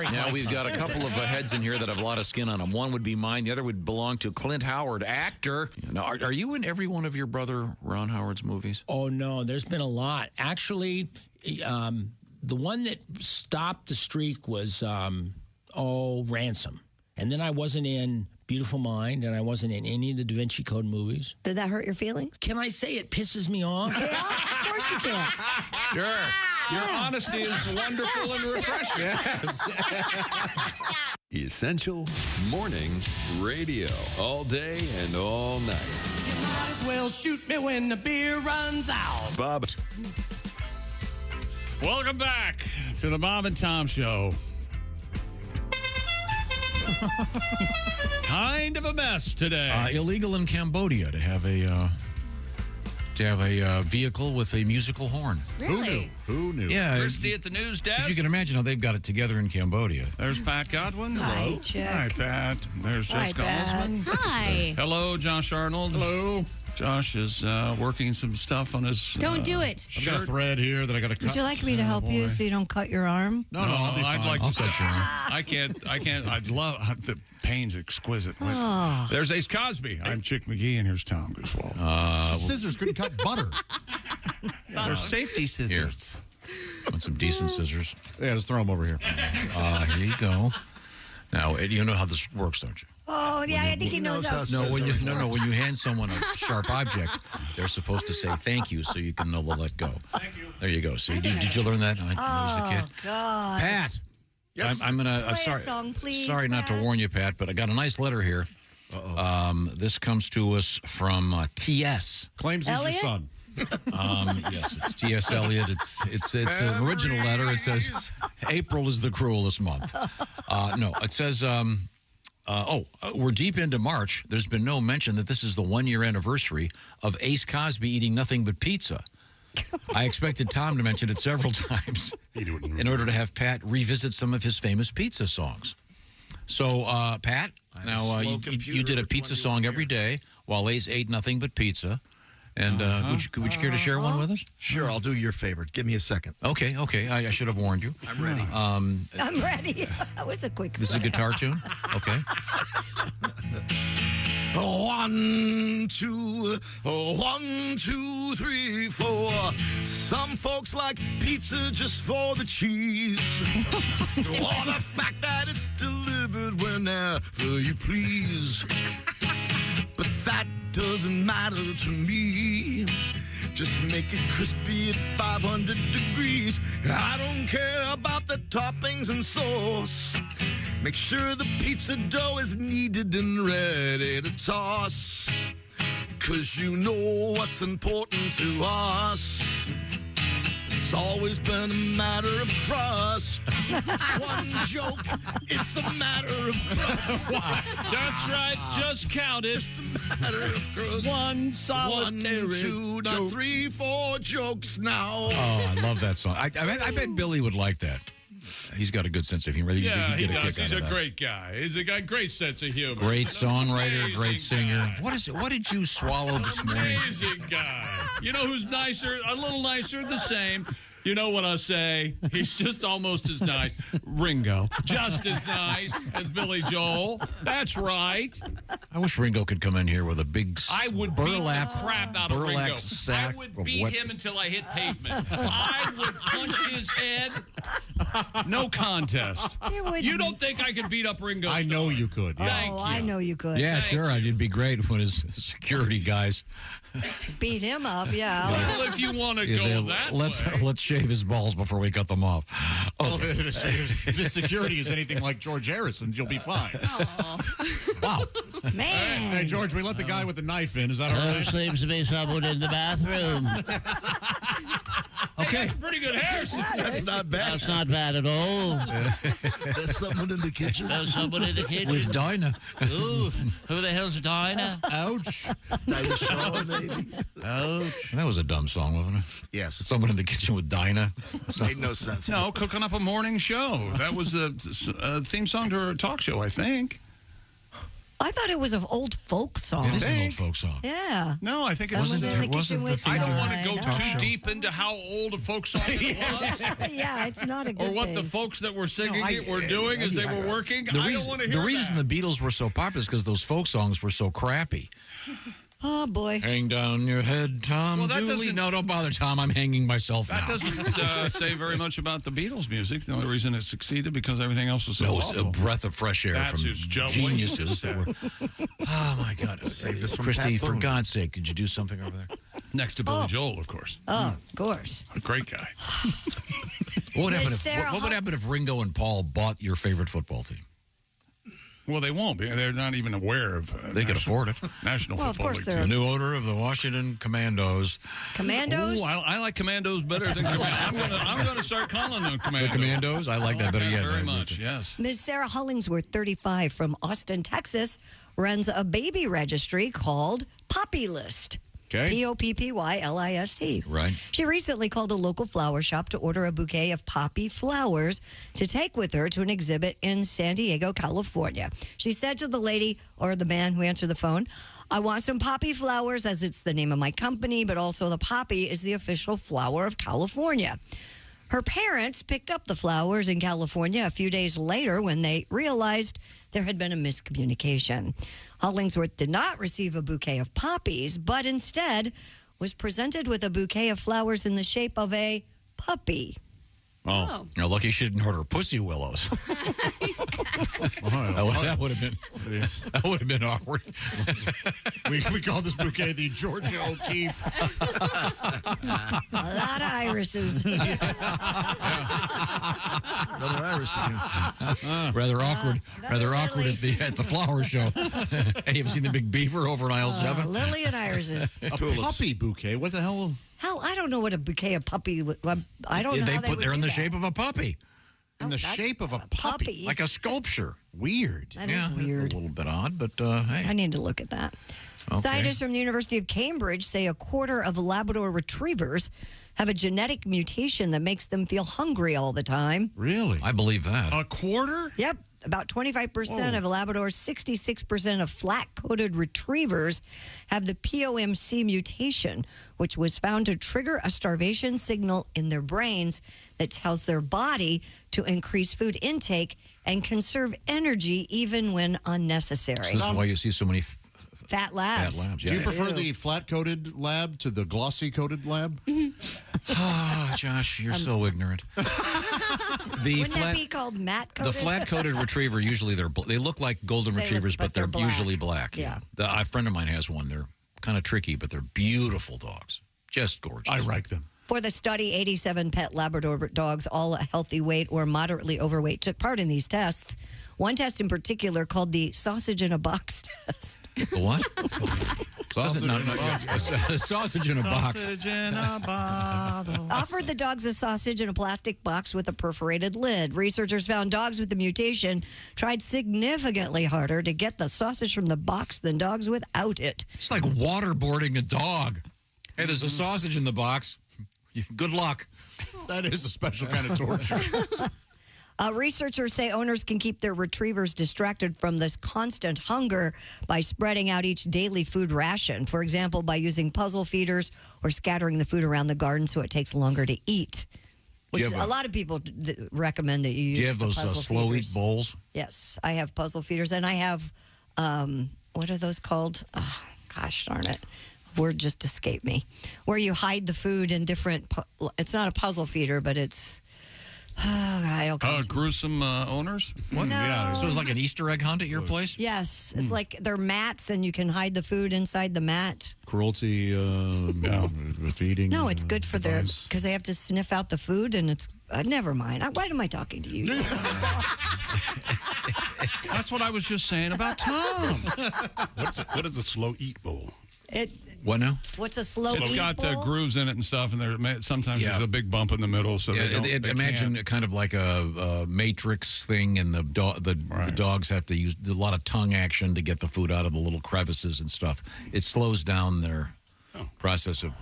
Speaker 17: you.
Speaker 9: Now, we've got a couple of heads in here that have a lot of skin on them. One would be mine. The other would belong to Clint Howard, actor. Now, are you in every one of your brother Ron Howard's movies?
Speaker 20: Oh, no. There's been a lot. Actually, the one that stopped the streak was, Ransom. And then I wasn't in Beautiful Mind, and I wasn't in any of the Da Vinci Code movies.
Speaker 7: Did that hurt your feelings?
Speaker 20: Can I say it pisses me off?
Speaker 7: Yeah, of course you can.
Speaker 5: Sure. Your honesty is wonderful and refreshing.
Speaker 2: Essential morning radio. All day and all night.
Speaker 24: You might as well shoot me when the beer runs out.
Speaker 2: Bob.
Speaker 5: Welcome back to the Bob and Tom Show. Kind of a mess today.
Speaker 4: Illegal in Cambodia to have a vehicle with a musical horn.
Speaker 6: Really? Who knew?
Speaker 4: Yeah,
Speaker 5: Christy at the news desk.
Speaker 4: you can imagine how they've got it together in Cambodia.
Speaker 5: There's Pat Godwin.
Speaker 7: Hi, Chuck.
Speaker 5: Hi, Pat. There's Jessica Alsman.
Speaker 12: Hi.
Speaker 5: Hello, Josh Arnold.
Speaker 6: Hello.
Speaker 5: Josh is working some stuff on his.
Speaker 12: Don't do it.
Speaker 6: I've got a thread here that I got to cut.
Speaker 7: Would you like me to help you so you don't cut your arm?
Speaker 6: No, I'll be fine.
Speaker 5: I'd like
Speaker 4: I'll
Speaker 5: to
Speaker 4: cut your arm.
Speaker 5: I can't. I'd love the pain's exquisite.
Speaker 7: Oh.
Speaker 5: There's Ace Cosby. I'm Chick McGee, and here's Tom Griswold.
Speaker 6: Scissors couldn't cut butter.
Speaker 5: They're safety scissors.
Speaker 4: Want some decent scissors?
Speaker 6: Yeah, just throw them over here.
Speaker 4: Here you go. Now, you know how this works, don't you?
Speaker 7: Oh, yeah, I think he knows how.
Speaker 4: When you hand someone a sharp object, they're supposed to say thank you so you can know to let go. Thank you. There you go. See, did you learn that when you was a kid?
Speaker 7: God.
Speaker 4: Pat,
Speaker 6: Yes.
Speaker 4: I'm
Speaker 7: Play
Speaker 4: sorry.
Speaker 7: a song, please,
Speaker 4: sorry not to
Speaker 7: Pat.
Speaker 4: warn you, Pat, but I got a nice letter here. This comes to us from T.S.
Speaker 6: Claims he's
Speaker 7: Elliot?
Speaker 6: your son.
Speaker 4: Yes, it's T.S. Eliot. It's an original letter. It says, April is the cruelest month. No, it says, we're deep into March. There's been no mention that this is the 1-year anniversary of Ace Cosby eating nothing but pizza. I expected Tom to mention it several times in order to have Pat revisit some of his famous pizza songs. So, Pat, now you did a pizza song every day while Ace ate nothing but pizza. And would you care to share one with us?
Speaker 10: Sure, I'll do your favorite. Give me a second.
Speaker 4: Okay. I should have warned you.
Speaker 10: I'm ready.
Speaker 7: I'm ready. That was a quick
Speaker 4: This is a guitar tune? Okay.
Speaker 10: 1, 2, 1, 2, 3, 4. Some folks like pizza just for the cheese, or the fact that it's delivered whenever you please. But that doesn't matter to me. Just make it crispy at 500 degrees. I don't care about the toppings and sauce. Make sure the pizza dough is kneaded and ready to toss. 'Cause you know what's important to us. It's always been a matter of crust. One joke, it's a matter of crust.
Speaker 5: That's right. Just count it.
Speaker 10: Just a matter of crust.
Speaker 5: One solitary
Speaker 10: 1, 2, not
Speaker 5: joke.
Speaker 10: 3, 4 jokes now.
Speaker 4: Oh, I love that song. I bet Billy would like that. He's got a good sense of humor.
Speaker 5: Yeah, he
Speaker 4: He'd get a
Speaker 5: does.
Speaker 4: kick
Speaker 5: He's
Speaker 4: out
Speaker 5: a
Speaker 4: of that.
Speaker 5: great guy. He's got great sense of humor.
Speaker 4: Great songwriter,
Speaker 5: Amazing
Speaker 4: great singer.
Speaker 5: guy.
Speaker 4: What did you swallow this morning?
Speaker 5: Amazing guy. You know who's nicer? A little nicer, the same. You know what I say? He's just almost as nice. Ringo, just as nice as Billy Joel. That's right.
Speaker 4: I wish Ringo could come in here with a big
Speaker 5: I would
Speaker 4: burlap,
Speaker 5: beat the crap out of Ringo.
Speaker 4: sack
Speaker 5: I would
Speaker 4: of
Speaker 5: beat
Speaker 4: wet-
Speaker 5: him until I hit pavement. I would punch his head. No contest. You don't think I could beat up Ringo?
Speaker 6: I know you could. Yeah.
Speaker 5: Thank you.
Speaker 7: I know you could.
Speaker 4: Yeah, sure. It'd be great when his security guys.
Speaker 7: Beat him up, yeah.
Speaker 5: Well, if you want to go that way.
Speaker 4: Let's shave his balls before we cut them off.
Speaker 6: Well, if his security is anything like George Harrison, you'll be fine.
Speaker 4: Wow.
Speaker 7: Man.
Speaker 6: Hey, George, we let the guy with the knife in. Is that all right?
Speaker 11: There seems to be someone in the bathroom.
Speaker 5: Okay. That's pretty good Harrison.
Speaker 10: That's not bad.
Speaker 11: That's not bad at all.
Speaker 10: There's someone in the kitchen.
Speaker 11: There's someone in the kitchen.
Speaker 4: With Dinah.
Speaker 11: Ooh. Who the hell's Dinah?
Speaker 6: Ouch.
Speaker 11: Ouch.
Speaker 4: That was a dumb song, wasn't it?
Speaker 10: Yes.
Speaker 4: Someone in the kitchen with Dinah.
Speaker 10: Made no sense.
Speaker 5: No, cooking up a morning show. That was the theme song to her talk show, I think.
Speaker 7: I thought it was an old folk song.
Speaker 4: It is an old folk song.
Speaker 7: Yeah.
Speaker 5: No, I think it
Speaker 7: Someone
Speaker 5: was.
Speaker 7: in the kitchen with
Speaker 5: I don't want to go
Speaker 7: Dinah.
Speaker 5: too deep into how old a folk song it was.
Speaker 7: Yeah, it's not a good
Speaker 5: Or what
Speaker 7: thing.
Speaker 5: the folks that were singing it were doing as they were working.
Speaker 4: The
Speaker 5: I don't want to hear
Speaker 4: the reason
Speaker 5: that.
Speaker 4: the Beatles were so popular is because those folk songs were so crappy.
Speaker 7: Oh, boy.
Speaker 4: Hang down your head, Tom.
Speaker 5: Well, that
Speaker 4: Dooley.
Speaker 5: doesn't-
Speaker 4: No, don't bother, Tom. I'm hanging myself
Speaker 5: That
Speaker 4: now.
Speaker 5: doesn't say very much about the Beatles music. The only reason it succeeded because everything else was so
Speaker 4: No, it's a
Speaker 5: awful.
Speaker 4: breath of fresh air
Speaker 5: That's
Speaker 4: from
Speaker 5: just Joe.
Speaker 4: geniuses that were. Oh my God, Christy! For God's sake, could you do something over there?
Speaker 5: Next to Billy Joel, of course.
Speaker 7: Oh, of course.
Speaker 5: A great guy.
Speaker 4: What would happen
Speaker 7: Miss
Speaker 4: if
Speaker 7: Sarah
Speaker 4: what would happen if Ringo and Paul bought your favorite football team?
Speaker 5: Well, they won't be. They're not even aware of.
Speaker 4: They could afford it.
Speaker 5: National
Speaker 7: Well, of
Speaker 5: Football
Speaker 7: course
Speaker 5: League.
Speaker 7: they're-
Speaker 4: The new owner of the Washington Commandos.
Speaker 7: Commandos?
Speaker 5: Ooh, I like Commandos better than Commandos. I'm gonna start calling them
Speaker 4: The
Speaker 5: Commandos.
Speaker 4: Commandos? I like that better yet.
Speaker 5: Very much. Yes.
Speaker 7: Ms. Sarah Hollingsworth, 35, from Austin, Texas, runs a baby registry called Poppy List.
Speaker 6: Okay.
Speaker 7: POPPYLIST.
Speaker 4: Right.
Speaker 7: She recently called a local flower shop to order a bouquet of poppy flowers to take with her to an exhibit in San Diego, California. She said to the lady or the man who answered the phone, I want some poppy flowers as it's the name of my company, but also the poppy is the official flower of California. Her parents picked up the flowers in California a few days later when they realized there had been a miscommunication. Hollingsworth did not receive a bouquet of poppies, but instead was presented with a bouquet of flowers in the shape of a puppy.
Speaker 4: Oh. Now, lucky she didn't order pussy willows. That would have been awkward.
Speaker 6: We call this bouquet the Georgia O'Keeffe.
Speaker 7: A lot of irises.
Speaker 4: Rather awkward. Rather awkward at the flower show. Hey, you ever seen the big beaver over in aisle 7?
Speaker 7: Lily and irises.
Speaker 6: A puppy bouquet? What the hell?
Speaker 7: Hell, I don't know what a bouquet of puppy. I don't know.
Speaker 4: They
Speaker 7: how
Speaker 4: put
Speaker 7: would
Speaker 4: they're in
Speaker 7: do
Speaker 4: the
Speaker 7: that.
Speaker 4: shape of a puppy.
Speaker 6: In the
Speaker 7: that's
Speaker 6: shape of a puppy.
Speaker 4: Like a sculpture.
Speaker 6: Weird.
Speaker 7: That is weird.
Speaker 4: A little bit odd, but hey.
Speaker 7: I need to look at that.
Speaker 4: Okay.
Speaker 7: Scientists from the University of Cambridge say a quarter of Labrador retrievers have a genetic mutation that makes them feel hungry all the time.
Speaker 6: Really?
Speaker 4: I believe that.
Speaker 5: A quarter?
Speaker 7: Yep. About 25% of Labradors, 66% of flat-coated retrievers have the POMC mutation, which was found to trigger a starvation signal in their brains that tells their body to increase food intake and conserve energy even when unnecessary.
Speaker 4: So this is why you see so many
Speaker 7: Fat labs.
Speaker 4: Fat labs,
Speaker 6: Do you prefer the flat-coated lab to the glossy-coated lab?
Speaker 4: Ah, Josh, you're so ignorant.
Speaker 7: Wouldn't that be called matte-coated?
Speaker 4: The flat-coated retriever, usually they look like golden retrievers, but they're
Speaker 7: black.
Speaker 4: usually black.
Speaker 7: Yeah.
Speaker 4: A friend of mine has one. They're kind of tricky, but they're beautiful dogs. Just gorgeous.
Speaker 6: I like them.
Speaker 7: For the study, 87 pet Labrador dogs, all a healthy weight or moderately overweight, took part in these tests. One test in particular called the sausage in a box test.
Speaker 4: The what?
Speaker 6: Sausage in a box.
Speaker 4: Sausage in a box.
Speaker 5: Sausage in a bottle.
Speaker 7: Offered the dogs a sausage in a plastic box with a perforated lid. Researchers found dogs with the mutation tried significantly harder to get the sausage from the box than dogs without it.
Speaker 4: It's like waterboarding a dog. Hey, there's a sausage in the box. Good luck.
Speaker 6: That is a special kind of torture.
Speaker 7: Researchers say owners can keep their retrievers distracted from this constant hunger by spreading out each daily food ration. For example, by using puzzle feeders or scattering the food around the garden so it takes longer to eat. Which a lot of people recommend that you use.
Speaker 4: Do you have
Speaker 7: the
Speaker 4: those
Speaker 7: puzzle
Speaker 4: slow eat
Speaker 7: feeders.
Speaker 4: bowls?
Speaker 7: Yes, I have puzzle feeders, and I have what are those called? Oh, gosh darn it, word just escaped me. Where you hide the food in different. It's not a puzzle feeder, but it's.
Speaker 5: Gruesome owners?
Speaker 7: What? No.
Speaker 4: Yeah, so it's like an Easter egg hunt at your place?
Speaker 7: Yes, it's like they're mats, and you can hide the food inside the mat.
Speaker 6: Cruelty feeding.
Speaker 7: No, it's good for their because they have to sniff out the food, and it's never mind. Why am I talking to you?
Speaker 5: That's what I was just saying about Tom.
Speaker 3: What is a slow eat bowl?
Speaker 4: What now?
Speaker 7: What's a slow
Speaker 5: It's
Speaker 7: eat
Speaker 5: got
Speaker 7: bowl?
Speaker 5: grooves in it and stuff, and sometimes there's a big bump in the middle. So
Speaker 4: imagine kind of like a Matrix thing, and the dogs have to use a lot of tongue action to get the food out of the little crevices and stuff. It slows down their process of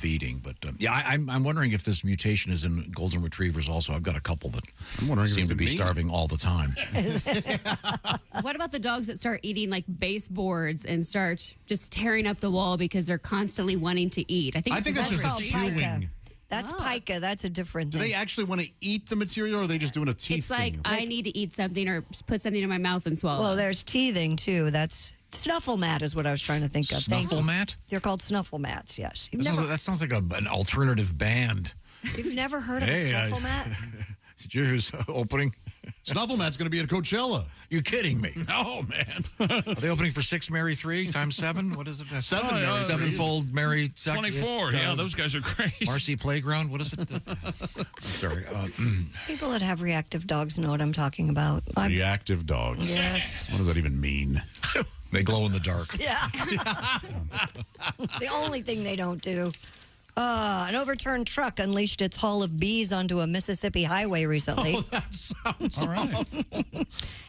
Speaker 4: eating. But I'm wondering if this mutation is in golden retrievers also. I've got a couple that seem to be starving all the time.
Speaker 14: What about the dogs that start eating like baseboards and start just tearing up the wall because they're constantly wanting to eat? I think
Speaker 6: that's just a chewing.
Speaker 7: That's pica. That's a different
Speaker 6: Do
Speaker 7: thing.
Speaker 6: they actually want to eat the material, or are they just doing a teeth
Speaker 14: It's like
Speaker 6: thing?
Speaker 14: I need to eat something or put something in my mouth and swallow.
Speaker 7: Well, there's teething too. That's snuffle mat is what I was trying to think of.
Speaker 4: Snuffle mat?
Speaker 7: They're called snuffle mats. Yes.
Speaker 4: That sounds like an alternative band.
Speaker 7: You've never heard of a snuffle mat?
Speaker 4: Did you hear his opening?
Speaker 6: Snuffle mat's going to be at Coachella.
Speaker 4: You kidding me?
Speaker 6: No, man.
Speaker 4: Are they opening for 6 Marry 3 times 7? What is it? Sevenfold Marry
Speaker 5: 24. Yeah, those guys are great.
Speaker 4: Marcy Playground. What is it? Sorry.
Speaker 7: People that have reactive dogs know what I'm talking about.
Speaker 6: Reactive dogs.
Speaker 7: Yes.
Speaker 6: What does that even mean?
Speaker 4: They glow in the dark.
Speaker 7: Yeah. The only thing they don't do. An overturned truck unleashed its haul of bees onto a Mississippi highway recently.
Speaker 6: Oh, that sounds awful.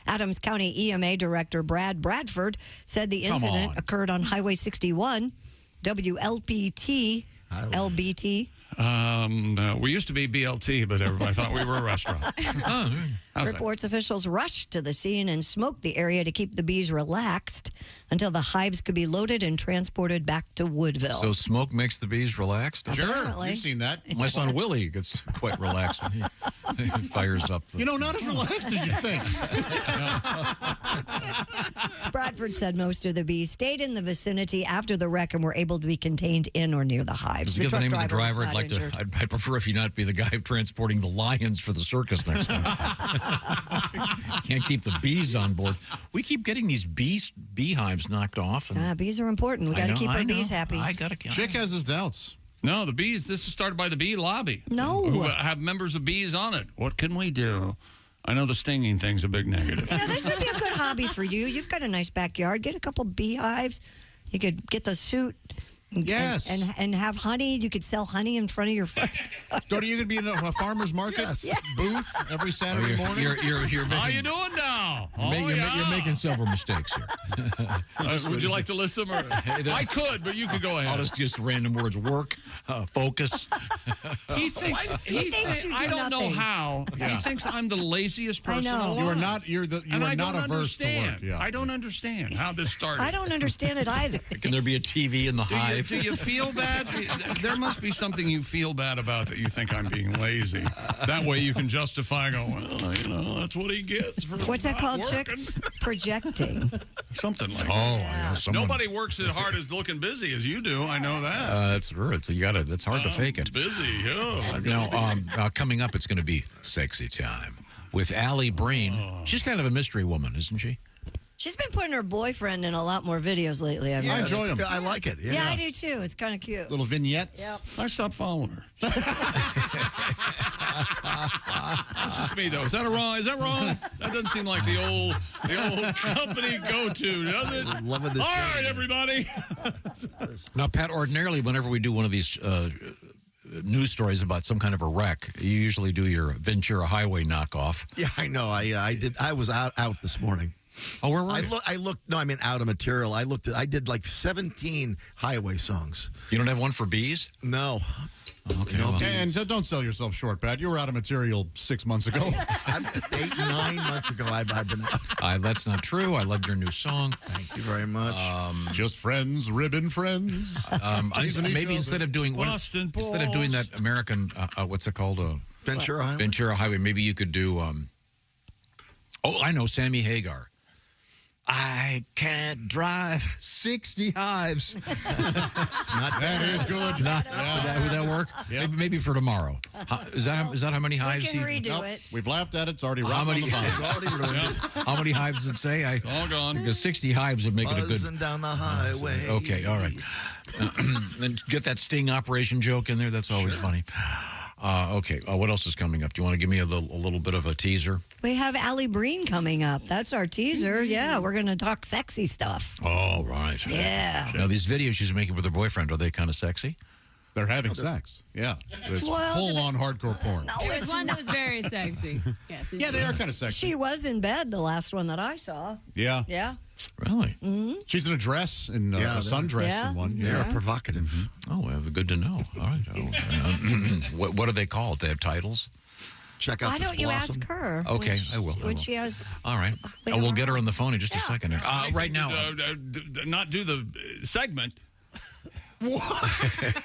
Speaker 7: Adams County EMA Director Brad Bradford said the incident occurred on Highway 61, WLPT, LBT.
Speaker 5: We used to be BLT, but everybody thought we were a restaurant.
Speaker 7: Reports officials rushed to the scene and smoked the area to keep the bees relaxed until the hives could be loaded and transported back to Woodville.
Speaker 4: So smoke makes the bees relaxed?
Speaker 6: Sure.
Speaker 7: Apparently.
Speaker 6: You've seen that.
Speaker 4: My son Willie gets quite relaxed when he fires up.
Speaker 6: Not as relaxed as you think.
Speaker 7: Bradford said most of the bees stayed in the vicinity after the wreck and were able to be contained in or near the hives.
Speaker 4: Does he give the name of the driver?
Speaker 7: I'd
Speaker 4: I'd prefer if you not be the guy transporting the lions for the circus next time. Can't keep the bees on board. We keep getting these beehives knocked off. And
Speaker 7: bees are important. We got to keep our bees happy.
Speaker 4: I got to count.
Speaker 6: Chick has his doubts.
Speaker 5: No, the bees. This is started by the bee lobby.
Speaker 7: No.
Speaker 5: Who have members of bees on it. What can we do? I know the stinging thing's a big negative.
Speaker 7: This would be a good hobby for you. You've got a nice backyard. Get a couple beehives. You could get the suit.
Speaker 6: Yes.
Speaker 7: And have honey. You could sell honey in front of your front.
Speaker 6: You could be in a farmer's market booth every Saturday morning.
Speaker 4: You're
Speaker 5: How you doing now?
Speaker 4: You're making several mistakes here.
Speaker 5: Would you like to list them? Or? I could, but you could go ahead.
Speaker 4: I'll just random words. Work, focus.
Speaker 5: He thinks
Speaker 7: you do
Speaker 5: I don't know
Speaker 7: nothing.
Speaker 5: how.
Speaker 6: Yeah.
Speaker 5: He thinks I'm the laziest person
Speaker 7: know.
Speaker 5: alive.
Speaker 6: You are not. You are not averse to work. Yeah.
Speaker 5: I don't understand how this started.
Speaker 7: I don't understand it either.
Speaker 4: Can there be a TV in the hive?
Speaker 5: Do you feel bad? There must be something you feel bad about that you think I'm being lazy. That way you can justify going, well, that's what he gets for
Speaker 7: What's that
Speaker 5: not
Speaker 7: called,
Speaker 5: working.
Speaker 7: Chick? Projecting.
Speaker 5: Something like
Speaker 4: that.
Speaker 5: Nobody works as hard as looking busy as you do. I know that.
Speaker 4: That's right. So it's hard to fake it.
Speaker 5: Busy, yeah.
Speaker 4: Now, coming up, it's going to be sexy time with Ali Breen. She's kind of a mystery woman, isn't she?
Speaker 7: She's been putting her boyfriend in a lot more videos lately.
Speaker 6: I enjoy them.
Speaker 10: I like it.
Speaker 7: Yeah, I do too. It's kind of cute.
Speaker 6: Little vignettes.
Speaker 5: I stopped following her. That's just me, though. Is that wrong? That doesn't seem like the old company go-to, does it? All right, everybody.
Speaker 4: Now, Pat, ordinarily, whenever we do one of these news stories about some kind of a wreck, you usually do your Ventura Highway knockoff.
Speaker 10: Yeah, I know. I did. I was out this morning.
Speaker 4: Oh, where were
Speaker 10: I
Speaker 4: you?
Speaker 10: I looked. No, I mean out of material. I did like 17 highway songs.
Speaker 4: You don't have one for bees?
Speaker 10: No.
Speaker 4: Okay.
Speaker 10: No,
Speaker 4: well.
Speaker 6: And don't sell yourself short, Pat. You were out of material 6 months ago.
Speaker 10: 9 months ago, I've been out.
Speaker 4: That's not true. I loved your new song.
Speaker 10: Thank you very much.
Speaker 6: Just friends, ribbon friends.
Speaker 4: Maybe instead of doing that American, what's it called?
Speaker 10: Ventura Highway.
Speaker 4: Ventura Highway. Maybe you could do. I know, Sammy Hagar. I can't drive 60 hives.
Speaker 6: That is good.
Speaker 4: Would that work?
Speaker 6: Yeah.
Speaker 4: Maybe for tomorrow. Is that how many hives?
Speaker 7: We can redo it.
Speaker 6: We've laughed at it. It's already
Speaker 4: How many?
Speaker 6: How
Speaker 4: many hives does it say?
Speaker 5: All gone.
Speaker 4: Because 60 hives would make it a good.
Speaker 10: Buzzing down the highway.
Speaker 4: Okay, all right. Then get that sting operation joke in there. That's always funny. Okay, what else is coming up? Do you want to give me a little bit of a teaser?
Speaker 7: We have Ali Breen coming up. That's our teaser. Yeah, we're going to talk sexy stuff.
Speaker 4: Oh, right.
Speaker 7: Yeah.
Speaker 4: Now, these videos she's making with her boyfriend, are they kind of sexy?
Speaker 6: They're having sex. Yeah. It's full-on hardcore porn.
Speaker 7: No,
Speaker 14: There was one that was very sexy. Yes,
Speaker 6: Yeah, they are kind of sexy.
Speaker 7: She was in bed, the last one that I saw.
Speaker 6: Yeah.
Speaker 7: Yeah.
Speaker 4: Really?
Speaker 7: Mm-hmm.
Speaker 6: She's in a dress, in a sundress in one.
Speaker 10: They're provocative.
Speaker 4: Oh, well, good to know. All right. What are they called? They have titles?
Speaker 10: Check out
Speaker 7: Why
Speaker 10: this
Speaker 7: don't you
Speaker 10: blossom.
Speaker 7: ask her?
Speaker 4: Okay, I will.
Speaker 7: When she has...
Speaker 4: All right. We'll get her on the phone in just a second. Right now.
Speaker 5: Not do the segment.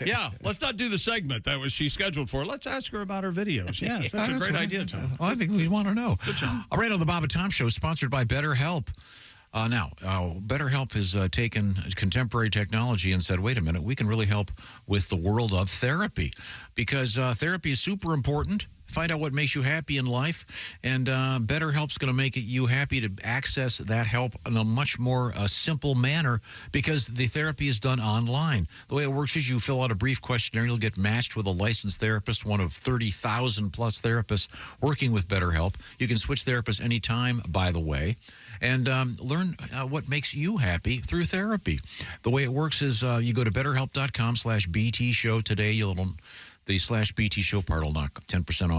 Speaker 5: Yeah, let's not do the segment that was she scheduled for. Let's ask her about her videos. Yes, that's a great idea, Tom.
Speaker 4: Well, I think we want to know.
Speaker 5: Good job.
Speaker 4: All right, on the Bob and Tom Show, sponsored by BetterHelp. BetterHelp has taken contemporary technology and said, wait a minute, we can really help with the world of therapy because therapy is super important. Find out what makes you happy in life, and BetterHelp's going to make you happy to access that help in a much more simple manner because the therapy is done online. The way it works is you fill out a brief questionnaire, you'll get matched with a licensed therapist, one of 30,000 plus therapists working with BetterHelp. You can switch therapists anytime, by the way, and learn what makes you happy through therapy. The way it works is you go to betterhelp.com/BT show today. The /BT show part will knock 10%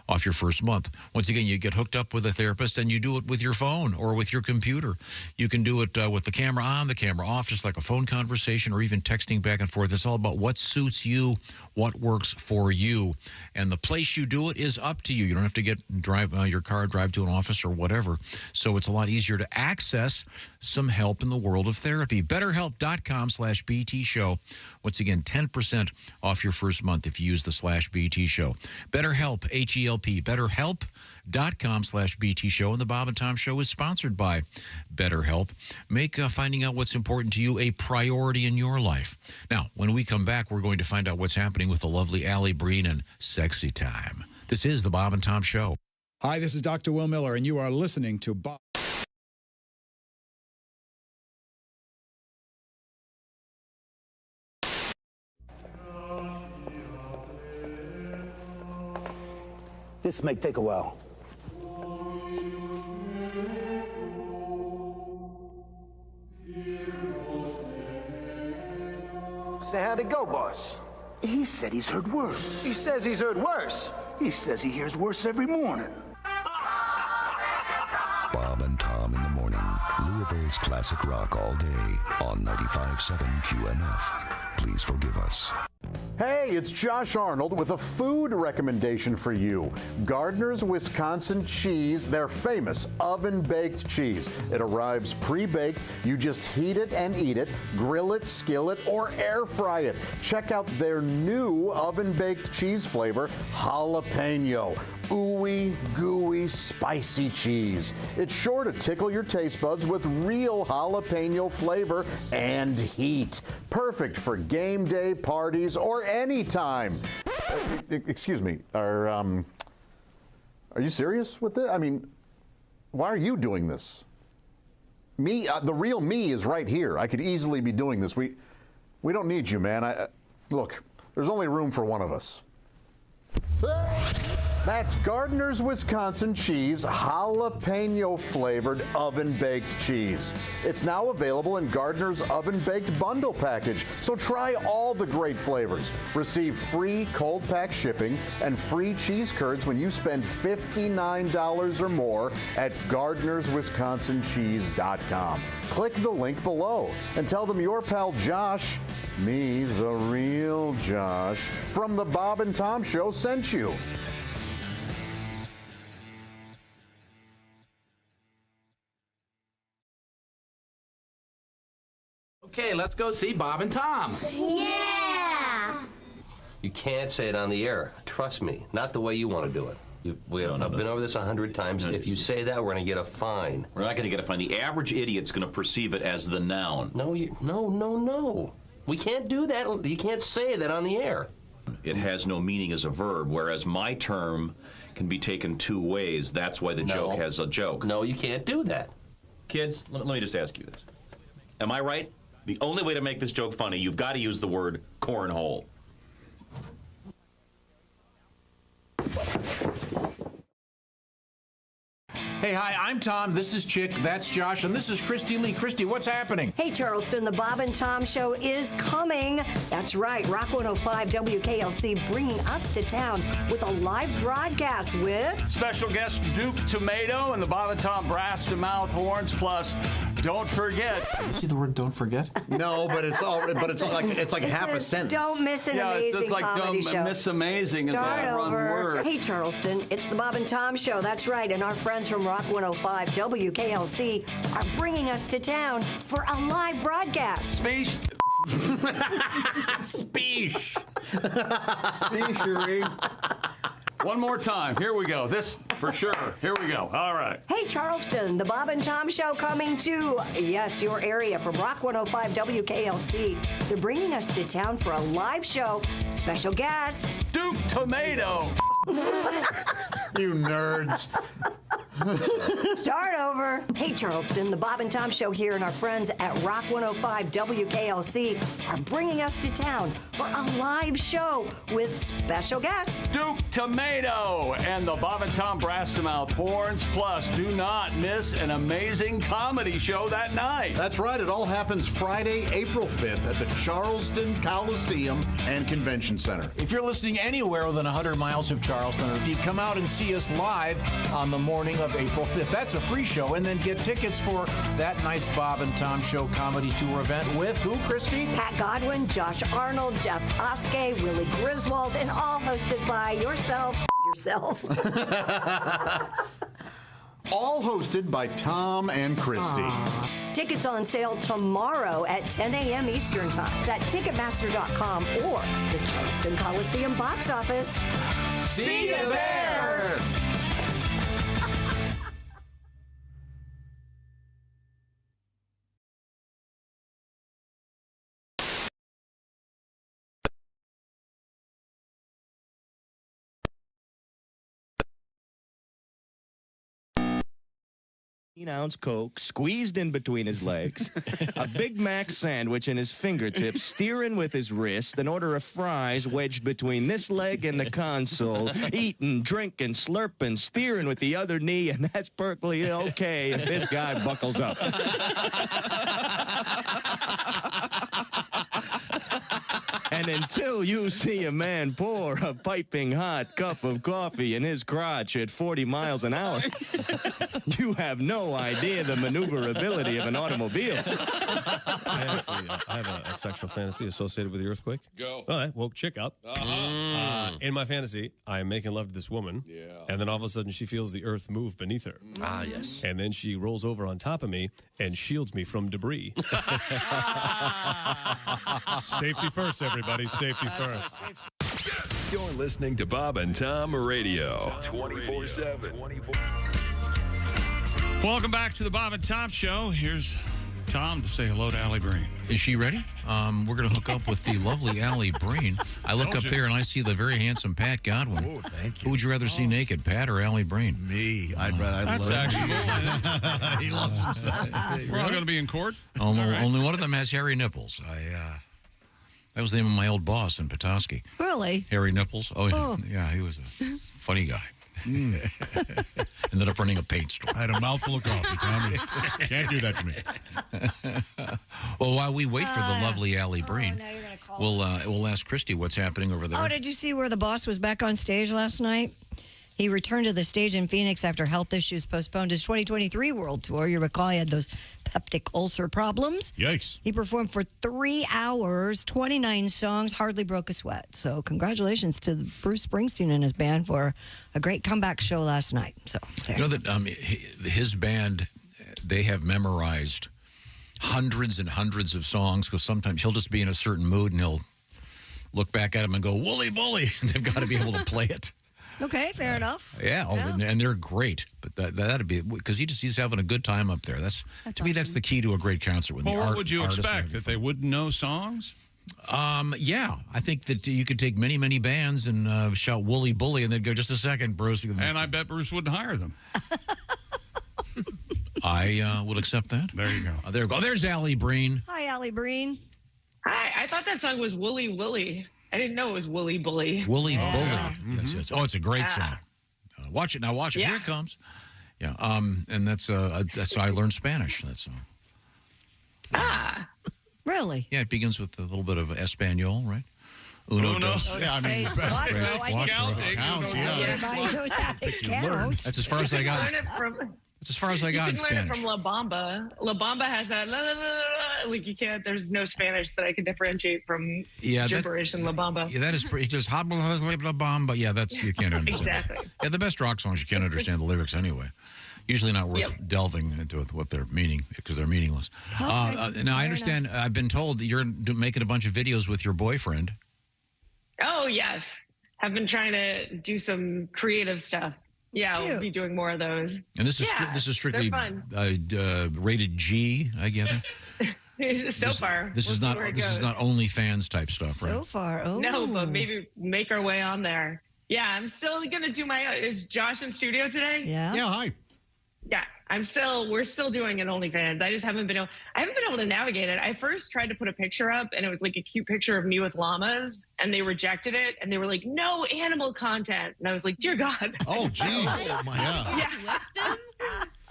Speaker 4: off your first month. Once again, you get hooked up with a therapist and you do it with your phone or with your computer. You can do it with the camera on, the camera off, just like a phone conversation or even texting back and forth. It's all about what suits you, what works for you. And the place you do it is up to you. You don't have to drive your car, drive to an office or whatever. So it's a lot easier to access some help in the world of therapy. BetterHelp.com/BT show. Once again, 10% off your first month if you use the /BT show. BetterHelp, H-E-L-P, BetterHelp.com/BT show. And the Bob and Tom Show is sponsored by BetterHelp. Make finding out what's important to you a priority in your life. Now, when we come back, we're going to find out what's happening with the lovely Ali Breen and Sexy Time. This is the Bob and Tom Show.
Speaker 15: Hi, this is Dr. Will Miller, and you are listening to Bob.
Speaker 16: This may take a while. Say, how'd it go, boss? He said he's heard worse. He says he's heard worse. He says he hears worse every morning.
Speaker 18: Bob and Tom in the morning. Louisville's classic rock all day on 95.7 QMF. Please forgive us.
Speaker 8: Hey, it's Josh Arnold with a food recommendation for you. Gardner's Wisconsin cheese, their famous oven-baked cheese. It arrives pre-baked. You just heat it and eat it, grill it, skillet, or air fry it. Check out their new oven-baked cheese flavor, jalapeno. Ooey, gooey, spicy cheese. It's sure to tickle your taste buds with real jalapeno flavor and heat. Perfect for game day, parties, or any time. Excuse me, are you serious with this? I mean, why are you doing this? Me, the real me is right here. I could easily be doing this. We don't need you, man. Look, there's only room for one of us. That's Gardner's Wisconsin cheese, jalapeno flavored oven-baked cheese. It's now available in Gardner's oven-baked bundle package, so try all the great flavors. Receive free cold pack shipping and free cheese curds when you spend $59 or more at Gardner'sWisconsinCheese.com. Click the link below and tell them your pal Josh, me, the real Josh, from the Bob and Tom Show sent you.
Speaker 1: Okay, let's go see Bob and Tom.
Speaker 12: Yeah!
Speaker 21: You can't say it on the air. Trust me, not the way you want to do it. I've been over this 100 times. If you say that, we're going to get a fine.
Speaker 22: We're not going to get a fine. The average idiot's going to perceive it as the noun.
Speaker 21: No. We can't do that. You can't say that on the air.
Speaker 22: It has no meaning as a verb, whereas my term can be taken two ways. That's why the joke has a joke.
Speaker 21: No, you can't do that.
Speaker 22: Kids, let me just ask you this. Am I right? The only way to make this joke funny, you've got to use the word cornhole.
Speaker 9: Hey, hi, I'm Tom. This is Chick. That's Josh. And this is Christy Lee. Christy, what's happening?
Speaker 7: Hey, Charleston, the Bob and Tom Show is coming. That's right. Rock 105 WKLC bringing us to town with a live broadcast with
Speaker 13: special guest Duke Tomato and the Bob and Tom brass to mouth horns. Plus, don't forget.
Speaker 9: You see the word "don't forget"?
Speaker 6: No, but it's like half a sentence.
Speaker 7: Don't miss an amazing
Speaker 13: it's like
Speaker 7: comedy show.
Speaker 13: Miss Amazing.
Speaker 7: Start
Speaker 13: is that
Speaker 7: over.
Speaker 13: word.
Speaker 7: Hey, Charleston, it's the Bob and Tom Show. That's right, and our friends from Rock 105 WKLC are bringing us to town for a live broadcast.
Speaker 13: Speech. One more time. Here we go. This for sure. Here we go. All right.
Speaker 7: Hey, Charleston, the Bob and Tom Show coming to, yes, your area from Rock 105 WKLC. They're bringing us to town for a live show. Special guest,
Speaker 13: Duke Tomato.
Speaker 6: You nerds.
Speaker 7: Start over. Hey, Charleston, the Bob and Tom Show here and our friends at Rock 105 WKLC are bringing us to town for a live show with special guest
Speaker 13: Duke Tomato and the Bob and Tom brass to mouth horns. Plus, do not miss an amazing comedy show that night.
Speaker 8: That's right. It all happens Friday, April 5th at the Charleston Coliseum and Convention Center.
Speaker 9: If you're listening anywhere within 100 miles of Charleston, or if you come out and see us live on the morning of April 5th, that's a free show, and then get tickets for that night's Bob and Tom Show comedy tour event with who, Christy?
Speaker 7: Pat Godwin, Josh Arnold, Jeff Oskey, Willie Griswold, and all hosted by yourself.
Speaker 8: All hosted by Tom and Christy.
Speaker 7: Tickets on sale tomorrow at 10 a.m. Eastern Time. It's at Ticketmaster.com or the Charleston Coliseum box office.
Speaker 13: See you there!
Speaker 23: Ounce Coke squeezed in between his legs, a Big Mac sandwich in his fingertips, steering with his wrist, an order of fries wedged between this leg and the console, eating, drinking, slurping, steering with the other knee, and that's perfectly okay if this guy buckles up. And until you see a man pour a piping hot cup of coffee in his crotch at 40 miles an hour, you have no idea the maneuverability of an automobile.
Speaker 25: I have a sexual fantasy associated with the earthquake.
Speaker 5: Go.
Speaker 25: All right, woke chick up. In my fantasy, I am making love to this woman.
Speaker 5: Yeah.
Speaker 25: And then all of a sudden, she feels the earth move beneath her.
Speaker 10: Ah, yes.
Speaker 25: And then she rolls over on top of me and shields me from debris. Safety first, everybody. Safety first.
Speaker 2: You're listening to Bob and Tom Radio. 24/7.
Speaker 5: Welcome back to the Bob and Tom Show. Here's Tom to say hello to Ali Breen.
Speaker 4: Is she ready? We're going to hook up with the lovely Ali Breen. I look up there and I see the very handsome Pat Godwin.
Speaker 10: Oh, thank you.
Speaker 4: Who would you rather see naked, Pat or Ali Breen?
Speaker 10: Me. I'd rather.
Speaker 5: That's actually
Speaker 10: He loves himself.
Speaker 5: We're all going to be in court?
Speaker 4: Only one of them has hairy nipples. That was the name of my old boss in Petoskey.
Speaker 7: Really?
Speaker 4: Hairy Nipples. Oh,
Speaker 7: Oh.
Speaker 4: yeah, he was a funny guy. Ended up running a paint store.
Speaker 6: I had a mouthful of coffee, Tommy. Can't do that to me.
Speaker 4: Well, while we wait for the lovely Ali Breen, we'll ask Christy what's happening over there.
Speaker 7: Oh, did you see where the boss was back on stage last night? He returned to the stage in Phoenix after health issues postponed his 2023 World Tour. You recall he had those peptic ulcer problems.
Speaker 6: Yikes.
Speaker 7: He performed for 3 hours, 29 songs, hardly broke a sweat. So congratulations to Bruce Springsteen and his band for a great comeback show last night. So there.
Speaker 4: You know that his band, they have memorized hundreds and hundreds of songs because sometimes he'll just be in a certain mood and he'll look back at them and go, "Wooly bully," and they've got to be able to play it.
Speaker 7: Okay, fair enough.
Speaker 4: Yeah, and they're great, but that'd be because he's having a good time up there. That's to me, that's the key to a great concert. When
Speaker 5: what would you expect, that they wouldn't know songs?
Speaker 4: Yeah, I think that you could take many, many bands and shout "Wooly bully," and they'd go, "Just a second, Bruce."
Speaker 5: And I bet Bruce wouldn't hire them.
Speaker 4: I would accept that.
Speaker 5: There you go.
Speaker 4: There we go. There's Ali Breen.
Speaker 7: Hi, Ali Breen.
Speaker 11: Hi, I thought that song was Wooly Wooly. I didn't know it was Wooly Bully.
Speaker 4: Wooly Bully. Yes, yes. Oh, it's a great song. Watch it now. Watch it.
Speaker 11: Yeah.
Speaker 4: Here it comes. Yeah. And that's how I learned Spanish. That song.
Speaker 7: Really?
Speaker 4: Yeah, it begins with a little bit of Espanol, right? Uno, dos.
Speaker 6: Yeah, I mean,
Speaker 7: Everybody knows how to count.
Speaker 4: That's as far as I got. That's as far as I got in
Speaker 11: You can learn it
Speaker 4: Spanish.
Speaker 11: from La Bamba. La Bamba has that, la, la, la, la, like you can't, there's no Spanish that I can differentiate from gibberish in La Bamba.
Speaker 4: Yeah, that is pretty. Just but yeah, that's you can't understand.
Speaker 11: Exactly.
Speaker 4: Yeah, the best rock songs you can't understand the lyrics anyway. Usually not worth delving into what they're meaning because they're meaningless. Now I understand. I've been told that you're making a bunch of videos with your boyfriend.
Speaker 11: Oh, yes. I've been trying to do some creative stuff. Yeah, we'll be doing more of those.
Speaker 4: And this is this is strictly rated G, I gather.
Speaker 11: So far,
Speaker 4: This is not OnlyFans type stuff, right?
Speaker 7: So far,
Speaker 11: No, but maybe make our way on there. Yeah, I'm still gonna do my. Is Josh in studio today?
Speaker 7: Yeah.
Speaker 6: Yeah. Hi.
Speaker 11: Yeah, we're still doing an OnlyFans. I just haven't been able to navigate it. I first tried to put a picture up and it was like a cute picture of me with llamas and they rejected it and they were like, no animal content. And I was like, dear God.
Speaker 6: Oh, geez.
Speaker 11: Oh, my God.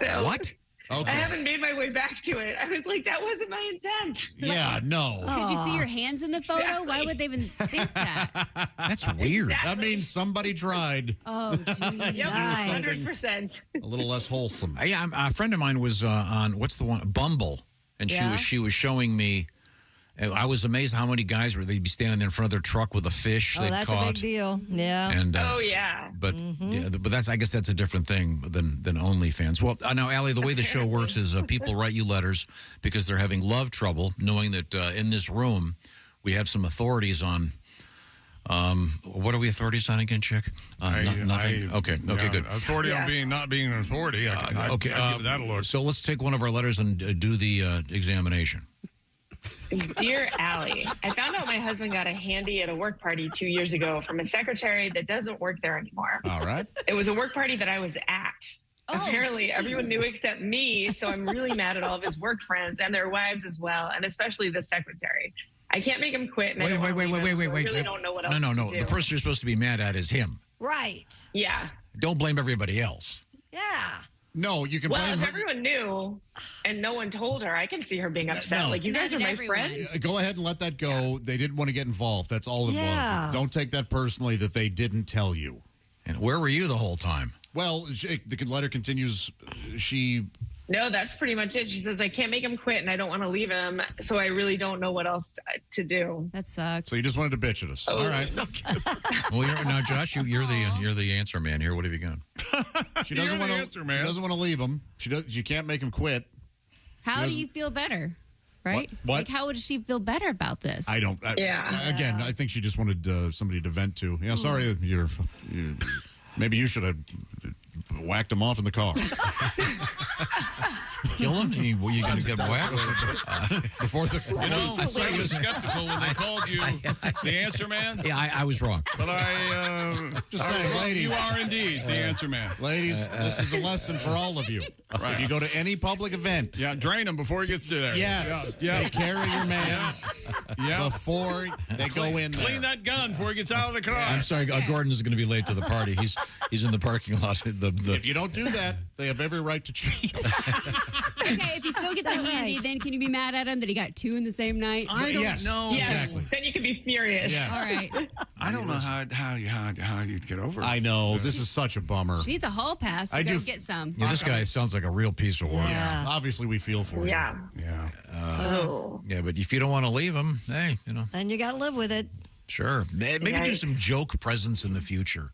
Speaker 11: So,
Speaker 4: what?
Speaker 11: I haven't made my way back to it. I was like, that wasn't my intent.
Speaker 6: Yeah, no.
Speaker 14: Did you see your hands in the photo? Exactly. Why would they even think that?
Speaker 4: That's weird.
Speaker 6: That means somebody tried.
Speaker 14: Oh, geez.
Speaker 11: Yep, 100%.
Speaker 6: A little less wholesome.
Speaker 4: Yeah, a friend of mine was on what's the one Bumble, and she was showing me. And I was amazed how many guys they'd be standing there in front of their truck with a fish they'd
Speaker 7: that's
Speaker 4: caught.
Speaker 7: a big deal. Yeah.
Speaker 4: And,
Speaker 11: oh yeah.
Speaker 4: But but I guess that's a different thing than OnlyFans. Well, now, Ali, the way the show works is people write you letters because they're having love trouble, knowing that in this room we have some authorities on. What are we authorities on again, Chick? Nothing. Okay, good.
Speaker 5: Authority on not being an authority. I'll give that a look.
Speaker 4: So let's take one of our letters and do the examination.
Speaker 11: Dear Allie, I found out my husband got a handy at a work party 2 years ago from a secretary that doesn't work there anymore.
Speaker 6: All right.
Speaker 11: It was a work party that I was at. Apparently, everyone knew except me, so I'm really mad at all of his work friends and their wives as well, and especially the secretary. I can't make him quit. And
Speaker 4: Wait.
Speaker 11: I really don't know what else
Speaker 4: No.
Speaker 11: to do.
Speaker 4: The person you're supposed to be mad at is him.
Speaker 7: Right.
Speaker 11: Yeah.
Speaker 4: Don't blame everybody else.
Speaker 7: Yeah.
Speaker 6: No, you can
Speaker 11: Well,
Speaker 6: blame
Speaker 11: if
Speaker 6: her.
Speaker 11: everyone knew and no one told her, I can see her being upset.
Speaker 6: No.
Speaker 11: Like, you guys are my friends.
Speaker 6: Go ahead and let that go. They didn't want to get involved. That's all it
Speaker 11: Yeah.
Speaker 6: was. Don't take that personally that they didn't tell you.
Speaker 4: And where were you the whole time?
Speaker 6: Well, the letter continues.
Speaker 11: No, that's pretty much it. She says, I can't make him quit and I don't want to leave him, so I really don't know what else to do.
Speaker 14: That sucks.
Speaker 6: So you just wanted to bitch at us.
Speaker 11: Oh.
Speaker 6: All right.
Speaker 4: Well, now, Josh, you're the answer man here. What have you got?
Speaker 6: She doesn't want to. She doesn't want to leave him. She can't make him quit.
Speaker 14: How do you feel better? Right?
Speaker 6: What?
Speaker 14: Like, how would she feel better about this?
Speaker 6: I don't. Again, I think she just wanted somebody to vent to. Yeah, sorry, you're maybe you should have whacked him off in the car.
Speaker 4: Kill him? You going to get whacked?
Speaker 6: Before the...
Speaker 5: You know, I was skeptical when they called you the answer man.
Speaker 4: Yeah, I was wrong.
Speaker 5: But
Speaker 6: just saying, ladies.
Speaker 5: You are indeed the answer man.
Speaker 6: Ladies, this is a lesson for all of you. Right. If you go to any public event.
Speaker 5: Yeah, drain him before he gets to there.
Speaker 6: Yes.
Speaker 5: Yeah.
Speaker 6: Take care of your man before they go in there.
Speaker 5: Clean that gun before he gets out of the car.
Speaker 4: I'm sorry, Gordon is going to be late to the party. He's in the parking lot.
Speaker 6: If you don't do that, they have every right to cheat.
Speaker 14: Okay, if he still gets a handy, then can you be mad at him that he got 2 in the same night?
Speaker 5: I don't know.
Speaker 11: Yes.
Speaker 6: Exactly.
Speaker 11: Then you can be furious.
Speaker 6: Yeah.
Speaker 14: All right.
Speaker 5: I don't know how you'd get over it.
Speaker 6: I know. This is such a bummer.
Speaker 14: She needs a hall pass to go get some.
Speaker 4: Yeah, this guy sounds like a real piece of work.
Speaker 6: Yeah. Obviously, we feel for you.
Speaker 11: Yeah.
Speaker 5: Yeah.
Speaker 4: Yeah, but if you don't want to leave him, hey,
Speaker 7: Then you got to live with it.
Speaker 4: Sure. Maybe do some joke presents in the future.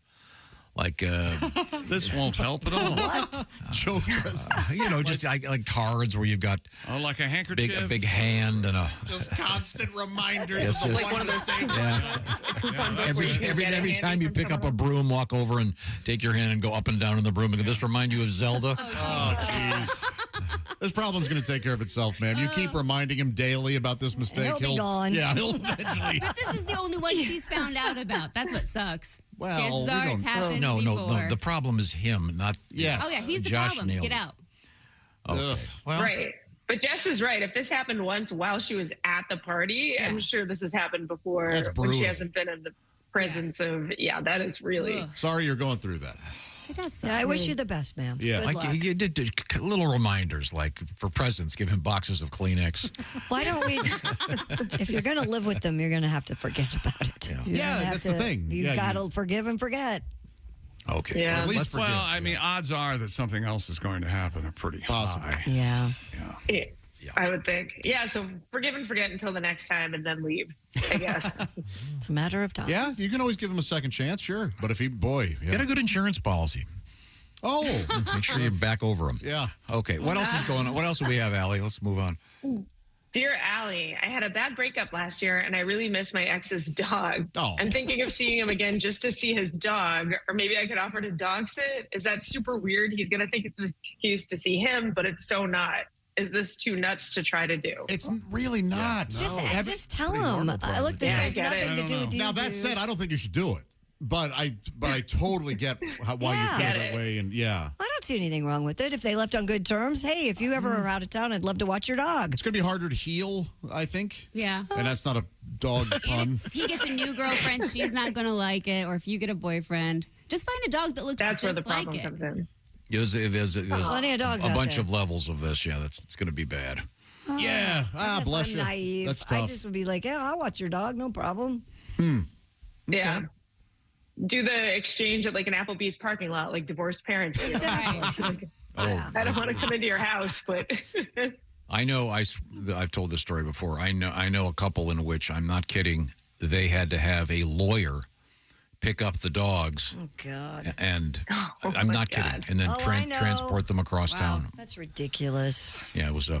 Speaker 4: Like
Speaker 5: this won't help at all.
Speaker 6: What? Joke presents?
Speaker 4: Just like cards where you've got
Speaker 5: like a handkerchief,
Speaker 4: a big hand, and a
Speaker 6: just constant reminders.
Speaker 4: Yes,
Speaker 6: of
Speaker 4: yes.
Speaker 11: Like one of those things.
Speaker 4: Every time you pick up a broom, walk over and take your hand and go up and down in the broom. And this remind you of Zelda?
Speaker 6: Oh, jeez. This problem's going to take care of itself, ma'am. You keep reminding him daily about this mistake.
Speaker 7: He'll be gone.
Speaker 6: Yeah, he'll eventually.
Speaker 14: But this is the only one she's found out about. That's what sucks.
Speaker 6: Well,
Speaker 14: Chances are it's happened
Speaker 4: No.
Speaker 14: before.
Speaker 4: The problem is him, not
Speaker 6: Yes.
Speaker 14: Oh, yeah, he's the
Speaker 4: Josh
Speaker 14: problem.
Speaker 4: nailed
Speaker 14: Get
Speaker 4: it.
Speaker 14: out.
Speaker 4: Okay. Well,
Speaker 11: Right. But Jess is right. If this happened once while she was at the party, I'm sure this has happened before
Speaker 6: That's
Speaker 11: when she
Speaker 6: brutal.
Speaker 11: hasn't been in the presence of, that is really.
Speaker 6: Sorry you're going through that.
Speaker 14: It does suck.
Speaker 7: Yeah, I wish you the best, ma'am.
Speaker 6: Yeah.
Speaker 7: Good
Speaker 4: like
Speaker 7: luck.
Speaker 4: you did little reminders, like for presents, give him boxes of Kleenex.
Speaker 7: Why don't we? If you're going to live with them, you're going to have to forget about it.
Speaker 4: Yeah.
Speaker 7: You're
Speaker 6: Yeah,
Speaker 7: gonna have
Speaker 6: that's the thing.
Speaker 7: You've
Speaker 6: Yeah,
Speaker 7: got to forgive and forget.
Speaker 4: Okay.
Speaker 11: Yeah.
Speaker 6: At least forgive.
Speaker 5: Well, I mean, odds are that something else is going to happen are pretty high.
Speaker 7: Yeah.
Speaker 11: I would think. Yeah, so forgive and forget until the next time and then leave, I guess.
Speaker 7: It's a matter of time.
Speaker 6: Yeah, you can always give him a second chance, sure. But if he,
Speaker 4: Get a good insurance policy.
Speaker 6: Oh.
Speaker 4: Make sure you back over him.
Speaker 6: Yeah.
Speaker 4: Okay. What else is going on? What else do we have, Allie? Let's move on.
Speaker 11: Dear Allie, I had a bad breakup last year and I really miss my ex's dog.
Speaker 6: Oh.
Speaker 11: I'm thinking of seeing him again just to see his dog, or maybe I could offer to dog sit. Is that super weird? He's going to think it's an excuse to see him, but it's so not. Is this too nuts to try to do?
Speaker 6: It's really not.
Speaker 7: Just tell him. Look, this has nothing to do with you.
Speaker 6: Now, that said, I don't think you should do it. But I totally get why you feel that way. And
Speaker 7: I don't see anything wrong with it. If they left on good terms, hey, if you ever are out of town, I'd love to watch your dog.
Speaker 6: It's going to be harder to heal, I think.
Speaker 14: Yeah.
Speaker 6: And that's not a dog pun.
Speaker 14: If he gets a new girlfriend, she's not going to like it. Or if you get a boyfriend, just find a dog that looks
Speaker 11: That's
Speaker 14: just
Speaker 11: where the
Speaker 14: like
Speaker 11: problem
Speaker 14: it.
Speaker 11: comes in.
Speaker 4: There's
Speaker 7: plenty of dogs
Speaker 4: a
Speaker 7: out
Speaker 4: bunch
Speaker 7: there.
Speaker 4: of levels of this. Yeah, it's going to do bad.
Speaker 6: Yeah.
Speaker 7: That's
Speaker 6: Bless you.
Speaker 7: naive.
Speaker 6: That's tough.
Speaker 7: I just would be like, yeah, I'll watch your dog, no problem.
Speaker 11: Yeah. Do the exchange at like an Applebee's parking lot, like divorced parents.
Speaker 7: Exactly.
Speaker 11: I don't want to come into your house, but
Speaker 4: I know. I've told this story before. I know a couple in which, I'm not kidding, they had to have a lawyer pick up the dogs.
Speaker 7: Oh, God.
Speaker 4: And I'm not kidding. And then
Speaker 7: I know.
Speaker 4: transport them across town.
Speaker 7: That's ridiculous.
Speaker 4: Yeah, it was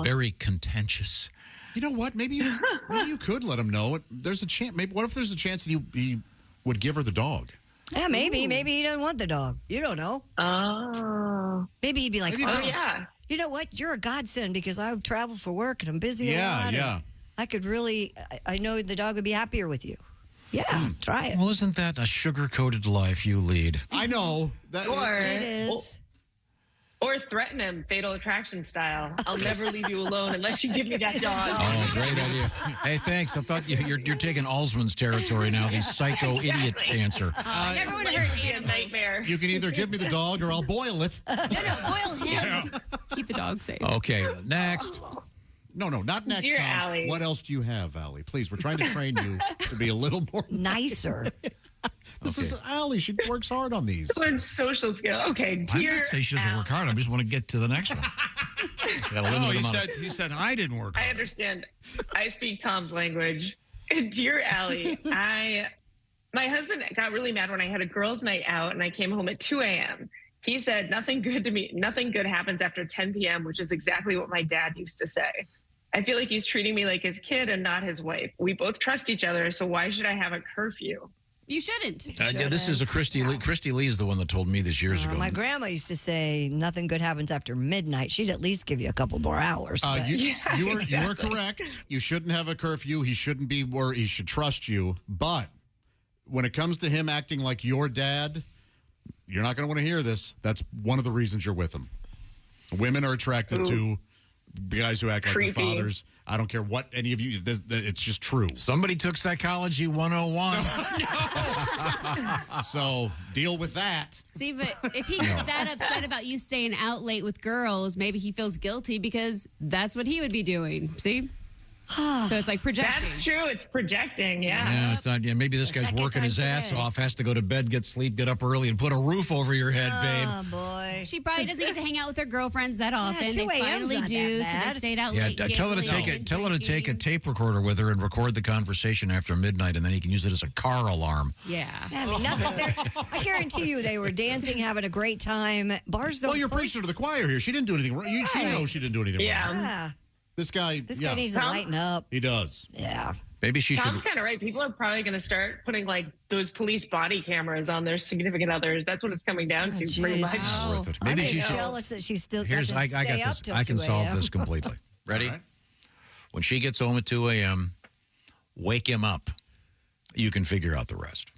Speaker 4: very contentious.
Speaker 6: You know what? Maybe you could let him know. There's a chance. Maybe what if there's a chance that he would give her the dog?
Speaker 7: Yeah, maybe. Ooh. Maybe he doesn't want the dog. You don't know.
Speaker 11: Oh.
Speaker 7: Maybe he'd be like,
Speaker 11: yeah.
Speaker 7: You know what? You're a godsend because I travel for work and I'm busy a lot.
Speaker 6: Yeah.
Speaker 7: I could really, I know the dog would be happier with you. Yeah, try it.
Speaker 4: Well, isn't that a sugar-coated life you lead?
Speaker 6: I know.
Speaker 7: It is.
Speaker 11: Or threaten him, Fatal Attraction style. I'll never leave you alone unless you give me that dog.
Speaker 4: Oh, great idea. Hey, thanks. I thought you're taking Alsman's territory now, the psycho idiot answer.
Speaker 14: Everyone hurt animals.
Speaker 11: Nightmare.
Speaker 6: You can either give me the dog or I'll boil it.
Speaker 14: No, boil him. Keep the dog safe.
Speaker 4: Okay, next.
Speaker 6: No, not next
Speaker 11: Dear
Speaker 6: time.
Speaker 11: Allie.
Speaker 6: What else do you have, Allie? Please, we're trying to train you to be a little more
Speaker 7: nicer.
Speaker 6: This is Allie. She works hard on these.
Speaker 11: Learn social skill. Okay,
Speaker 4: I
Speaker 11: dear
Speaker 4: didn't say she doesn't work hard. I just want to get to the next one.
Speaker 5: He said I didn't work hard.
Speaker 11: I understand. I speak Tom's language. Dear Allie, my husband got really mad when I had a girls' night out and I came home at 2 a.m. He said, nothing good happens after 10 p.m., which is exactly what my dad used to say. I feel like he's treating me like his kid and not his wife. We both trust each other, so why should I have a curfew?
Speaker 14: You shouldn't.
Speaker 4: This is a Christy Lee. Christy Lee is the one that told me this years ago.
Speaker 7: My grandma used to say nothing good happens after midnight. She'd at least give you a couple more hours.
Speaker 6: You are correct. You shouldn't have a curfew. He shouldn't be where he should trust you. But when it comes to him acting like your dad, you're not going to want to hear this. That's one of the reasons you're with him. Women are attracted to guys who act like their fathers. I don't care what any of you, it's just true.
Speaker 4: Somebody took Psychology 101.
Speaker 6: So deal with that.
Speaker 14: See, but if he gets that upset about you staying out late with girls, maybe he feels guilty because that's what he would be doing. See? So it's like projecting.
Speaker 11: That's true. It's projecting,
Speaker 4: Yeah, it's not. Yeah, maybe this guy's working his ass off, has to go to bed, get sleep, get up early, and put a roof over your head, babe.
Speaker 7: Oh, boy.
Speaker 14: She probably doesn't get to hang out with her girlfriends that often.
Speaker 7: 2
Speaker 14: They
Speaker 7: a.m.'s
Speaker 14: finally
Speaker 7: not
Speaker 14: do,
Speaker 7: that
Speaker 14: so
Speaker 7: bad.
Speaker 14: they stayed out
Speaker 4: Yeah,
Speaker 14: late.
Speaker 4: tell her to take a tape recorder with her and record the conversation after midnight, and then he can use it as a car alarm.
Speaker 14: Yeah.
Speaker 7: I mean, I guarantee you they were dancing, having a great time. Bars don't.
Speaker 6: Well, you're preaching to the choir here. She didn't do anything wrong. She knows she didn't do anything wrong.
Speaker 7: Yeah.
Speaker 6: This guy
Speaker 7: needs to lighten up.
Speaker 6: He does.
Speaker 7: Yeah.
Speaker 4: Maybe she
Speaker 11: Tom's kind of right. People are probably going to start putting like those police body cameras on their significant others. That's what it's coming down to, pretty much.
Speaker 4: Worth it. Maybe
Speaker 7: I'm
Speaker 4: she
Speaker 7: just
Speaker 4: should.
Speaker 7: jealous that she's still.
Speaker 4: Here's
Speaker 7: got to
Speaker 4: I
Speaker 7: stay
Speaker 4: got
Speaker 7: up
Speaker 4: this.
Speaker 7: till
Speaker 4: I can
Speaker 7: 2
Speaker 4: solve
Speaker 7: a.m.
Speaker 4: this completely. Ready? When she gets home at 2 a.m., wake him up. You can figure out the rest.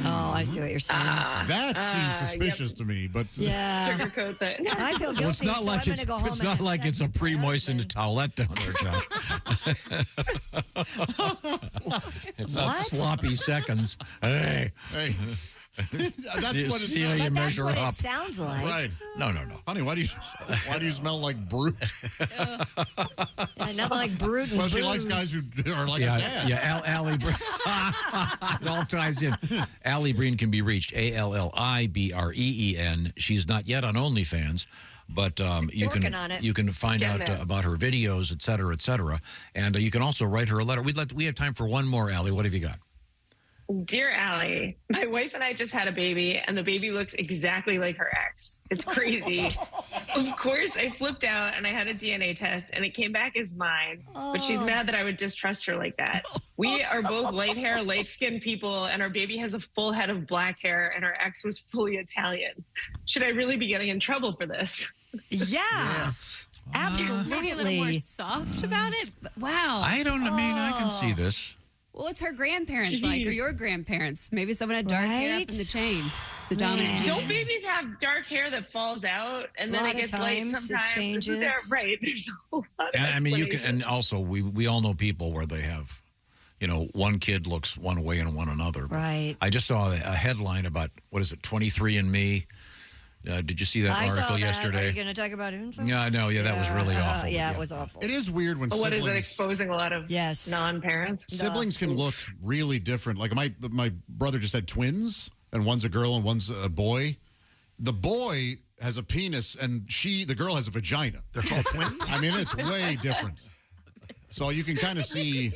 Speaker 7: Oh, I see what you're saying.
Speaker 6: That seems suspicious to me, but
Speaker 7: yeah,
Speaker 11: sugarcoat that.
Speaker 7: I feel guilty.
Speaker 4: Well, it's not
Speaker 7: so
Speaker 4: like
Speaker 7: I'm gonna go home
Speaker 4: it's
Speaker 7: and
Speaker 4: not
Speaker 7: have
Speaker 4: like
Speaker 7: sex
Speaker 4: it's a
Speaker 7: with my
Speaker 4: pre-moistened towelette down there, Josh. It's not sloppy seconds. Hey.
Speaker 6: that's what
Speaker 4: you measure
Speaker 7: what
Speaker 4: up.
Speaker 7: it sounds like.
Speaker 6: Right.
Speaker 4: No.
Speaker 6: Honey, why do you smell like brute?
Speaker 7: Not like brute.
Speaker 6: Well, she likes guys who are like a dad.
Speaker 4: Yeah, Ali Breen. It all ties in. Ali Breen can be reached, ALLIBREEN. She's not yet on OnlyFans, but you can find out about her videos, et cetera, and you can also write her a letter. We have time for one more, Ali. What have you got?
Speaker 11: Dear Allie, my wife and I just had a baby, and the baby looks exactly like her ex. It's crazy. Of course, I flipped out, and I had a DNA test, and it came back as mine. But she's mad that I would distrust her like that. We are both light hair, light-skinned people, and our baby has a full head of black hair, and our ex was fully Italian. Should I really be getting in trouble for this?
Speaker 7: Yeah. Yes. Absolutely.
Speaker 14: Maybe a little more soft about it. But wow.
Speaker 4: I can see this.
Speaker 14: Well, what's her grandparents like, or your grandparents? Maybe someone had dark hair up in the chain. It's a dominant gene.
Speaker 11: Don't babies have dark hair that falls out and then it gets light sometimes?
Speaker 7: It changes.
Speaker 11: Right. There's a whole lot of
Speaker 4: And you can, and also we all know people where they have, one kid looks one way and one another.
Speaker 7: Right.
Speaker 4: I just saw a headline about 23andMe. Did you see that article
Speaker 7: saw that.
Speaker 4: yesterday?
Speaker 7: Are you going to talk about info?
Speaker 4: Yeah, that was really awful.
Speaker 7: Yeah, it was awful.
Speaker 6: It is weird when
Speaker 11: What
Speaker 6: siblings...
Speaker 11: is it, exposing a lot of non-parents?
Speaker 6: Siblings can look really different. Like my brother just had twins, and one's a girl and one's a boy. The boy has a penis, and the girl has a vagina.
Speaker 10: They're called twins?
Speaker 6: I mean, it's way different. So you can kind of see...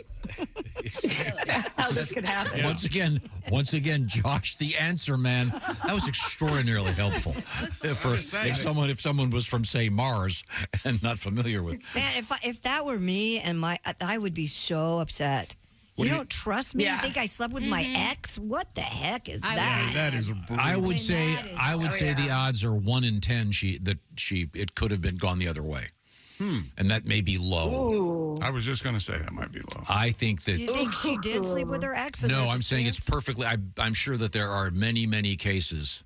Speaker 11: how this could happen.
Speaker 4: Yeah. Once again, Josh, the answer man. That was extraordinarily helpful. If someone was from, say, Mars and not familiar with.
Speaker 7: Man, if that were me and I would be so upset. You don't trust me?
Speaker 11: Yeah.
Speaker 7: You think I slept with my ex? What the heck is that?
Speaker 6: That is.
Speaker 4: I would say the odds are 1 in 10. It could have been gone the other way. And that may be low.
Speaker 11: Ooh.
Speaker 5: I was just going to say that might be low.
Speaker 4: I think that.
Speaker 7: You think she did sleep with her ex?
Speaker 4: No, I'm saying it's perfectly. I'm sure that there are many, many cases.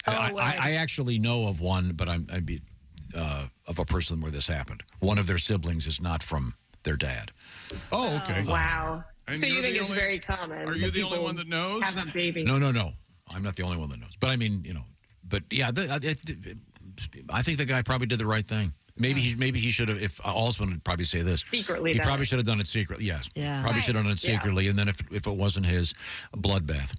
Speaker 4: I actually know of one, but I'd be of a person where this happened. One of their siblings is not from their dad.
Speaker 6: Oh, okay.
Speaker 11: Wow.
Speaker 5: And
Speaker 11: So you
Speaker 5: you're
Speaker 11: think
Speaker 5: the
Speaker 11: it's
Speaker 5: only-
Speaker 11: very common?
Speaker 5: Are you the only one that knows?
Speaker 11: Have a baby.
Speaker 4: No. I'm not the only one that knows. But I mean, But yeah, I think the guy probably did the right thing. Maybe he should have. If Alsman would probably say this
Speaker 11: Secretly
Speaker 4: he
Speaker 11: done
Speaker 4: probably
Speaker 11: it.
Speaker 4: should have done it secretly. Yes,
Speaker 7: Yeah.
Speaker 4: probably should have done it
Speaker 11: Yeah.
Speaker 4: secretly. And then if it wasn't his, a bloodbath.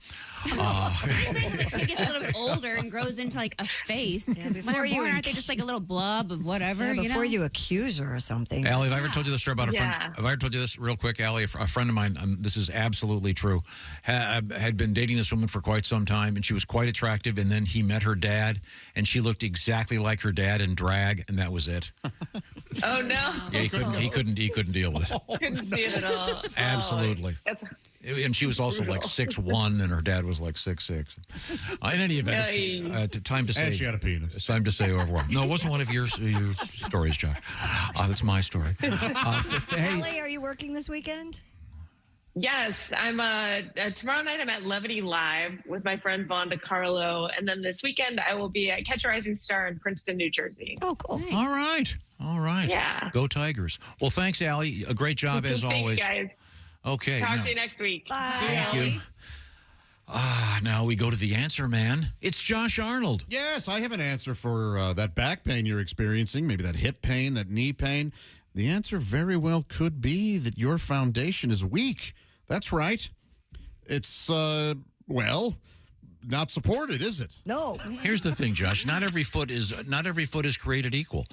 Speaker 14: Just wait till the kid gets a little bit older and grows into like a face. Because when they're born, aren't they just like a little blob of whatever?
Speaker 7: Yeah, before
Speaker 14: you
Speaker 7: you accuse her or something.
Speaker 4: Allie, have I ever told you the story about a friend?
Speaker 11: Yeah.
Speaker 4: Have I ever told you this real quick, Allie? A friend of mine, this is absolutely true, had been dating this woman for quite some time, and she was quite attractive, and then he met her dad, and she looked exactly like her dad in drag, and that was it.
Speaker 11: Oh no.
Speaker 4: Yeah, he couldn't deal with it.
Speaker 11: Couldn't see it at all.
Speaker 4: Absolutely.
Speaker 11: That's
Speaker 4: And she was also like 6'1", and her dad was like 6'6". In any event, time to say.
Speaker 6: And she had a penis.
Speaker 4: It's time to say over. No, it wasn't one of your stories, Josh. That's my story.
Speaker 7: Alli, are you working this weekend?
Speaker 11: Yes, I'm. Tomorrow night I'm at Levity Live with my friend Vaughn DiCarlo, and then this weekend I will be at Catch a Rising Star in Princeton, New Jersey.
Speaker 7: Oh, cool!
Speaker 11: Nice.
Speaker 4: All right.
Speaker 11: Yeah.
Speaker 4: Go Tigers. Well, thanks, Alli. A great job as always.
Speaker 11: Thanks, guys.
Speaker 4: Okay.
Speaker 11: Talk to you next week.
Speaker 7: Bye.
Speaker 4: Thank you. Now we go to the answer man. It's Josh Arnold.
Speaker 6: Yes, I have an answer for that back pain you're experiencing, maybe that hip pain, that knee pain. The answer very well could be that your foundation is weak. That's right. It's, not supported, is it?
Speaker 7: No.
Speaker 4: Here's the thing, Josh. Not every foot is created equal.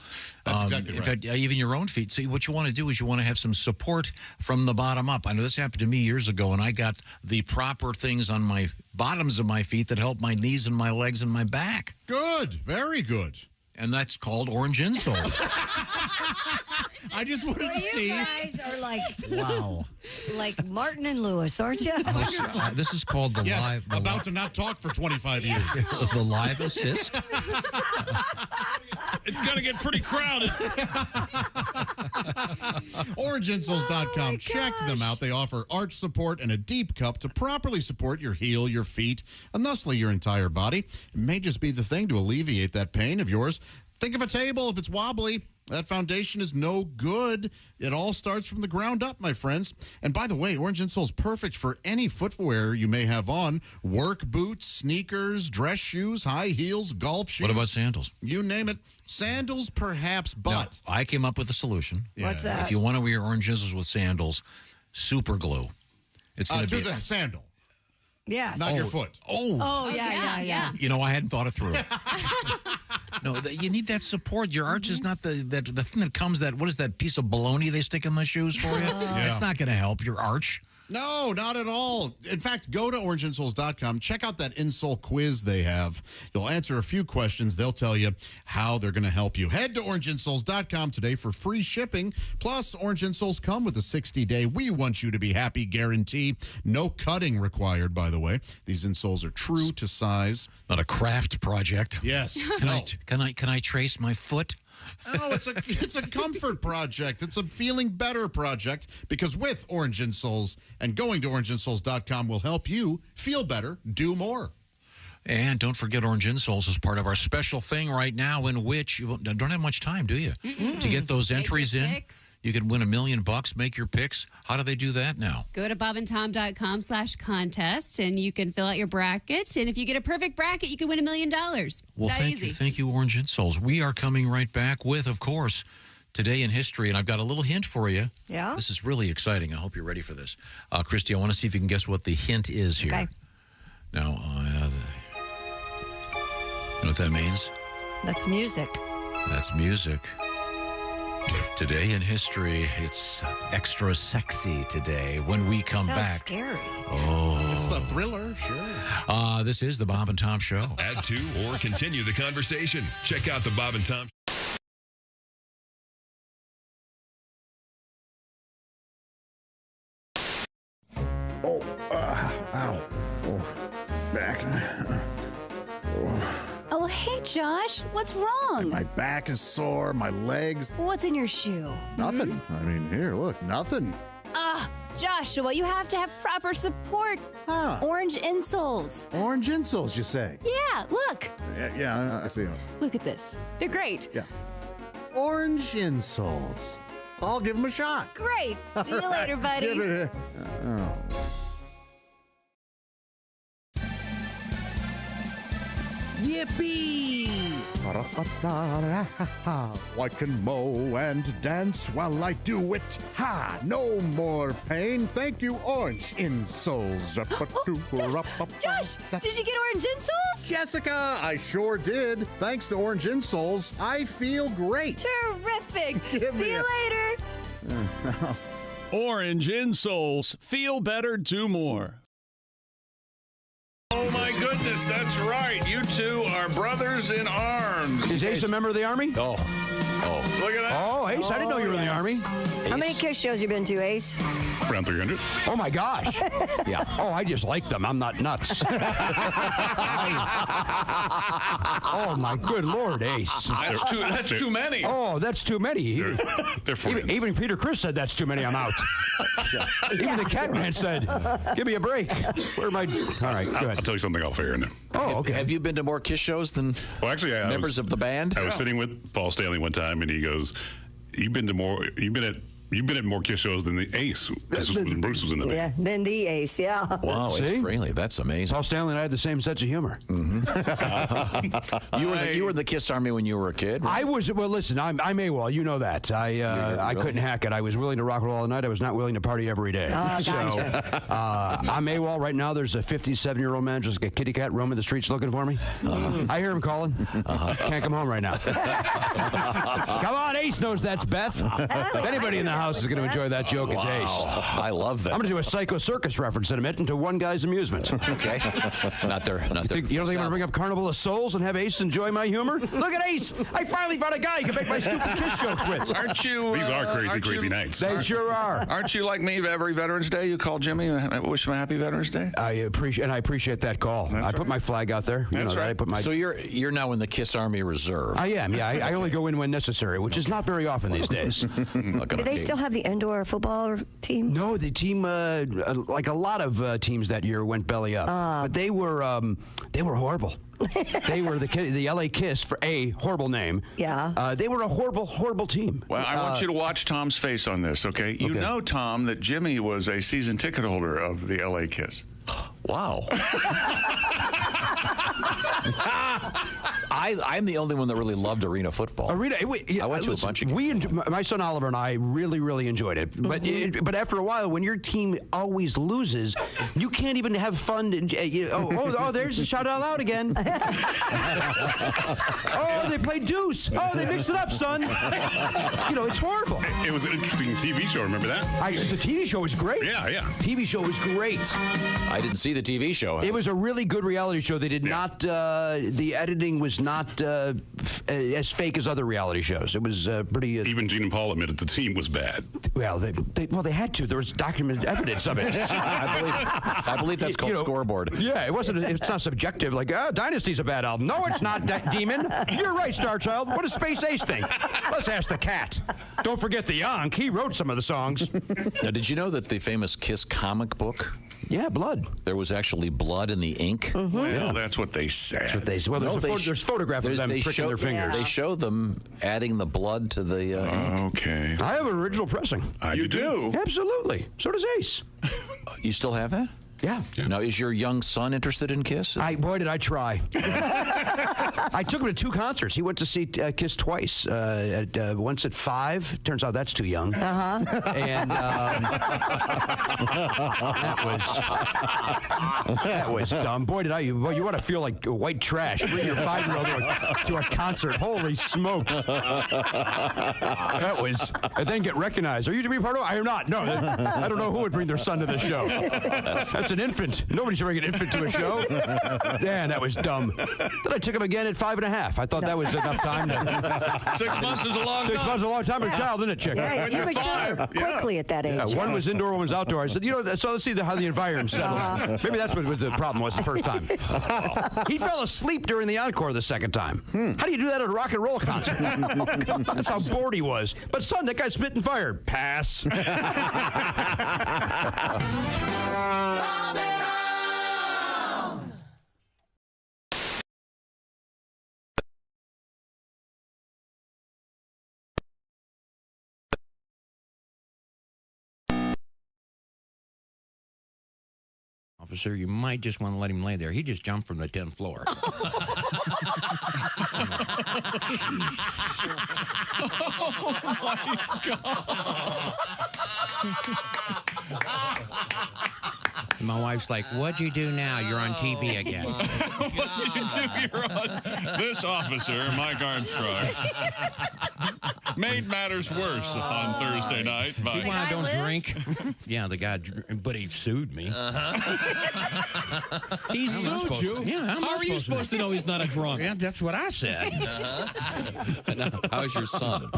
Speaker 6: That's exactly right.
Speaker 4: In fact, even your own feet. See, what you want to do is you want to have some support from the bottom up. I know this happened to me years ago, and I got the proper things on my bottoms of my feet that help my knees and my legs and my back.
Speaker 6: Good. Very good.
Speaker 4: And that's called orange insoles.
Speaker 6: I just wanted to see.
Speaker 7: You guys are like,
Speaker 4: wow,
Speaker 7: like Martin and Lewis, aren't you?
Speaker 4: This is called the live.
Speaker 6: About to not talk for 25 years.
Speaker 4: The live assist.
Speaker 5: It's going to get pretty crowded.
Speaker 6: OrangeInsoles.com. Check them out. They offer arch support and a deep cup to properly support your heel, your feet, and thusly your entire body. It may just be the thing to alleviate that pain of yours. Think of a table. If it's wobbly, that foundation is no good. It all starts from the ground up, my friends. And by the way, Orange Insole is perfect for any footwear you may have on. Work boots, sneakers, dress shoes, high heels, golf shoes.
Speaker 4: What about sandals?
Speaker 6: You name it. Sandals, perhaps, but...
Speaker 4: Now, I came up with a solution.
Speaker 7: What's that?
Speaker 4: If you want to wear orange insoles with sandals, super glue. It's going
Speaker 6: to the sandal.
Speaker 7: Yes.
Speaker 6: Not your foot.
Speaker 7: Oh, yeah.
Speaker 4: You know, I hadn't thought it through. No, you need that support. Your arch is not the thing that comes what is that piece of baloney they stick in the shoes for you? It's not going to help your arch.
Speaker 6: No, not at all. In fact, go to orangeinsoles.com. Check out that insole quiz they have. You'll answer a few questions. They'll tell you how they're going to help you. Head to orangeinsoles.com today for free shipping. Plus, Orange Insoles come with a 60-day "We Want You to Be Happy" guarantee. No cutting required, by the way. These insoles are true to size.
Speaker 4: Not a craft project.
Speaker 6: Yes.
Speaker 4: Can I trace my foot?
Speaker 6: No, it's a comfort project. It's a feeling better project because with Orange Insoles and going to orangeinsoles.com will help you feel better, do more.
Speaker 4: And don't forget, Orange Insoles is part of our special thing right now in which you don't have much time, do you? To get those entries in,
Speaker 14: picks.
Speaker 4: You can win $1 million, make your picks. How do they do that now?
Speaker 14: Go to bobandtom.com/contest, and you can fill out your bracket. And if you get a perfect bracket, you can win $1 million.
Speaker 4: Well, thank you, Orange Insoles. We are coming right back with, of course, Today in History, and I've got a little hint for you.
Speaker 7: Yeah?
Speaker 4: This is really exciting. I hope you're ready for this. Christy, I want to see if you can guess what the hint is here.
Speaker 7: Okay.
Speaker 4: Now, you know what that means?
Speaker 7: That's music.
Speaker 4: That's music. Today in History, it's extra sexy today when we come
Speaker 7: Sounds
Speaker 4: back.
Speaker 7: Scary.
Speaker 4: Oh.
Speaker 6: It's the thriller, sure.
Speaker 4: This is the Bob and Tom Show.
Speaker 2: Add to or continue the conversation. Check out the Bob and Tom
Speaker 8: Ow. Oh, back.
Speaker 12: Oh, hey, Josh. What's wrong?
Speaker 8: My back is sore, my legs.
Speaker 12: What's in your shoe?
Speaker 8: Nothing. I mean, here, look, nothing.
Speaker 12: Joshua, you have to have proper support. Orange insoles.
Speaker 8: Orange insoles, you say?
Speaker 12: Yeah, look.
Speaker 8: Yeah, I see them.
Speaker 12: Look at this. They're great.
Speaker 8: Yeah. Orange insoles. I'll give them a shot.
Speaker 12: Great. See you later, buddy.
Speaker 8: Give it a... Yippee! I can mow and dance while I do it. Ha! No more pain. Thank you, Orange Insoles.
Speaker 12: Josh, did you get orange insoles?
Speaker 8: Jessica, I sure did. Thanks to Orange Insoles, I feel great.
Speaker 12: Terrific. See you later.
Speaker 13: Orange Insoles. Feel better, do more. Oh, my goodness, that's right. You two are brothers in arms.
Speaker 16: Is Ace a member of the Army?
Speaker 13: Look at that.
Speaker 16: Oh,
Speaker 3: Ace, I didn't know you were in the Army.
Speaker 7: How many kiss shows you been to, Ace?
Speaker 17: Around 300.
Speaker 3: Oh, my gosh.
Speaker 17: Yeah.
Speaker 3: Oh, I just like them. I'm not nuts. Oh, my good Lord, Ace.
Speaker 5: That's too many.
Speaker 3: Oh, that's too many.
Speaker 17: They're
Speaker 3: even Peter Chris said that's too many. I'm out. Even the Catman said, give me a break. Where am I? All right, good.
Speaker 17: I'll tell you something off air now.
Speaker 3: Oh, okay.
Speaker 4: Have you been to more kiss shows than members of the band?
Speaker 17: I was sitting with Paul Stanley one time, and he goes, "You've been at more kiss shows than the Ace." This was when Bruce was in the band.
Speaker 7: Yeah, then the Ace, yeah.
Speaker 4: Wow,
Speaker 3: See?
Speaker 4: Ace Frehley, that's amazing.
Speaker 3: Paul Stanley and I had the same sense of humor.
Speaker 4: You were in the Kiss Army when you were a kid?
Speaker 3: I was. Well, listen, I'm AWOL. You know that. I couldn't hack it. I was willing to rock and roll all night. I was not willing to party every day.
Speaker 7: Gotcha.
Speaker 3: So I'm AWOL right now. There's a 57-year-old man, just a kitty cat, roaming the streets looking for me. I hear him calling. Can't come home right now. Come on, Ace knows that's Beth. If anybody in the house is going to enjoy that joke, it's Ace.
Speaker 4: I love that.
Speaker 3: I'm going to do a Psycho Circus reference in a minute into one guy's amusement.
Speaker 4: Okay. Not there.
Speaker 3: You don't think I'm going to bring up Carnival of Souls and have Ace enjoy my humor? Look at Ace! I finally found a guy you can make my stupid kiss jokes with.
Speaker 5: Aren't you?
Speaker 17: These are crazy nights.
Speaker 3: They sure are.
Speaker 5: Aren't you like me? Every Veterans Day, you call Jimmy and wish him a happy Veterans Day.
Speaker 3: I appreciate that call. I put my flag out there.
Speaker 5: That's right.
Speaker 3: I put my.
Speaker 4: So you're now in the Kiss Army Reserve.
Speaker 3: I am. Yeah, I only go in when necessary, which is not very often these days.
Speaker 7: Do they still have the indoor football team?
Speaker 3: No, the team, like a lot of teams that year, went belly up. But they were horrible. They were the LA Kiss, for a horrible name.
Speaker 7: Yeah.
Speaker 3: They were a horrible team.
Speaker 5: Well, I want you to watch Tom's face on this, okay? You know, Tom, that Jimmy was a season ticket holder of the LA Kiss.
Speaker 4: Wow. I'm the only one that really loved arena football. I went to a bunch of games.
Speaker 3: My son Oliver and I really enjoyed it. But after a while, when your team always loses, you can't even have fun. There's a shout out loud again. Oh, they played deuce. Oh, they mixed it up, son. It's horrible.
Speaker 17: It was an interesting TV show. Remember that?
Speaker 3: The TV show was great.
Speaker 17: Yeah.
Speaker 3: TV show was great.
Speaker 4: I didn't see the TV show.
Speaker 3: It was a really good reality show. They did not. The editing was not as fake as other reality shows. It was pretty.
Speaker 17: Even Gene and Paul admitted the team was bad.
Speaker 3: Well, they had to. There was documented evidence of it.
Speaker 4: I believe that's called scoreboard.
Speaker 3: Yeah, it wasn't. It's not subjective. Like, Dynasty's a bad album. No, it's not, Demon. You're right, Star Child. What does Space Ace think? Let's ask the cat. Don't forget the Yonk. He wrote some of the songs.
Speaker 4: Now, did you know that the famous Kiss comic book?
Speaker 3: Yeah, blood.
Speaker 4: There was actually blood in the ink.
Speaker 3: Mm-hmm.
Speaker 5: Well, that's what they said.
Speaker 3: That's what they said. Well, there's photographs of them pricking their fingers.
Speaker 4: They show them adding the blood to the ink.
Speaker 5: Okay.
Speaker 3: I have an original pressing.
Speaker 5: You do?
Speaker 3: Absolutely. So does Ace.
Speaker 4: You still have that?
Speaker 3: Yeah.
Speaker 4: Now, is your young son interested in Kiss?
Speaker 3: Boy, did I try. I took him to 2 concerts. He went to see Kiss twice. Once at 5. Turns out that's too young. And that was dumb. Boy, you want to feel like white trash. Bring your 5-year-old to a concert. Holy smokes. That was. And then get recognized. Are you to be part of it? I am not. No. I don't know who would bring their son to this show. That's an infant. Nobody should bring an infant to a show. Man, that was dumb. Then I took him again at 5.5. I thought that was enough time.
Speaker 5: 6 months is a long time.
Speaker 3: 6 months is a long time for a child, isn't it, chick?
Speaker 7: Yeah, you mature quickly at that age.
Speaker 3: Yeah, one was indoor, one was outdoor. I said, so let's see how the environment settles. Maybe that's what the problem was the first time. He fell asleep during the encore the second time. How do you do that at a rock and roll concert? That's how bored he was. But son, that guy spit and fired. Pass.
Speaker 19: Officer, you might just want to let him lay there. He just jumped from the 10th floor.
Speaker 5: Oh, my God.
Speaker 19: My wife's like, what'd you do now? You're on TV again.
Speaker 5: What'd you do? You're on this officer, Mike Armstrong. Made matters worse on Thursday night.
Speaker 19: See
Speaker 5: But
Speaker 19: why I don't drink? Yeah, the guy, but he sued me.
Speaker 4: He sued you?
Speaker 19: Yeah,
Speaker 4: How are you supposed to know he's not a drunk?
Speaker 19: Yeah, that's what I said.
Speaker 1: How's your son?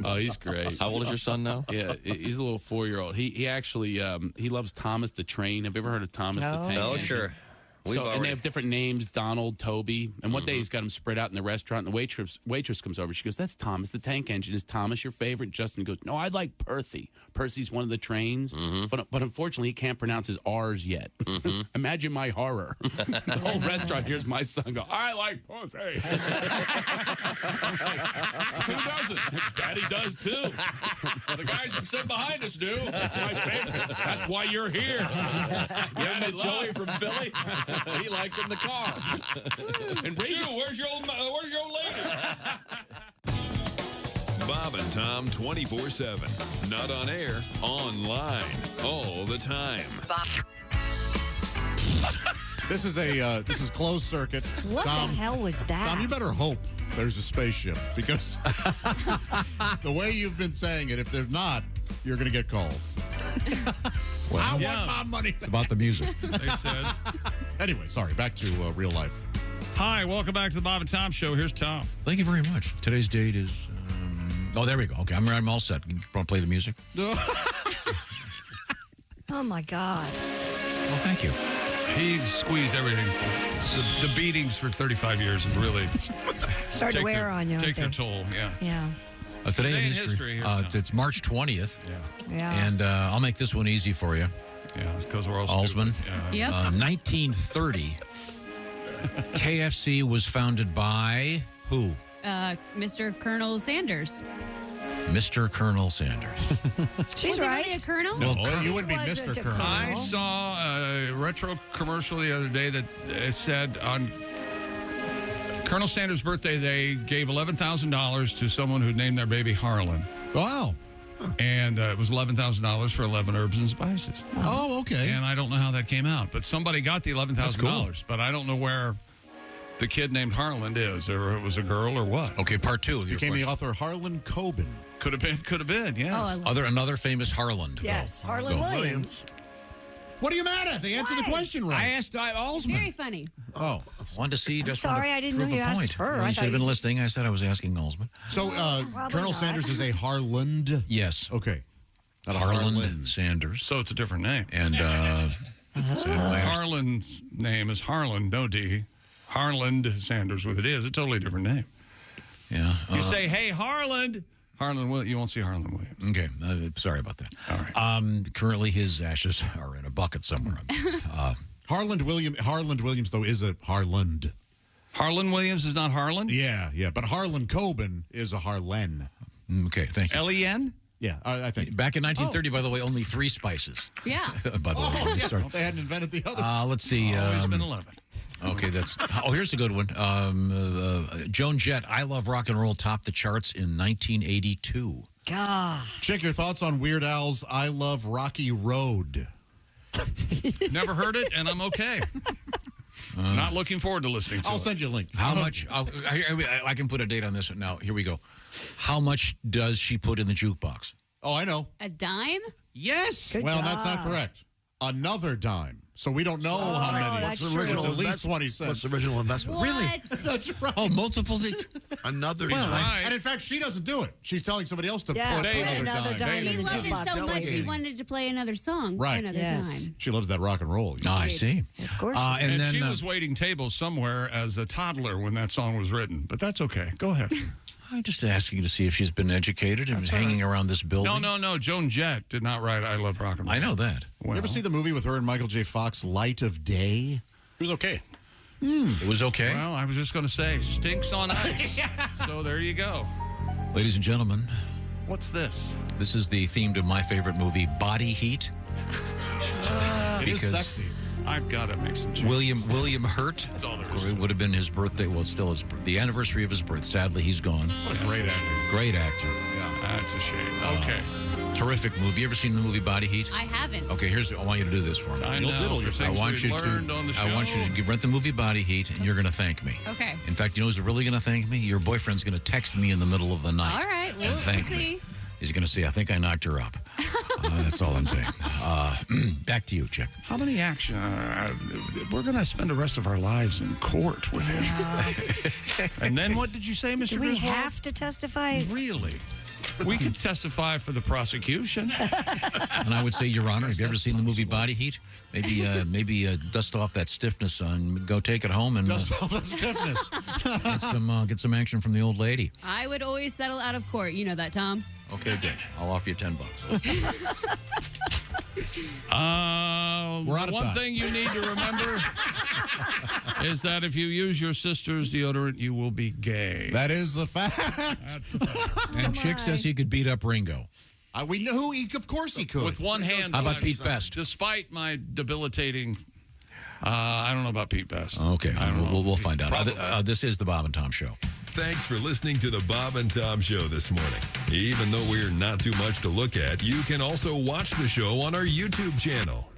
Speaker 15: Oh, he's great.
Speaker 1: How old is your son now?
Speaker 15: Yeah, he's a little 4-year-old. He actually he loves Thomas the Train. Have you ever heard of Thomas the Tank
Speaker 1: Oh,
Speaker 15: Engine?
Speaker 1: sure.
Speaker 15: And they have different names, Donald, Toby. And one day he's got them spread out in the restaurant, and the waitress comes over. She goes, "That's Thomas the Tank Engine. Is Thomas your favorite?" Justin goes, "No, I like Percy. Percy's one of the trains." But unfortunately, he can't pronounce his R's yet. Imagine my horror. The whole restaurant hears my son go, "I like Percy." Who doesn't? Daddy does, too. The guys who sit behind us do. That's my favorite. That's why you're here.
Speaker 4: Yeah, and Joey from Philly. He likes in the car.
Speaker 15: And Sue, where's your old lady?
Speaker 2: Bob and Tom 24/7. Not on air, online, all the time.
Speaker 6: This is closed circuit.
Speaker 7: What
Speaker 6: Tom,
Speaker 7: the hell was that?
Speaker 6: Tom, you better hope there's a spaceship because the way you've been saying it, if there's not, you're going to get calls. I want my money.
Speaker 4: It's about the music.
Speaker 5: They said.
Speaker 6: Anyway, sorry, back to real life.
Speaker 5: Hi, welcome back to the Bob and Tom Show. Here's Tom.
Speaker 4: Thank you very much. Today's date is... oh, there we go. Okay, I'm all set. You want to play the music?
Speaker 7: Oh, my God.
Speaker 4: Well, thank you.
Speaker 5: He squeezed everything. The beatings for 35 years have really...
Speaker 7: Started to wear on you.
Speaker 5: Take their toll, yeah.
Speaker 7: Yeah.
Speaker 4: Today in history, it's March 20th.
Speaker 7: Yeah.
Speaker 4: And I'll make this one easy for you.
Speaker 5: Yeah, because we're all
Speaker 4: Alsman.
Speaker 14: Yep.
Speaker 4: 1930. KFC was founded by who?
Speaker 14: Mr. Colonel Sanders.
Speaker 4: Mr. Colonel Sanders.
Speaker 14: She's right. Really a colonel?
Speaker 6: No, you wouldn't be Mr. Colonel.
Speaker 5: I saw a retro commercial the other day that said on Colonel Sanders' birthday, they gave $11,000 to someone who named their baby Harlan.
Speaker 6: Wow.
Speaker 5: And it was $11,000 for 11 herbs and spices.
Speaker 6: Oh, okay.
Speaker 5: And I don't know how that came out, but somebody got the $11,000. Cool. But I don't know where the kid named Harlan is, or it was a girl or what.
Speaker 4: Okay, part two.
Speaker 6: Became the author Harlan Coben.
Speaker 5: Could have been, yes.
Speaker 4: Another famous Harlan.
Speaker 7: Yes, Harlan Williams.
Speaker 6: What are you mad at? They answered the question right.
Speaker 4: I asked Alsman.
Speaker 14: Very funny.
Speaker 6: Oh.
Speaker 4: Wanted to see.
Speaker 7: I'm sorry, I didn't know you asked her.
Speaker 4: Well, you should have been listening. I said I was asking Alsman.
Speaker 6: So, Colonel Sanders is a Harland?
Speaker 4: Yes.
Speaker 6: Okay.
Speaker 4: Not Harland Sanders.
Speaker 5: So it's a different name.
Speaker 4: And
Speaker 5: Harlan's name is Harlan, no D. Harland Sanders with it is a totally different name.
Speaker 4: Yeah.
Speaker 5: You say, hey, Harland. Harlan, you won't see Harlan Williams.
Speaker 4: Okay. Sorry about that.
Speaker 5: All right.
Speaker 4: Currently, his ashes are in a bucket somewhere.
Speaker 6: Harland Williams, though, is a Harland.
Speaker 5: Harlan Williams is not Harlan?
Speaker 6: Yeah. But Harlan Coben is a Harlan.
Speaker 4: Okay, thank you.
Speaker 5: L-E-N?
Speaker 6: Yeah, I think.
Speaker 4: Back in 1930, by the way, only 3 spices.
Speaker 14: Yeah.
Speaker 4: By the way,
Speaker 6: Well, they hadn't invented the other.
Speaker 4: Let's see.
Speaker 5: Always been 11.
Speaker 4: Okay, that's... Oh, here's a good one. Joan Jett, I Love Rock and Roll topped the charts in 1982.
Speaker 7: God.
Speaker 6: Check your thoughts on Weird Al's I Love Rocky Road.
Speaker 5: Never heard it, and I'm okay. Not looking forward to listening to it.
Speaker 6: I'll send you a link.
Speaker 4: How much... I can put a date on this now. Here we go. How much does she put in the jukebox?
Speaker 6: Oh, I know.
Speaker 14: A dime?
Speaker 4: Yes.
Speaker 7: Good
Speaker 6: well,
Speaker 7: job.
Speaker 6: that's not correct. Another dime. So we don't know how many.
Speaker 7: that's
Speaker 6: What's
Speaker 7: true.
Speaker 6: original? At least 20 cents.
Speaker 10: What's the original investment?
Speaker 14: What?
Speaker 4: Really?
Speaker 6: That's right.
Speaker 4: Oh, multiple...
Speaker 10: Another
Speaker 5: Well,
Speaker 10: dime.
Speaker 5: right.
Speaker 6: And in fact, she doesn't do it. She's telling somebody else to
Speaker 7: Yeah,
Speaker 6: put
Speaker 7: put
Speaker 6: another
Speaker 7: another
Speaker 6: dime.
Speaker 7: dime in
Speaker 14: She
Speaker 7: the
Speaker 14: loved
Speaker 7: jukebox.
Speaker 14: it so much she
Speaker 7: Delegating.
Speaker 14: wanted to play another song.
Speaker 6: Right.
Speaker 14: Another
Speaker 7: Yes.
Speaker 14: time.
Speaker 6: She loves that rock and roll.
Speaker 4: Oh, I see.
Speaker 7: Of course.
Speaker 4: And
Speaker 5: And
Speaker 4: then
Speaker 5: she was waiting tables somewhere as a toddler when that song was written. But that's okay. Go ahead.
Speaker 4: I'm just asking to see if she's been educated and hanging around this building.
Speaker 5: No. Joan Jett did not write I Love Rock and Roll.
Speaker 4: I know that.
Speaker 5: Well,
Speaker 6: You ever see the movie with her and Michael J. Fox, Light of Day?
Speaker 10: It was okay.
Speaker 4: It was okay.
Speaker 5: Well, I was just going to say, stinks on ice. So there you go.
Speaker 4: Ladies and gentlemen,
Speaker 5: What's this?
Speaker 4: this is the theme to my favorite movie, Body Heat.
Speaker 6: It is
Speaker 4: Because-
Speaker 6: sexy.
Speaker 5: I've got to make some changes.
Speaker 4: William Hurt.
Speaker 5: That's all there is.
Speaker 4: It would have been his birthday. Well, it's still the anniversary of his birth. Sadly, he's gone.
Speaker 6: What a great actor.
Speaker 4: Great actor.
Speaker 6: Yeah.
Speaker 5: That's a shame. Okay.
Speaker 4: Terrific movie. You ever seen the movie Body Heat?
Speaker 14: I haven't.
Speaker 4: Okay, I want you to do this for me.
Speaker 5: I want you
Speaker 4: to rent the movie Body Heat, and you're going to thank me.
Speaker 14: Okay.
Speaker 4: In fact, you know who's really going to thank me? Your boyfriend's going to text me in the middle of the night.
Speaker 14: All right,
Speaker 4: and
Speaker 14: we'll
Speaker 4: thank
Speaker 14: see.
Speaker 4: me. He's going to say, I think I knocked her up. That's all I'm saying. Back to you, Chick.
Speaker 5: How many action? We're going to spend the rest of our lives in court with him. And then what did you say, Mr.
Speaker 7: Do we
Speaker 5: Griswold?
Speaker 7: have to testify?
Speaker 5: Really? We could testify for the prosecution.
Speaker 4: And I would say, Your Honor, have you ever seen the movie Body Heat? Maybe dust off that stiffness and go take it home and
Speaker 6: Dust off that stiffness.
Speaker 4: get some action from the old lady.
Speaker 14: I would always settle out of court. You know that, Tom.
Speaker 4: Okay, good. I'll offer you $10.
Speaker 6: We're out of
Speaker 5: One
Speaker 6: time.
Speaker 5: thing you need to remember is that if you use your sister's deodorant, you will be gay.
Speaker 6: That is a fact.
Speaker 5: That's a fact.
Speaker 4: And Chick says he could beat up Ringo.
Speaker 6: We know who of course he could.
Speaker 5: With one hand.
Speaker 4: How about Pete Best?
Speaker 5: Despite my debilitating, I don't know about Pete Best.
Speaker 4: Okay,
Speaker 5: I don't know.
Speaker 4: we'll find out. This is the Bob and Tom Show.
Speaker 2: Thanks for listening to the Bob and Tom Show this morning. Even though we're not too much to look at, you can also watch the show on our YouTube channel.